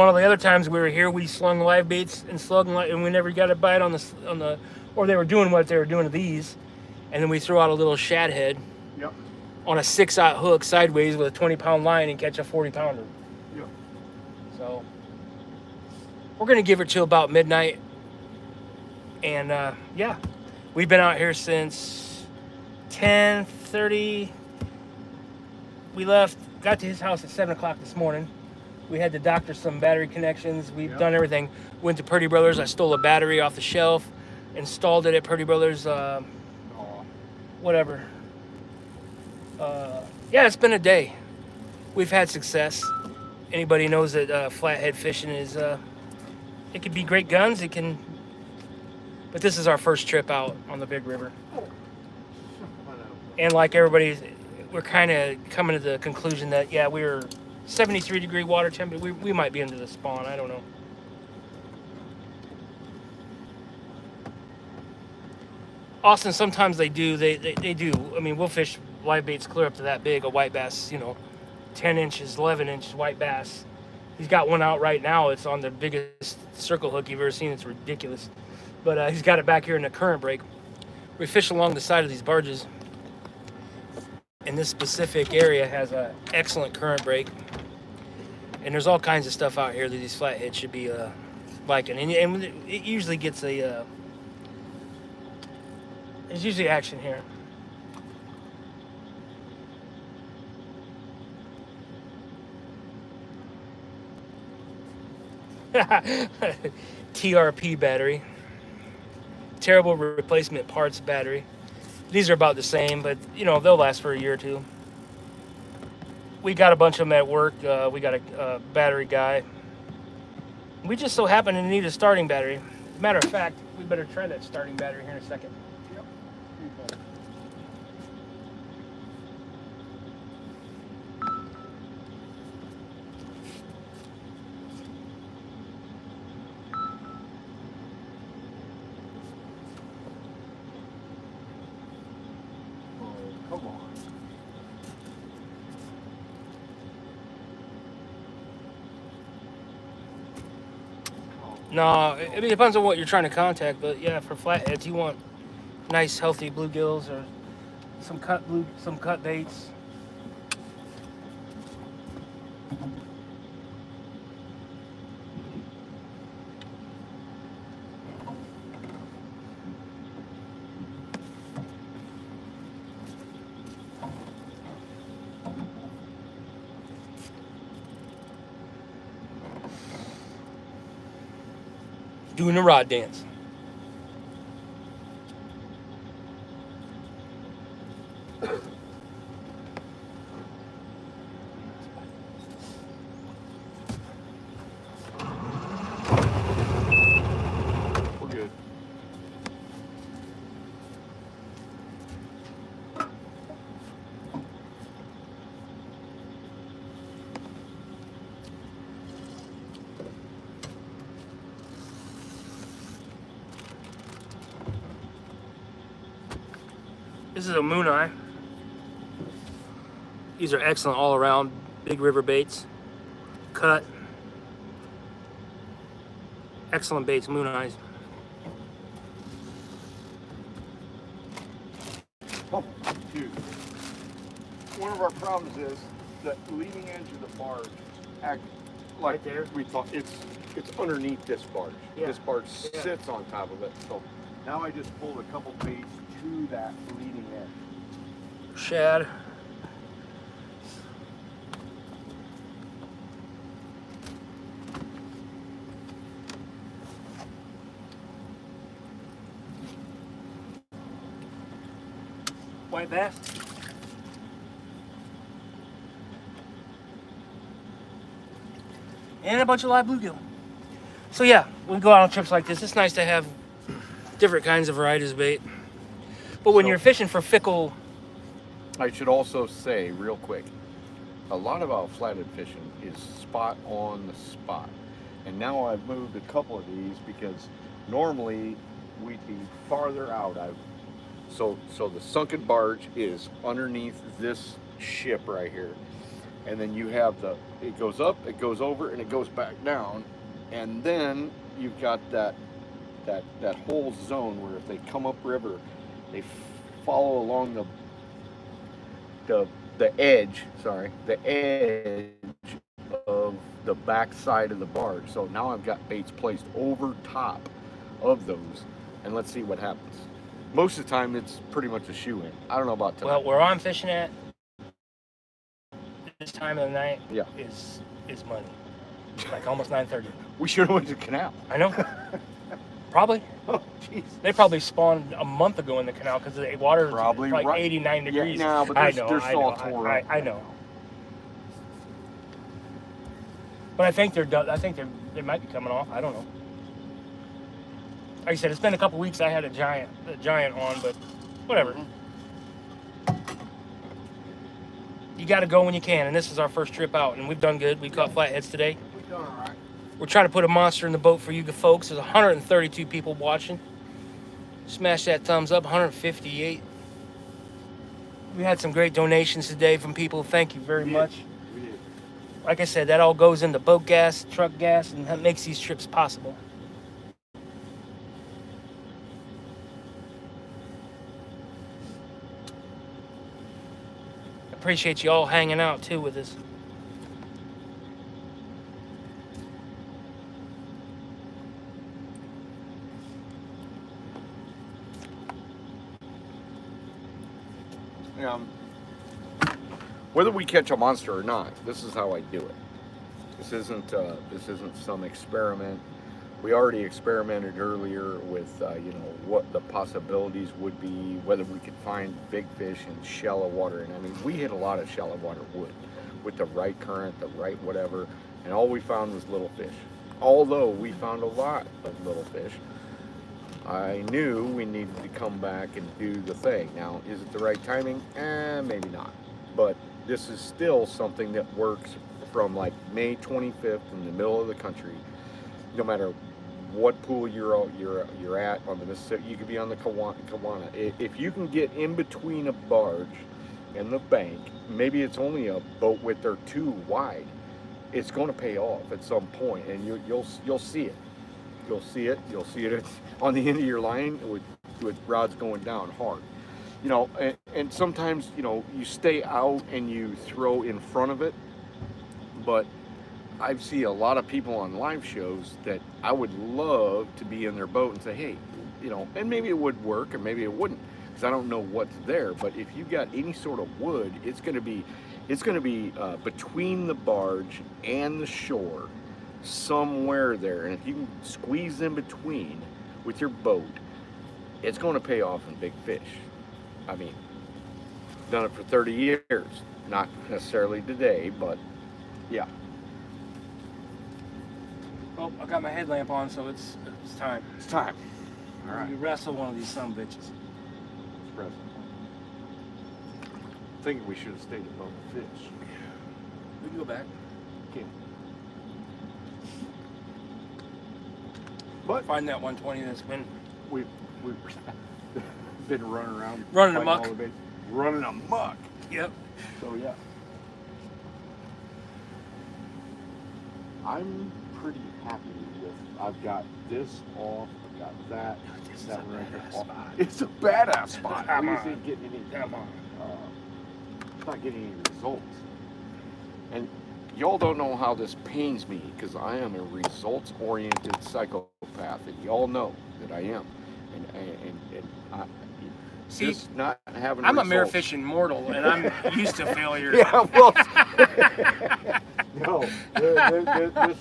of the other times we were here, we slung live baits and and we never got a bite on the, or they were doing what they were doing to these. And then we threw out a little shad head on a 6/0 hook sideways with a 20-pound line and catch a 40-pounder. Yep. So we're going to give it till about midnight. And we've been out here since 10:30. We got to his house at 7 o'clock this morning. We had to doctor some battery connections. We've done everything. Went to Purdy Brothers. I stole a battery off the shelf, installed it at Purdy Brothers. Whatever. It's been a day. We've had success. Anybody knows that flathead fishing is, it can be great guns. It can But this is our first trip out on the big river. And like everybody, we're kind of coming to the conclusion that, yeah, we're 73-degree water temperature. We might be into the spawn. I don't know. Austin, sometimes they do. They do. I mean, we'll fish live baits clear up to that big. A white bass, 10 inches, 11 inches white bass. He's got one out right now. It's on the biggest circle hook you've ever seen. It's ridiculous. But he's got it back here in the current break. We fish along the side of these barges. And this specific area has an excellent current break. And there's all kinds of stuff out here that these flatheads should be liking. And it usually gets there's usually action here. TRP battery. Terrible replacement parts battery. These are about the same, but they'll last for a year or two. We got a bunch of them at work. We got a battery guy. We just so happen to need a starting battery. As a matter of fact, we better try that starting battery here in a second. Yep. Come on. No, it depends on what you're trying to contact, but yeah, for flatheads, you want nice, healthy bluegills or some cut baits. Doing the rod dance. We're good. This is a moon eye. These are excellent all around big river baits. Cut. Excellent baits, moon eyes. Oh, dude. One of our problems is the leading edge of the barge act like Right there? we thought it's underneath this barge. Yeah. This barge Yeah. sits on top of it. So now I just pulled a couple baits to that leading edge. Shad. White bass. And a bunch of live bluegill. So yeah, when we go out on trips like this, it's nice to have different kinds of varieties of bait. But when So- you're fishing for fickle, I should also say real quick, a lot about flathead fishing is spot on the spot. And now I've moved a couple of these because normally we'd be farther out. So the sunken barge is underneath this ship right here. And then you have it goes up, it goes over, and it goes back down. And then you've got that whole zone where if they come upriver, they follow along the edge of the back side of the barge. So now I've got baits placed over top of those, and let's see what happens. Most of the time it's pretty much a shoe-in. I don't know about tonight. well, where I'm fishing at this time of the night Yeah. is money. Like almost 9:30. We should have went to the canal. I know. Probably. Oh, jeez. They probably spawned a month ago in the canal because the water is Probably like right. 89 degrees. Yeah, no, but I they're know, still all tore up. I know. But I think they're done. I think they might be coming off. I don't know. Like I said, it's been a couple weeks. I had a giant on, but whatever. You got to go when you can, and this is our first trip out, and we've done good. We caught flatheads today. We've done all right. We're trying to put a monster in the boat for you folks. There's 132 people watching. Smash that thumbs up. 158. We had some great donations today from people. Thank you very much. We did. Like I said, that all goes into boat gas, truck gas, and that makes these trips possible. Appreciate you all hanging out too with us. Whether we catch a monster or not, this is how I do it. This isn't some experiment. We already experimented earlier with you know, what the possibilities would be, whether we could find big fish in shallow water. And I mean, we hit a lot of shallow water wood with the right current, the right whatever, and all we found was little fish. Although we found a lot of little fish, I knew we needed to come back and do the thing. Now, is it the right timing? Maybe not. But this is still something that works from like May 25th in the middle of the country. No matter what pool you're at on the Mississippi, you could be on the Kiwana. If you can get in between a barge and the bank, maybe it's only a boat width or two wide, it's going to pay off at some point, and you'll see it. You'll see it on the end of your line with rods going down hard. You know, and sometimes, you know, you stay out and you throw in front of it, but I see a lot of people on live shows that I would love to be in their boat and say, hey, you know, and maybe it would work or maybe it wouldn't, because I don't know what's there. But if you got any sort of wood, it's going to be between the barge and the shore, somewhere there. And if you can squeeze in between with your boat, it's going to pay off in big fish. I mean, done it for 30 years, not necessarily today, but yeah. Oh, I got my headlamp on, so it's time. It's time. All right. We wrestle one of these son of bitches. It's present. I'm thinking we should have stayed above the fish. We can go back. Okay. But Find that 120 that's been we've been running around, running fighting amok. all the baits. Running amok. Yep. So yeah, I'm pretty happy with. I've got this off. I've got that. This is that a one right there badass off. spot. It's a badass spot. Come We on. ain't getting any. Come on. It's not getting any results. And y'all don't know how this pains me, because I am a results-oriented psychopath, and y'all know that I am. And I, See, just not having. I'm a results. mere fishing mortal, and I'm used to failure. Yeah, well, no, this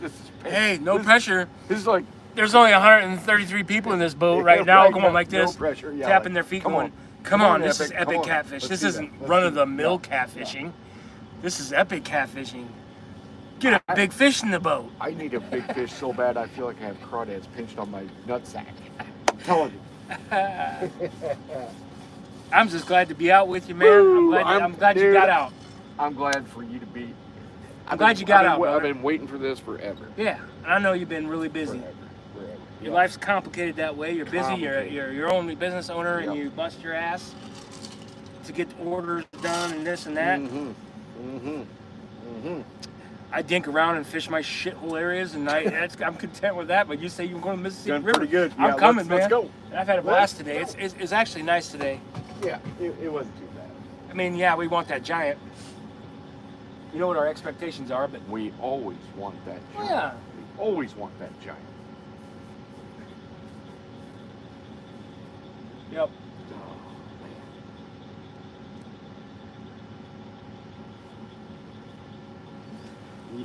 is. Hey, no this, pressure. This is like. There's only 133 people in this boat right now, going like this, no pressure, yeah, tapping like, their feet, come going, on. come on, this Epic, is epic come on. catfish. Let's This do isn't that. Let's run-of-the-mill do that. catfishing. This is epic catfishing. Get a big fish in the boat. I need a big fish so bad I feel like I have crawdads pinched on my nutsack. I'm telling you. I'm just glad to be out with you, man. I'm glad you got out. I'm glad for you to be. I'm glad you got out, I've brother. been waiting for this forever. Yeah, and I know you've been really busy. Forever. Your Yeah. life's complicated that way. You're busy. You're Complicated. your own business owner, and Yep. you bust your ass to get orders done and this and that. I dink around and fish my shithole areas, and I'm content with that. But you say you're going to Mississippi Done River. pretty good. I'm Yeah, coming, let's man. go. And I've had a blast today. It's actually nice today. Yeah, it wasn't too bad. I mean, yeah, we want that giant. You know what our expectations are, but We always want that giant. yeah. We always want that giant. Yep.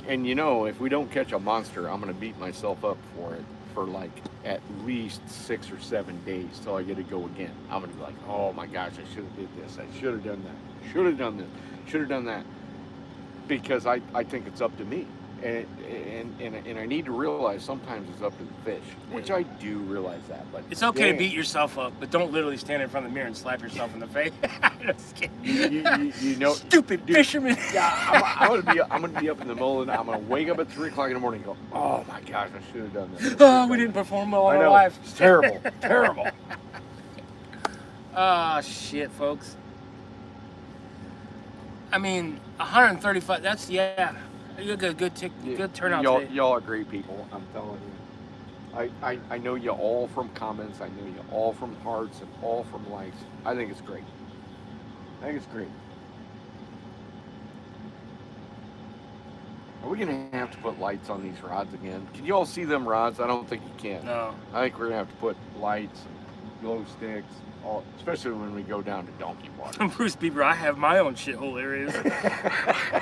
And you know, if we don't catch a monster, I'm gonna beat myself up for it for like at least 6 or 7 days till I get to go again. I'm gonna be like, oh my gosh, I should have did this. I should have done that. Should have done this. Should have done that. Because I think it's up to me. and I need to realize sometimes it's up to the fish, which I do realize that. But It's okay to dang, beat yourself up, but don't literally stand in front of the mirror and slap yourself in the face. Just kidding. you know, Stupid dude, fisherman. yeah, I'm gonna be up in the middle of the night. I'm gonna wake up at 3 o'clock in the morning and go, oh my gosh, I should have done this. Oh, we didn't perform well I in our know. life. It's terrible, terrible. Oh, shit, folks. I mean, 135, that's, yeah. You got a good turnout y'all, today. y'all are great people. I'm telling you. I know you all from comments. I know you all from hearts and all from likes. I think it's great. I think it's great. Are we gonna have to put lights on these rods again? Can you all see them rods? I don't think you can. No. I think we're gonna have to put lights and glow sticks, especially when we go down to donkey water. Bruce Beaver, I have my own shithole areas.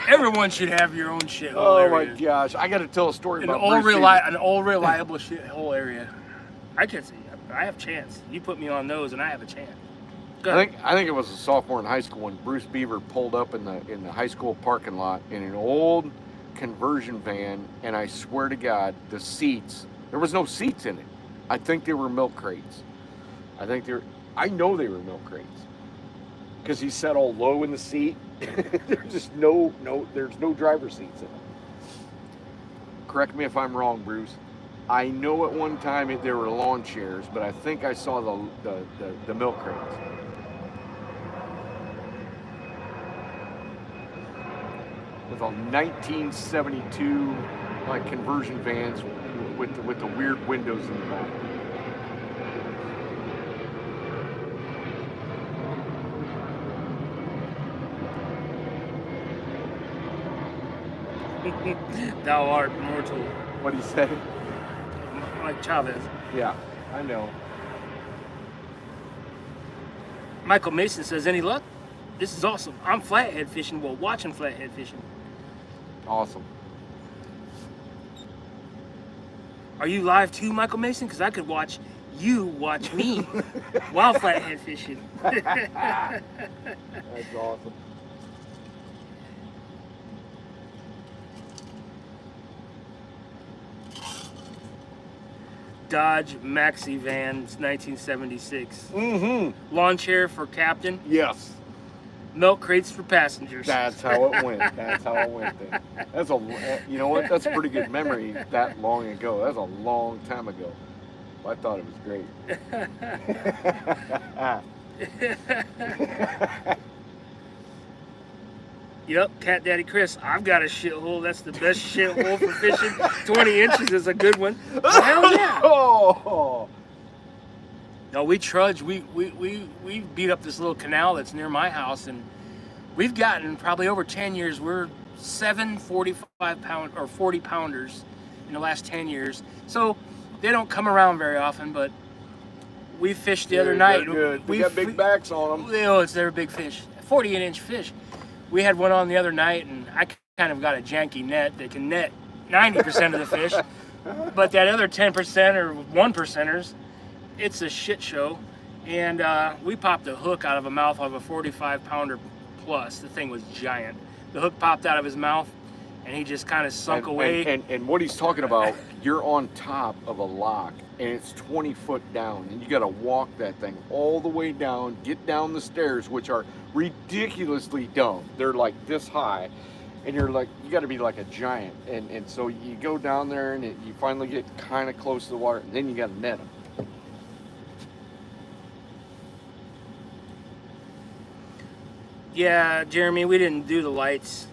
Everyone should have your own shithole Oh my areas. gosh! I got to tell a story An about all Bruce Beaver. an all reliable shithole area. I can see. I have a chance. You put me on those, and I have a chance. Go ahead. I think it was a sophomore in high school when Bruce Beaver pulled up in the high school parking lot in an old conversion van, and I swear to God, the seats, there was no seats in it. I think they were milk crates. I know they were milk crates because he sat all low in the seat. There's just there's no driver's seats in it. Correct me if I'm wrong, Bruce. I know at one time there were lawn chairs, but I think I saw the milk crates. With a 1972 like conversion vans with the weird windows in the back. Thou art mortal. What he said? Like Chavez. Yeah, I know. Michael Mason says, any luck? This is awesome. I'm flathead fishing while watching flathead fishing. Awesome. Are you live too, Michael Mason? Because I could watch you watch me while flathead fishing. That's awesome. Dodge Maxi Vans, 1976. Mm-hmm. Lawn chair for captain. Yes. Milk crates for passengers. That's how it went. That's how it went then. You know what? That's a pretty good memory that long ago. That's a long time ago. I thought it was great. Yep, Cat Daddy Chris, I've got a shithole. That's the best shithole for fishing. 20 inches is a good one. Hell yeah. Oh. No, we trudge. We beat up this little canal that's near my house, and we've gotten probably over 10 years. We're 7 45-pound or 40-pounders in the last 10 years. So they don't come around very often, but we fished the other night. Good. We got big backs on them. Oh, they're big fish. 48-inch fish. We had one on the other night, and I kind of got a janky net that can net 90% of the fish, but that other 10% or 1%ers, it's a shit show. And we popped a hook out of a mouth of a 45-pounder plus. The thing was giant. The hook popped out of his mouth, and he just kind of sunk away. And what he's talking about, you're on top of a lock, and it's 20 foot down, and you got to walk that thing all the way down, get down the stairs, which are ridiculously dumb. They're like this high, and you're like, you got to be like a giant. And so you go down there, and you finally get kind of close to the water, and then you got to net them. Yeah, Jeremy, we didn't do the lights.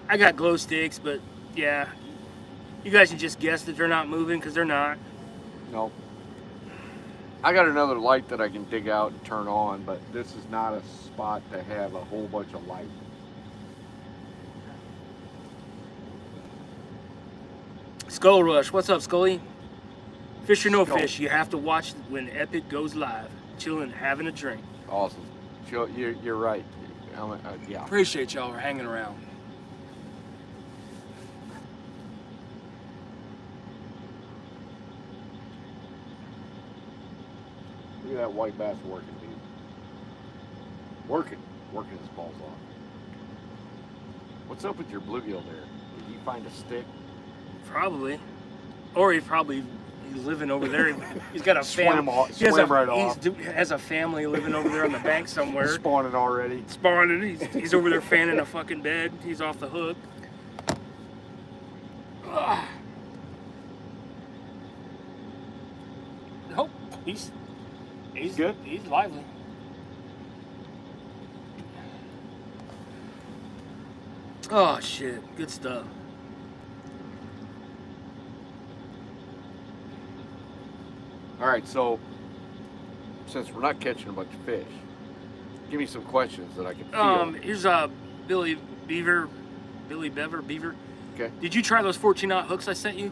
I got glow sticks, but yeah, you guys can just guess that they're not moving because they're not. No. I got another light that I can dig out and turn on, but this is not a spot to have a whole bunch of light. Skull Rush, what's up, Scully? Fish or no Skull. fish, you have to watch when Epic goes live. Chilling, having a drink. Awesome. You're right. Yeah. Appreciate y'all for hanging around. Look at that white bass working, dude. Working his balls off. What's up with your bluegill there? Did he find a stick. Probably. Or he's living over there. He's got a Swim family. right off. Has a family living over there on the bank somewhere. Spawning already. Spawning. He's over there fanning a fucking bed. He's off the hook. Ugh. Nope. He's good. He's lively. Oh shit. Good stuff. All right, so since we're not catching a bunch of fish, give me some questions that I can feel. Here's Billy Beaver. Okay. Did you try those 14-aught hooks I sent you?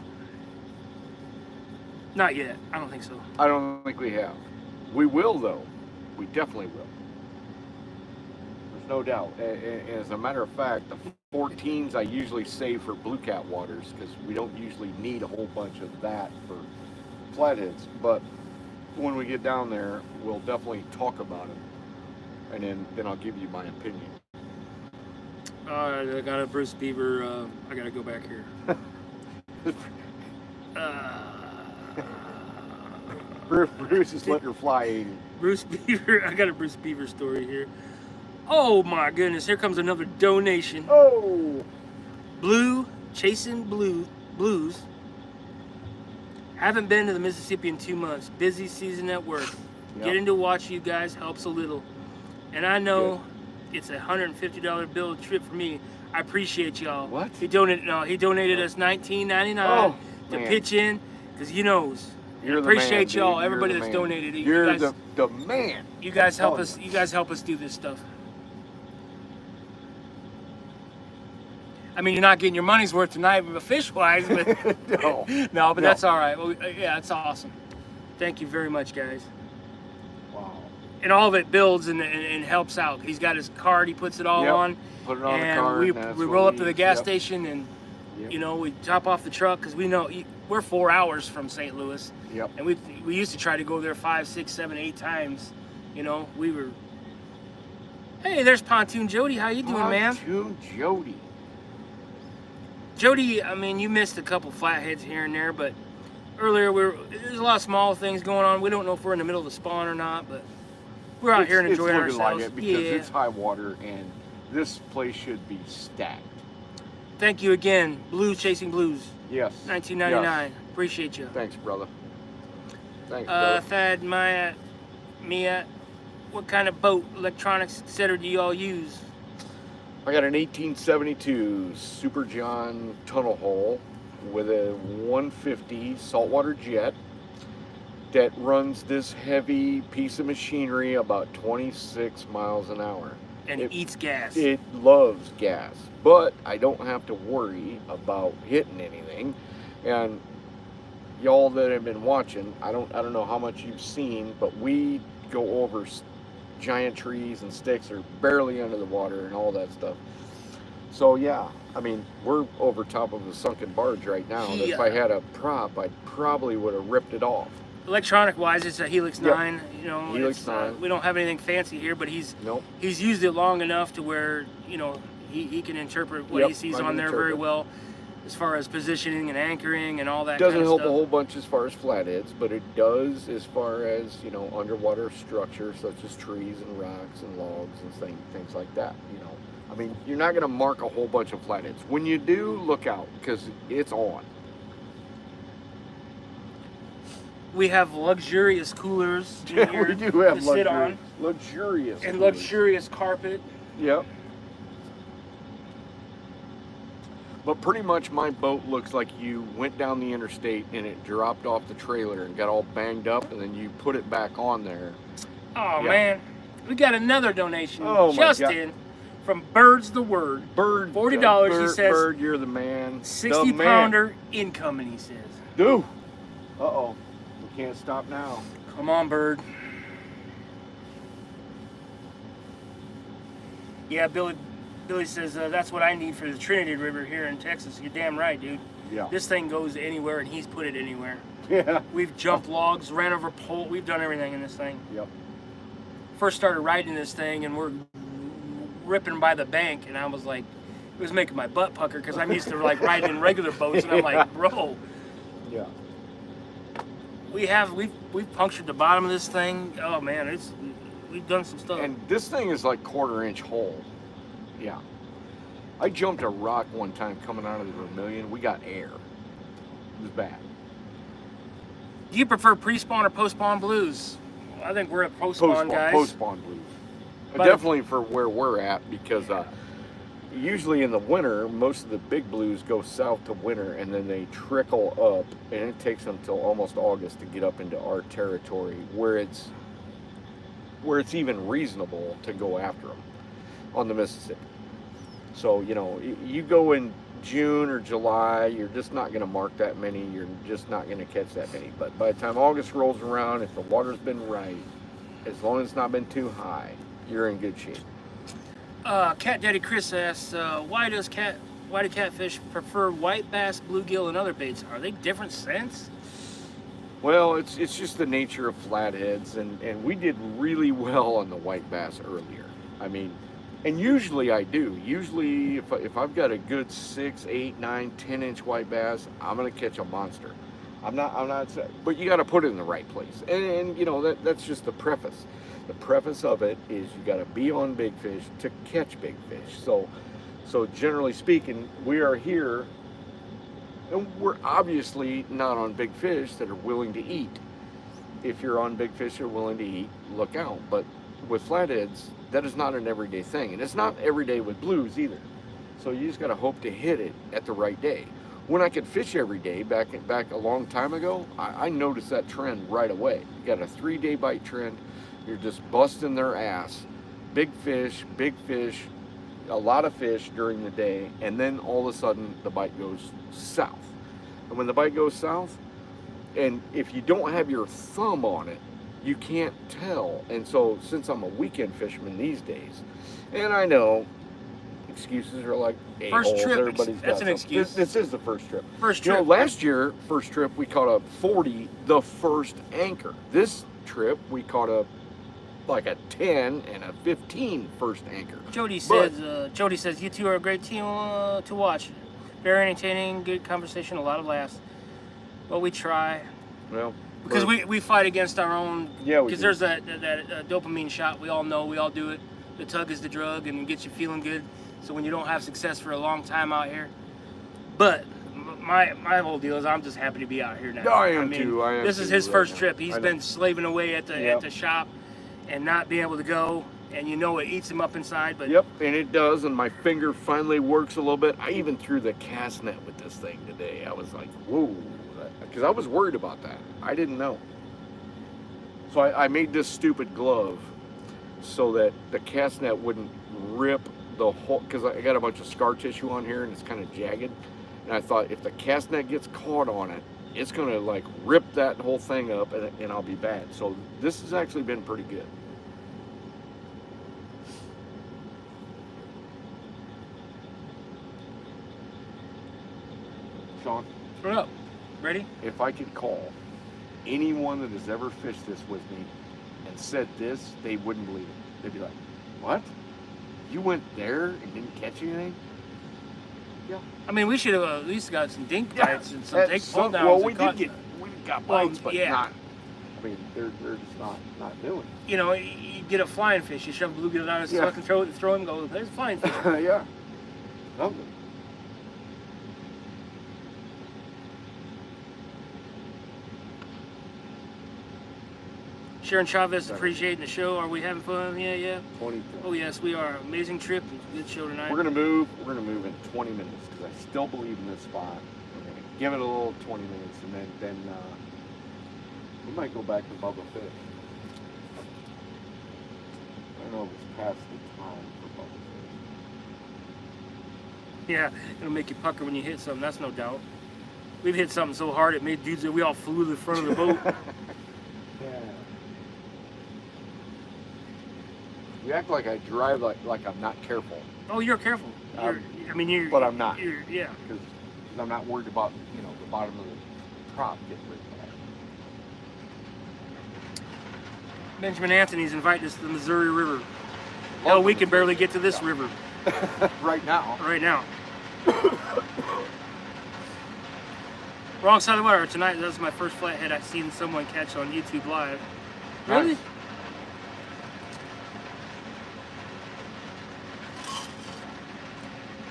Not yet. I don't think so. I don't think we have. We will, though. We definitely will. There's no doubt. And as a matter of fact, the 14s I usually save for blue cat waters because we don't usually need a whole bunch of that for flatheads. But when we get down there, we'll definitely talk about it. And then I'll give you my opinion. I got a Bruce Beaver. I got to go back here. Bruce is letting her fly 80. Bruce Beaver. I got a Bruce Beaver story here. Oh my goodness! Here comes another donation. Oh! Chasing Blues. Haven't been to the Mississippi in 2 months. Busy season at work. Yep. Getting to watch you guys helps a little. And I know it's a $150 bill trip for me. I appreciate y'all. What? He donated us $19.99 to pitch in because he knows. You're the appreciate man, y'all, dude. everybody You're that's the man. donated. You're you guys, the man. You guys help us. You guys help us do this stuff. I mean, you're not getting your money's worth tonight, fish-wise, but no, but that's all right. Well, yeah, that's awesome. Thank you very much, guys. Wow. And all of it builds and helps out. He's got his card. He puts it all on. Put it on and the card. We roll up to the gas station and you know, we top off the truck because we know we're 4 hours from St. Louis. Yep. And we used to try to go there 5, 6, 7, 8 times. You know, we were. Hey, there's Pontoon Jody. How you doing, man? Pontoon Jody. Jody, I mean, you missed a couple flatheads here and there, but earlier there's a lot of small things going on. We don't know if we're in the middle of the spawn or not, but we're out here and enjoying it's looking ourselves. like it because it's high water and this place should be stacked. Thank you again, Chasing Blues. Yes. 1999. Yes. Appreciate you. Thanks, brother. Thanks, brother. Thad, Mia, what kind of boat, electronics, etc. do you all use? I got an 1872 Super John tunnel hull with a 150 saltwater jet that runs this heavy piece of machinery about 26 miles an hour. And it eats gas. It loves gas, but I don't have to worry about hitting anything. And y'all that have been watching, I don't know how much you've seen, but we go over giant trees and sticks are barely under the water and all that stuff. So yeah, I mean, we're over top of a sunken barge right now. And if I had a prop, I probably would have ripped it off. Electronic wise, it's a Helix 9. You know, Helix 9. We don't have anything fancy here, but he's used it long enough to where, you know, he can interpret what he sees on there very well, as far as positioning and anchoring and all that. Doesn't kind of help stuff. a whole bunch as far as flatheads, but it does as far as, you know, underwater structure such as trees and rocks and logs and things like that. You know, I mean, you're not going to mark a whole bunch of flatheads. When you do, look out because it's on. We have luxurious coolers in here we do have to sit on. luxurious And coolers. luxurious carpet. Yep. But pretty much my boat looks like you went down the interstate and it dropped off the trailer and got all banged up and then you put it back on there. Oh man, we got another donation just in from Bird's the Word. Bird, $40. He says. Bird, you're the man. 60-pounder incoming. He says. Dude. Uh-oh. We can't stop now. Come on, Bird. Yeah, Billy says that's what I need for the Trinity River here in Texas. You're damn right, dude. Yeah. This thing goes anywhere, and he's put it anywhere. Yeah. We've jumped logs, ran over pole. We've done everything in this thing. Yep. First started riding this thing, and we're ripping by the bank, and I was like, It was making my butt pucker because I'm used to like riding in regular boats, and I'm like, bro, Yeah. we've punctured the bottom of this thing. Oh man, we've done some stuff. And this thing is like 1/4-inch hole. Yeah. I jumped a rock one time coming out of the Vermilion. We got air. It was bad. Do you prefer pre-spawn or post-spawn blues? I think we're at post-spawn guys. Post-spawn blues. But Definitely for where we're at, because usually in the winter, most of the big blues go south to winter, and then they trickle up, and it takes them till almost August to get up into our territory where it's even reasonable to go after them on the Mississippi. So, you know, you go in June or July, you're just not going to mark that many. You're just not going to catch that many. But by the time August rolls around, if the water's been right, as long as it's not been too high, you're in good shape. Cat Daddy Chris asks, why do catfish prefer white bass, bluegill, and other baits? Are they different scents? Well, it's just the nature of flatheads, and we did really well on the white bass earlier. I mean, and usually I do. Usually, if I've got a good 6, 8, 9, 10-inch white bass, I'm gonna catch a monster. I'm not. But you got to put it in the right place, and you know that's just the preface. The preface of it is you got to be on big fish to catch big fish. So generally speaking, we are here, and we're obviously not on big fish that are willing to eat. If you're on big fish that are willing to eat, look out. But with flatheads, that is not an everyday thing, and it's not every day with blues either. So you just got to hope to hit it at the right day. When I could fish every day back a long time ago, I noticed that trend right away. You got a 3-day bite trend. You're just busting their ass. Big fish, a lot of fish during the day, and then all of a sudden the bite goes south. And when the bite goes south, and if you don't have your thumb on it, you can't tell. And so since I'm a weekend fisherman these days, and I know excuses are like First a-holes, trip, everybody's that's got an something. excuse. This is the first trip. First You know, trip. last year, first trip, we caught a 40, the first anchor. This trip, we caught like a 10 and a 15 first anchor. Jody says you two are a great team to watch. Very entertaining, good conversation, a lot of laughs. Well, we try. Well, Because we fight against our own. Yeah, we Because do. there's that dopamine shot. We all know. We all do it. The tug is the drug, and it gets you feeling good. So when you don't have success for a long time out here, but my whole deal is I'm just happy to be out here now. No, I am too. This is his right first now. trip. He's I know. been slaving away at Yep. the shop, and not being able to go. And you know it eats him up inside. But Yep, and it does, and my finger finally works a little bit. I even threw the cast net with this thing today. I was like, whoa, because I was worried about that. I didn't know. So I made this stupid glove so that the cast net wouldn't rip the whole, because I got a bunch of scar tissue on here and it's kind of jagged. And I thought if the cast net gets caught on it, it's going to like rip that whole thing up and I'll be bad. So this has actually been pretty good. Sean, Turn up. Ready? if I could call anyone that has ever fished this with me and said this, they wouldn't believe it. They'd be like, what? You went there and didn't catch anything? Yeah. I mean, we should have at least got some dink bites and some take pull downs. Well, and caught- we got Well, bites, but yeah. not. I mean, they're just not doing You know, you get a flying fish. You shove a bluegill down his Yeah. fucking throat and throw him. Go, there's a flying fish. it. Yeah. Something. Sharon Chavez appreciating the show. Are we having fun? Yeah. 20. Oh yes, we are. Amazing trip. Good show tonight. We're gonna move. We're gonna move in 20 minutes because I still believe in this spot. We're gonna give it a little 20 minutes, and then we might go back to Bubba Fish. I don't know if it's past the time for Bubba Fish. Yeah, it'll make you pucker when you hit something. That's no doubt. We've hit something so hard it made dudes that we all flew to the front of the boat. Yeah. You act like I drive like I'm not careful, Oh, you're careful. You're, but I'm not. Yeah. Because I'm not worried about the bottom of the prop getting ripped back. Benjamin Anthony's inviting us to the Missouri River. Hell, we can barely get to this river. Right now. Right now. Wrong side of the water. Tonight, that was my first flathead I've seen someone catch on YouTube Live. Really? Nice.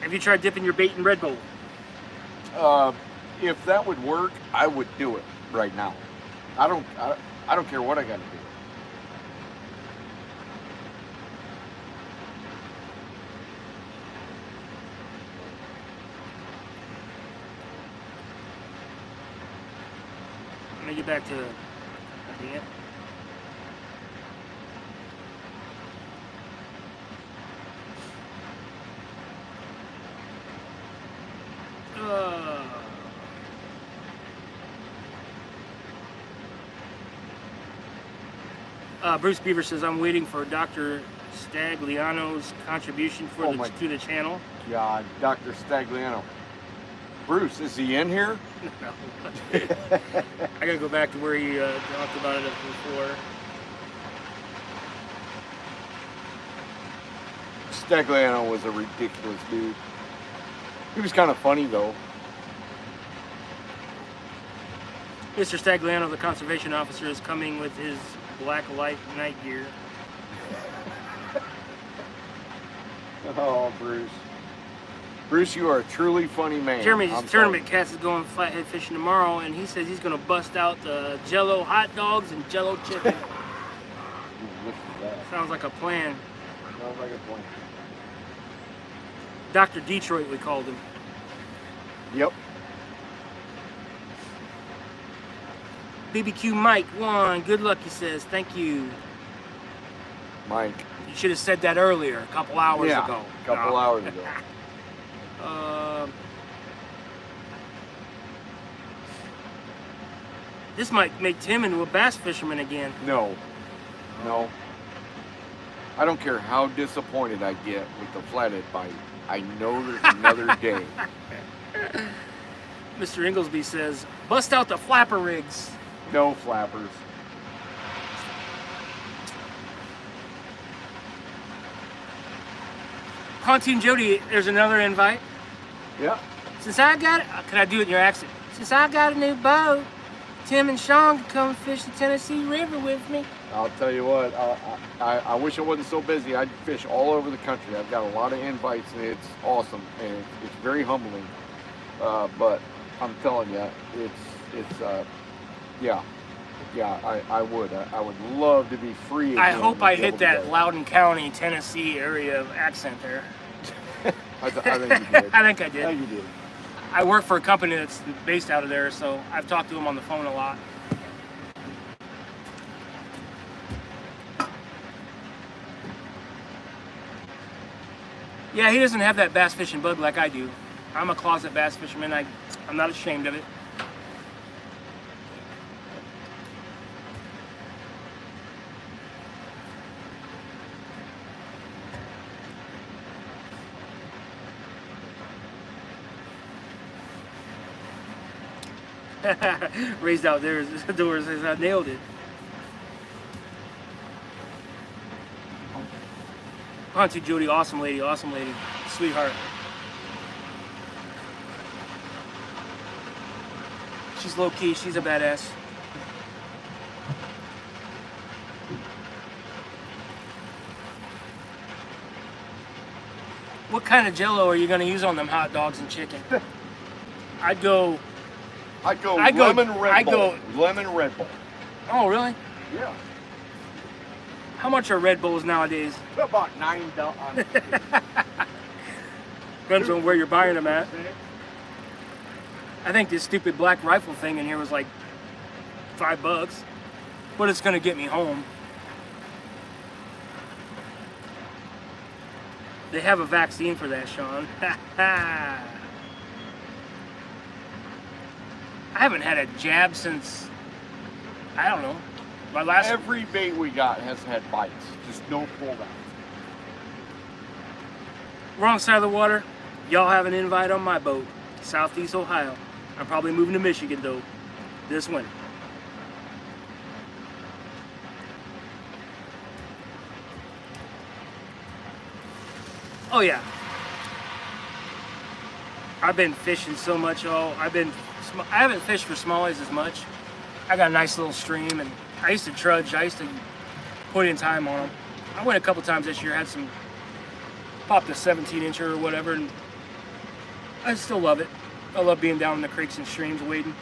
Have you tried dipping your bait in Red Bull? If that would work, I would do it right now. I don't care what I got to do. Let me get back to the end. Bruce Beaver says, I'm waiting for Dr. Stagliano's contribution to the channel. God, Dr. Stagliano. Bruce, is he in here? No. I gotta go back to where he talked about it before. Stagliano was a ridiculous dude. He was kind of funny though. Mr. Stagliano, the conservation officer, is coming with his black light night gear. Oh, Bruce. Bruce, you are a truly funny man. Jeremy's tournament cast is going flathead fishing tomorrow, and he says he's going to bust out the Jello hot dogs and Jello chicken. Look at that. Sounds like a plan. Sounds like a plan. Dr. Detroit, we called him. Yep. BBQ Mike 1, good luck, he says. Thank you. Mike. You should have said that earlier, a couple hours ago. A couple hours ago. This might make Tim into a bass fisherman again. No. No. I don't care how disappointed I get with the flathead bite. I know there's another day. Mr. Inglesby says, bust out the flapper rigs. No flappers. Pontoon Jody, there's another invite. Yeah. Since I got, can I do it in your accent? Since I got a new boat, Tim and Sean can come fish the Tennessee River with me. I'll tell you what, I wish I wasn't so busy. I'd fish all over the country. I've got a lot of invites and it's awesome and it's very humbling. But I'm telling you, yeah, I would love to be free again. I hope I hit that Loudoun County, Tennessee area accent there. I think you did. I think I did. I think you did. I work for a company that's based out of there, so I've talked to him on the phone a lot. Yeah, he doesn't have that bass fishing bug like I do. I'm a closet bass fisherman. I'm not ashamed of it. Raised out there, the door says I nailed it. Auntie Judy, awesome lady, sweetheart. She's low key, she's a badass. What kind of Jello are you gonna use on them hot dogs and chicken? I'd go lemon Red Bull. Lemon Red Bull. Oh, really? Yeah. How much are Red Bulls nowadays? About $9. Depends on where you're buying them at. I think this stupid black rifle thing in here was like $5, but it's gonna get me home. They have a vaccine for that, Sean. I haven't had a jab since, I don't know, my last... Every bait we got has had bites, just no pullback. Wrong side of the water. Y'all have an invite on my boat, Southeast Ohio. I'm probably moving to Michigan though, this winter. Oh yeah, I've been fishing so much. I haven't fished for smallies as much. I got a nice little stream, and I used to trudge. I used to put in time on them. I went a couple times this year. Had some popped a 17-incher or whatever, and I still love it. I love being down in the creeks and streams wading.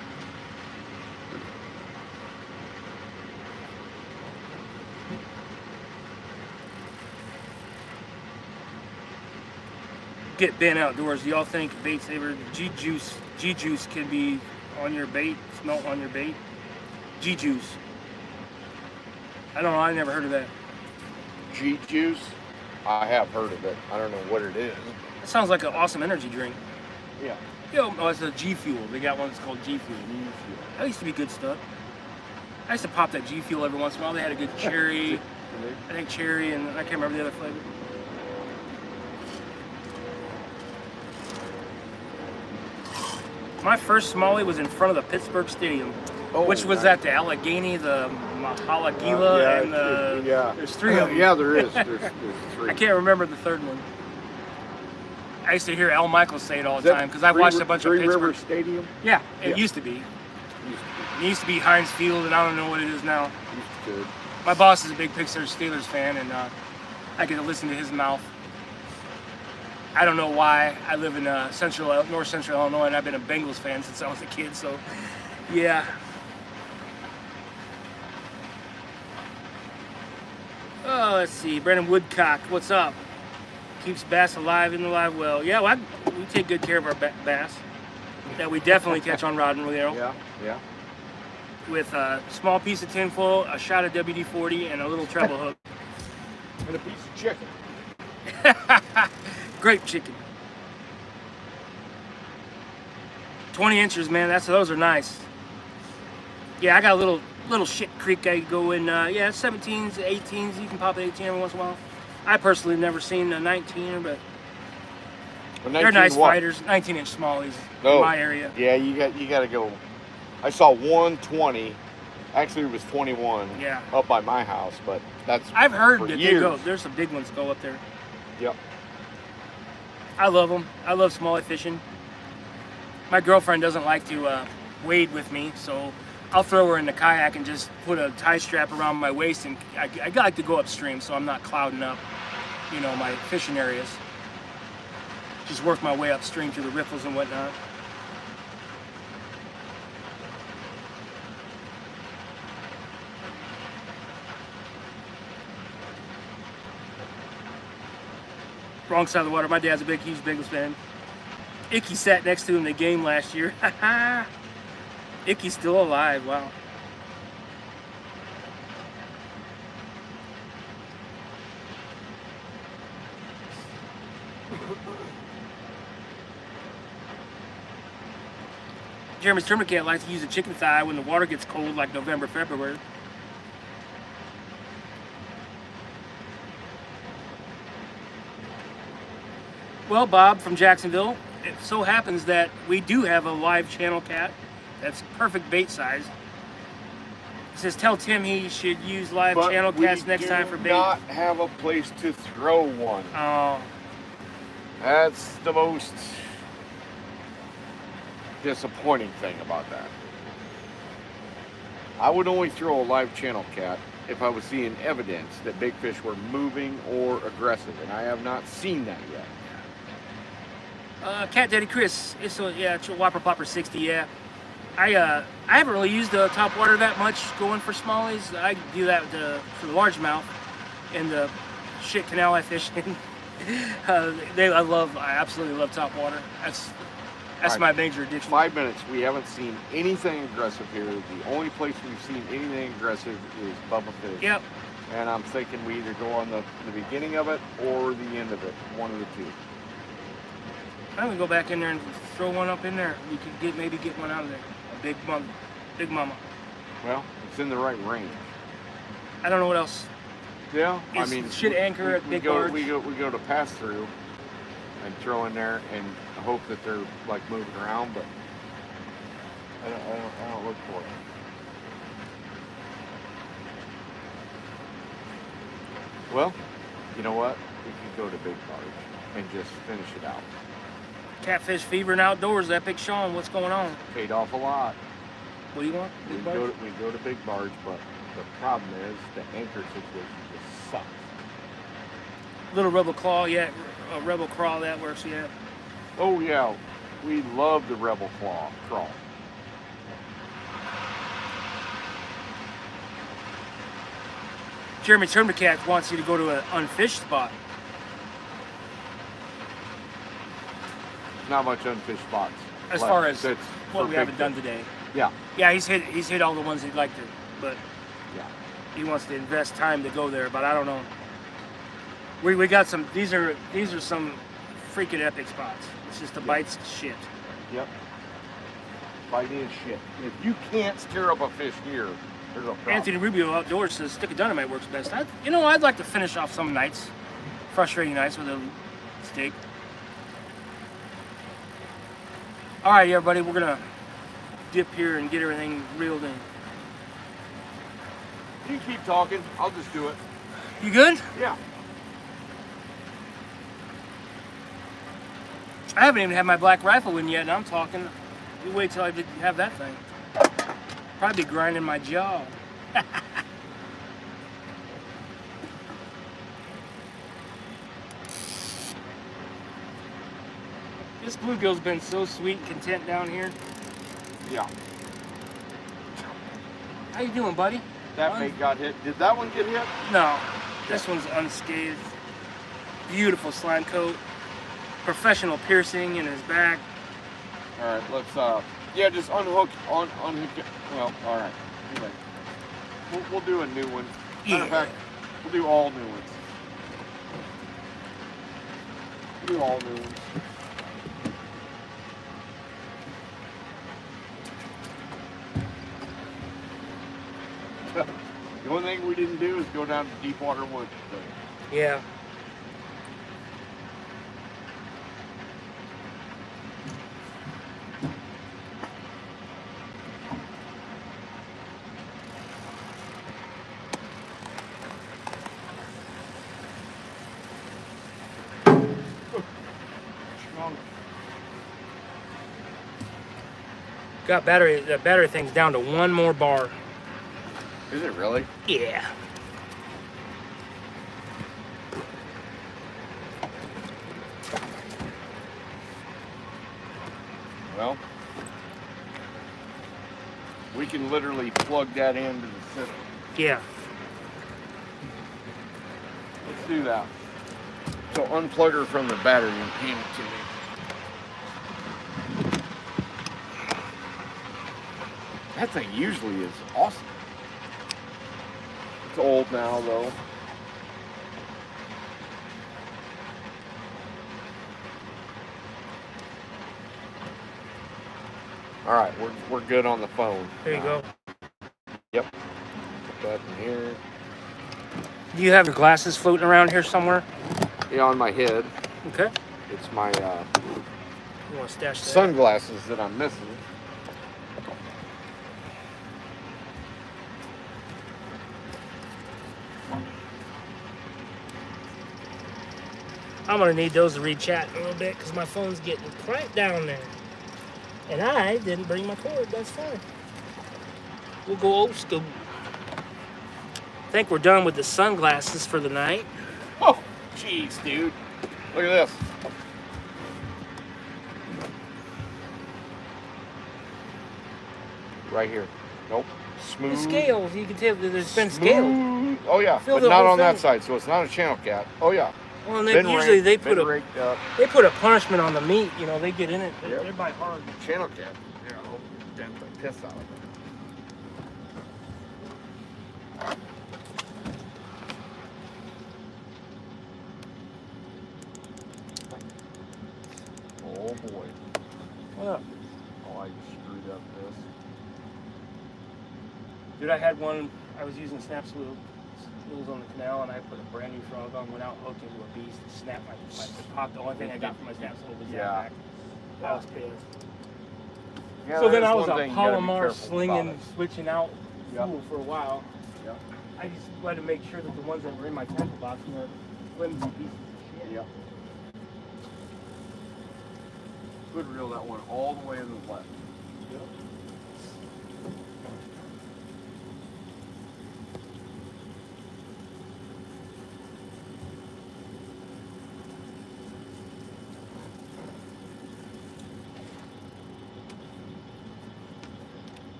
Get Ben outdoors. Do y'all think bait saver G-juice can be on your bait, smelt on your bait? G-juice. I don't know, I never heard of that. G-juice? I have heard of it. I don't know what it is. It sounds like an awesome energy drink. Yeah. Oh, it's a G Fuel. They got one that's called G Fuel. That used to be good stuff. I used to pop that G Fuel every once in a while. They had a good cherry. I think cherry, and I can't remember the other flavor. My first smallie was in front of the Pittsburgh Stadium, which was at the Allegheny, the Mahalagila, and the... There's three of them. Yeah, there is. There's three. I can't remember the third one. I used to hear Al Michaels say it all the time because I watched a bunch of Pittsburgh. River Stadium? Yeah, it used to be. It used to be Heinz Field, and I don't know what it is now. Good. My boss is a big Pittsburgh Steelers fan, and I get to listen to his mouth. I don't know why. I live in north central Illinois, and I've been a Bengals fan since I was a kid, so yeah. Oh, let's see. Brandon Woodcock, what's up? Keeps bass alive in the live well. Yeah, well, we take good care of our bass that we definitely catch on rod and reel. Yeah. With a small piece of tinfoil, a shot of WD-40, and a little treble hook. And a piece of chicken. Grape chicken. 20 inches, man. Those are nice. Yeah, I got a little shit creek I go in. 17s, 18s. You can pop an 18 every once in a while. I personally have never seen a 19er, but they're nice fighters. 19-inch smallies in my area. Yeah, you got to go. I saw 120. Actually, it was 21. Yeah. Up by my house, but that's. I've heard for that years. they go. There's some big ones go up there. Yep. I love them. I love smallie fishing. My girlfriend doesn't like to wade with me, so I'll throw her in the kayak and just put a tie strap around my waist, and I like to go upstream so I'm not clouding up, my fishing areas. Just work my way upstream through the riffles and whatnot. Wrong side of the water. My dad's a huge Bengals fan. Icky sat next to him in the game last year. Icky's still alive. Wow. Jeremy's tournament cat likes to use a chicken thigh when the water gets cold, like November, February. Well, Bob from Jacksonville, it so happens that we do have a live channel cat that's perfect bait size. It says tell Tim he should use live channel cats next time for bait. We do not have a place to throw one. Oh. That's the most disappointing thing about that. I would only throw a live channel cat if I was seeing evidence that big fish were moving or aggressive, and I have not seen that yet. Cat Daddy Chris, it's a Whopper Popper 60, yeah. I haven't really used the top water that much going for smallies. I do that for the largemouth and the shit canal I fish in. I absolutely love top water. That's right, my major addiction. 5 minutes. We haven't seen anything aggressive here. The only place we've seen anything aggressive is Bubba Fish. Yep. And I'm thinking we either go on the beginning of it or the end of it. One of the two. I'm gonna go back in there and throw one up in there. We could maybe get one out of there. A big mama. Well, it's in the right range. I don't know what else. Yeah, I mean, should anchor at big barge. We go to pass through and throw in there and hope that they're like moving around, but I don't look for it. Well, you know what? We could go to big barge and just finish it out. Catfish fever and outdoors. Epic Sean, what's going on? Paid off a lot. What do you want? We go to big barge, but the problem is the anchor situation just sucks. Little Rebel Claw, yeah. Rebel Crawl, that works, yeah. Oh yeah, we love the Rebel Crawl. Jeremy Termcat wants you to go to an unfished spot. Not much unfished spots. As far as that's what we for haven't big done fish. today. Yeah, Yeah, he's hit all the ones he'd like to, but yeah. he wants to invest time to go there. But I don't know. We got some. These are some freaking epic spots. It's just the bites shit. Yep. Biting is shit. If you can't stir up a fish here, there's a problem. Anthony Rubio Outdoors says stick of dynamite works best. I'd like to finish off some nights, frustrating nights with a steak. All right, everybody, we're gonna dip here and get everything reeled in. You keep talking. I'll just do it. You good? Yeah. I haven't even had my black rifle in yet, and I'm talking. You wait till I have that thing. Probably be grinding my jaw. This bluegill's been so sweet and content down here. Yeah. How you doing, buddy? That mate got hit. Did that one get hit? No. This one's unscathed. Beautiful slime coat. Professional piercing in his back. All right, let's yeah, just unhook it. Well, all right. Anyway, we'll do a new one. Matter of fact, we'll do all new ones. We'll do all new ones. The only thing we didn't do is go down to Deepwater Woods today. Yeah. Got the battery thing's down to one more bar. Is it really? Yeah. Well, we can literally plug that into the system. Yeah. Let's do that. So unplug her from the battery and hand it to me. That thing usually is awesome. It's old now though. All right, we're good on the phone. There you go. Yep. Put that in here. Do you have your glasses floating around here somewhere? Yeah, on my head. Okay. It's my You want to stash that? sunglasses that I'm missing. I'm gonna need those to read chat a little bit because my phone's getting right down there. And I didn't bring my cord, that's fine. We'll go old school. I think we're done with the sunglasses for the night. Oh, jeez, dude. Look at this. Right here. Nope. Smooth. The scales, you can tell that there's been scales. Smooth. Oh yeah, Feel but the not whole on that thing. side, so it's not a channel cat. Oh yeah. Well, and Been usually raked, they been raked up. put a punishment on the meat, you know, they get in it, Yep. they're by hard. Channel cat. Yeah, I'll dent the piss out of it. Oh boy. What up? Oh, I just screwed up this. Dude, I had one, I was using snap spools on the canal and I put a brand new frog on, went out, hooked into a beast, snapped my pop. The only thing I got from my snap spool was that back. I was pissed. Yeah, So then that I is was a one thing you gotta be Palomar careful slinging, about it. switching out Yep. fool for a while. Yep. I just wanted to make sure that the ones that were in my tackle box were flimsy pieces of shit. Yep. could reel that one all the way in the left. Yep.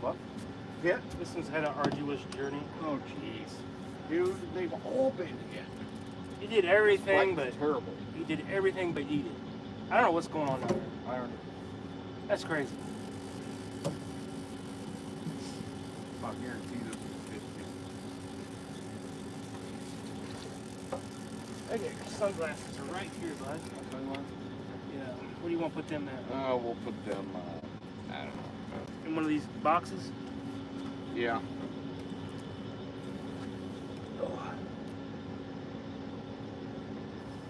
What? Yeah. This one's had an arduous journey. Oh jeez. Dude, they've all been hit. He did everything, but terrible. he did everything but eat it. I don't know what's going on down there. I don't know. That's crazy. I guarantee this is Okay, your sunglasses are right here, bud. Yeah. Where do you want to put them at? we'll put them, I don't know. In one of these boxes? Yeah.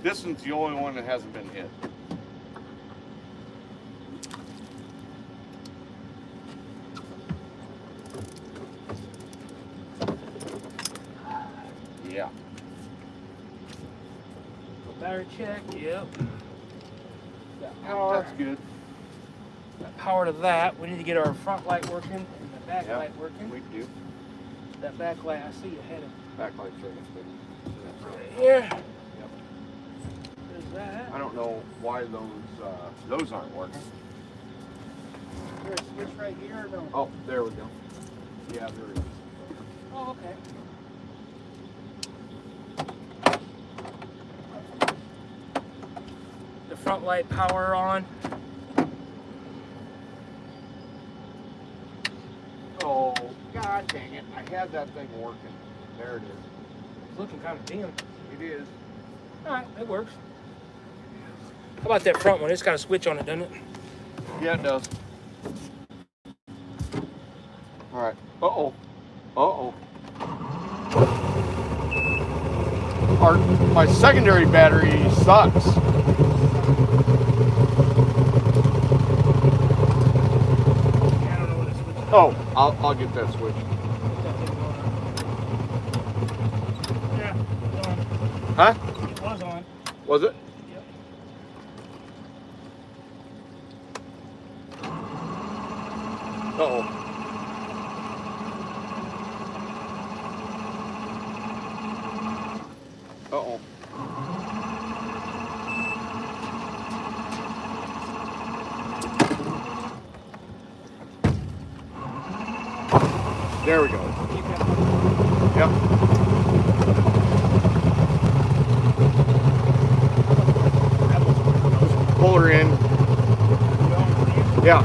This one's the only one that hasn't been hit. Yeah. Battery check, yep. Got power. That's good. Got power to that. We need to get our front light working and the back Yep, light working. We do. That back light, I see you ahead of Backlight service. right here. Yep. There's that. I don't know why those aren't working. Is there a switch right here or no? Oh, there we go. Yeah, there is. Oh, okay. The front light power on. Oh, god dang it. I had that thing working. There it is. It's looking kind of dim. It is. Alright, it works. How about that front one? It's got a switch on it, doesn't it? Yeah, it does. Alright. Uh-oh. Uh-oh. My secondary battery sucks. Yeah, I don't know what the switch is. Oh, I'll get that switch. Yeah, it was on. Huh? It was on. Was it? Yep. Uh-oh. Uh-oh. There we go. Yep. Pull her in. Yeah.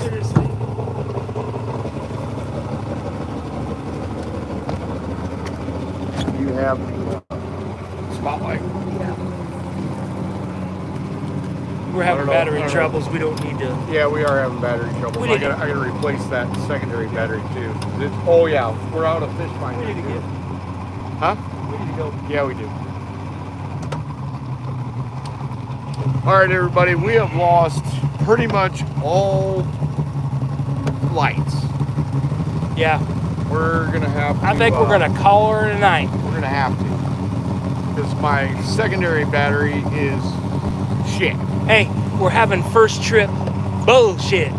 Seriously. You have the spotlight. We're having I battery don't know. troubles. We don't need to. Yeah, we are having battery trouble. We I need to- gotta replace that secondary battery too. Oh yeah, we're out of fish finder. We need to too. get. Huh? We need to go. Yeah, we do. All right, everybody, we have lost pretty much all lights. Yeah. We're gonna have to. I think we're gonna call her tonight. We're gonna have to, because my secondary battery is shit. Hey, we're having first trip bullshit. It's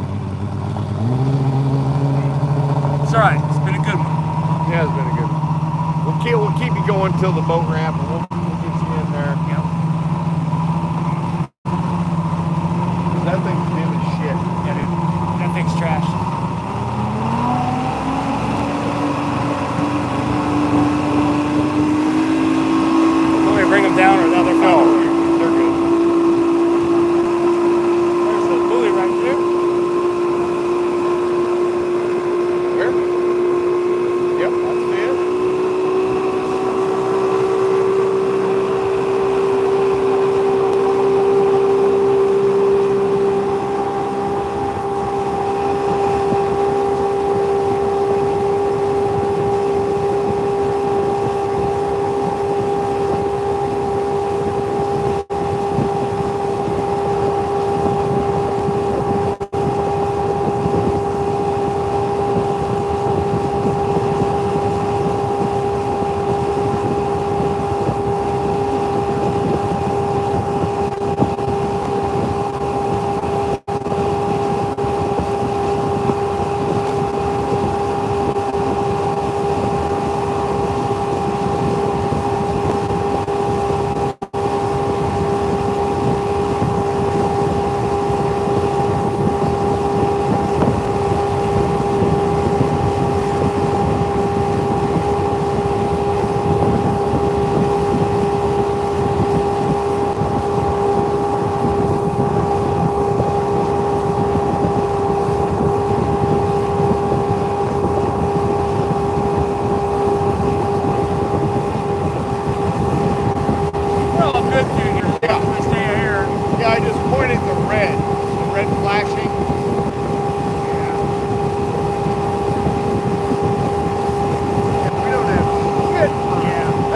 all right. It's been a good one. Yeah, it's been a good one. We'll keep you going till the boat ramp, and we'll get you in there. Yep. That thing's dim as shit. Yeah, dude. That thing's trash. Want me to bring them down or the other No, phone? they're good. There's the buoy right there. Where? Yep, that's it.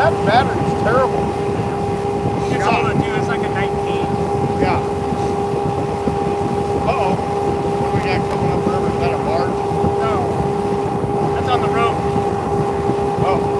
that battery's terrible. It's older too. It's like a 19. Yeah. Uh-oh. What do we got coming up river? Is that a barge? No. That's on the road. Oh.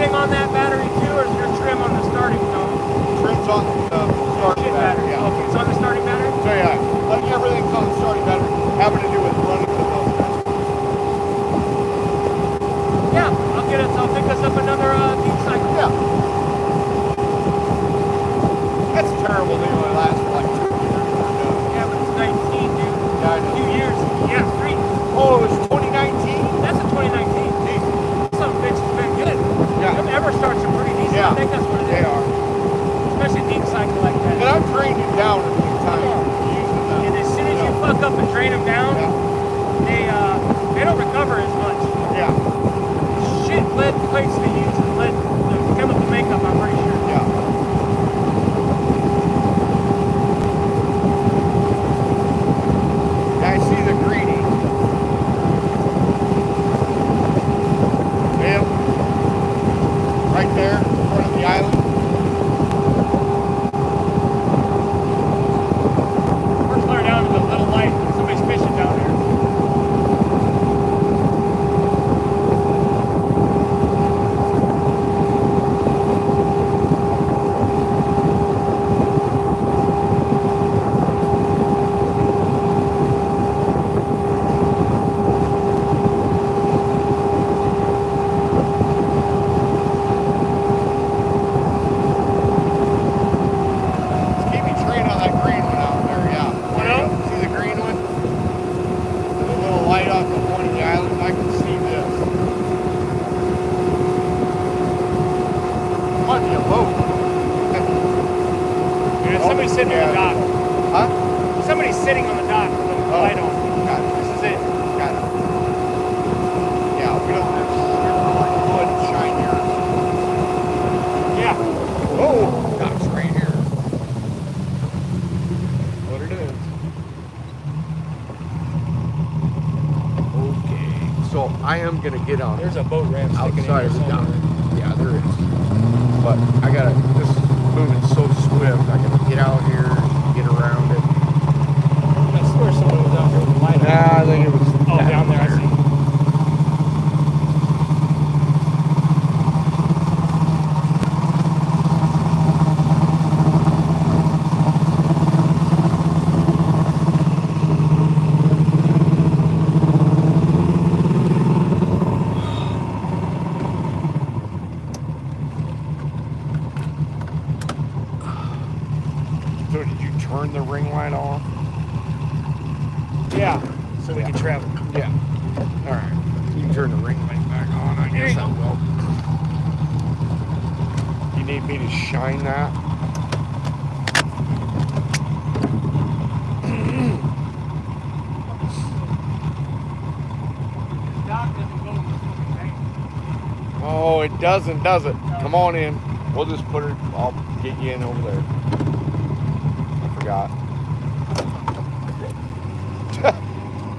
On that battery too, or is there trim on the starting zone? Trim's on the starting battery, yeah. Okay, it's on the starting battery? So yeah, like everything's on the starting battery, having to do with running the boat. Yeah, I'll pick us up another deep cycle. Yeah. That's terrible, they only last for like 2 years. Yeah, but it's 19, dude. Yeah, I know. 2 years. Yeah, 3. Oh, it was 2019? That's a 2019. Some bitch has been good. Yeah. Them ever starts are pretty decent. Yeah. I think that's what it is. They are. Especially deep cycle like that. And I've drained it down a few times using them. And as soon as you fuck up and drain them down, they don't recover as much. Yeah. Shit lead plates they use and lead the chemical makeup, I'm pretty sure. Yeah. Yeah, I see the greenie. Yep. Right there, in front of the island. We're clear down to the little light. Somebody's fishing down there. Just keep me trained on that green one out there, yeah. What else? See the green one? The little light off the point of the island, I can see this. Might be a boat. There's somebody sitting on the dock. Huh? Somebody's sitting on the dock with the light on. Got it. This is it. Got it. Yeah, we don't have like wood shine here. Yeah. Oh, dock's right here. What it is. Okay, so I am gonna get on There's a boat ramp sticking in outside here of the dock. somewhere. Yeah, there is. But I gotta, this is moving so swift, I gotta get out here, get around it. I swear someone was out there with a light on. Nah, I think it was. Oh, down there, I see. So did you turn the ring light on? Yeah, so we can travel. Yeah. All right. You can turn the ring light back on. I There guess you I go. will. You need me to shine that? The dock doesn't go with the bank. Oh, it doesn't, does it? Come on in. We'll just put it. I'll get you in over there. I forgot.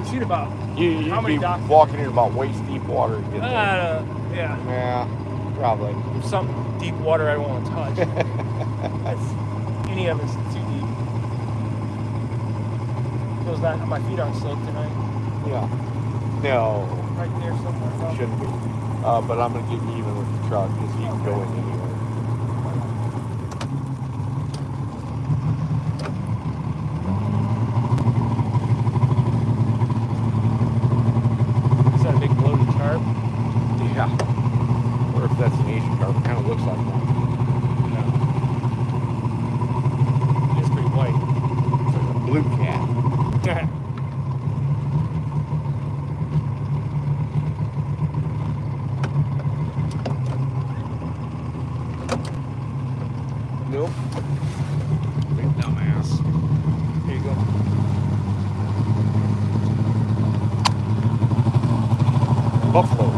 Shoot about. You'd How many be docks? walking in about waist deep water to get there. Yeah. Yeah, probably. Some deep water I don't want to touch. Any of it's too deep. Feels that my feet aren't soaked tonight. Yeah. No, Right there somewhere. shouldn't be. But I'm gonna get you even with the truck because you can go in anywhere. Yeah. Or if that's an Asian carp, it kind of looks like one. No. It's pretty white. It's like a blue cat. Nope. Big dumbass. Here you go. Buffalo.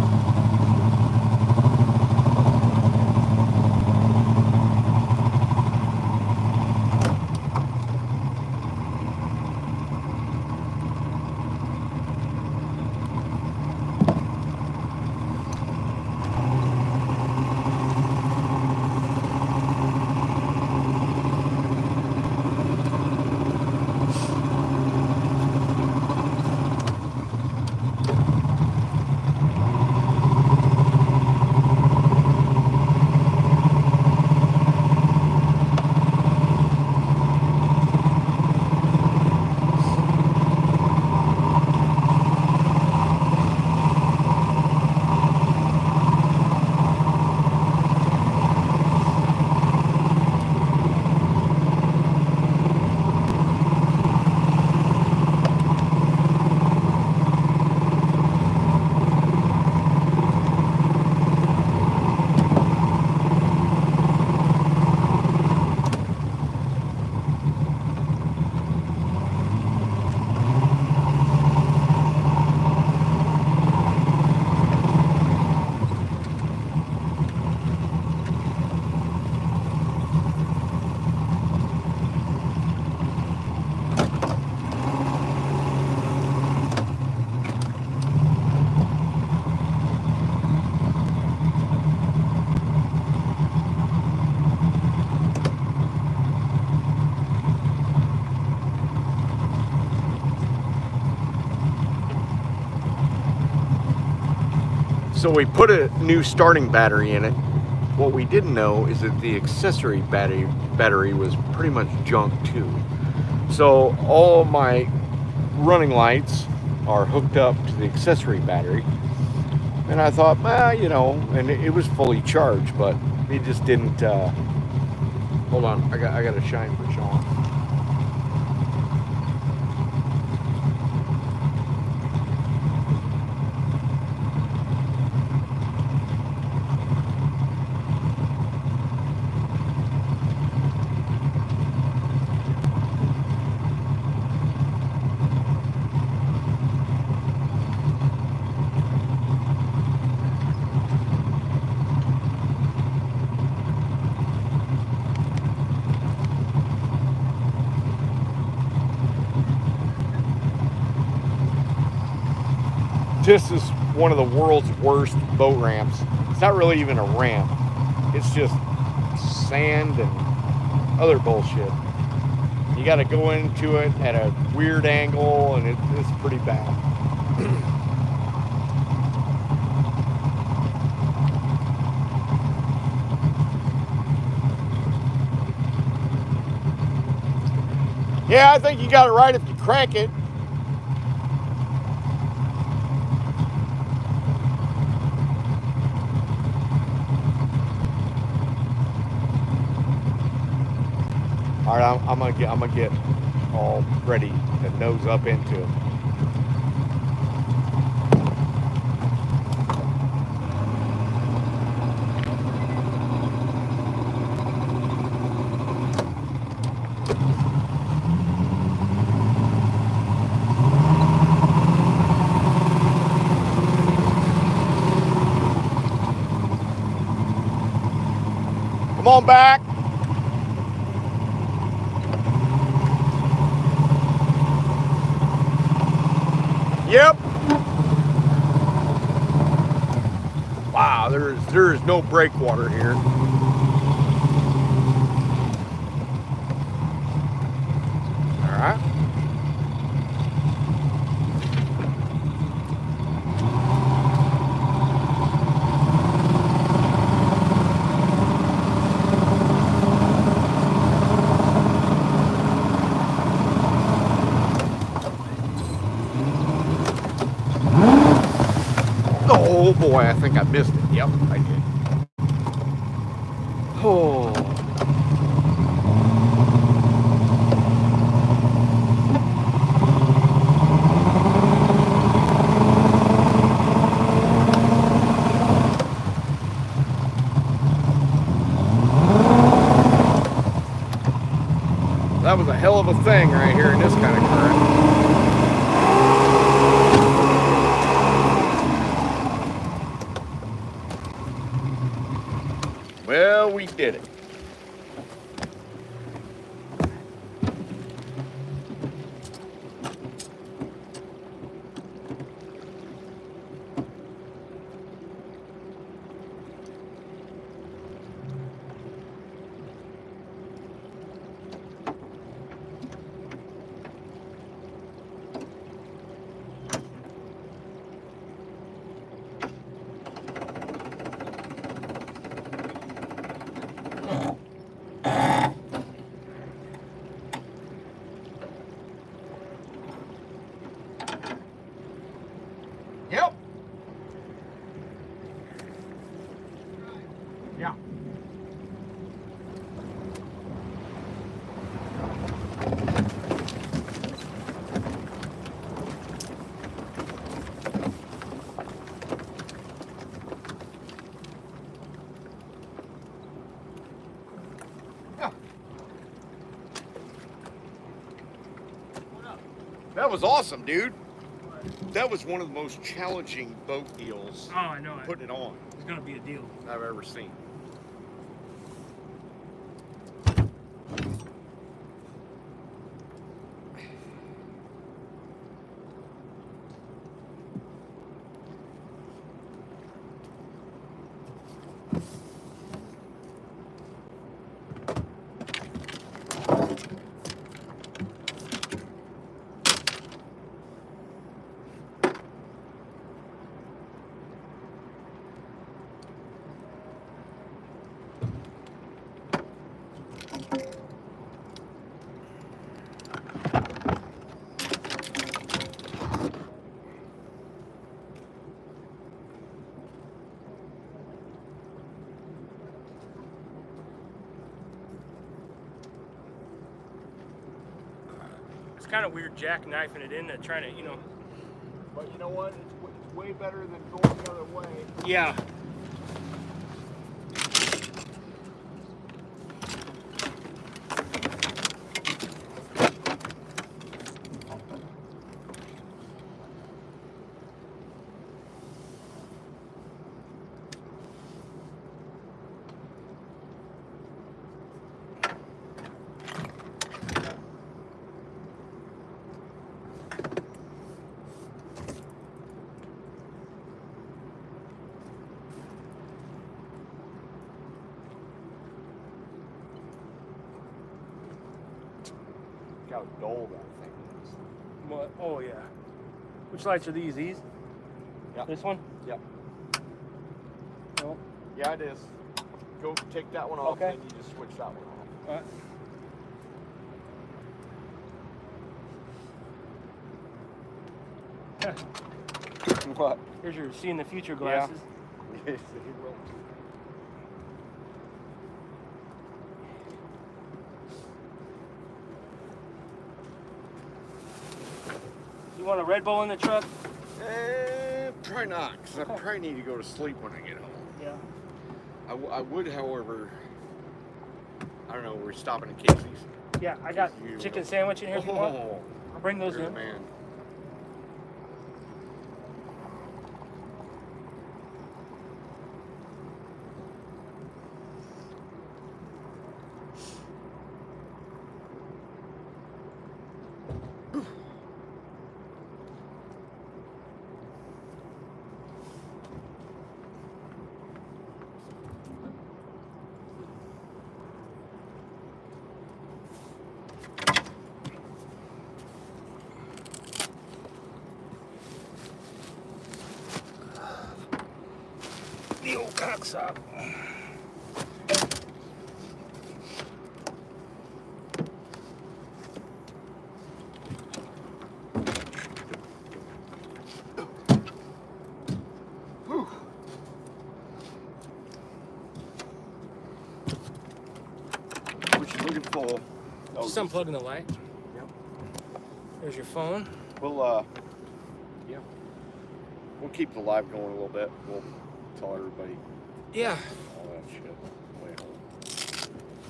So we put a new starting battery in it. What we didn't know is that the accessory battery was pretty much junk too. So all my running lights are hooked up to the accessory battery. And I thought, well, you know, and it was fully charged, but it just didn't, hold on, I got to shine for Sean. This is one of the world's worst boat ramps. It's not really even a ramp. It's just sand and other bullshit. You got to go into it at a weird angle, and it's pretty bad. Yeah, I think you got it right if you crank it. All right, I'm gonna get all ready to nose up into it. Come on back. Yep. Wow, there is no breakwater here. All right. Oh boy, I think I missed it. Yep, I did. Oh. That was a hell of a thing right here in this kind of current. Well, we did it. Yep. Yeah. That was awesome, dude. That was one of the most challenging boat deals. Oh, I know it. Putting it on. It's gonna be a deal. I've ever seen. It's kind of weird jackknifing it in and trying to, you know. But you know what? It's way better than going the other way. Yeah. Look how dull that thing is. What? Oh yeah. Which lights are these? These? Yeah. This one? Yep. No. Yeah, it is. Go take that one off, Okay. and then you just switch that one off. All right. What? Here's your seeing the future glasses. Yes, it will. You want a Red Bull in the truck? Probably not, because I probably need to go to sleep when I get home. Yeah. I would, however, I don't know, we're stopping at Casey's. Yeah, I got You- chicken sandwich in here if you want. I'll bring those you're the in. man. The old cocksock. Whew. engine full. Oh, Just unplugging the light. Yep. There's your phone. We'll we'll keep the live going a little bit. We'll tell everybody Yeah. all that shit. Wait, hold on.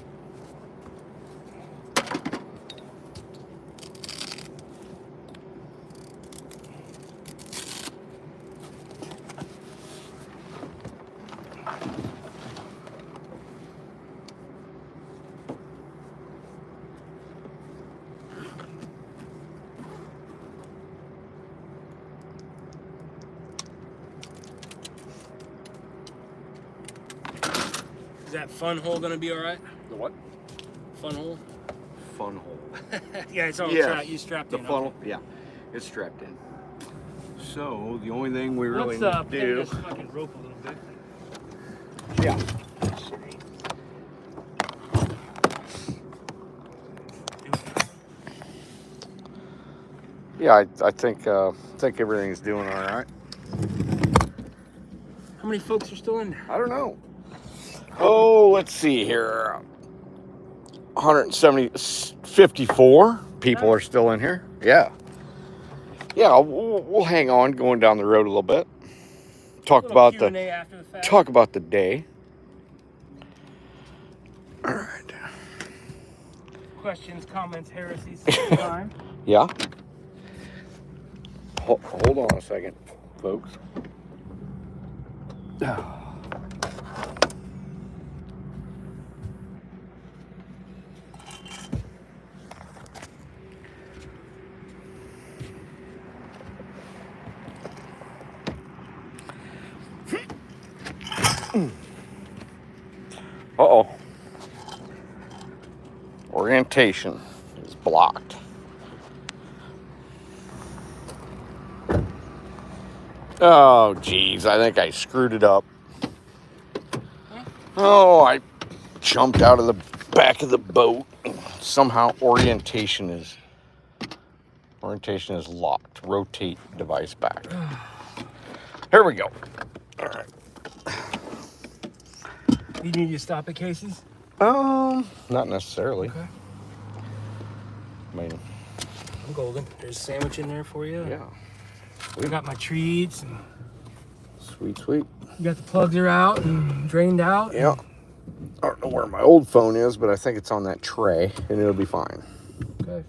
Is that fun hole gonna be all right? The what? Fun hole. Fun hole. Yeah, it's all Yeah. strapped. You strapped The in. funnel, Okay. yeah, it's strapped in. So the only thing we really Let's need to pin do, this fucking rope a little bit. yeah, yeah, I think everything's doing all right. How many folks are still in there? I don't know. Oh, let's see here. 54 people are still in here. Yeah. Yeah, we'll hang on going down the road a little bit. Talk Little about Q&A after the fact. talk about the day. All right. Questions, comments, heresies. Time. Yeah. Hold on a second, folks. Uh-oh. Orientation is blocked. Oh, geez. I think I screwed it up. Oh, I jumped out of the back of the boat. Somehow orientation is locked. Rotate device back. Here we go. All right. You need to stop at Casey's? Not necessarily. Okay. I mean, I'm golden. There's a sandwich in there for you. yeah. I got my treats. And Sweet, sweet. you got the plugs are out and drained out. Yeah. I don't know where my old phone is, but I think it's on that tray, and it'll be fine. Okay.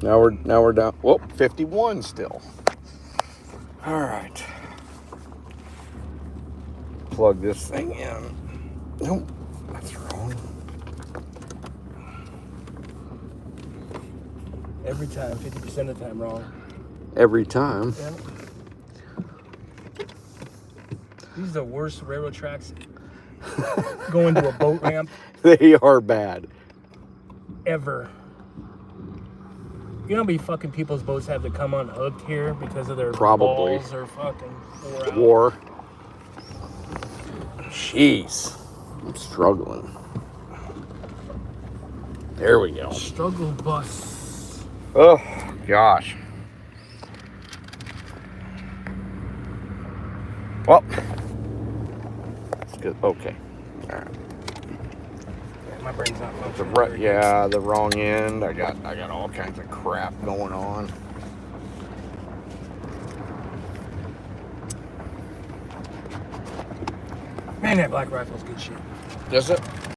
Now we're down. Whoa, 51 still. All right. Plug this thing in. Nope, that's wrong. Every time, 50% of the time wrong. Every time. Yeah. These are the worst railroad tracks. Going to a boat ramp They are bad. ever. You know how many fucking people's boats have to come unhooked here because of their Probably. balls are fucking wore out? War. Jeez. I'm struggling. There we go. Struggle bus. Oh, gosh. Well, it's good. Okay. All right. Yeah, my brain's not The functioning. right, very good. yeah, the wrong end. I got all kinds of crap going on. Man, that Black Rifle's good shit. Is it?